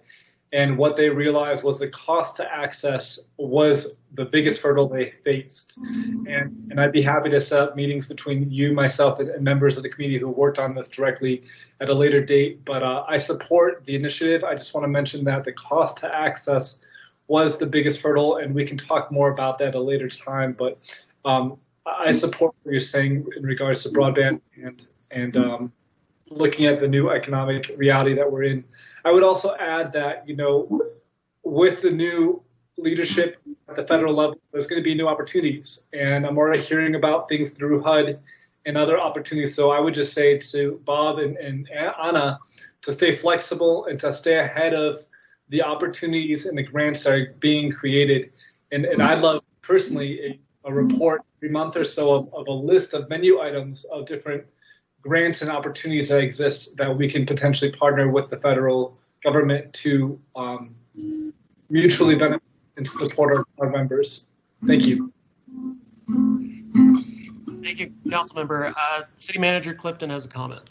And what they realized was the cost to access was the biggest hurdle they faced. And I'd be happy to set up meetings between you, myself, and members of the community who worked on this directly at a later date. But I support the initiative. I just want to mention that the cost to access was the biggest hurdle, and we can talk more about that at a later time. But I support what you're saying in regards to broadband and looking at the new economic reality that we're in. I would also add that, with the new leadership at the federal level, there's going to be new opportunities. And I'm already hearing about things through HUD and other opportunities. So I would just say to Bob and Anna to stay flexible and to stay ahead of the opportunities and the grants that are being created. And I'd love personally a report every month or so of a list of menu items of different grants and opportunities that exist that we can potentially partner with the federal government to mutually benefit and support our members. Thank you. Thank you, Councilmember. City Manager Clifton has a comment.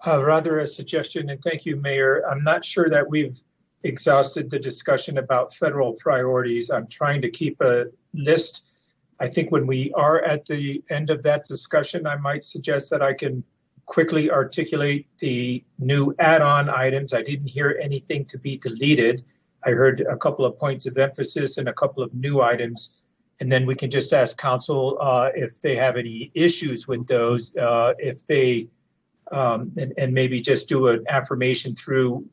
Rather a suggestion, and thank you, Mayor. I'm not sure that we've exhausted the discussion about federal priorities. I'm trying to keep a list. I think when we are at the end of that discussion, I might suggest that I can quickly articulate the new add-on items. I didn't hear anything to be deleted. I heard a couple of points of emphasis and a couple of new items. And then we can just ask council if they have any issues with those, if they, and maybe just do an affirmation through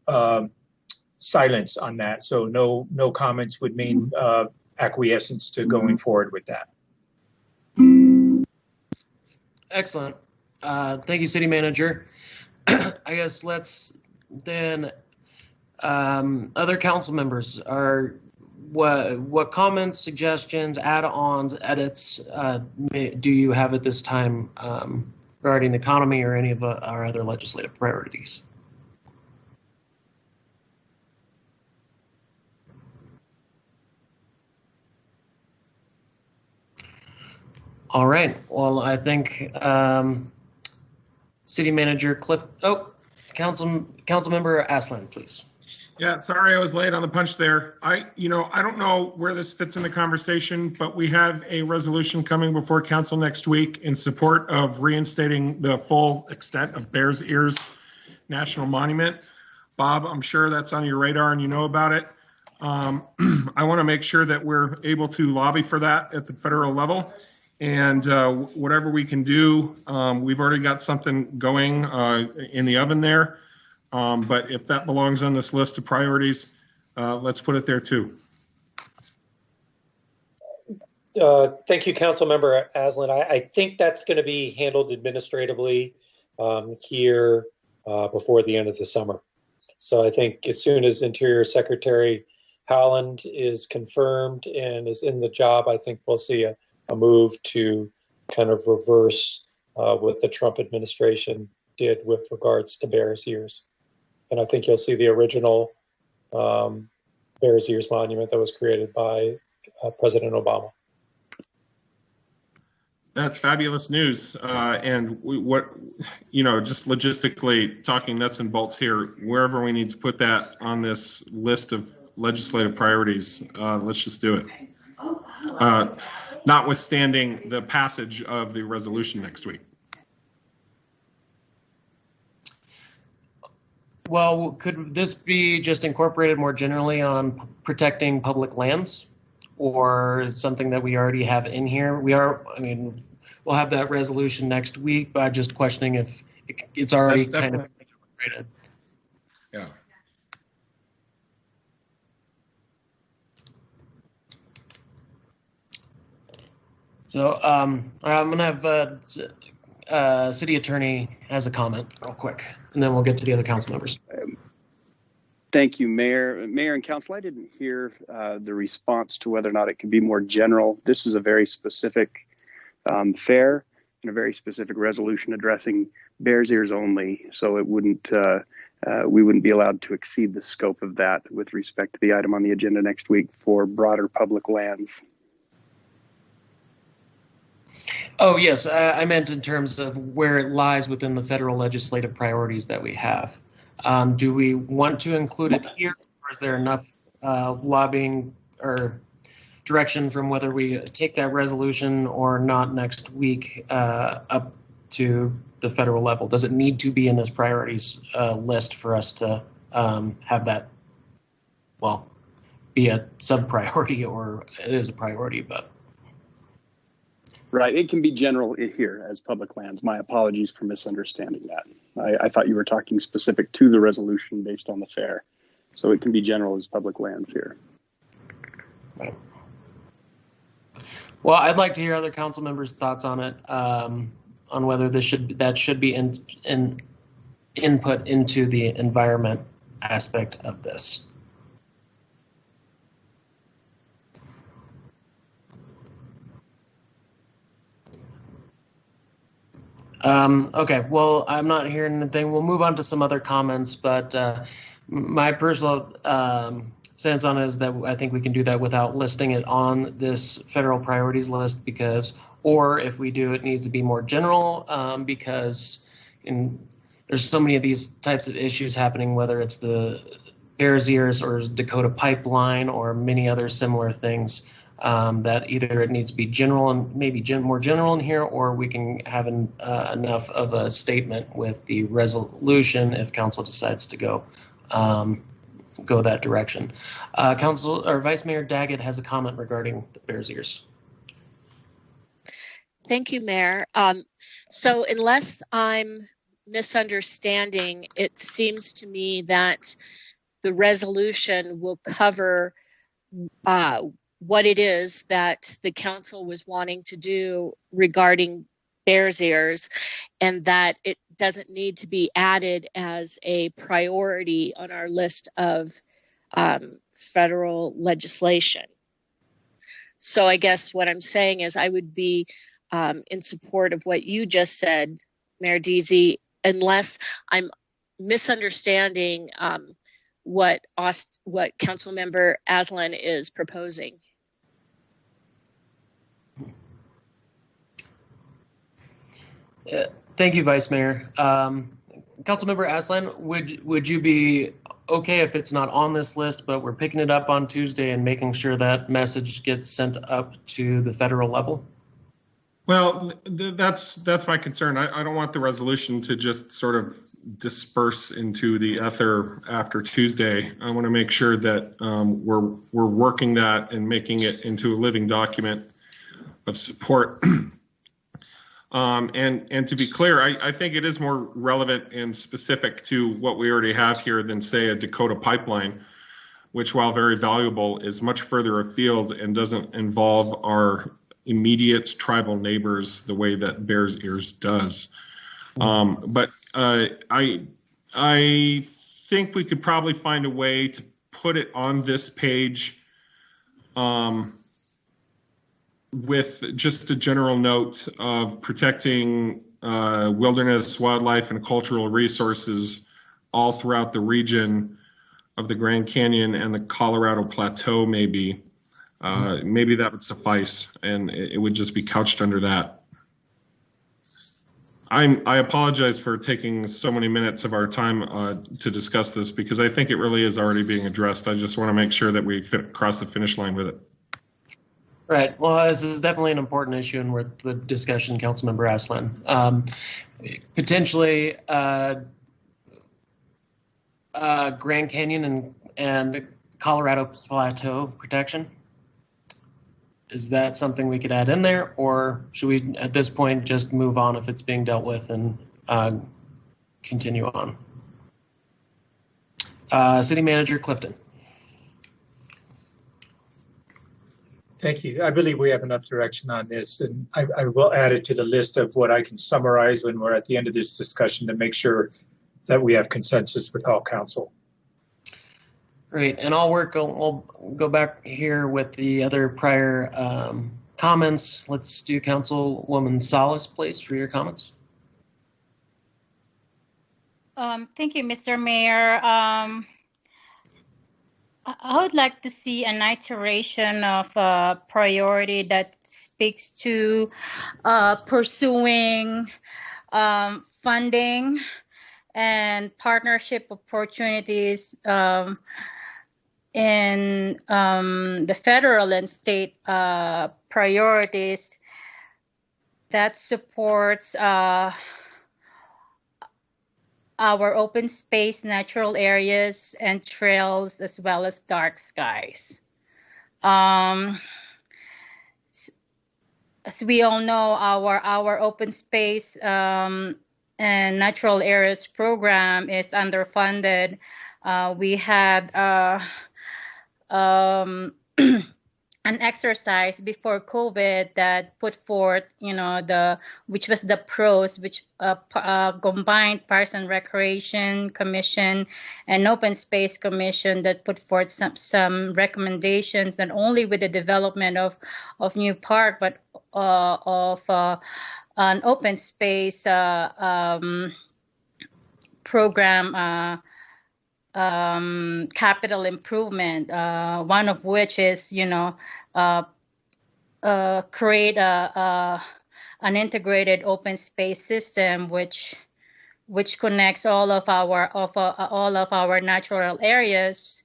silence on that. So no comments would mean acquiescence to going forward with that. Excellent. Thank you, City Manager. I guess let's then, other council members, what comments, suggestions, add-ons, edits do you have at this time regarding the economy or any of our other legislative priorities? All right. Well, I think City Manager Councilmember Aslan, please. Yeah, sorry I was late on the punch there. I don't know where this fits in the conversation, but we have a resolution coming before council next week in support of reinstating the full extent of Bears Ears National Monument. Bob, I'm sure that's on your radar and you know about it. I want to make sure that we're able to lobby for that at the federal level. And whatever we can do, we've already got something going in the oven there. But if that belongs on this list of priorities, let's put it there too. Thank you, Councilmember Aslan. I think that's going to be handled administratively here before the end of the summer. So I think as soon as Interior Secretary Howland is confirmed and is in the job, I think we'll see a move to kind of reverse what the Trump administration did with regards to Bears Ears. And I think you'll see the original Bears Ears monument that was created by President Obama. That's fabulous news. And just logistically talking nuts and bolts here, wherever we need to put that on this list of legislative priorities, let's just do it. Notwithstanding the passage of the resolution next week. Well, could this be just incorporated more generally on protecting public lands, or something that we already have in here? We'll have that resolution next week, but I'm just questioning if it's already kind of incorporated. Yeah. So I'm going to have City Attorney has a comment real quick, and then we'll get to the other council members. Thank you, Mayor and Council. I didn't hear the response to whether or not it could be more general. This is a very specific fair and a very specific resolution addressing Bears Ears only. So it wouldn't we wouldn't be allowed to exceed the scope of that with respect to the item on the agenda next week for broader public lands. Oh, yes. I meant in terms of where it lies within the federal legislative priorities that we have. Do we want to include it here, or is there enough lobbying or direction from whether we take that resolution or not next week up to the federal level? Does it need to be in this priorities list for us to have that, well, be a sub-priority, or it is a priority, but... Right, it can be general here as public lands. My apologies for misunderstanding that. I thought you were talking specific to the resolution based on the fair. So it can be general as public lands here. Right. Well, I'd like to hear other council members' thoughts on it, on whether that should be input into the environment aspect of this. Okay, well, I'm not hearing anything. We'll move on to some other comments, but my personal stance on it is that I think we can do that without listing it on this federal priorities list, or if we do, it needs to be more general, because there's so many of these types of issues happening, whether it's the Bears Ears or Dakota Pipeline or many other similar things. That either it needs to be general and maybe more general in here, or we can have enough of a statement with the resolution if council decides to go that direction. Council or Vice Mayor Daggett has a comment regarding the Bears Ears. Thank you, Mayor. So unless I'm misunderstanding, it seems to me that the resolution will cover what it is that the council was wanting to do regarding Bears Ears, and that it doesn't need to be added as a priority on our list of federal legislation. So I guess what I'm saying is I would be in support of what you just said, Mayor Deasy, unless I'm misunderstanding what Councilmember Aslan is proposing. Thank you, Vice Mayor. Councilmember Aslan, would you be okay if it's not on this list, but we're picking it up on Tuesday and making sure that message gets sent up to the federal level? Well, that's my concern. I don't want the resolution to just sort of disperse into the ether after Tuesday. I want to make sure that we're working that and making it into a living document of support. And to be clear, I think it is more relevant and specific to what we already have here than, say, a Dakota pipeline, which, while very valuable, is much further afield and doesn't involve our immediate tribal neighbors the way that Bears Ears does. But I think we could probably find a way to put it on this page with just a general note of protecting wilderness, wildlife, and cultural resources all throughout the region of the Grand Canyon and the Colorado Plateau, maybe. Maybe that would suffice, and it would just be couched under that. I apologize for taking so many minutes of our time to discuss this, because I think it really is already being addressed. I just want to make sure that we cross the finish line with it. Right. Well, this is definitely an important issue and worth the discussion, Councilmember Aslan. Potentially, Grand Canyon and Colorado Plateau protection. Is that something we could add in there, or should we, at this point, just move on if it's being dealt with and continue on? City Manager Clifton. Thank you. I believe we have enough direction on this, and I will add it to the list of what I can summarize when we're at the end of this discussion to make sure that we have consensus with all council. Great, and we'll go back here with the other prior comments. Let's do Councilwoman Salas, please, for your comments. Thank you, Mr. Mayor. I would like to see an iteration of a priority that speaks to pursuing funding and partnership opportunities in the federal and state priorities that supports our open space, natural areas, and trails, as well as dark skies. As we all know, our open space and natural areas program is underfunded. We had an exercise before COVID that put forth, which was the PROS, which combined Parks and Recreation Commission and Open Space Commission, that put forth some recommendations, not only with the development of new park, but of an open space program. Capital improvement, one of which is, create an integrated open space system which connects all of our natural areas,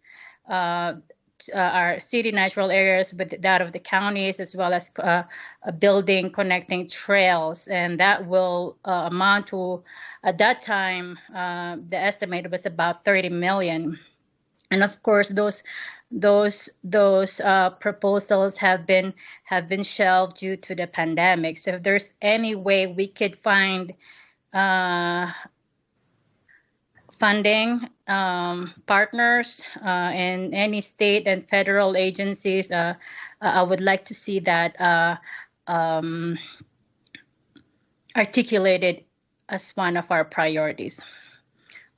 our city natural areas, with that of the counties, as well as building connecting trails, and that will amount to, at that time, the estimate was about 30 million. And of course, those proposals have been shelved due to the pandemic. So if there's any way we could find funding partners in any state and federal agencies, I would like to see that articulated as one of our priorities.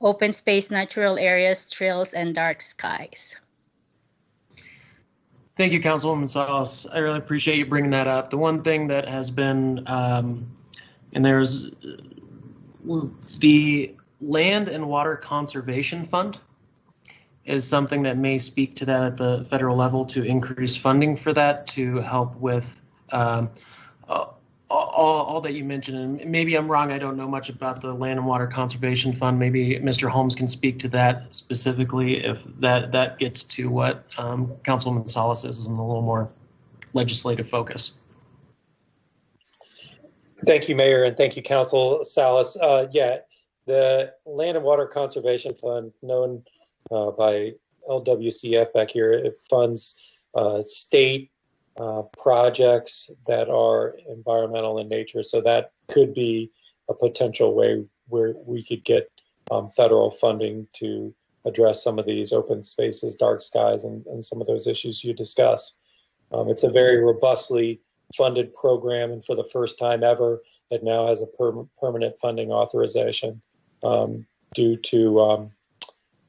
Open space, natural areas, trails, and dark skies. Thank you, Councilwoman Salas. I really appreciate you bringing that up. The one thing that has been, and there's the Land and Water Conservation Fund is something that may speak to that at the federal level, to increase funding for that, to help with all that you mentioned, and maybe I'm wrong. I don't know much about the Land and Water Conservation Fund. Maybe Mr. Holmes can speak to that specifically if that gets to what Councilwoman Salas says is a little more legislative focus. Thank you, Mayor, and thank you, Council Salas. Yeah, the Land and Water Conservation Fund, known by LWCF back here, it funds state projects that are environmental in nature. So that could be a potential way where we could get federal funding to address some of these open spaces, dark skies, and some of those issues you discuss. It's a very robustly funded program, and for the first time ever, it now has a permanent funding authorization due to,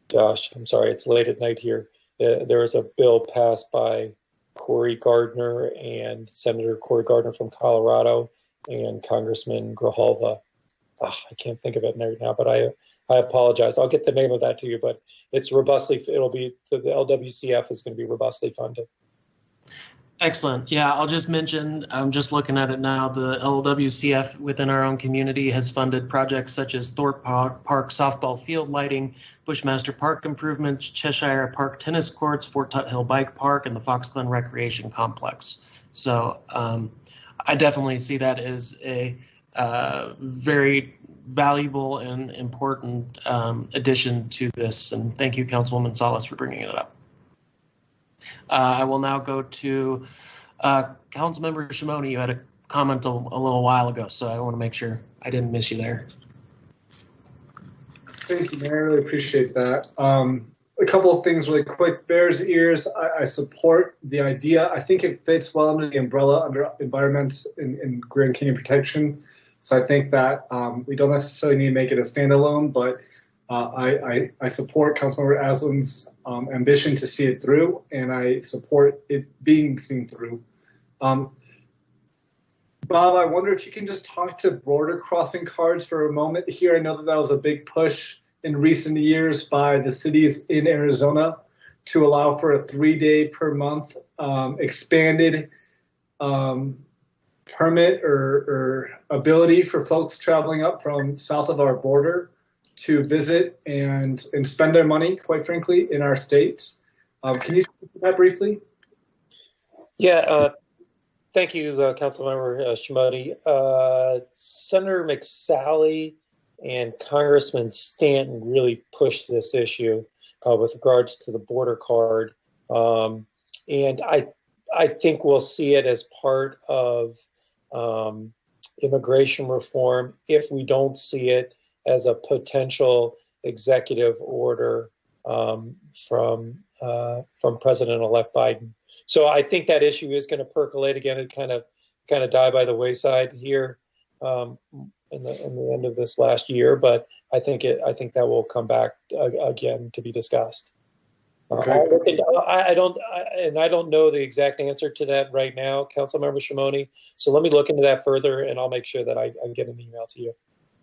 gosh, I'm sorry, it's late at night here. There was a bill passed by Cory Gardner and Senator Cory Gardner from Colorado and Congressman Grijalva. I can't think of it right now, but I apologize. I'll get the name of that to you, but it's robustly, it'll be, the LWCF is going to be robustly funded. Excellent. Yeah, I'll just mention, I'm just looking at it now, the LWCF within our own community has funded projects such as Thorpe Park softball field lighting, Bushmaster Park improvements, Cheshire Park tennis courts, Fort Tuthill Bike Park, and the Fox Glen Recreation Complex. So I definitely see that as a very valuable and important addition to this. And thank you, Councilwoman Salas, for bringing it up. I will now go to Councilmember Shimoni. You had a comment a little while ago, so I want to make sure I didn't miss you there. Thank you, Mayor. I really appreciate that. A couple of things really quick. Bears ears, I support the idea. I think it fits well under the umbrella under environments in Grand Canyon protection. So I think that we don't necessarily need to make it a standalone, but I support Councilmember Aslan's ambition to see it through, and I support it being seen through. Bob, I wonder if you can just talk to border crossing cards for a moment here. I know that was a big push in recent years by the cities in Arizona to allow for a 3-day per month expanded permit or ability for folks traveling up from south of our border to visit and spend their money, quite frankly, in our states. Can you speak to that briefly? Yeah, thank you, Councilmember Shimoni. Senator McSally and Congressman Stanton really pushed this issue with regards to the border card. And I think we'll see it as part of immigration reform if we don't see it as a potential executive order from President-elect Biden. So I think that issue is going to percolate again and kind of die by the wayside here in the end of this last year. But I think that will come back again to be discussed. Okay. I don't know the exact answer to that right now, Councilmember Shimoni. So let me look into that further, and I'll make sure that I get an email to you.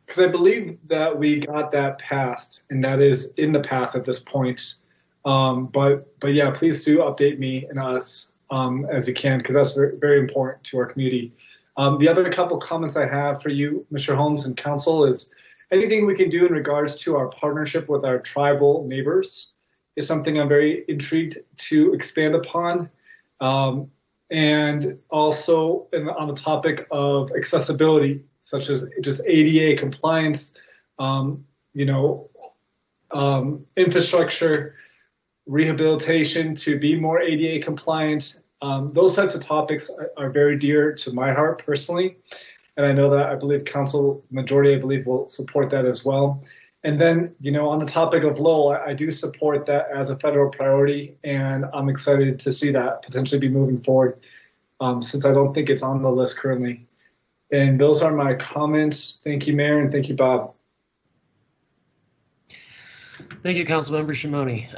Because I believe that we got that passed, and that is in the past at this point. But yeah, please do update me and us as you can, because that's very, very important to our community. The other couple comments I have for you, Mr. Holmes and Council, is anything we can do in regards to our partnership with our tribal neighbors is something I'm very intrigued to expand upon. And also on the topic of accessibility, such as just ADA compliance, infrastructure, rehabilitation to be more ADA compliant. Those types of topics are very dear to my heart personally. And I know that I believe Council majority, will support that as well. And then, on the topic of Lowell, I do support that as a federal priority, and I'm excited to see that potentially be moving forward since I don't think it's on the list currently. And those are my comments. Thank you, Mayor, and thank you, Bob. Thank you, Councilmember Shimoni.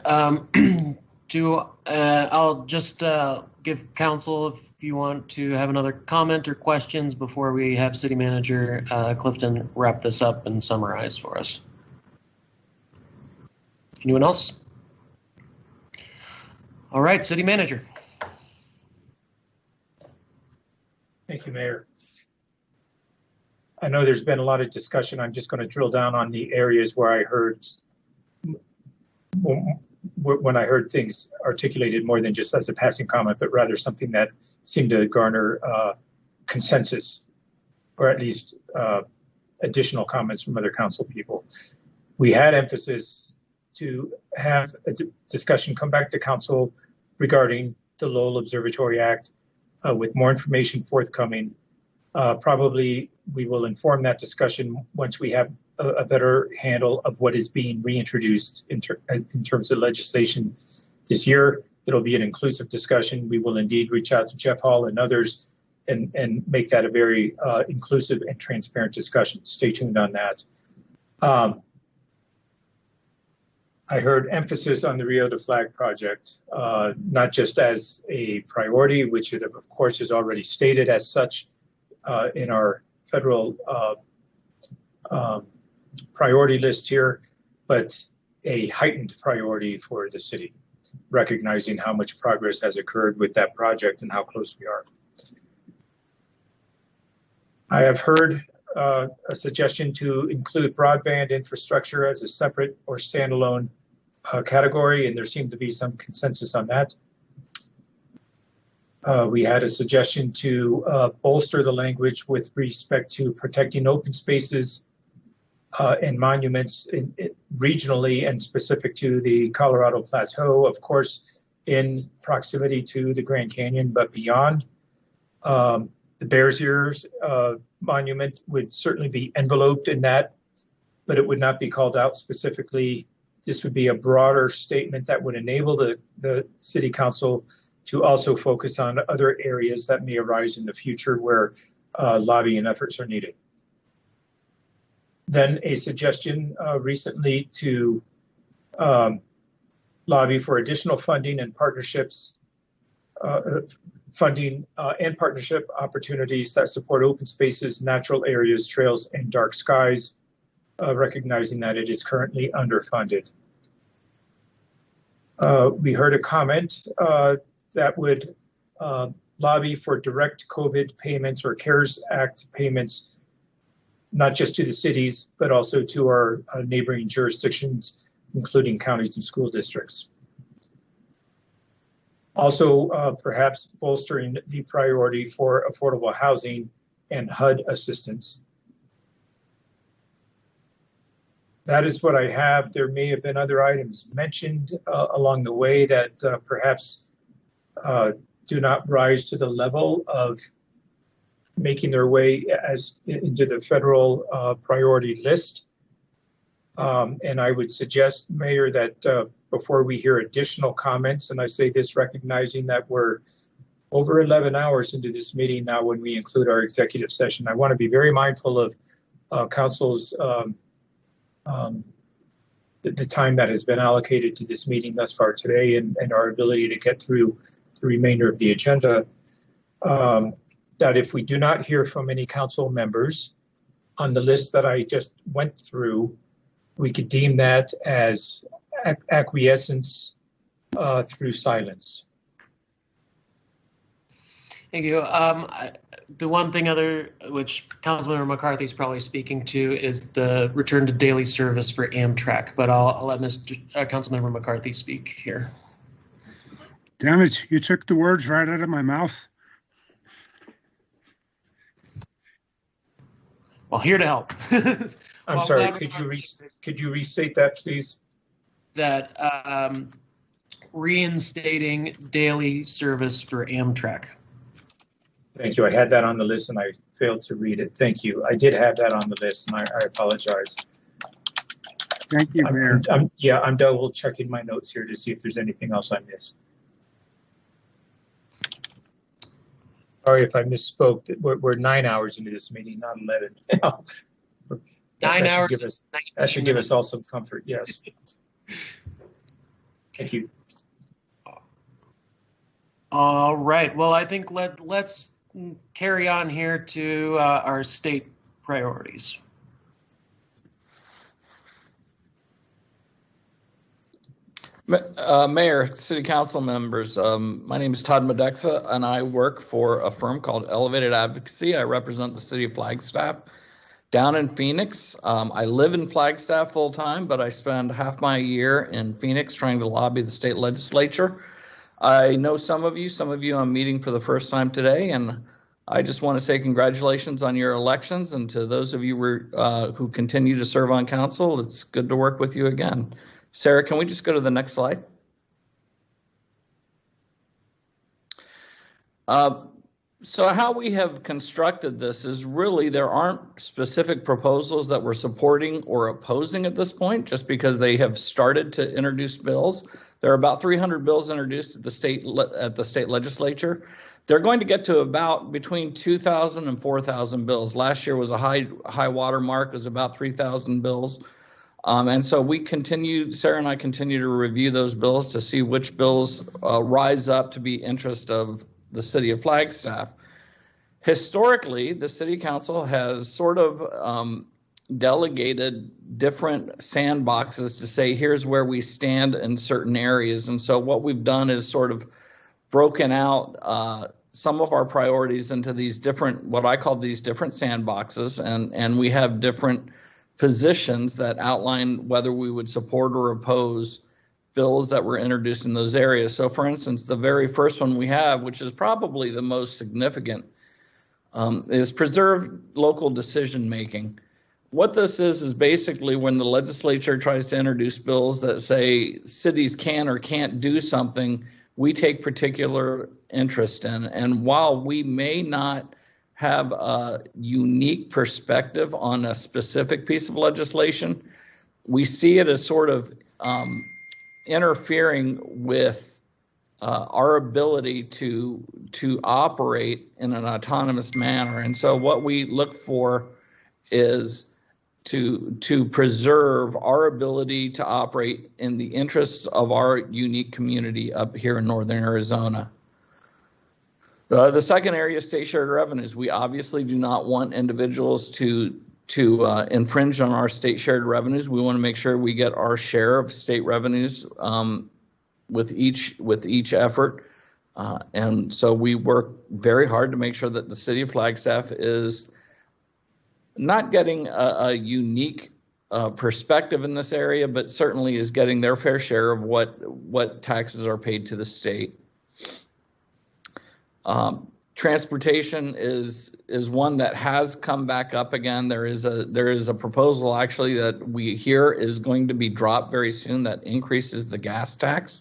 I'll just give Council if you want to have another comment or questions before we have City Manager Clifton wrap this up and summarize for us. Anyone else? All right, City Manager. Thank you, Mayor. I know there's been a lot of discussion. I'm just going to drill down on the areas where I heard, when I heard things articulated more than just as a passing comment, but rather something that seemed to garner consensus, or at least additional comments from other council people. We had emphasis to have a discussion come back to council regarding the Lowell Observatory Act with more information forthcoming. Probably we will inform that discussion once we have a better handle of what is being reintroduced in terms of legislation this year. It'll be an inclusive discussion. We will indeed reach out to Jeff Hall and others and make that a very inclusive and transparent discussion. Stay tuned on that. I heard emphasis on the Rio de Flag project, not just as a priority, which it of course is already stated as such in our federal priority list here, but a heightened priority for the city, recognizing how much progress has occurred with that project and how close we are. I have heard a suggestion to include broadband infrastructure as a separate or standalone category, and there seemed to be some consensus on that. We had a suggestion to bolster the language with respect to protecting open spaces and monuments regionally and specific to the Colorado Plateau, of course, in proximity to the Grand Canyon, but beyond. The Bears Ears monument would certainly be enveloped in that, but it would not be called out specifically. This would be a broader statement that would enable the city council to also focus on other areas that may arise in the future where lobbying efforts are needed. Then a suggestion recently to lobby for additional funding and partnerships, and partnership opportunities that support open spaces, natural areas, trails, and dark skies, recognizing that it is currently underfunded. We heard a comment that would lobby for direct COVID payments or CARES Act payments, not just to the cities, but also to our neighboring jurisdictions, including counties and school districts. Also, perhaps bolstering the priority for affordable housing and HUD assistance. That is what I have. There may have been other items mentioned along the way that perhaps do not rise to the level of making their way as into the federal priority list. And I would suggest, Mayor, that before we hear additional comments, and I say this recognizing that we're over 11 hours into this meeting now when we include our executive session, I want to be very mindful of council's the time that has been allocated to this meeting thus far today and our ability to get through the remainder of the agenda. That if we do not hear from any council members on the list that I just went through, we could deem that as acquiescence through silence. Thank you. The one thing which Councilmember McCarthy is probably speaking to is the return to daily service for Amtrak, but I'll let Councilmember McCarthy speak here. Damn it, you took the words right out of my mouth. Well, here to help. I'm sorry, could you restate that, please? That reinstating daily service for Amtrak. Thank you. I had that on the list and I failed to read it. Thank you. I did have that on the list and I apologize. Thank you, Mayor. I'm double checking my notes here to see if there's anything else I missed. Sorry if I misspoke. We're 9 hours into this meeting, not 11. 9 hours. That should give us all some comfort. Yes. Thank you. All right. Well, I think let's carry on here to our state priorities. Mayor, City Council members, my name is Todd Medexa, and I work for a firm called Elevated Advocacy. I represent the City of Flagstaff. down in Phoenix. I live in Flagstaff full time, but I spend half my year in Phoenix trying to lobby the state legislature. I know some of you I'm meeting for the first time today, and I just want to say congratulations on your elections, and to those of you who continue to serve on council, it's good to work with you again. Sarah, can we just go to the next slide? So how we have constructed this is really there aren't specific proposals that we're supporting or opposing at this point, just because they have started to introduce bills. There are about 300 bills introduced at the state legislature. They're going to get to about between 2,000 and 4,000 bills. Last year was a high water mark, it was about 3,000 bills. And so Sarah and I continue to review those bills to see which bills rise up to be interest of the city of Flagstaff. Historically, the city council has sort of delegated different sandboxes to say, here's where we stand in certain areas. And so what we've done is sort of broken out some of our priorities into these different, what I call these different sandboxes, and we have different positions that outline whether we would support or oppose bills that were introduced in those areas. So for instance, the very first one we have, which is probably the most significant, is preserve local decision making. What this is basically when the legislature tries to introduce bills that say cities can or can't do something, we take particular interest in. And while we may not have a unique perspective on a specific piece of legislation, we see it as sort of interfering with our ability to operate in an autonomous manner. And so what we look for is to preserve our ability to operate in the interests of our unique community up here in northern Arizona. The second area is state shared revenues. We obviously do not want individuals to infringe on our state shared revenues. We want to make sure we get our share of state revenues with each effort. And so we work very hard to make sure that the city of Flagstaff is not getting a unique perspective in this area, but certainly is getting their fair share of what taxes are paid to the state. Transportation is one that has come back up again. There is a proposal actually that we hear is going to be dropped very soon that increases the gas tax.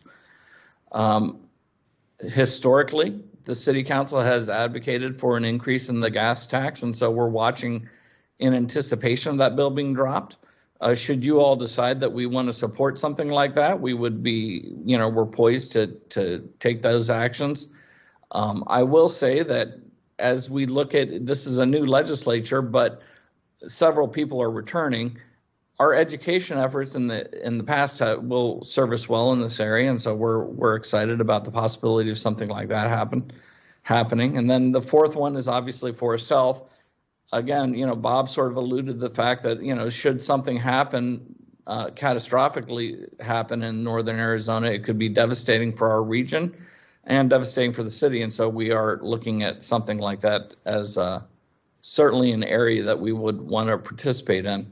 Historically, the city council has advocated for an increase in the gas tax, and so we're watching in anticipation of that bill being dropped. Should you all decide that we want to support something like that, we would be, we're poised to take those actions. I will say that as we look at, this is a new legislature, but several people are returning. Our education efforts in the past will serve us well in this area, and so we're excited about the possibility of something like that happening. And then the fourth one is obviously forest health. Again, Bob sort of alluded to the fact that should something happen, catastrophically happen in northern Arizona, it could be devastating for our region and devastating for the city. And so we are looking at something like that as certainly an area that we would want to participate in.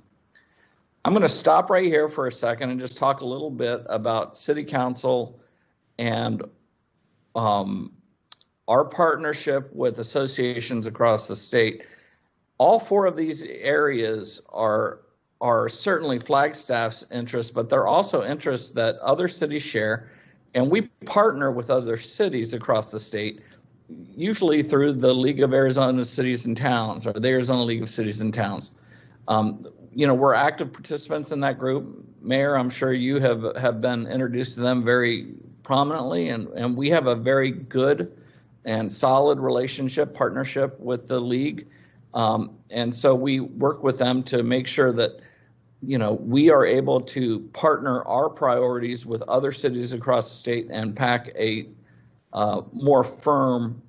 I'm going to stop right here for a second and just talk a little bit about city council and our partnership with associations across the state. All four of these areas are certainly Flagstaff's interests, but they're also interests that other cities share. And we partner with other cities across the state, usually through the League of Arizona Cities and Towns, or the Arizona League of Cities and Towns. We're active participants in that group. Mayor, I'm sure you have been introduced to them very prominently, and we have a very good and solid partnership with the league. And so we work with them to make sure that we are able to partner our priorities with other cities across the state and pack a more firm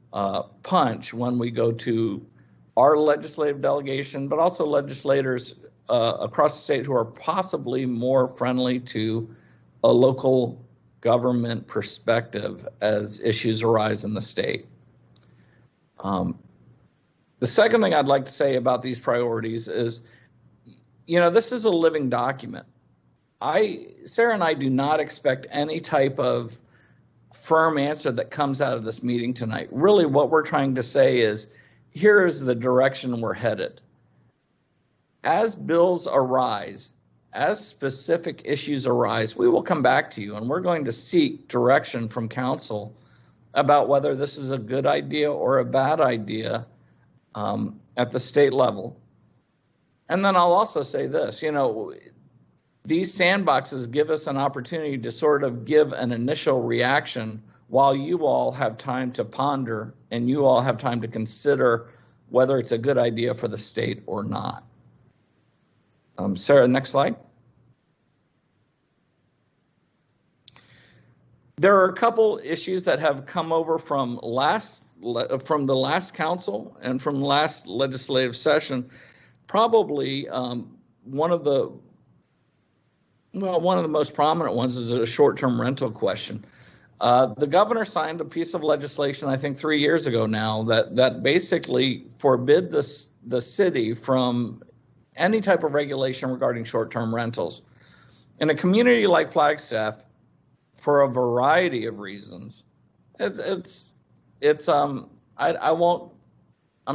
punch when we go to our legislative delegation, but also legislators across the state who are possibly more friendly to a local government perspective as issues arise in the state. The second thing I'd like to say about these priorities is this is a living document. Sarah and I do not expect any type of firm answer that comes out of this meeting tonight. Really, what we're trying to say is, here is the direction we're headed. As bills arise, as specific issues arise, we will come back to you, and we're going to seek direction from council about whether this is a good idea or a bad idea at the state level. And then I'll also say this, these sandboxes give us an opportunity to sort of give an initial reaction while you all have time to ponder and you all have time to consider whether it's a good idea for the state or not. Sarah, next slide. There are a couple issues that have come over from the last council and from last legislative session. Probably one of the most prominent ones is a short-term rental question. The governor signed a piece of legislation, I think 3 years ago now, that basically forbid the city from any type of regulation regarding short-term rentals. In a community like Flagstaff, for a variety of reasons, I'm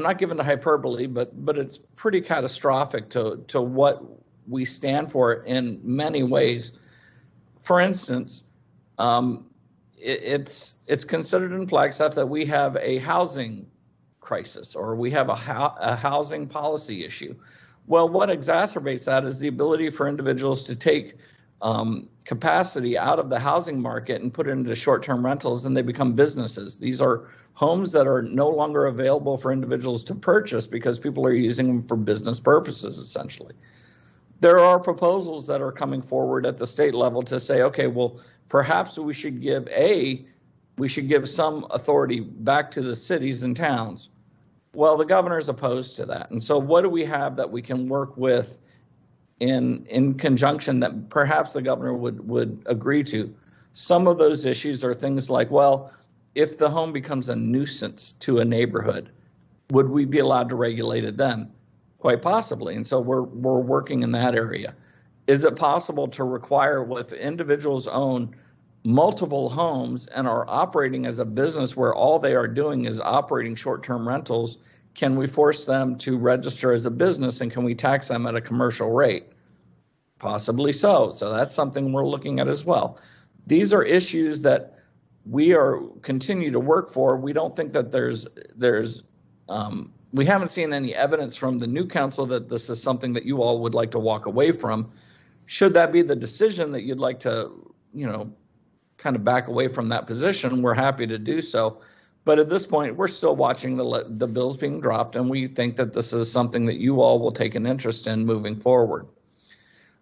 not given to hyperbole, but it's pretty catastrophic to what we stand for in many ways. For instance, it's considered in Flagstaff that we have a housing crisis or we have a housing policy issue. Well, what exacerbates that is the ability for individuals to take capacity out of the housing market and put it into short-term rentals, and they become businesses. These are homes that are no longer available for individuals to purchase because people are using them for business purposes, essentially. There are proposals that are coming forward at the state level to say, okay, well, perhaps we should give some authority back to the cities and towns. Well, the governor's opposed to that. And so what do we have that we can work with in conjunction that perhaps the governor would agree to? Some of those issues are things like, well, if the home becomes a nuisance to a neighborhood, would we be allowed to regulate it then? Quite possibly. And so we're working in that area. Is it possible to require, if individuals own multiple homes and are operating as a business where all they are doing is operating short-term rentals, can we force them to register as a business, and can we tax them at a commercial rate? Possibly so. So that's something we're looking at as well. These are issues that we continue to work for. We don't think that we haven't seen any evidence from the new council that this is something that you all would like to walk away from. Should that be the decision that you'd like to, kind of back away from that position, we're happy to do so. But at this point, we're still watching the bills being dropped, and we think that this is something that you all will take an interest in moving forward.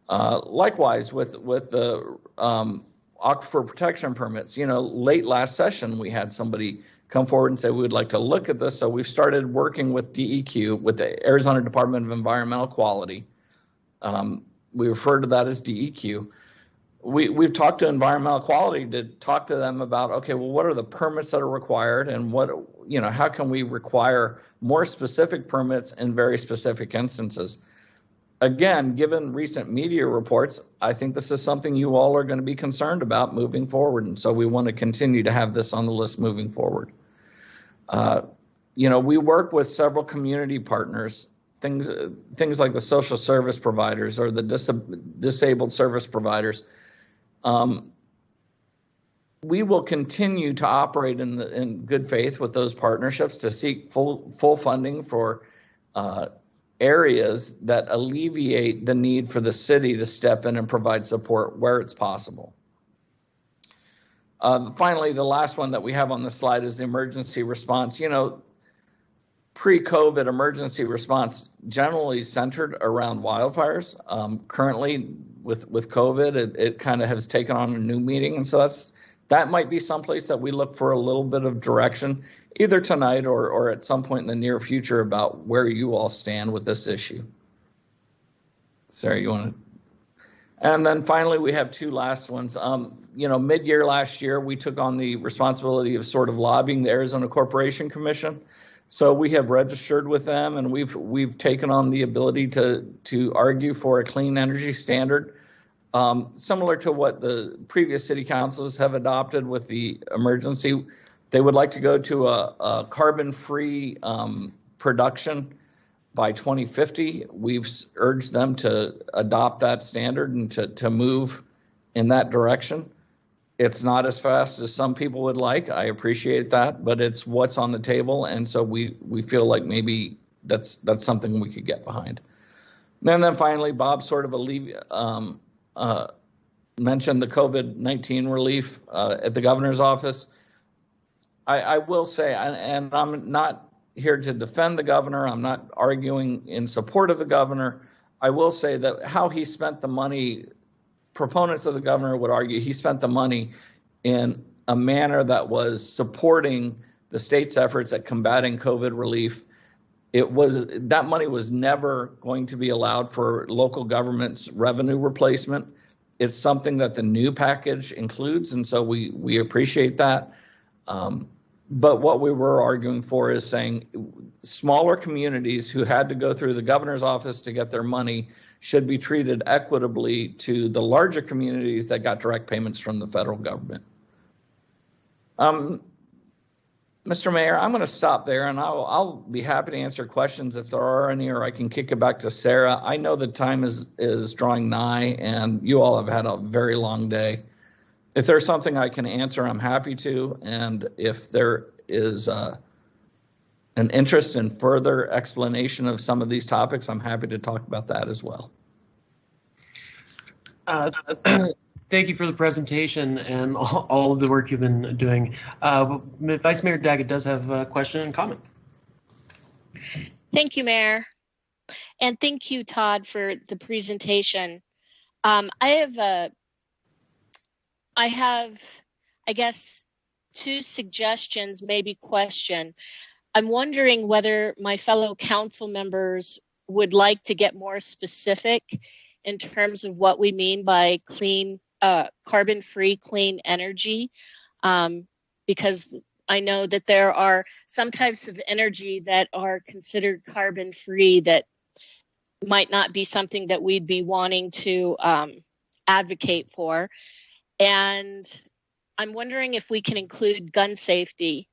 Likewise, with the aquifer protection permits, late last session, we had somebody come forward and say, we would like to look at this. So we've started working with DEQ, with the Arizona Department of Environmental Quality. We refer to that as DEQ. We've talked to environmental quality to talk to them about, okay, well, what are the permits that are required, and how can we require more specific permits in very specific instances? Again, given recent media reports, I think this is something you all are going to be concerned about moving forward. And so we want to continue to have this on the list moving forward. We work with several community partners, things like the social service providers or the disabled service providers. We will continue to operate in good faith with those partnerships to seek full funding for areas that alleviate the need for the city to step in and provide support where it's possible. Finally, the last one that we have on the slide is the emergency response. Pre-COVID emergency response generally centered around wildfires. Currently, with COVID, it kind of has taken on a new meaning, and so that might be someplace that we look for a little bit of direction, either tonight or at some point in the near future, about where you all stand with this issue. Sarah, you want to? And then finally, we have two last ones. Mid-year last year, we took on the responsibility of sort of lobbying the Arizona Corporation Commission. So we have registered with them, and we've taken on the ability to argue for a clean energy standard, similar to what the previous city councils have adopted with the emergency. They would like to go to a carbon-free production by 2050. We've urged them to adopt that standard and to move in that direction. It's not as fast as some people would like. I appreciate that, but it's what's on the table, and so we feel like maybe that's something we could get behind. And then finally, Bob sort of mentioned the COVID-19 relief at the governor's office. I will say, and I'm not here to defend the governor, I'm not arguing in support of the governor. I will say that how he spent the money, proponents of the governor would argue he spent the money in a manner that was supporting the state's efforts at combating COVID relief. That money was never going to be allowed for local government's revenue replacement. It's something that the new package includes, and so we appreciate that. But what we were arguing for is saying smaller communities who had to go through the governor's office to get their money should be treated equitably to the larger communities that got direct payments from the federal government. Mr. Mayor, I'm going to stop there, and I'll be happy to answer questions if there are any, or I can kick it back to Sarah. I know the time is drawing nigh, and you all have had a very long day. If there's something I can answer, I'm happy to, and if there is an interest in further explanation of some of these topics, I'm happy to talk about that as well. Thank you for the presentation and all of the work you've been doing. Vice Mayor Daggett does have a question and comment. Thank you, Mayor. And thank you, Todd, for the presentation. I have, I guess, two suggestions, maybe question. I'm wondering whether my fellow council members would like to get more specific in terms of what we mean by clean, carbon-free clean energy, because I know that there are some types of energy that are considered carbon-free that might not be something that we'd be wanting to advocate for. And I'm wondering if we can include gun safety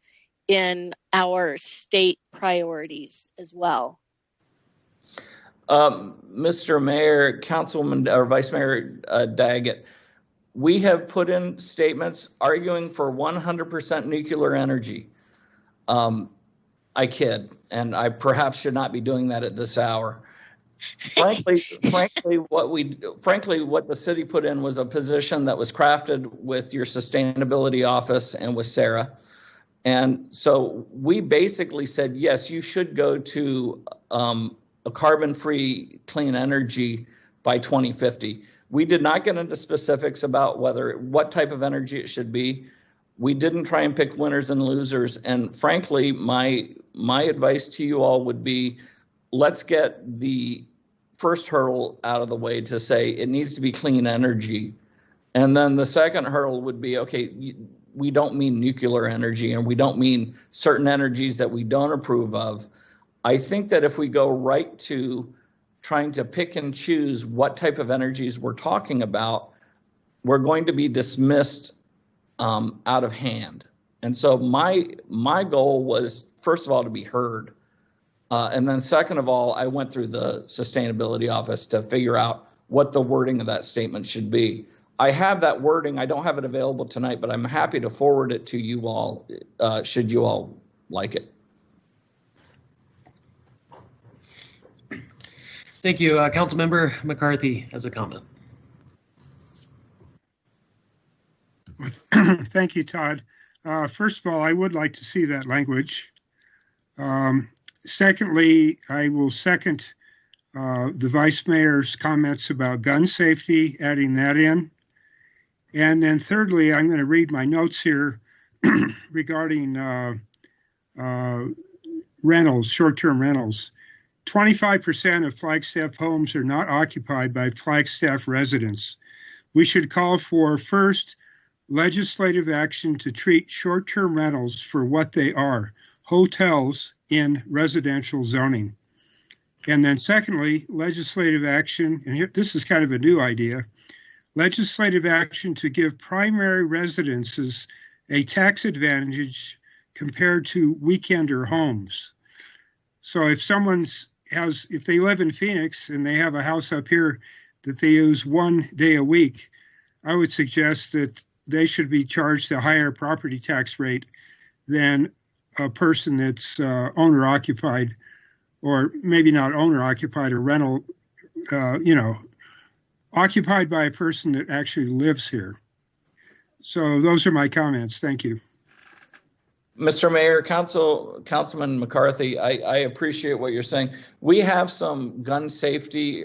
in our state priorities as well. Mr. Mayor, Councilman or Vice Mayor Daggett, we have put in statements arguing for 100% nuclear energy. I kid, and I perhaps should not be doing that at this hour. Frankly, what the city put in was a position that was crafted with your sustainability office and with Sarah. And so we basically said, yes, you should go to a carbon-free clean energy by 2050. We did not get into specifics about what type of energy it should be. We didn't try and pick winners and losers. And frankly, my advice to you all would be, let's get the first hurdle out of the way to say it needs to be clean energy. And then the second hurdle would be, okay, we don't mean nuclear energy, and we don't mean certain energies that we don't approve of. I think that if we go right to trying to pick and choose what type of energies we're talking about, we're going to be dismissed out of hand. And so my goal was, first of all, to be heard. And then second of all, I went through the sustainability office to figure out what the wording of that statement should be. I have that wording. I don't have it available tonight, but I'm happy to forward it to you all, should you all like it. Thank you. Councilmember McCarthy has a comment. Thank you, Todd. First of all, I would like to see that language. Secondly, I will second the Vice Mayor's comments about gun safety, adding that in. And then thirdly, I'm going to read my notes here regarding rentals, short-term rentals. 25% of Flagstaff homes are not occupied by Flagstaff residents. We should call for, first, legislative action to treat short-term rentals for what they are, hotels in residential zoning. And then secondly, legislative action, and here, this is kind of a new idea, legislative action to give primary residences a tax advantage compared to weekender homes. So if if they live in Phoenix and they have a house up here that they use 1 day a week, I would suggest that they should be charged a higher property tax rate than a person that's owner occupied, or maybe not owner occupied, or rental, occupied by a person that actually lives here. So those are my comments. Thank you. Mr. Mayor, Councilman McCarthy, I appreciate what you're saying. We have some gun safety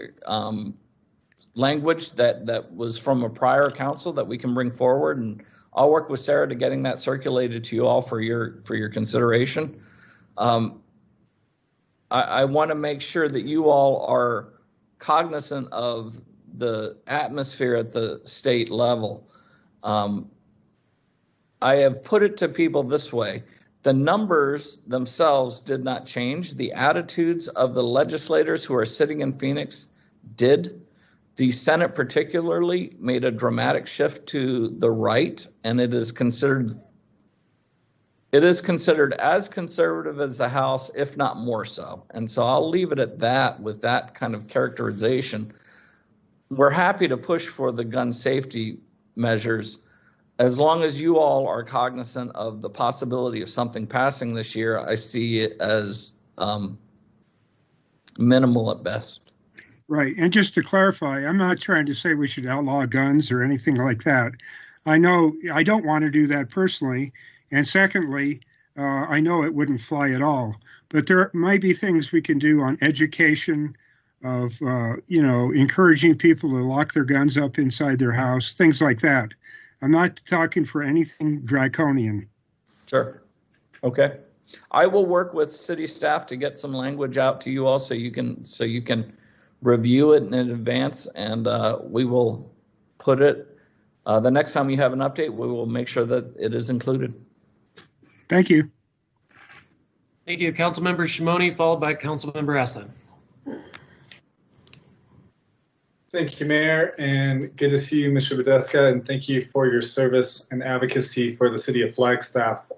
language that was from a prior council that we can bring forward, and I'll work with Sarah to getting that circulated to you all for your consideration. I want to make sure that you all are cognizant of the atmosphere at the state level. I have put it to people this way. The numbers themselves did not change. The attitudes of the legislators who are sitting in Phoenix did. The Senate particularly made a dramatic shift to the right, and it is considered as conservative as the House, if not more so. And so I'll leave it at that with that kind of characterization. We're happy to push for the gun safety measures as long as you all are cognizant of the possibility of something passing this year. I see it as minimal at best. Right. And just to clarify, I'm not trying to say we should outlaw guns or anything like that. I know I don't want to do that personally. And secondly, I know it wouldn't fly at all. But there might be things we can do on education, of encouraging people to lock their guns up inside their house, things like that. I'm not talking for anything draconian. Sure. Okay. I will work with city staff to get some language out to you all so you can review it in advance, and we will put it the next time you have an update. We will make sure that it is included. Thank you. Thank you, Councilmember Shimoni, followed by Councilmember Aslan. Thank you, Mayor, and good to see you, Mr. Badeska, and thank you for your service and advocacy for the city of Flagstaff.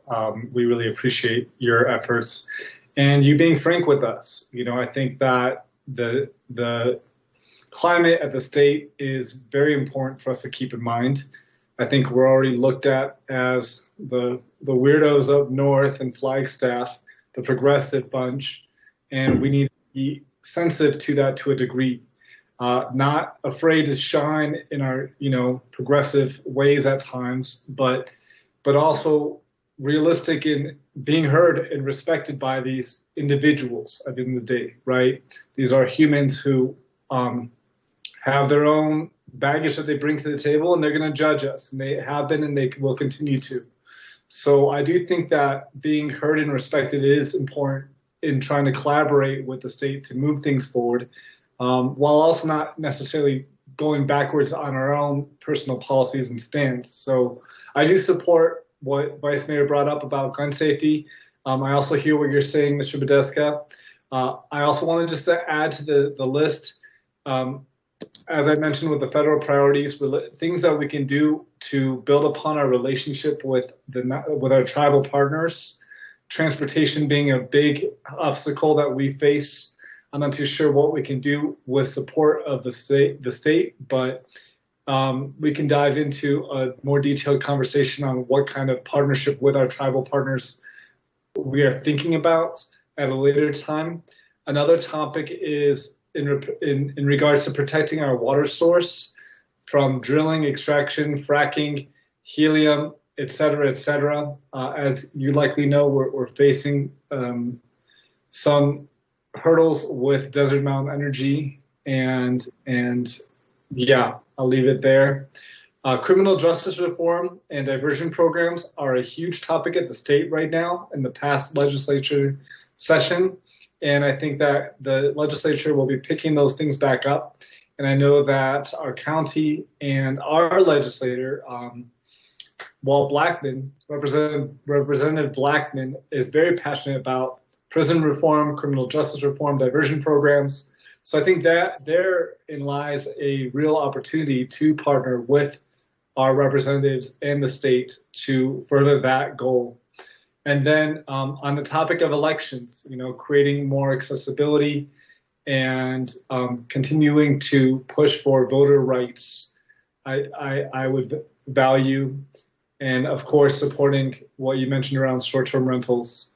We really appreciate your efforts and you being frank with us. I think that the climate at the state is very important for us to keep in mind. I think we're already looked at as the weirdos up north in Flagstaff, the progressive bunch, and we need to be sensitive to that to a degree. Not afraid to shine in our, progressive ways at times, but also realistic in being heard and respected by these individuals at the end of the day, right? These are humans who have their own baggage that they bring to the table, and they're going to judge us, and they have been, and they will continue to. So I do think that being heard and respected is important in trying to collaborate with the state to move things forward. While also not necessarily going backwards on our own personal policies and stance. So I do support what Vice Mayor brought up about gun safety. I also hear what you're saying, Mr. Badeska. I also wanted just to add to the list, as I mentioned with the federal priorities, things that we can do to build upon our relationship with our tribal partners, transportation being a big obstacle that we face. I'm not too sure what we can do with support of the state, but we can dive into a more detailed conversation on what kind of partnership with our tribal partners we are thinking about at a later time. Another topic is in regards to protecting our water source from drilling, extraction, fracking, helium, et cetera, et cetera. As you likely know, we're facing some hurdles with Desert Mountain Energy, and yeah, I'll leave it there. Criminal justice reform and diversion programs are a huge topic at the state right now in the past legislature session, and I think that the legislature will be picking those things back up. And I know that our county and our legislator While Representative Blackman is very passionate about prison reform, criminal justice reform, diversion programs. So I think that therein lies a real opportunity to partner with our representatives and the state to further that goal. And then on the topic of elections, creating more accessibility and continuing to push for voter rights, I would value, and of course supporting what you mentioned around short-term rentals.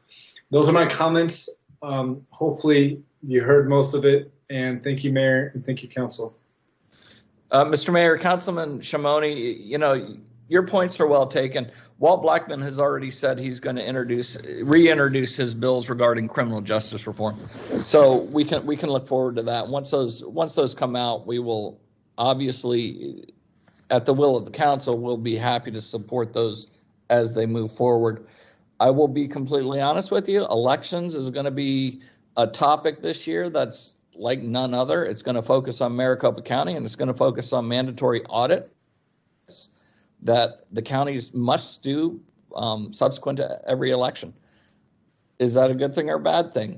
Those are my comments. Hopefully you heard most of it, and thank you, Mayor, and thank you, Council. Mr. Mayor, Councilman Shimoni, your points are well taken. Walt Blackman has already said he's going to reintroduce his bills regarding criminal justice reform. So we can look forward to that. Once those come out, we will obviously, at the will of the council, we'll be happy to support those as they move forward. I will be completely honest with you. Elections is going to be a topic this year that's like none other. It's going to focus on Maricopa County, and it's going to focus on mandatory audits that the counties must do subsequent to every election. Is that a good thing or a bad thing?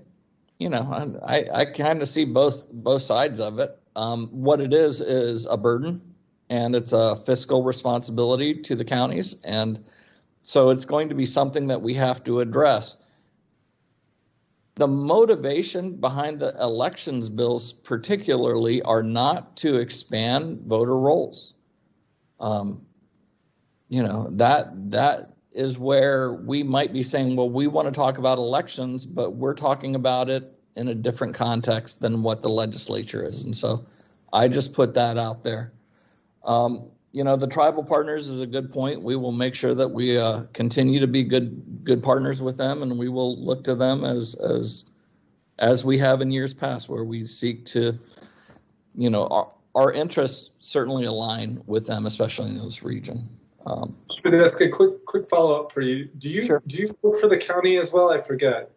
I kind of see both sides of it. What it is a burden, and it's a fiscal responsibility to the counties, and so it's going to be something that we have to address. The motivation behind the elections bills particularly are not to expand voter rolls. That is where we might be saying, well, we want to talk about elections, but we're talking about it in a different context than what the legislature is. And so I just put that out there. The tribal partners is a good point. We will make sure that we continue to be good partners with them, and we will look to them as we have in years past, where we seek to, our interests certainly align with them, especially in this region. That's a quick follow-up for you. Do you work for the county as well? I forget.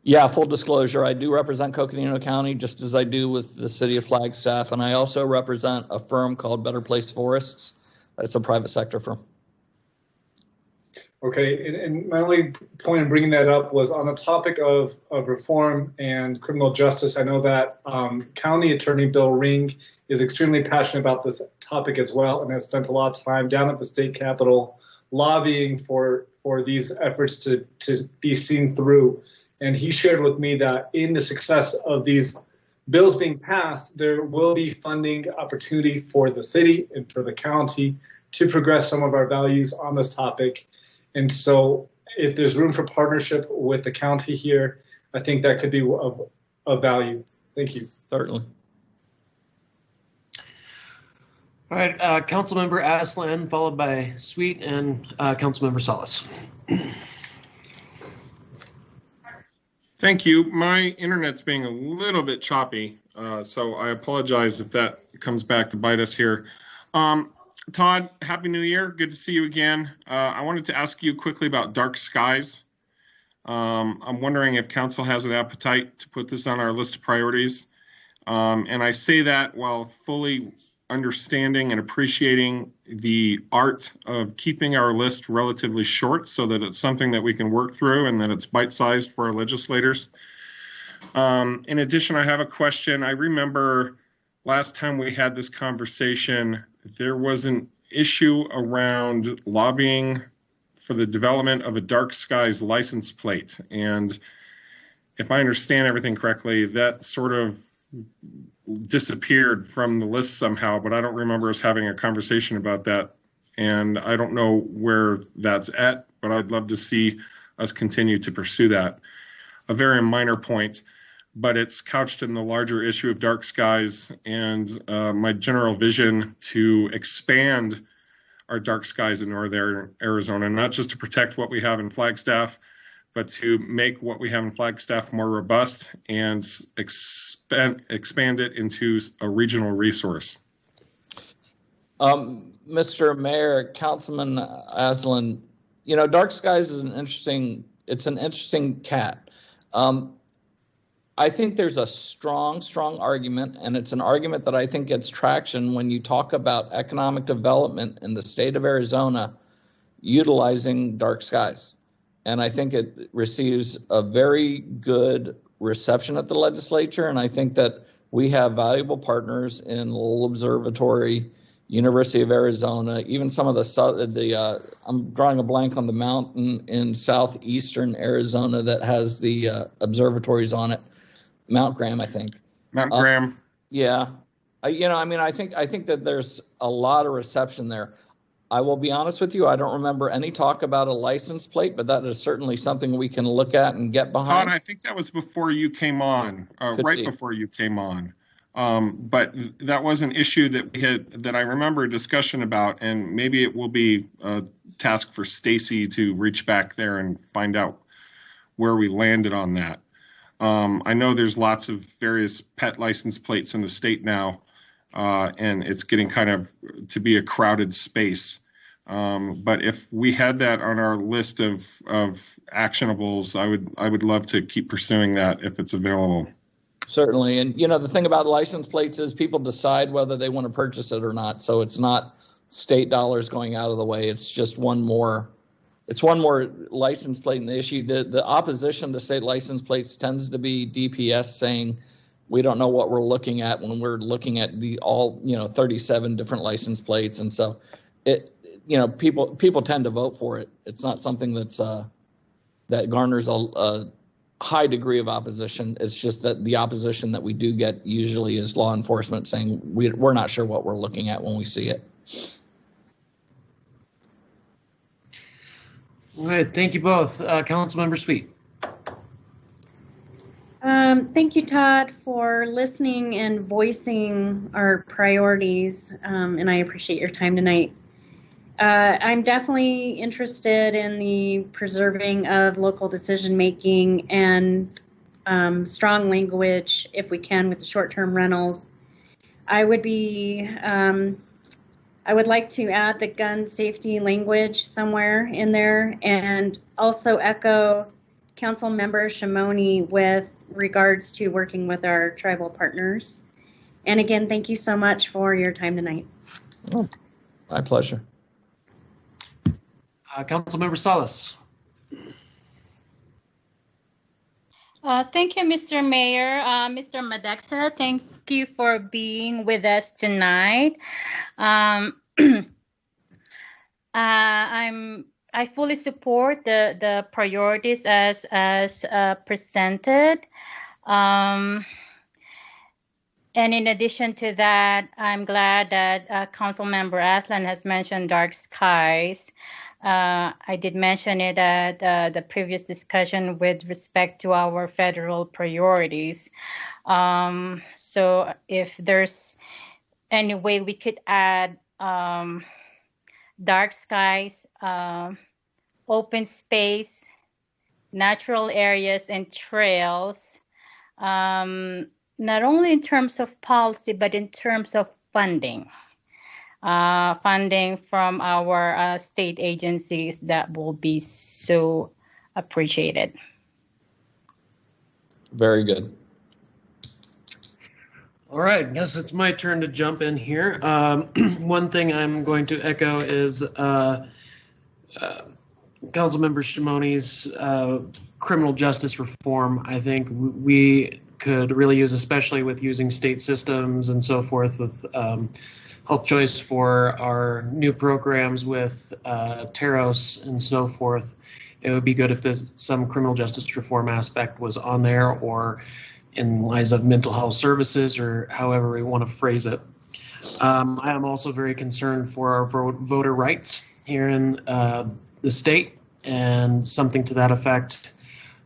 Yeah, full disclosure, I do represent Coconino County, just as I do with the city of Flagstaff, and I also represent a firm called Better Place Forests. It's a private sector firm. Okay, and my only point in bringing that up was on the topic of reform and criminal justice. I know that County Attorney Bill Ring is extremely passionate about this topic as well, and has spent a lot of time down at the state capitol lobbying for these efforts to be seen through. And he shared with me that in the success of these bills being passed, there will be funding opportunity for the city and for the county to progress some of our values on this topic. And so if there's room for partnership with the county here, I think that could be of value. Thank you. Certainly. All right, Councilmember Aslan, followed by Sweet and Councilmember Salas. Thank you. My internet's being a little bit choppy, so I apologize if that comes back to bite us here. Todd, Happy New Year. Good to see you again. I wanted to ask you quickly about dark skies. I'm wondering if council has an appetite to put this on our list of priorities. And I say that while fully understanding and appreciating the art of keeping our list relatively short so that it's something that we can work through and that it's bite-sized for our legislators. In addition, I have a question. I remember last time we had this conversation, there was an issue around lobbying for the development of a dark skies license plate. And if I understand everything correctly, that sort of disappeared from the list somehow, but I don't remember us having a conversation about that. And I don't know where that's at, but I'd love to see us continue to pursue that. A very minor point, but it's couched in the larger issue of dark skies and my general vision to expand our dark skies in northern Arizona, not just to protect what we have in Flagstaff, but to make what we have in Flagstaff more robust and expand it into a regional resource. Mr. Mayor, Councilman Aslan, dark skies is an interesting cat. I think there's a strong argument, and it's an argument that I think gets traction when you talk about economic development in the state of Arizona utilizing dark skies. And I think it receives a very good reception at the legislature. And I think that we have valuable partners in Lowell Observatory, University of Arizona, even some of the I'm drawing a blank on the mountain in southeastern Arizona that has the observatories on it. Mount Graham, I think. Mount Graham. Yeah. I think that there's a lot of reception there. I will be honest with you, I don't remember any talk about a license plate, but that is certainly something we can look at and get behind. Todd, I think that was before you came on, before you came on. But that was an issue that I remember a discussion about, and maybe it will be a task for Stacy to reach back there and find out where we landed on that. I know there's lots of various pet license plates in the state now, and it's getting kind of to be a crowded space. But if we had that on our list of actionables, I would love to keep pursuing that if it's available. Certainly. And, the thing about license plates is people decide whether they want to purchase it or not. So it's not state dollars going out of the way. It's just one more license plate in the issue. The opposition to state license plates tends to be DPS saying, we don't know what we're looking at when we're looking at 37 different license plates. And so people tend to vote for it. It's not something that garners a high degree of opposition. It's just that the opposition that we do get usually is law enforcement saying we're not sure what we're looking at when we see it. All right, thank you both. Councilmember Sweet. Thank you, Todd, for listening and voicing our priorities, and I appreciate your time tonight. I'm definitely interested in the preserving of local decision-making and strong language, if we can, with the short-term rentals. I would like to add the gun safety language somewhere in there, and also echo Councilmember Shimoni with regards to working with our tribal partners. And again, thank you so much for your time tonight. Oh, my pleasure. Councilmember Salas. Thank you, Mr. Mayor. Mr. Madexa, thank you for being with us tonight. I fully support the priorities as presented. And in addition to that, I'm glad that Councilmember Aslan has mentioned dark skies. I did mention it at the previous discussion with respect to our federal priorities. So if there's any way we could add dark skies, open space, natural areas, and trails, not only in terms of policy, but in terms of funding. Funding from our state agencies, that will be so appreciated. Very good. All right, I guess it's my turn to jump in here. One thing I'm going to echo is Councilmember Shimoni's criminal justice reform. I think we could really use, especially with using state systems and so forth, with health choice for our new programs with Teros and so forth. It would be good if some criminal justice reform aspect was on there, or in lines of mental health services, or however we want to phrase it. I am also very concerned for our voter rights here in the state, and something to that effect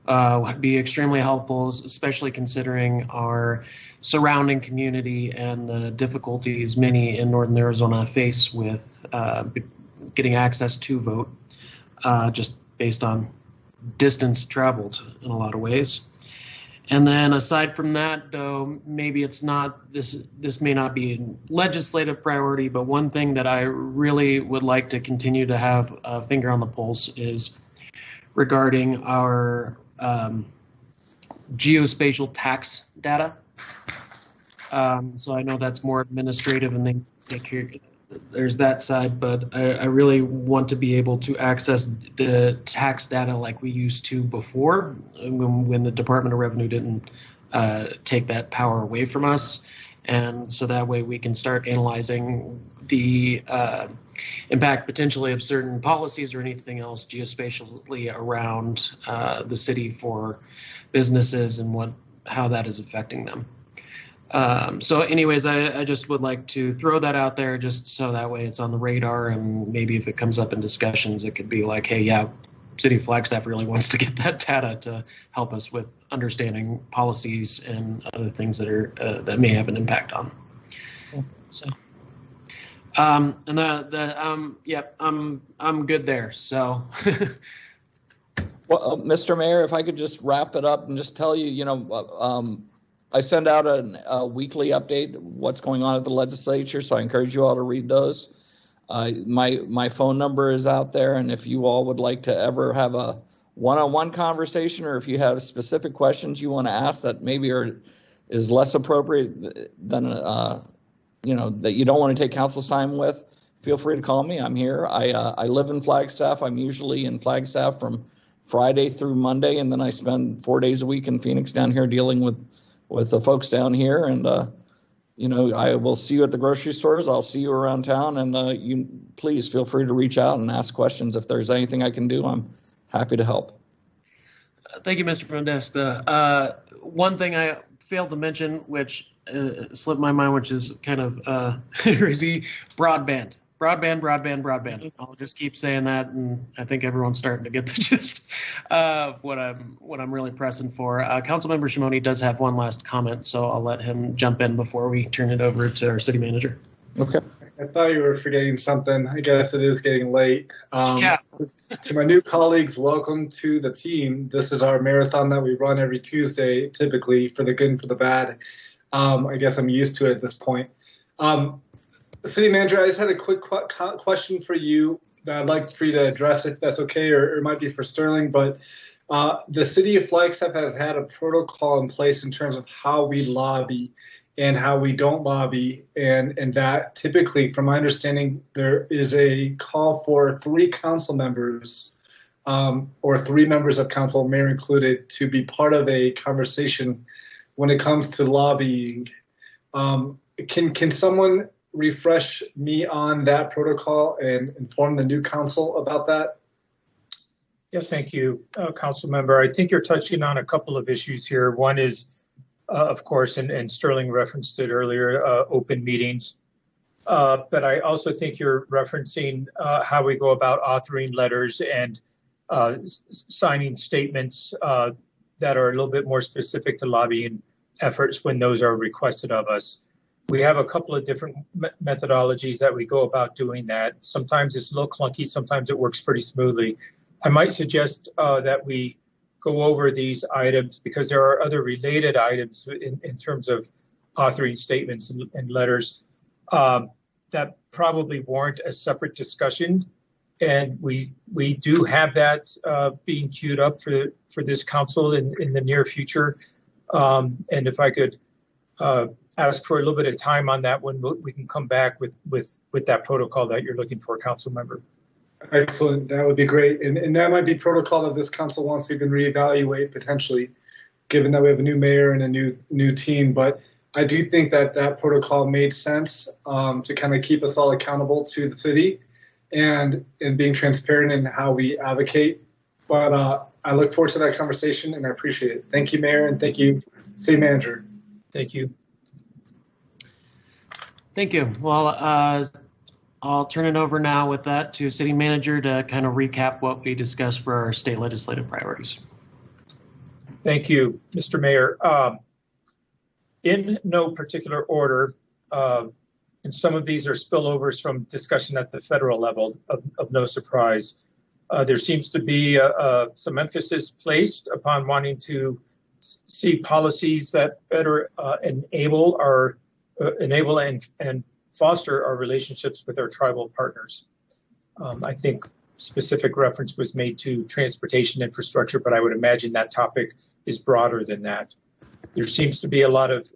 would be extremely helpful, especially considering our surrounding community and the difficulties many in Northern Arizona face with getting access to vote, just based on distance traveled in a lot of ways. And then aside from that, though, maybe it's not, this may not be a legislative priority, but one thing that I really would like to continue to have a finger on the pulse is regarding our geospatial tax data. So I know that's more administrative and they take care, there's that side, but I really want to be able to access the tax data like we used to before, when the Department of Revenue didn't take that power away from us. And so that way we can start analyzing the impact potentially of certain policies or anything else geospatially around the city for businesses and how that is affecting them. So anyways, I just would like to throw that out there just so that way it's on the radar, and maybe if it comes up in discussions, it could be like, hey, yeah, City of Flagstaff really wants to get that data to help us with understanding policies and other things that are that may have an impact on. So, and yeah, I'm good there. So. Well, Mr. Mayor, if I could just wrap it up and just tell you, I send out a weekly update what's going on at the legislature, so I encourage you all to read those. My phone number is out there, and if you all would like to ever have a one-on-one conversation, or if you have specific questions you want to ask that maybe is less appropriate than that you don't want to take council's time with, feel free to call me. I'm here. I live in Flagstaff. I'm usually in Flagstaff from Friday through Monday, and then I spend 4 days a week in Phoenix down here dealing with the folks down here. And I will see you at the grocery stores. I'll see you around town, and you please feel free to reach out and ask questions. If there's anything I can do, I'm happy to help. Thank you, Mr. Podesta. One thing I failed to mention, which slipped my mind, which is kind of crazy, broadband. I'll just keep saying that, and I think everyone's starting to get the gist of what I'm really pressing for. Councilmember Shimoni does have one last comment, so I'll let him jump in before we turn it over to our city manager. Okay. I thought you were forgetting something. I guess it is getting late. Yeah. To my new colleagues, welcome to the team. This is our marathon that we run every Tuesday, typically, for the good and for the bad. I guess I'm used to it at this point. City Manager, I just had a quick question for you that I'd like for you to address, if that's okay, or it might be for Sterling. But the City of Flagstaff has had a protocol in place in terms of how we lobby and how we don't lobby, and that typically, from my understanding, there is a call for 3 council members or 3 members of council, mayor included, to be part of a conversation when it comes to lobbying. Can someone refresh me on that protocol and inform the new council about that? Yeah, thank you, council member. I think you're touching on a couple of issues here. One is, of course, and Sterling referenced it earlier, open meetings. But I also think you're referencing how we go about authoring letters and signing statements that are a little bit more specific to lobbying efforts when those are requested of us. We have a couple of different methodologies that we go about doing that. Sometimes it's a little clunky, sometimes it works pretty smoothly. I might suggest that we go over these items because there are other related items in terms of authoring statements and letters that probably warrant a separate discussion. And we do have that being queued up for this council in the near future. And if I could ask for a little bit of time on that one, we can come back with that protocol that you're looking for, council member. Excellent, that would be great. And that might be protocol that this council wants to even reevaluate potentially, given that we have a new mayor and a new team. But I do think that protocol made sense to kind of keep us all accountable to the city and being transparent in how we advocate. But I look forward to that conversation and I appreciate it. Thank you, Mayor, and thank you, City Manager. Thank you. Thank you. Well, I'll turn it over now with that to City Manager to kind of recap what we discussed for our state legislative priorities. Thank you, Mr. Mayor. In no particular order, and some of these are spillovers from discussion at the federal level of no surprise. There seems to be some emphasis placed upon wanting to see policies that better enable and foster our relationships with our tribal partners. I think specific reference was made to transportation infrastructure, but I would imagine that topic is broader than that. There seems to be a lot of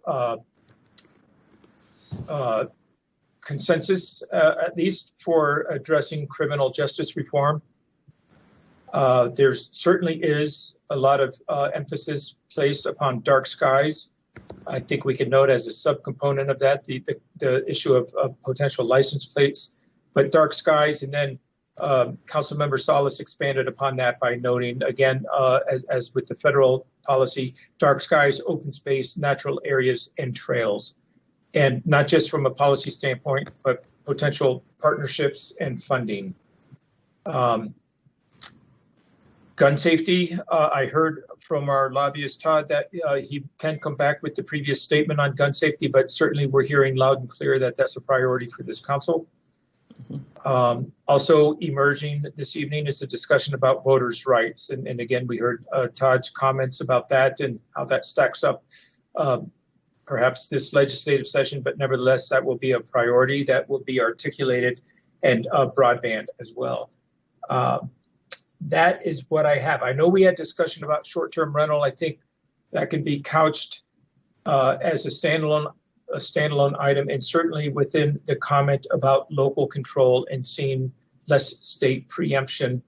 consensus, at least for addressing criminal justice reform. There certainly is a lot of emphasis placed upon dark skies. I think we could note as a subcomponent of that the issue of potential license plates, but dark skies, and then Councilmember Salas expanded upon that by noting, again, as with the federal policy, dark skies, open space, natural areas, and trails. And not just from a policy standpoint, but potential partnerships and funding. Gun safety, I heard from our lobbyist, Todd, that he can come back with the previous statement on gun safety, but certainly we're hearing loud and clear that that's a priority for this council. Also emerging this evening is a discussion about voters' rights. And again, we heard Todd's comments about that and how that stacks up perhaps this legislative session, but nevertheless, that will be a priority that will be articulated, and broadband as well. That is what I have. I know we had discussion about short-term rental. I think that can be couched as a standalone item, and certainly within the comment about local control and seeing less state preemption.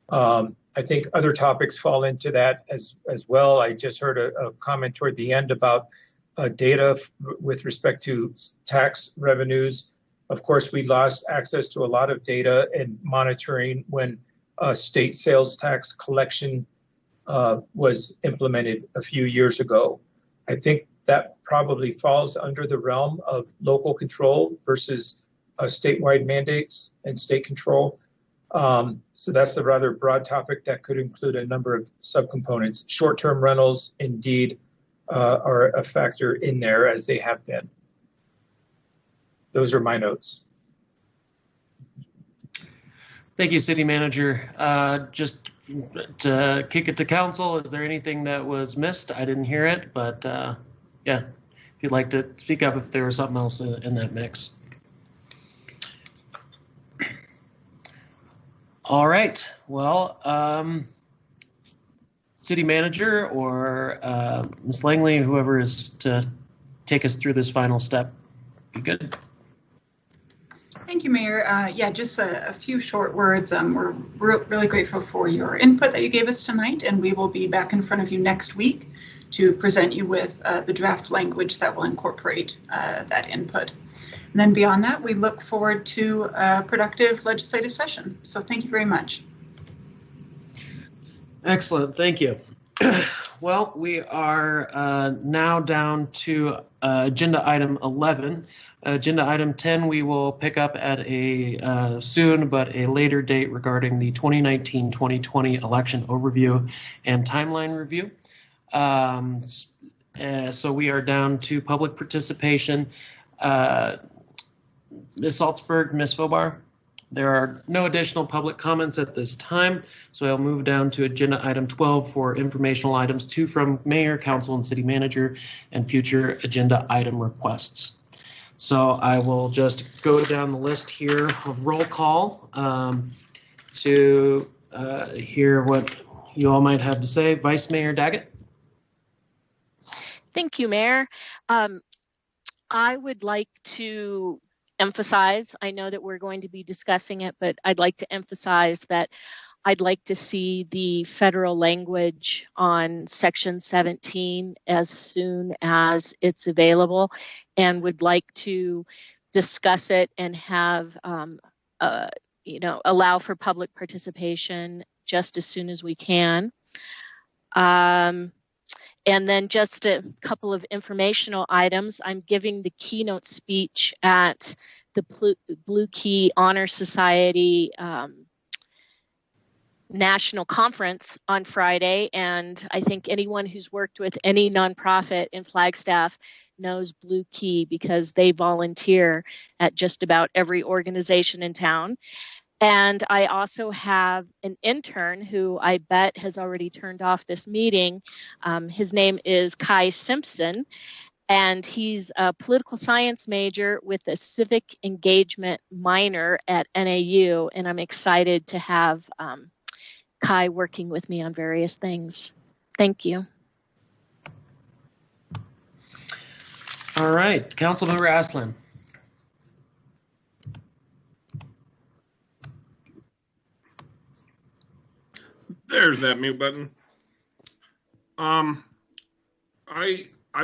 I think other topics fall into that as well. I just heard a comment toward the end about data with respect to tax revenues. Of course, we lost access to a lot of data and monitoring when state sales tax collection was implemented a few years ago. I think that probably falls under the realm of local control versus statewide mandates and state control. So that's the rather broad topic that could include a number of subcomponents. Short-term rentals, indeed, are a factor in there, as they have been. Those are my notes. Thank you, City Manager. Just to kick it to council, is there anything that was missed? I didn't hear it, but yeah, if you'd like to speak up if there was something else in that mix. All right, well, City Manager or Ms. Langley, whoever is to take us through this final step, be good. Thank you, Mayor. Yeah, just a few short words. We're really grateful for your input that you gave us tonight, and we will be back in front of you next week to present you with the draft language that will incorporate that input. And then beyond that, we look forward to a productive legislative session. So thank you very much. Excellent, thank you. Well, we are now down to agenda item 11. Agenda item 10, we will pick up at a soon but a later date regarding the 2019-2020 election overview and timeline review. So we are down to public participation. Ms. Salzberg, Ms. Fobar, there are no additional public comments at this time, so I'll move down to agenda item 12 for informational items, 2 from Mayor, Council, and City Manager, and future agenda item requests. So I will just go down the list here of roll call to hear what you all might have to say. Vice Mayor Daggett. Thank you, Mayor. I would like to emphasize, I know that we're going to be discussing it, but I'd like to emphasize that I'd like to see the federal language on Section 17 as soon as it's available, and would like to discuss it and have, allow for public participation just as soon as we can. And then just a couple of informational items. I'm giving the keynote speech at the Blue Key Honor Society National Conference on Friday, and I think anyone who's worked with any nonprofit in Flagstaff knows Blue Key because they volunteer at just about every organization in town. And I also have an intern who I bet has already turned off this meeting. His name is Kai Simpson, and he's a political science major with a civic engagement minor at NAU, and I'm excited to have Kai working with me on various things. Thank you. All right, Councilmember Aslan. Where's that mute button? I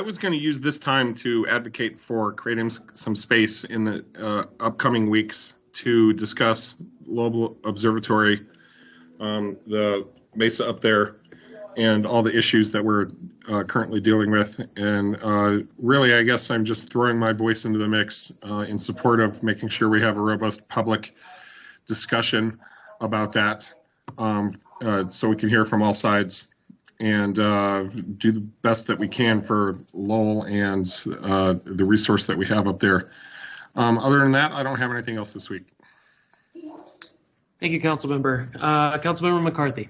was going to use this time to advocate for creating some space in the upcoming weeks to discuss Global Observatory, the Mesa up there, and all the issues that we're currently dealing with. And really, I guess I'm just throwing my voice into the mix in support of making sure we have a robust public discussion about that, so we can hear from all sides and do the best that we can for Lowell and the resource that we have up there. Other than that, I don't have anything else this week. Thank you, Councilmember. Councilmember McCarthy.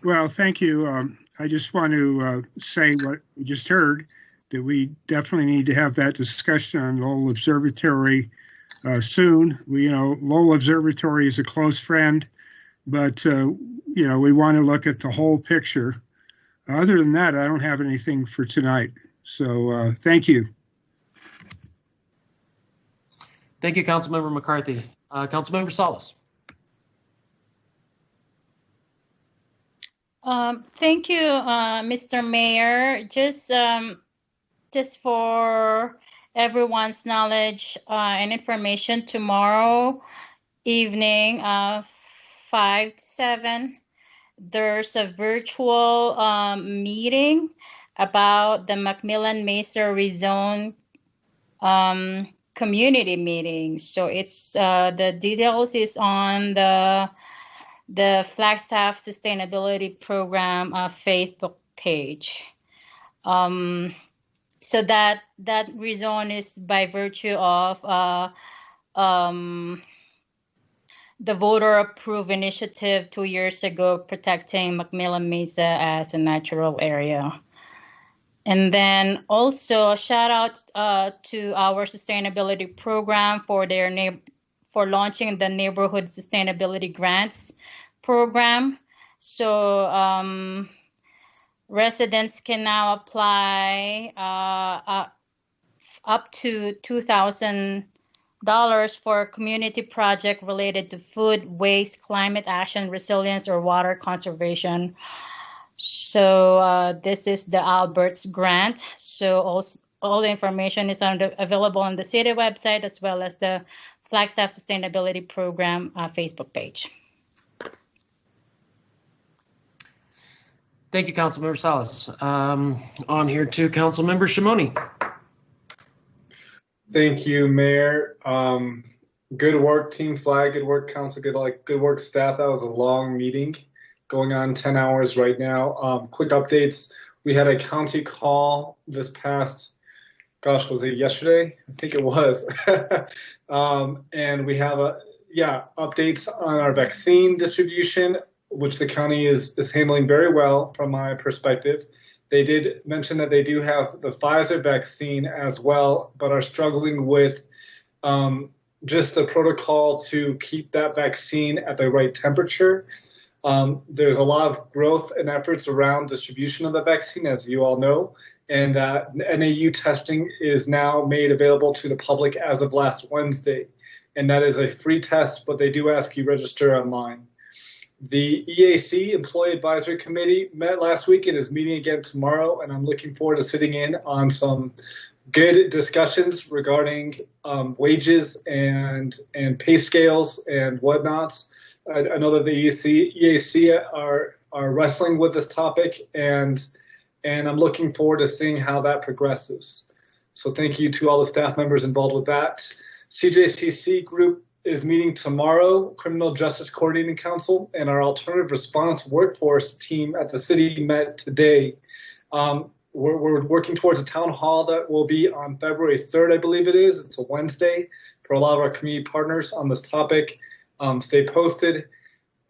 Well, thank you. I just want to say what we just heard, that we definitely need to have that discussion on Lowell Observatory soon. Lowell Observatory is a close friend, but we want to look at the whole picture. Other than that, I don't have anything for tonight. So thank you. Thank you, Councilmember McCarthy. Councilmember Salas. Thank you, Mr. Mayor. Just for everyone's knowledge and information, tomorrow evening, 5 to 7, there's a virtual meeting about the McMillan Mesa Rezone community meeting. So it's the details is on the Flagstaff Sustainability Program Facebook page. So that rezone is by virtue of the voter-approved initiative 2 years ago protecting McMillan Mesa as a natural area. And then also a shout out to our sustainability program for launching the neighborhood sustainability grants program. So residents can now apply up to $2,000 for a community project related to food, waste, climate action, resilience, or water conservation. So this is the Alberts grant. So all the information is available on the city website as well as the Flagstaff Sustainability Program Facebook page. Thank you, Councilmember Salas. On here to Councilmember Shimoni. Thank you, Mayor. Good work, Team Flag. Good work, Council. Good work, staff. That was a long meeting, going on 10 hours right now. Quick updates. We had a county call this past, gosh, was it yesterday? I think it was. And we have updates on our vaccine distribution, which the county is handling very well from my perspective. They did mention that they do have the Pfizer vaccine as well, but are struggling with just the protocol to keep that vaccine at the right temperature. There's a lot of growth and efforts around distribution of the vaccine, as you all know, and NAU testing is now made available to the public as of last Wednesday. And that is a free test, but they do ask you register online. The EAC, Employee Advisory Committee, met last week and is meeting again tomorrow, and I'm looking forward to sitting in on some good discussions regarding wages and pay scales and whatnots. I know that the EAC are wrestling with this topic, and I'm looking forward to seeing how that progresses. So thank you to all the staff members involved with that. CJCC group is meeting tomorrow, Criminal Justice Coordinating Council, and our Alternative Response Workforce team at the city met today. We're working towards a town hall that will be on February 3rd, I believe it is. It's a Wednesday for a lot of our community partners on this topic. Stay posted.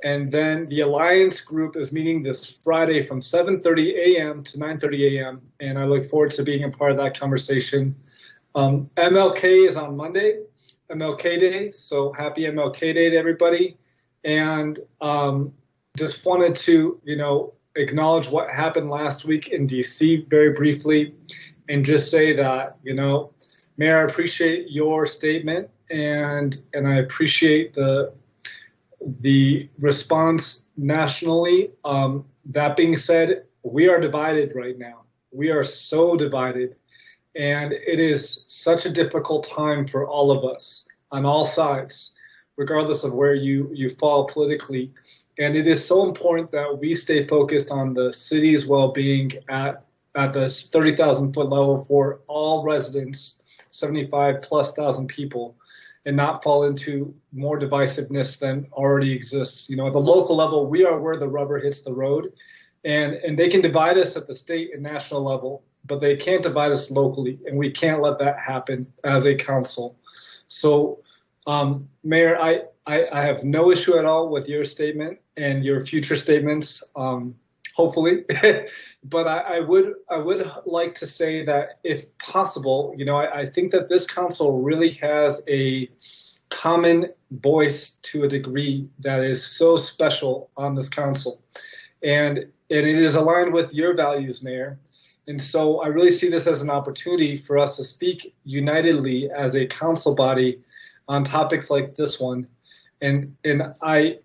And then the Alliance group is meeting this Friday from 7:30 a.m. to 9:30 a.m. And I look forward to being a part of that conversation. MLK is on Monday, MLK Day. So happy MLK Day to everybody. And just wanted to, acknowledge what happened last week in DC very briefly and just say that, Mayor, I appreciate your statement and I appreciate the response nationally. That being said, we are divided right now. We are so divided. And it is such a difficult time for all of us on all sides, regardless of where you fall politically. And it is so important that we stay focused on the city's well-being at the 30,000 foot level for all residents, 75,000+ people, and not fall into more divisiveness than already exists. You know, at the local level, we are where the rubber hits the road, and they can divide us at the state and national level, but they can't divide us locally, and we can't let that happen as a council. So, Mayor, I have no issue at all with your statement and your future statements, hopefully. But I would like to say that if possible, you know, I think that this council really has a common voice to a degree that is so special on this council. And it is aligned with your values, Mayor. And so I really see this as an opportunity for us to speak unitedly as a council body on topics like this one. And I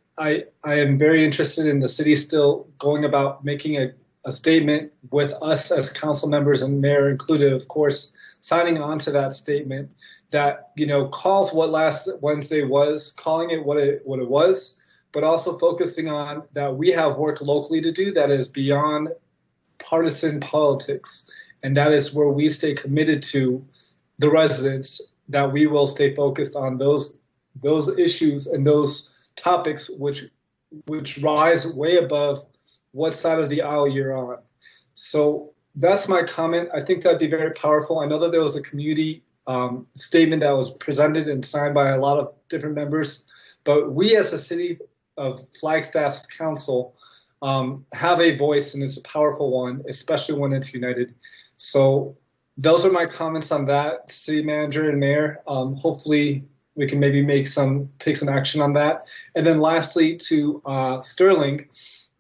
am very interested in the city still going about making a statement with us as council members and mayor included, of course, signing on to that statement that, you know, calls what last Wednesday was, calling it what it was, but also focusing on that we have work locally to do that is beyond partisan politics. And that is where we stay committed to the residents, that we will stay focused on those issues and those topics which rise way above what side of the aisle you're on. So that's my comment. I think that'd be very powerful. I know that there was a community statement that was presented and signed by a lot of different members, but we as a city of Flagstaff's council have a voice, and it's a powerful one, especially when it's united. So those are my comments on that, city manager and mayor. Hopefully we can maybe take some action on that. And then lastly, to Sterling,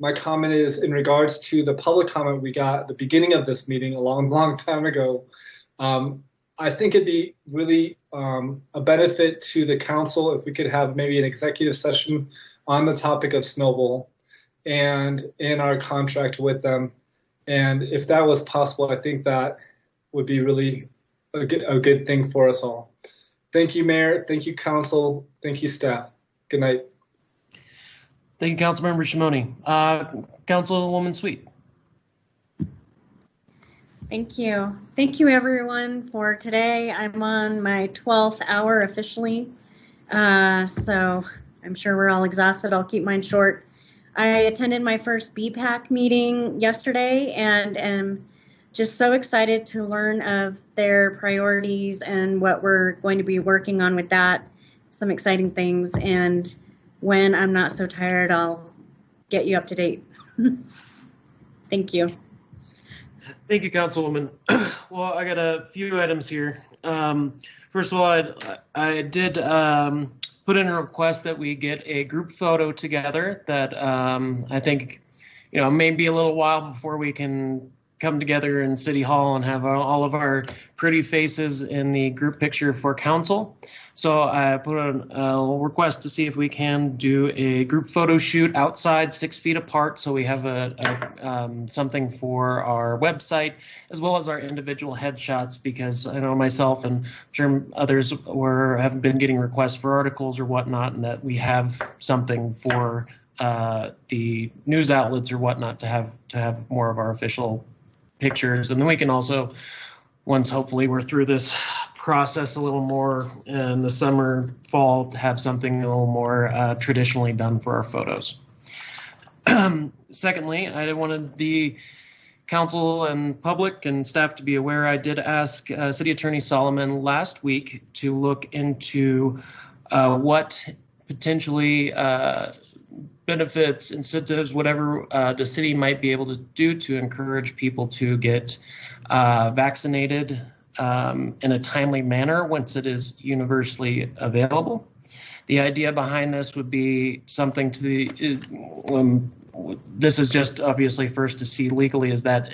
my comment is in regards to the public comment we got at the beginning of this meeting a long time ago. I think it'd be really a benefit to the council if we could have maybe an executive session on the topic of Snowball and in our contract with them. And if that was possible, I think that would be really a good thing for us all. Thank you, Mayor. Thank you, Council. Thank you, staff. Good night. Thank you, Councilmember Shimoni. Councilwoman Sweet. Thank you. Thank you, everyone, for today. I'm on my 12th hour officially, so I'm sure we're all exhausted. I'll keep mine short. I attended my first BPAC meeting yesterday and am just so excited to learn of their priorities and what we're going to be working on with that. Some exciting things. And when I'm not so tired, I'll get you up to date. Thank you. Thank you, Councilwoman. Well, I got a few items here. First of all, I did put in a request that we get a group photo together that I think, you know, may be a little while before we can come together in City Hall and have all of our pretty faces in the group picture for council. So I put a request to see if we can do a group photo shoot outside 6 feet apart, so we have something for our website as well as our individual headshots, because I know myself and I'm sure others have been getting requests for articles or whatnot, and that we have something for the news outlets or whatnot to have more of our official pictures. And then we can also, once hopefully we're through this process a little more in the summer, fall, to have something a little more traditionally done for our photos. Secondly, I wanted the council and public and staff to be aware, I did ask City Attorney Solomon last week to look into what potentially benefits, incentives, whatever the city might be able to do to encourage people to get vaccinated in a timely manner once it is universally available. The idea behind this would be something to the, this is just obviously first to see legally, is that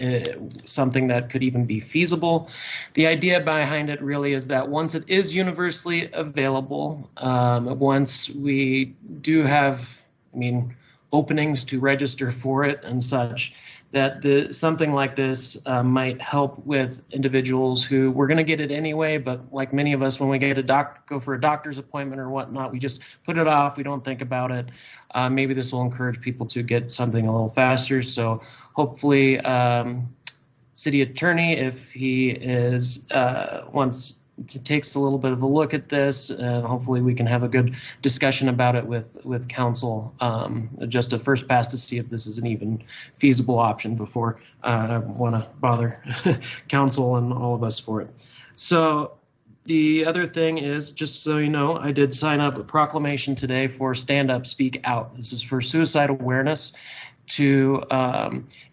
something that could even be feasible. The idea behind it really is that once it is universally available, once we do have, I mean, openings to register for it and such, that something like this might help with individuals who were going to get it anyway, but like many of us, when we get go for a doctor's appointment or whatnot, we just put it off. We don't think about it. Maybe this will encourage people to get something a little faster. So hopefully, city attorney, if he is takes a little bit of a look at this, and hopefully we can have a good discussion about it with council, just a first pass to see if this is an even feasible option before I want to bother council and all of us for it. So the other thing is, just so you know, I did sign up a proclamation today for Stand Up, Speak Out. This is for suicide awareness, to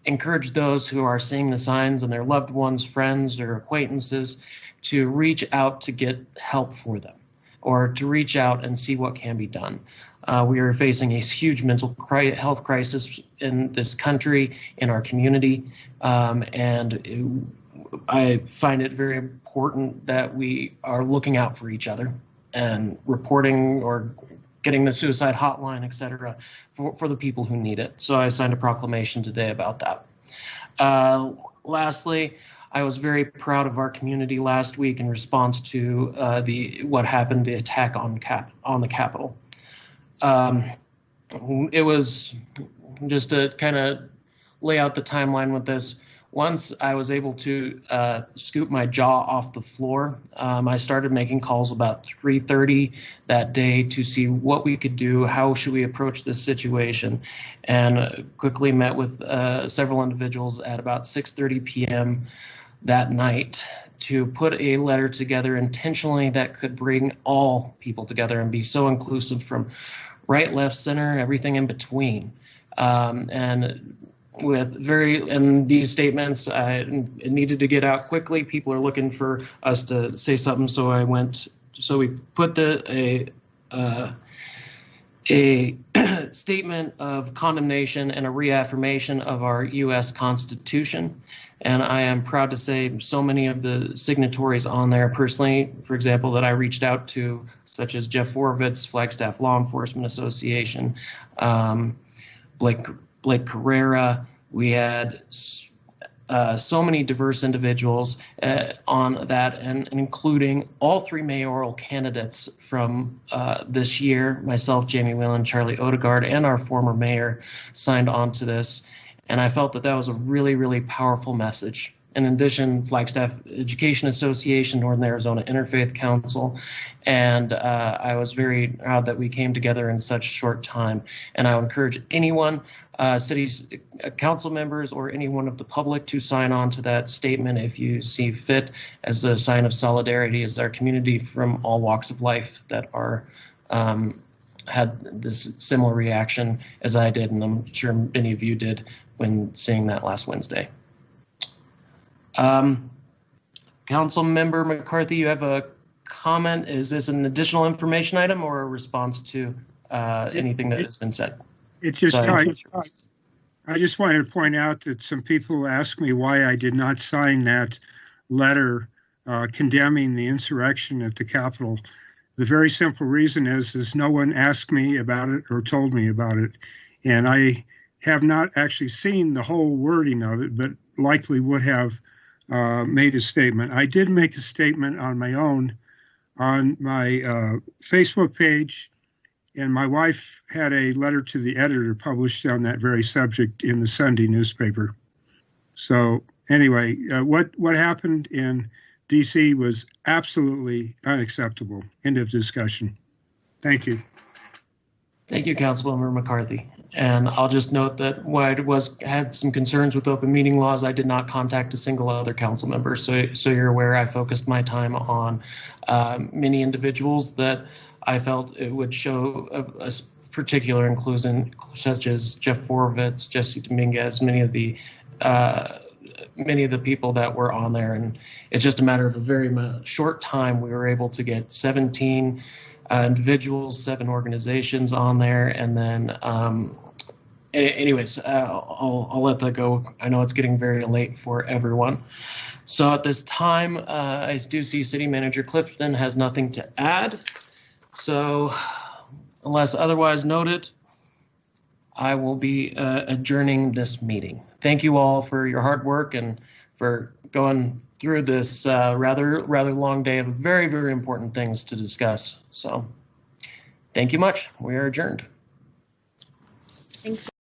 encourage those who are seeing the signs and their loved ones, friends, or acquaintances to reach out to get help for them, or to reach out and see what can be done. We are facing a huge mental health crisis in this country, in our community, and I find it very important that we are looking out for each other and reporting or getting the suicide hotline, et cetera, for the people who need it. So I signed a proclamation today about that. Lastly, I was very proud of our community last week in response to what happened, the attack on the Capitol. It was just to kind of lay out the timeline with this. Once I was able to scoop my jaw off the floor, I started making calls about 3:30 that day to see what we could do, how should we approach this situation, and quickly met with several individuals at about 6:30 p.m. that night to put a letter together intentionally that could bring all people together and be so inclusive, from right, left, center, everything in between. And these statements, it needed to get out quickly. People are looking for us to say something, so we put a statement of condemnation and a reaffirmation of our U.S. Constitution. And I am proud to say so many of the signatories on there personally, for example, that I reached out to, such as Jeff Worovitz, Flagstaff Law Enforcement Association, Blake Carrera. We had so many diverse individuals on that, and including all three mayoral candidates from this year. Myself, Jamie Whelan, Charlie Odegaard, and our former mayor signed on to this. And I felt that was a really, really powerful message. In addition, Flagstaff Education Association, Northern Arizona Interfaith Council, and I was very proud that we came together in such short time. And I would encourage anyone, cities, council members, or anyone of the public to sign on to that statement if you see fit, as a sign of solidarity as our community from all walks of life that are had this similar reaction as I did, and I'm sure many of you did when seeing that last Wednesday. Council Member McCarthy, you have a comment. Is this an additional information item or a response to anything that has been said? It's just I just wanted to point out that some people asked me why I did not sign that letter condemning the insurrection at the Capitol. The very simple reason is no one asked me about it or told me about it. And I have not actually seen the whole wording of it, but likely would have made a statement. I did make a statement on my own on my Facebook page, and my wife had a letter to the editor published on that very subject in the Sunday newspaper. So anyway, what happened in DC was absolutely unacceptable. End of discussion. Thank you. Thank you, Councilmember McCarthy. And I'll just note that when I had some concerns with open meeting laws, I did not contact a single other council member. So you're aware, I focused my time on many individuals that I felt it would show a particular inclusion, such as Jeff Worovitz, Jesse Dominguez, many of the people that were on there. And it's just a matter of a very short time we were able to get 17 individuals, 7 organizations on there, and then anyways, I'll let that go. I know it's getting very late for everyone. So at this time, I do see City Manager Clifton has nothing to add. So unless otherwise noted, I will be adjourning this meeting. Thank you all for your hard work and for going through this rather long day of very, very important things to discuss. So thank you much. We are adjourned. Thanks.